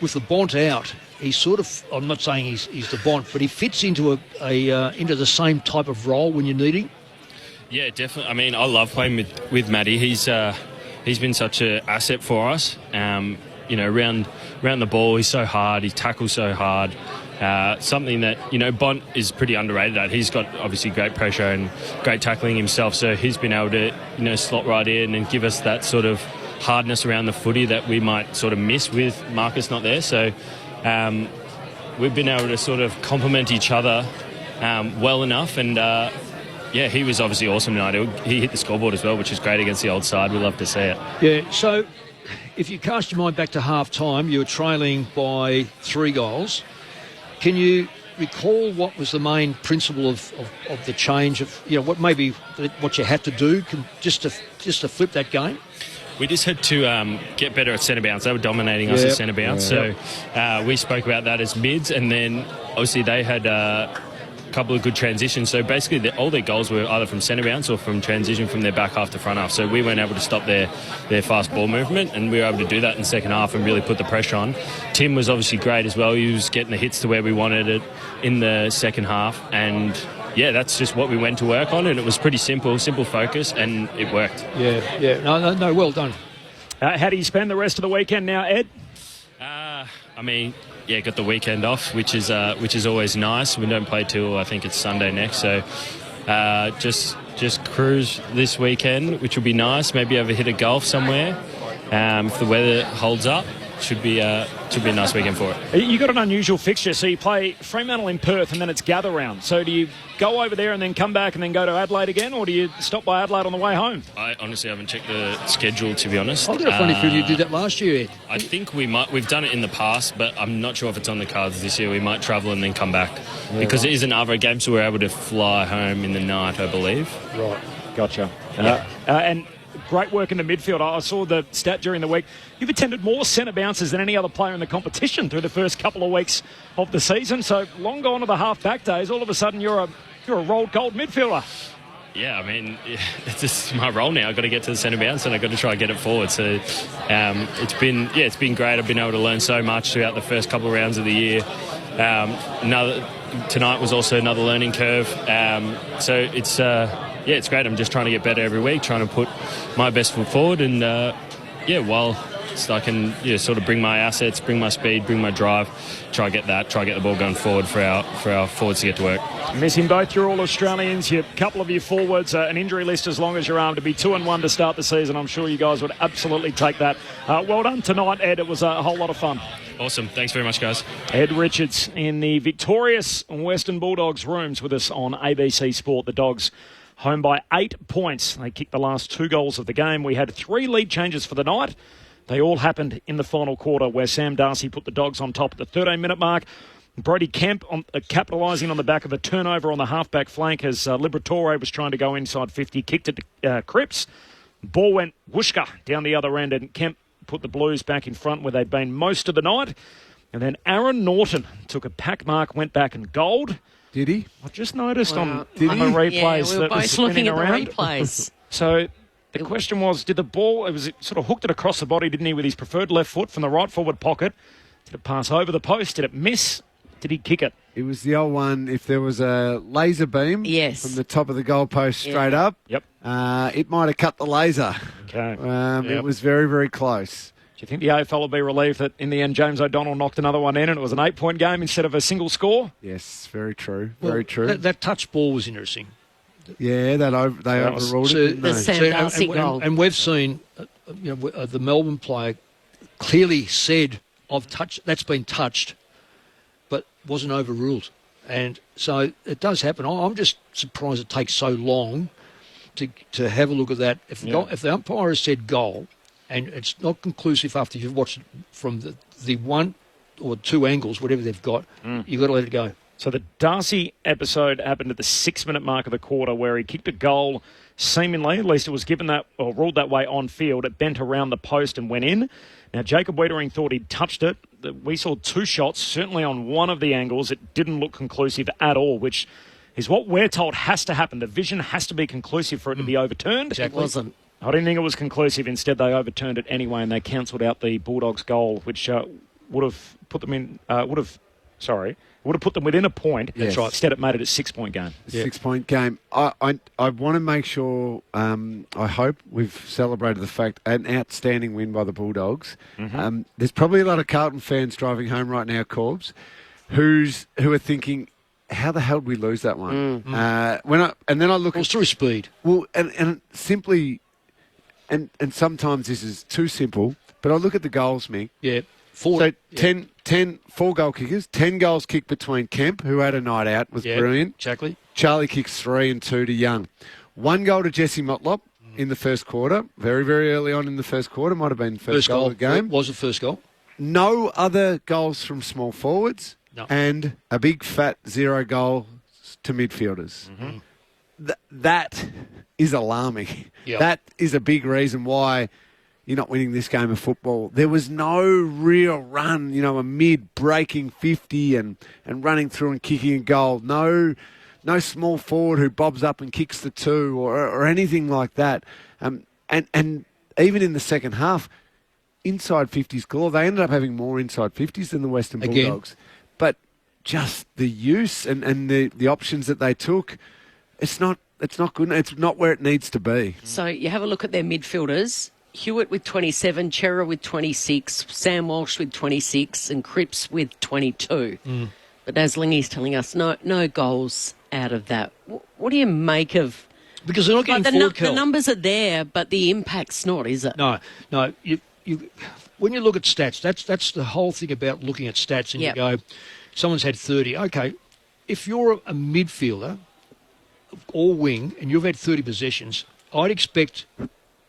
with the Bont out, he's sort of, I'm not saying he's the Bont, but he fits into into the same type of role when you need him. Yeah, definitely. I mean, I love playing with Matty. He's been such an asset for us. Around the ball, he's so hard. He tackles so hard. Something that Bont is pretty underrated at. He's got obviously great pressure and great tackling himself. So he's been able to slot right in and give us that sort of hardness around the footy that we might sort of miss with Marcus not there. So we've been able to sort of complement each other well enough, and he was obviously awesome tonight. He hit the scoreboard as well, which is great against the old side. We love to see it. Yeah, so if you cast your mind back to half-time, you were trailing by 3 goals. Can you recall what was the main principle of the change of what you had to do just to flip that game? We just had to get better at centre bounce. They were dominating us at centre bounce. So we spoke about that as mids, and then obviously they had a couple of good transitions. So basically all their goals were either from centre bounce or from transition from their back half to front half. So we weren't able to stop their fast ball movement, and we were able to do that in the second half and really put the pressure on. Tim was obviously great as well. He was getting the hits to where we wanted it in the second half, and that's just what we went to work on, and it was pretty simple focus, and it worked. No, well done. How do you spend the rest of the weekend now, Ed? Got the weekend off, which is always nice. We don't play till I think it's Sunday next, so just cruise this weekend, which will be nice. Maybe have a hit of golf somewhere if the weather holds up. should be a nice weekend for it. You got an unusual fixture, so you play Fremantle in Perth and then it's gather round. So do you go over there and then come back and then go to Adelaide again, or do you stop by Adelaide on the way home? I honestly haven't checked the schedule, to be honest. I've got a funny feeling you did that last year, Ed. I think we might. We've done it in the past, but I'm not sure if it's on the cards this year. We might travel and then come back because it isn't other games, so we're able to fly home in the night, I believe. Right, gotcha. And great work in the midfield. I saw the stat during the week. You've attended more centre bounces than any other player in the competition through the first couple of weeks of the season. So long gone to the half-back days. All of a sudden, you're a rolled gold midfielder. Yeah, I mean, it's just my role now. I've got to get to the centre bounce and I've got to try and get it forward. So it's been great. I've been able to learn so much throughout the first couple of rounds of the year. Tonight was also another learning curve. So it's great. I'm just trying to get better every week, trying to put my best foot forward, and while I can sort of bring my assets, bring my speed, bring my drive, try get the ball going forward for our forwards to get to work. Missing both your All-Australians, a couple of your forwards, an injury list as long as your arm. To be 2-1 to start the season, I'm sure you guys would absolutely take that. Well done tonight, Ed. It was a whole lot of fun. Awesome. Thanks very much, guys. Ed Richards in the victorious Western Bulldogs rooms with us on ABC Sport. The Dogs home by 8 points. They kicked the last 2 goals of the game. We had 3 lead changes for the night. They all happened in the final quarter, where Sam Darcy put the Dogs on top at the 13-minute mark. Brody Kemp capitalising on the back of a turnover on the half-back flank as Liberatore was trying to go inside 50, kicked it to Cripps. Ball went whooshka down the other end, and Kemp put the Blues back in front where they'd been most of the night. And then Aaron Norton took a pack mark, went back and goaled. Did he? I just noticed on the we replays were that was both looking at around. the replays. So the question was, did the ball, it was sort of hooked it across the body, didn't he, with his preferred left foot from the right forward pocket? Did it pass over the post? Did it miss? Did he kick it? It was the old one, if there was a laser beam from the top of the goalpost straight up, it might have cut the laser. Okay. It was very, very close. Do you think the AFL will be relieved that in the end James O'Donnell knocked another one in and it was an 8-point game instead of a single score? Yes, very true. Well, very true. That touch ball was interesting. Yeah, they overruled it. The Sam Darcy goal. And we've seen the Melbourne player clearly said, that's been touched, but wasn't overruled. And so it does happen. I'm just surprised it takes so long to have a look at that. If the umpire has said goal, and it's not conclusive after you've watched it from the 1 or 2 angles, whatever they've got, you've got to let it go. So the Darcy episode happened at the 6-minute mark of the quarter, where he kicked a goal, seemingly, at least it was given that or ruled that way on field. It bent around the post and went in. Now, Jacob Wiedering thought he'd touched it. We saw 2 shots, certainly on one of the angles. It didn't look conclusive at all, which is what we're told has to happen. The vision has to be conclusive for it to be overturned. Exactly. It wasn't. I didn't think it was conclusive. Instead, they overturned it anyway, and they cancelled out the Bulldogs' goal, which would have put them in. Would have put them within a point. Yes. That's right. Instead, it made it a 6-point game. 6-point game. I want to make sure, I hope we've celebrated the fact, an outstanding win by the Bulldogs. Mm-hmm. There's probably a lot of Carlton fans driving home right now, Corbs, who are thinking, how the hell did we lose that one? Then I look at through speed. Well, and simply, and sometimes this is too simple, but I look at the goals, Mick. Yeah. 4 goal kickers, 10 goals kicked between Kemp, who had a night out, was brilliant. Exactly. Charlie kicks 3 and 2 to Young. 1 goal to Jesse Motlop in the first quarter, very, very early on in the first quarter, might have been the first goal of the game. Was the first goal. No other goals from small forwards, and a big fat 0 goals to midfielders. Mm-hmm. That is alarming. Yep. That is a big reason why you're not winning this game of football. There was no real run, a mid-breaking 50 and running through and kicking a goal. No small forward who bobs up and kicks the 2 or anything like that. And even in the second half, inside 50s galore. They ended up having more inside 50s than the Western Bulldogs. But just the use and the options that they took, it's not good. It's not where it needs to be. So you have a look at their midfielders. Hewitt with 27, Chera with 26, Sam Walsh with 26 and Cripps with 22. But as Lingy's telling us, no goals out of that. What do you make of... Because they're not getting forward, the numbers are there, but the impact's not, is it? No. when you look at stats, that's the whole thing about looking at stats, and you go, someone's had 30. Okay, if you're a midfielder or wing and you've had 30 possessions, I'd expect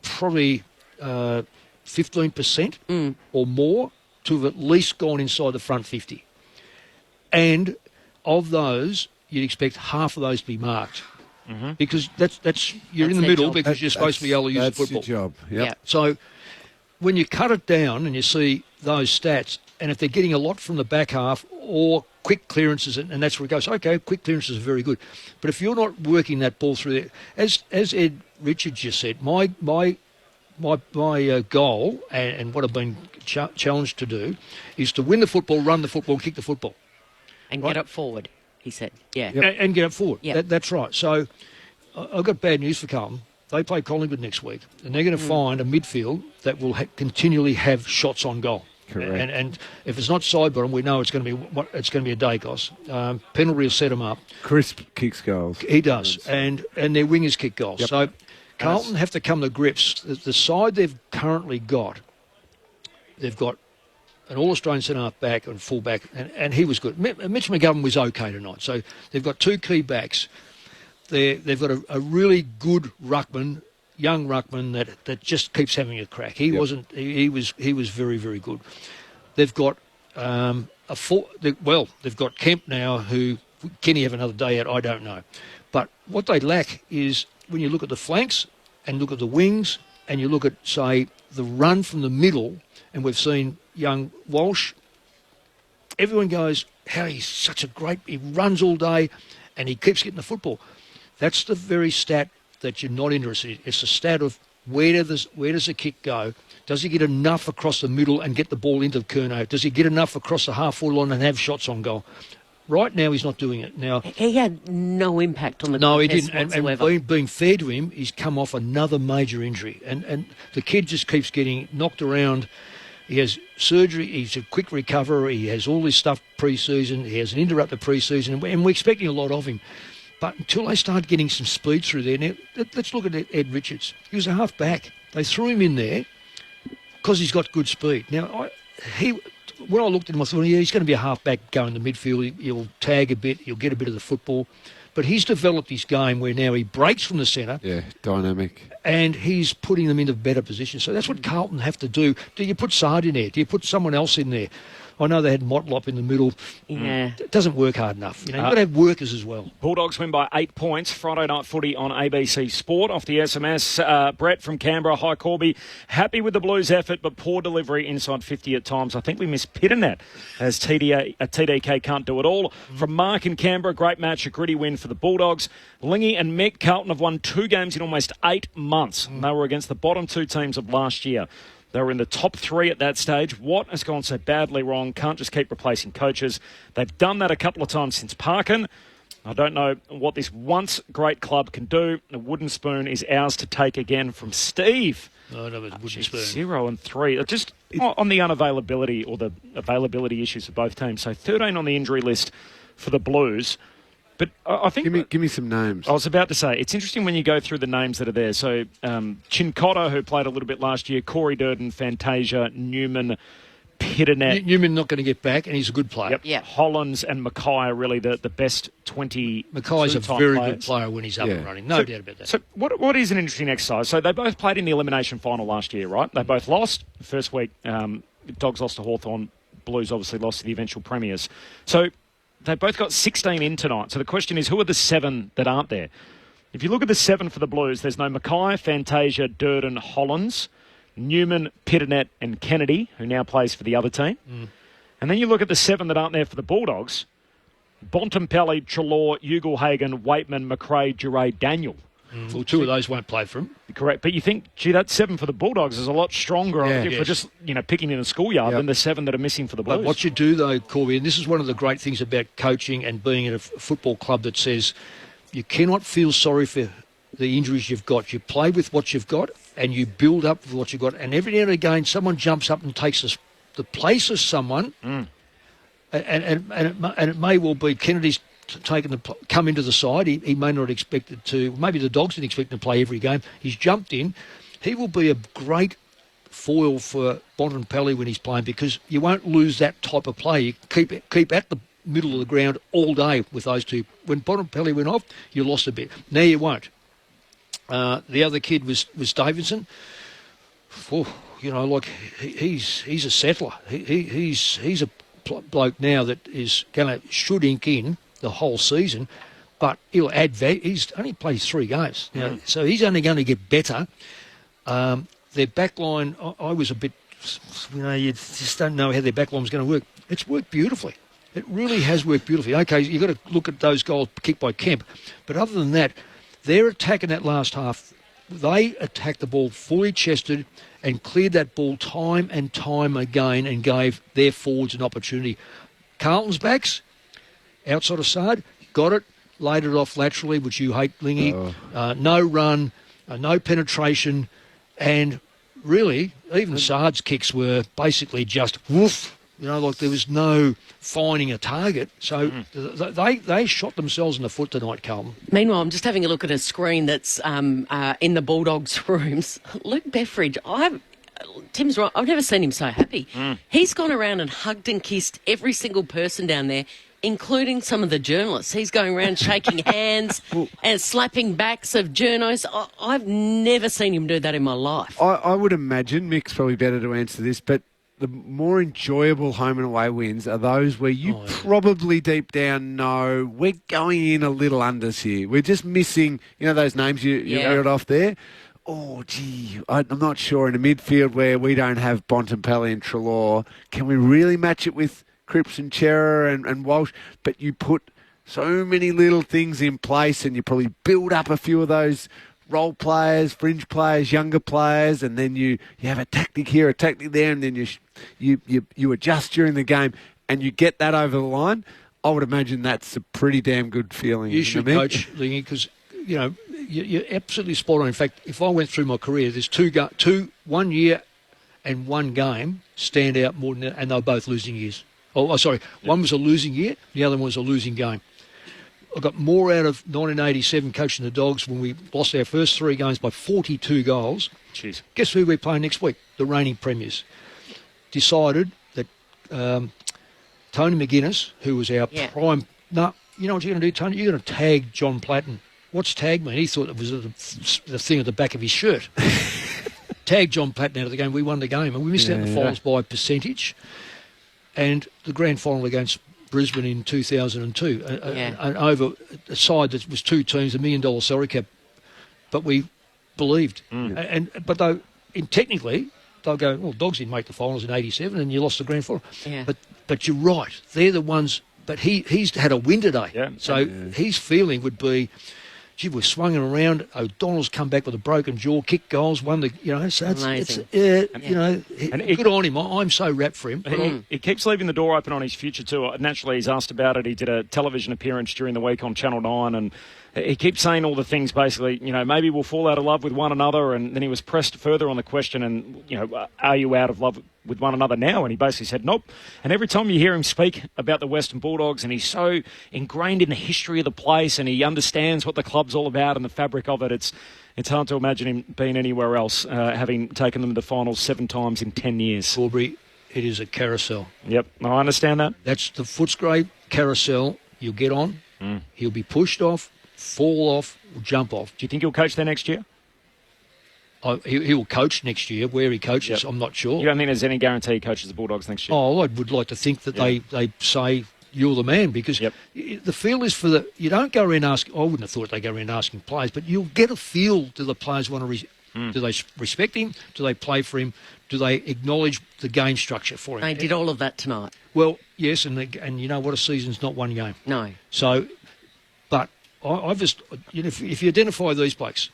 probably 15% or more to have at least gone inside the front 50. And of those, you'd expect half of those to be marked. Because that's you're in the middle job. because you're supposed to be able to use the football. That's your job. Yep. So when you cut it down and you see those stats, and if they're getting a lot from the back half or quick clearances, and that's where it goes, okay, quick clearances are very good. But if you're not working that ball through there, as Ed Richards just said, my goal and what I've been challenged to do is to win the football, run the football, kick the football. And get it forward, he said. Yeah. And get it forward. Yep. That's right. So I've got bad news for Carlton. They play Collingwood next week, and they're going to find a midfield that will continually have shots on goal. Correct. And if it's not side bottom, we know it's going to be a Dacos. Penalty will set them up. Crisp kicks goals. He does, and their wingers kick goals. Yep. So Carlton have to come to grips. The side they've currently got, they've got an All-Australian centre-half back and full-back, and he was good. Mitch McGovern was okay tonight. So they've got two key backs. They've got a really good ruckman, young ruckman that just keeps having a crack. He wasn't. He was very, very good. They've got they've got Kemp now. Who can he have another day out? I don't know. But what they lack is when you look at the flanks and look at the wings and you look at, say, the run from the middle, and we've seen young Walsh. Everyone goes, how he's such a great. He runs all day, and he keeps getting the football. That's the very stat that you're not interested in. It's a stat of where does the kick go? Does he get enough across the middle and get the ball into Curnow? Does he get enough across the half-forward line and have shots on goal? Right now, he's not doing it. Now he had no impact on the no, he contest didn't. whatsoever. And being fair to him, he's come off another major injury, and the kid just keeps getting knocked around. He has surgery. He's a quick recoverer. He has all this stuff pre-season. He has an interrupted pre-season, and we're expecting a lot of him. But until they start getting some speed through there, now let's look at Ed Richards. He was a half back. They threw him in there because he's got good speed. Now, when I looked at him, I thought, yeah, he's going to be a half back going to midfield. He'll tag a bit. He'll get a bit of the football. But he's developed his game where now he breaks from the centre. Yeah, dynamic. And he's putting them into better positions. So that's what Carlton have to do. Do you put Sard in there? Do you put someone else in there? I know they had Motlop in the middle. Yeah. It doesn't work hard enough. You've got to have workers as well. Bulldogs win by 8 points. Friday night footy on ABC Sport. Off the SMS, Brett from Canberra. Hi, Corby. Happy with the Blues' effort, but poor delivery inside 50 at times. I think we miss Pitternet as TDK can't do it all. From Mark in Canberra, great match, a gritty win for the Bulldogs. Lingy and Mick, Carlton have won 2 games in almost 8 months. They were against the bottom 2 teams of last year. They were in the top 3 at that stage. What has gone so badly wrong? Can't just keep replacing coaches. They've done that a couple of times since Parkin. I don't know what this once great club can do. The wooden spoon is ours to take again from Steve. No, it's wooden spoon. 0 and 3. Just on the unavailability or the availability issues of both teams. So 13 on the injury list for the Blues. But I think... Give me some names. I was about to say, it's interesting when you go through the names that are there. So, Chincotta, who played a little bit last year, Corey Durden, Fantasia, Newman, Pitternet. Newman not going to get back, and he's a good player. Yep. Hollins and Mackay are really the best 20. Mackay's a very good player when he's up and running. No doubt about that. So, what is an interesting exercise? So, they both played in the elimination final last year, right? They both lost. First week, Dogs lost to Hawthorn. Blues obviously lost to the eventual premiers. So, they both got 16 in tonight. So the question is, who are the 7 that aren't there? If you look at the 7 for the Blues, there's no Mackay, Fantasia, Durden, Hollins, Newman, Pitternet and Kennedy, who now plays for the other team. And then you look at the 7 that aren't there for the Bulldogs, Bontempelli, Treloar, Ugle-Hagan, Waitman, McRae, Duray, Daniel. Well, 2 of those won't play for him. Correct. But you think, gee, that 7 for the Bulldogs is a lot stronger for just, picking in a schoolyard than the 7 that are missing for the Blues. But what you do, though, Corby, and this is one of the great things about coaching and being at a football club that says you cannot feel sorry for the injuries you've got. You play with what you've got and you build up with what you've got. And every now and again, someone jumps up and takes the place of someone, and it may well be Kennedy's come into the side. He may not expect it to. Maybe the Dogs didn't expect him to play every game. He's jumped in. He will be a great foil for Bontempelli when he's playing, because you won't lose that type of play. You keep at the middle of the ground all day with those two. When Bontempelli went off, you lost a bit. Now you won't. The other kid was Davidson. He's a settler. He's a bloke now that should ink in the whole season, but he'll add value. He's only played 3 games now, so he's only going to get better. Their back line, I was a bit, you just don't know how their back line was going to work. It's worked beautifully. It really has worked beautifully. Okay, you've got to look at those goals kicked by Kemp, but other than that, their attack in that last half, they attacked the ball fully chested and cleared that ball time and time again and gave their forwards an opportunity. Carlton's backs, outside of Sard, got it, laid it off laterally, which you hate, Lingy. No run, no penetration, and really, even Sard's kicks were basically just woof. There was no finding a target. So they shot themselves in the foot tonight, Carlton. Meanwhile, I'm just having a look at a screen that's in the Bulldogs' rooms. Luke Beffridge, Tim's right, I've never seen him so happy. He's gone around and hugged and kissed every single person down there, including some of the journalists. He's going around shaking hands and slapping backs of journos. I've never seen him do that in my life. I would imagine, Mick's probably better to answer this, but the more enjoyable home and away wins are those where you probably deep down know we're going in a little unders here. We're just missing, those names you heard off there. Oh, gee, I'm not sure in a midfield where we don't have Bontempelli and Treloar. Can we really match it with Cripps and Chera and Walsh? But you put so many little things in place and you probably build up a few of those role players, fringe players, younger players, and then you have a tactic here, a tactic there, and then you adjust during the game and you get that over the line. I would imagine that's a pretty damn good feeling. You should, Coach Lingy, because, you're absolutely spot on. In fact, if I went through my career, there's 1 year and 1 game stand out more than that, and they're both losing years. One was a losing year, the other one was a losing game. I got more out of 1987 coaching the Dogs when we lost our first 3 games by 42 goals. Jeez. Guess who we're playing next week? The reigning premiers. Decided that Tony McGuinness, who was our prime... No, you know what you're going to do, Tony? You're going to tag John Platten. What's tag mean? He thought it was the thing at the back of his shirt. Tag John Platten out of the game. We won the game, and we missed out in the finals by a percentage. And the grand final against Brisbane in 2002, and over a side that was 2 teams, $1 million salary cap, but we believed. But technically, they'll go, well, Dogs didn't make the finals in 87 and you lost the grand final. Yeah. But you're right, they're the ones, but he's had a win today. So his feeling would be, gee, we're swinging around. O'Donnell's come back with a broken jaw, kicked goals, won the, so it's good on him. I'm so wrapped for him. He keeps leaving the door open on his future too. Naturally, he's asked about it. He did a television appearance during the week on Channel 9, and he keeps saying all the things basically, maybe we'll fall out of love with one another, and then he was pressed further on the question, and, are you out of love with one another now? And he basically said, nope. And every time you hear him speak about the Western Bulldogs, and he's so ingrained in the history of the place, and he understands what the club's all about and the fabric of it, it's hard to imagine him being anywhere else, having taken them to the finals 7 times in 10 years. Aubrey, it is a carousel. Yep, I understand that. That's the Footscray carousel. You'll get on, he'll be pushed off, fall off, or jump off. Do you think he'll coach there next year? He will coach next year. Where he coaches, I'm not sure. You don't think there's any guarantee he coaches the Bulldogs next year? Oh, I would like to think that they say you're the man, because the feel is you don't go around asking, I wouldn't have thought they go around asking players, but you'll get a feel, do the players want to, do they respect him? Do they play for him? Do they acknowledge the game structure for him? They did all of that tonight. Well, yes, and you know what, a season's not 1 game. No. So, but I've just, if you identify these blokes,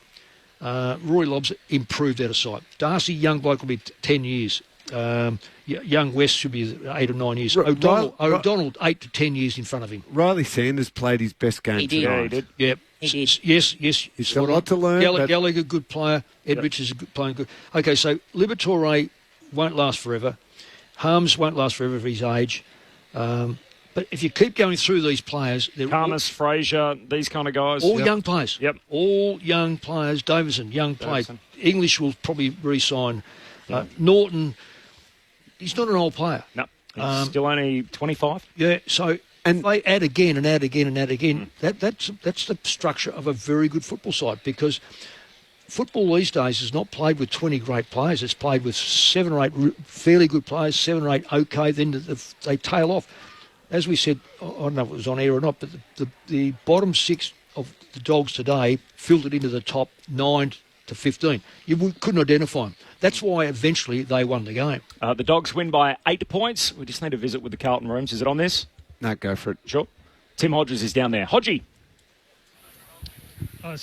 Roy Lobbs improved out of sight. Darcy, young bloke, will be 10 years. Young West should be 8 or 9 years. O'Donnell 8 to 10 years in front of him. Riley Sanders played his best game tonight. Yeah, he did. Yep. He did. Yes. He's got a lot to learn. Gallagher, good player. Ed Richards, playing good. Okay, so Liberatore won't last forever. Harms won't last forever for his age. But if you keep going through these players... Carness, Fraser, these kind of guys. All young players. Yep. All young players. Davison, young player. English will probably re-sign Norton, he's not an old player. No, he's still only 25. Yeah, so and they add again and add again and add again. That's the structure of a very good football side, because football these days is not played with 20 great players. It's played with 7 or 8 fairly good players, 7 or 8 okay, then they tail off. As we said, I don't know if it was on air or not, but the bottom 6 of the Dogs today filtered into the top 9 to 15. You couldn't identify them. That's why eventually they won the game. The Dogs win by 8 points. We just need to visit with the Carlton rooms. Is it on this? No, go for it. Sure. Tim Hodges is down there. Hodgie. Oh,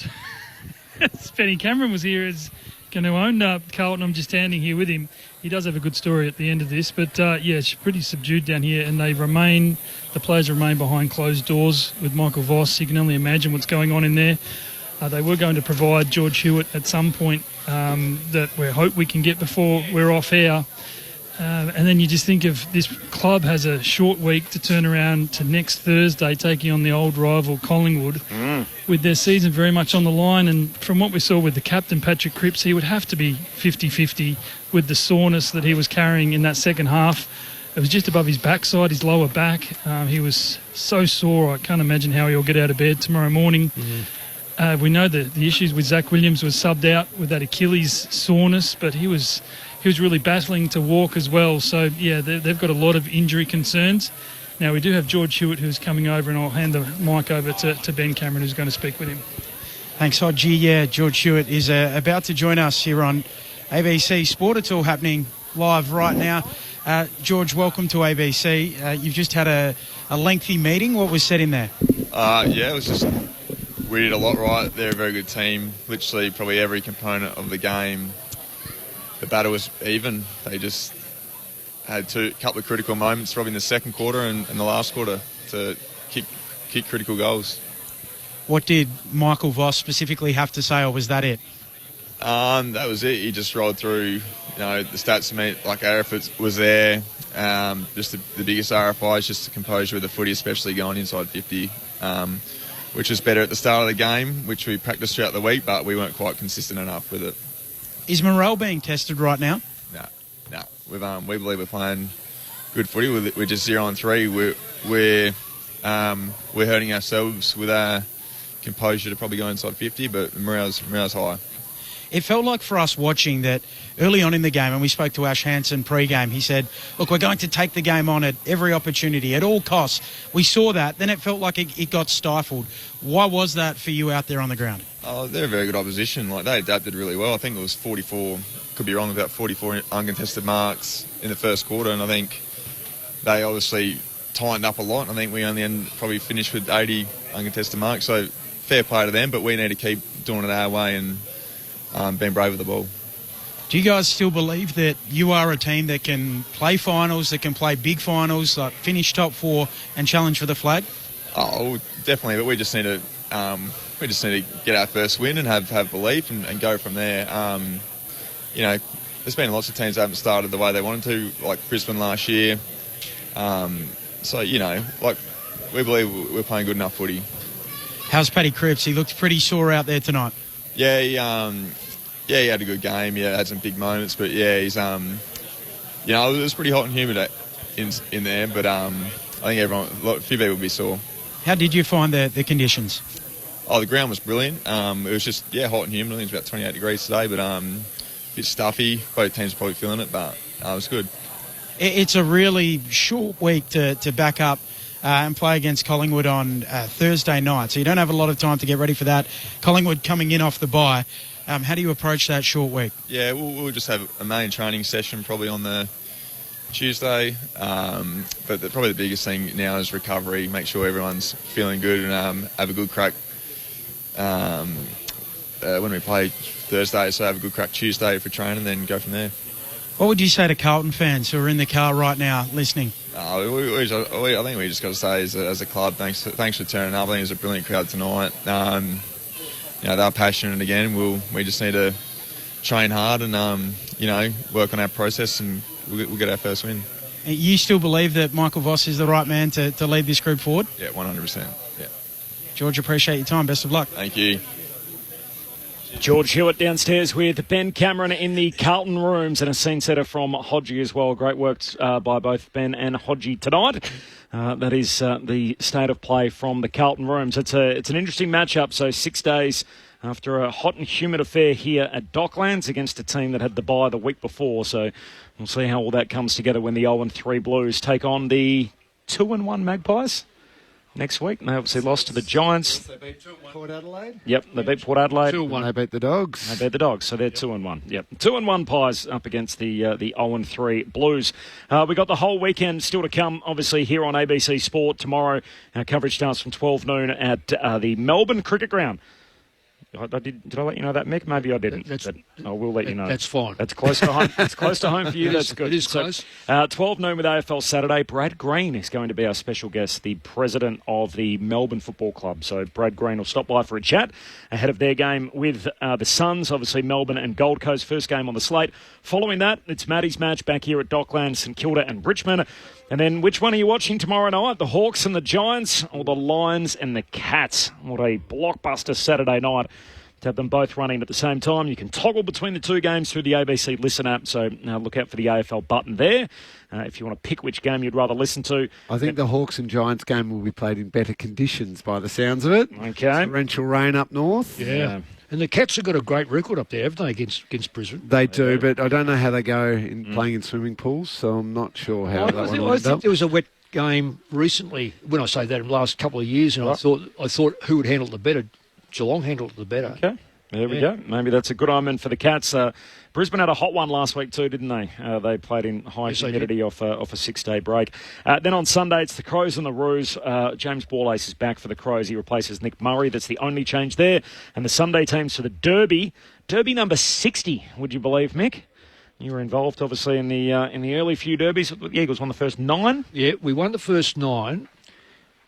Benny Cameron was here as going to own Carlton. I'm just standing here with him. He does have a good story at the end of this, but it's pretty subdued down here, and the players remain behind closed doors with Michael Voss. You can only imagine what's going on in there. They were going to provide George Hewitt at some point that we hope we can get before we're off air. And then you just think of this club has a short week to turn around to next Thursday, taking on the old rival Collingwood, with their season very much on the line. And from what we saw with the captain, Patrick Cripps, he would have to be 50-50 with the soreness that he was carrying in that second half. It was just above his backside, his lower back. He was so sore, I can't imagine how he'll get out of bed tomorrow morning. We know that the issues with Zach Williams was subbed out with that Achilles soreness, but he was really battling to walk as well. So, yeah, they've got a lot of injury concerns. Now, we do have George Hewitt who's coming over, and I'll hand the mic over to Ben Cameron, who's going to speak with him. Thanks, Hodgie. Yeah, George Hewitt is about to join us here on ABC Sport. It's all happening live right now. George, welcome to ABC. You've just had a lengthy meeting. What was said in there? It was just... We did a lot right. They're a very good team. Literally, probably every component of the game, the battle was even. They just had a couple of critical moments, probably in the second quarter and the last quarter, to kick critical goals. What did Michael Voss specifically have to say, or was that it? That was it. He just rolled through, the stats. Like our effort was there. Just the biggest RFI is just the composure of the footy, especially going inside 50. Which was better at the start of the game, which we practiced throughout the week, but we weren't quite consistent enough with it. Is morale being tested right now? No. We believe we're playing good footy. We're just 0-3. We're hurting ourselves with our composure to probably go inside 50, but morale's high. It felt like for us watching that early on in the game, and we spoke to Ash Hansen pre-game, he said, look, we're going to take the game on at every opportunity, at all costs. We saw that. Then it felt like it got stifled. Why was that for you out there on the ground? Oh, they're a very good opposition. They adapted really well. I think it was 44, could be wrong, about 44 uncontested marks in the first quarter, and I think they obviously tightened up a lot. I think we only probably finished with 80 uncontested marks, so fair play to them, but we need to keep doing it our way and being brave with the ball. Do you guys still believe that you are a team that can play finals, that can play big finals, like finish top 4 and challenge for the flag? Oh, definitely. But we just need to get our first win and have belief and go from there. There's been lots of teams that haven't started the way they wanted to, like Brisbane last year. We believe we're playing good enough footy. How's Paddy Cripps? He looked pretty sore out there tonight. Yeah, he had a good game. Yeah, had some big moments, but yeah, he's it was pretty hot and humid in there. But I think a few people would be sore. How did you find the conditions? Oh, the ground was brilliant. It was just hot and humid. I think it was about 28 degrees today, but a bit stuffy. Both teams are probably feeling it, but it was good. It's a really short week to back up and play against Collingwood on Thursday night, so you don't have a lot of time to get ready for that. Collingwood coming in off the bye. How do you approach that short week? Yeah, we'll just have a main training session probably on the Tuesday, but probably the biggest thing now is recovery. Make sure everyone's feeling good and have a good crack when we play Thursday, so have a good crack Tuesday for training, then go from there. What would you say to Carlton fans who are in the car right now listening? I think we just got to say as a club, thanks for turning up. I think it was a brilliant crowd tonight. They're passionate again. We just need to train hard and work on our process, and we'll get our first win. You still believe that Michael Voss is the right man to lead this group forward? Yeah, 100%. Yeah. George, appreciate your time. Best of luck. Thank you. George Hewitt downstairs with Ben Cameron in the Carlton rooms, and a scene setter from Hodgie as well. Great work by both Ben and Hodgie tonight. That is the state of play from the Carlton rooms. It's an interesting matchup. So 6 days after a hot and humid affair here at Docklands against a team that had the bye the week before. So we'll see how all that comes together when the 0-3 Blues take on the 2-1 Magpies next week. And they obviously lost to the Giants. They beat Port Adelaide? Yep, they beat Port Adelaide. 2-1. They beat the Dogs. They beat the Dogs, so they're 2-1. Yep, 2-1 Pies up against the 0-3 Blues. We got the whole weekend still to come, obviously, here on ABC Sport. Tomorrow, our coverage starts from 12 noon at the Melbourne Cricket Ground. Did I let you know that, Mick? Maybe I didn't. But I will let you know. That's fine. That's close to home. It's close to home for you. That's good. It is close. 12 noon with AFL Saturday. Brad Green is going to be our special guest, the president of the Melbourne Football Club. So Brad Green will stop by for a chat ahead of their game with the Suns, obviously Melbourne and Gold Coast. First game on the slate. Following that, it's Maddie's match back here at Docklands, St Kilda and Richmond. And then which one are you watching tomorrow night? The Hawks and the Giants, or the Lions and the Cats? What a blockbuster Saturday night to have them both running at the same time. You can toggle between the two games through the ABC Listen app, so look out for the AFL button there if you want to pick which game you'd rather listen to. I think the Hawks and Giants game will be played in better conditions by the sounds of it. Okay. Torrential rain up north. Yeah. And the Cats have got a great record up there, haven't they, against Brisbane? They do, but I don't know how they go in playing in swimming pools, so I'm not sure how that one will I end think up. there was a wet game recently, when I say that, in the last couple of years, and I thought who would handle it the better? Geelong handled it the better. Okay. There we go. Maybe that's a good omen for the Cats. Brisbane had a hot one last week too, didn't they? They played in high humidity off a 6-day break. Then on Sunday, it's the Crows and the Roos. James Borlace is back for the Crows. He replaces Nick Murray. That's the only change there. And the Sunday teams for the Derby. Derby number 60, would you believe, Mick? You were involved, obviously, in the early few derbies. The Eagles won the first 9. Yeah, we won the first 9.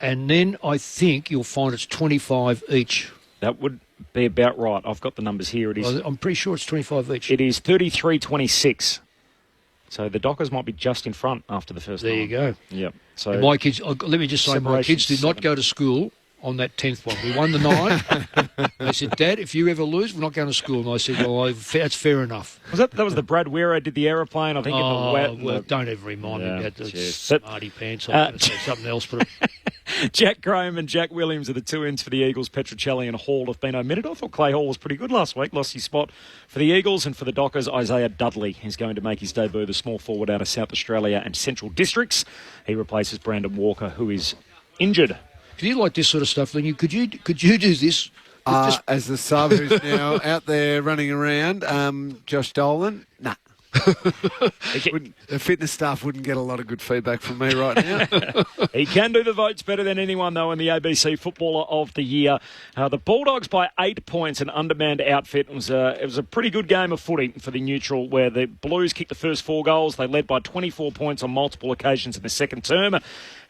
And then I think you'll find it's 25 each. That would be about right. I've got the numbers here. It is. I'm pretty sure it's 25 each. It is 33-26. So the Dockers might be just in front after the first. There you go. Yep. So and my kids, let me just say, my kids did not go to school on that 10th one. We won the 9. They said, Dad, if you ever lose, we're not going to school. And I said, well, that's fair enough. That was the Brad Weir did the aeroplane, I think, in the wet. Well, don't ever remind me about the smarty pants. I was going to say something else, but... Jack Graham and Jack Williams are the 2 ins for the Eagles. Petruccelli and Hall have been omitted. I thought Clay Hall was pretty good last week. Lost his spot for the Eagles. And for the Dockers, Isaiah Dudley is going to make his debut, the small forward out of South Australia and Central Districts. He replaces Brandon Walker, who is injured. Do you like this sort of stuff, Lingy? Could you do this? As the sub who's now out there running around, Josh Dolan, nah. The fitness staff wouldn't get a lot of good feedback from me right now. He can do the votes better than anyone, though, in the ABC Footballer of the Year. The Bulldogs by 8 points, an undermanned outfit. It was a pretty good game of footy for the neutral, where the Blues kicked the first 4 goals. They led by 24 points on multiple occasions in the second term.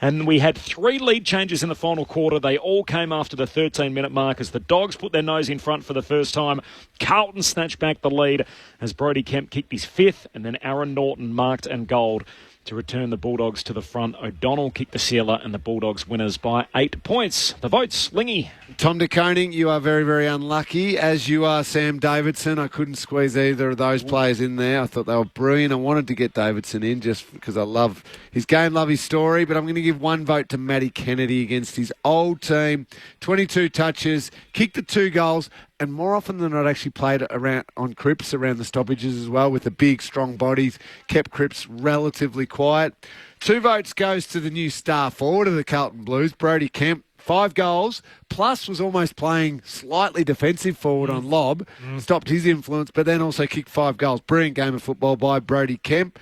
And we had 3 lead changes in the final quarter. They all came after the 13-minute mark as the Dogs put their nose in front for the first time. Carlton snatched back the lead as Brodie Kemp kicked his 5th, and then Aaron Norton marked and goaled to return the Bulldogs to the front. O'Donnell kicked the sealer, and the Bulldogs winners by 8 points. The votes, Lingy. Tom de Koning, you are very, very unlucky, as you are Sam Davidson. I couldn't squeeze either of those players in there. I thought they were brilliant. I wanted to get Davidson in just because I love his game, love his story, but I'm going to give 1 vote to Matty Kennedy against his old team. 22 touches, kicked the 2 goals, and more often than not actually played around on Cripps around the stoppages as well with the big, strong bodies, kept Cripps relatively quiet. 2 votes goes to the new star forward of the Carlton Blues, Brodie Kemp. 5 goals, plus was almost playing slightly defensive forward on lob, stopped his influence, but then also kicked 5 goals. Brilliant game of football by Brodie Kemp.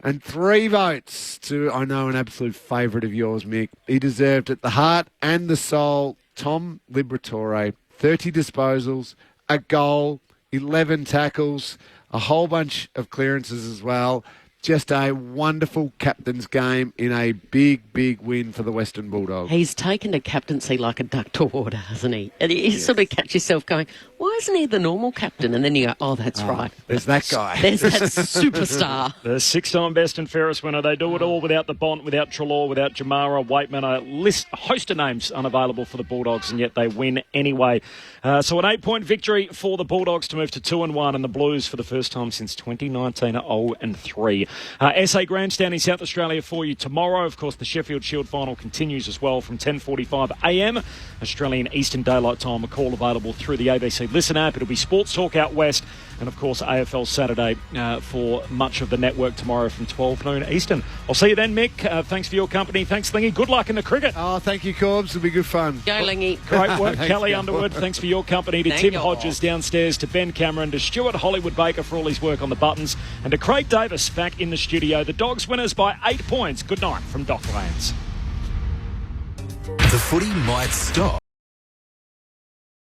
And 3 votes to, I know, an absolute favourite of yours, Mick. He deserved it, the heart and the soul, Tom Liberatore. 30 disposals, a goal, 11 tackles, a whole bunch of clearances as well. Just a wonderful captain's game in a big, big win for the Western Bulldogs. He's taken to captaincy like a duck to water, hasn't he? And you sort of catch yourself going, why isn't he the normal captain? And then you go, oh, that's right. There's that guy. There's that superstar. The 6-time best and fairest winner. They do it all without the Bont, without Treloar, without Jamara, Waitman. A host of names unavailable for the Bulldogs, and yet they win anyway. So an 8-point victory for the Bulldogs to move to 2-1, and the Blues for the first time since 2019 are 0-3. SA Grandstand in South Australia for you tomorrow. Of course, the Sheffield Shield final continues as well from 10:45am. Australian Eastern Daylight Time, a call available through the ABC Listen app. It'll be Sports Talk out west, and of course AFL Saturday for much of the network tomorrow from 12 noon Eastern. I'll see you then, Mick. Thanks for your company. Thanks, Lingy. Good luck in the cricket. Oh, thank you, Corbs. It'll be good fun. Go, Lingy. Great work, Thanks, Kelly guys. Underwood. Thanks for your company. To Thank Tim you. Hodges downstairs, to Ben Cameron, to Stuart Hollywood Baker for all his work on the buttons, and to Craig Davis back in the studio. The Dogs winners by 8 points. Good night from Docklands. The footy might stop.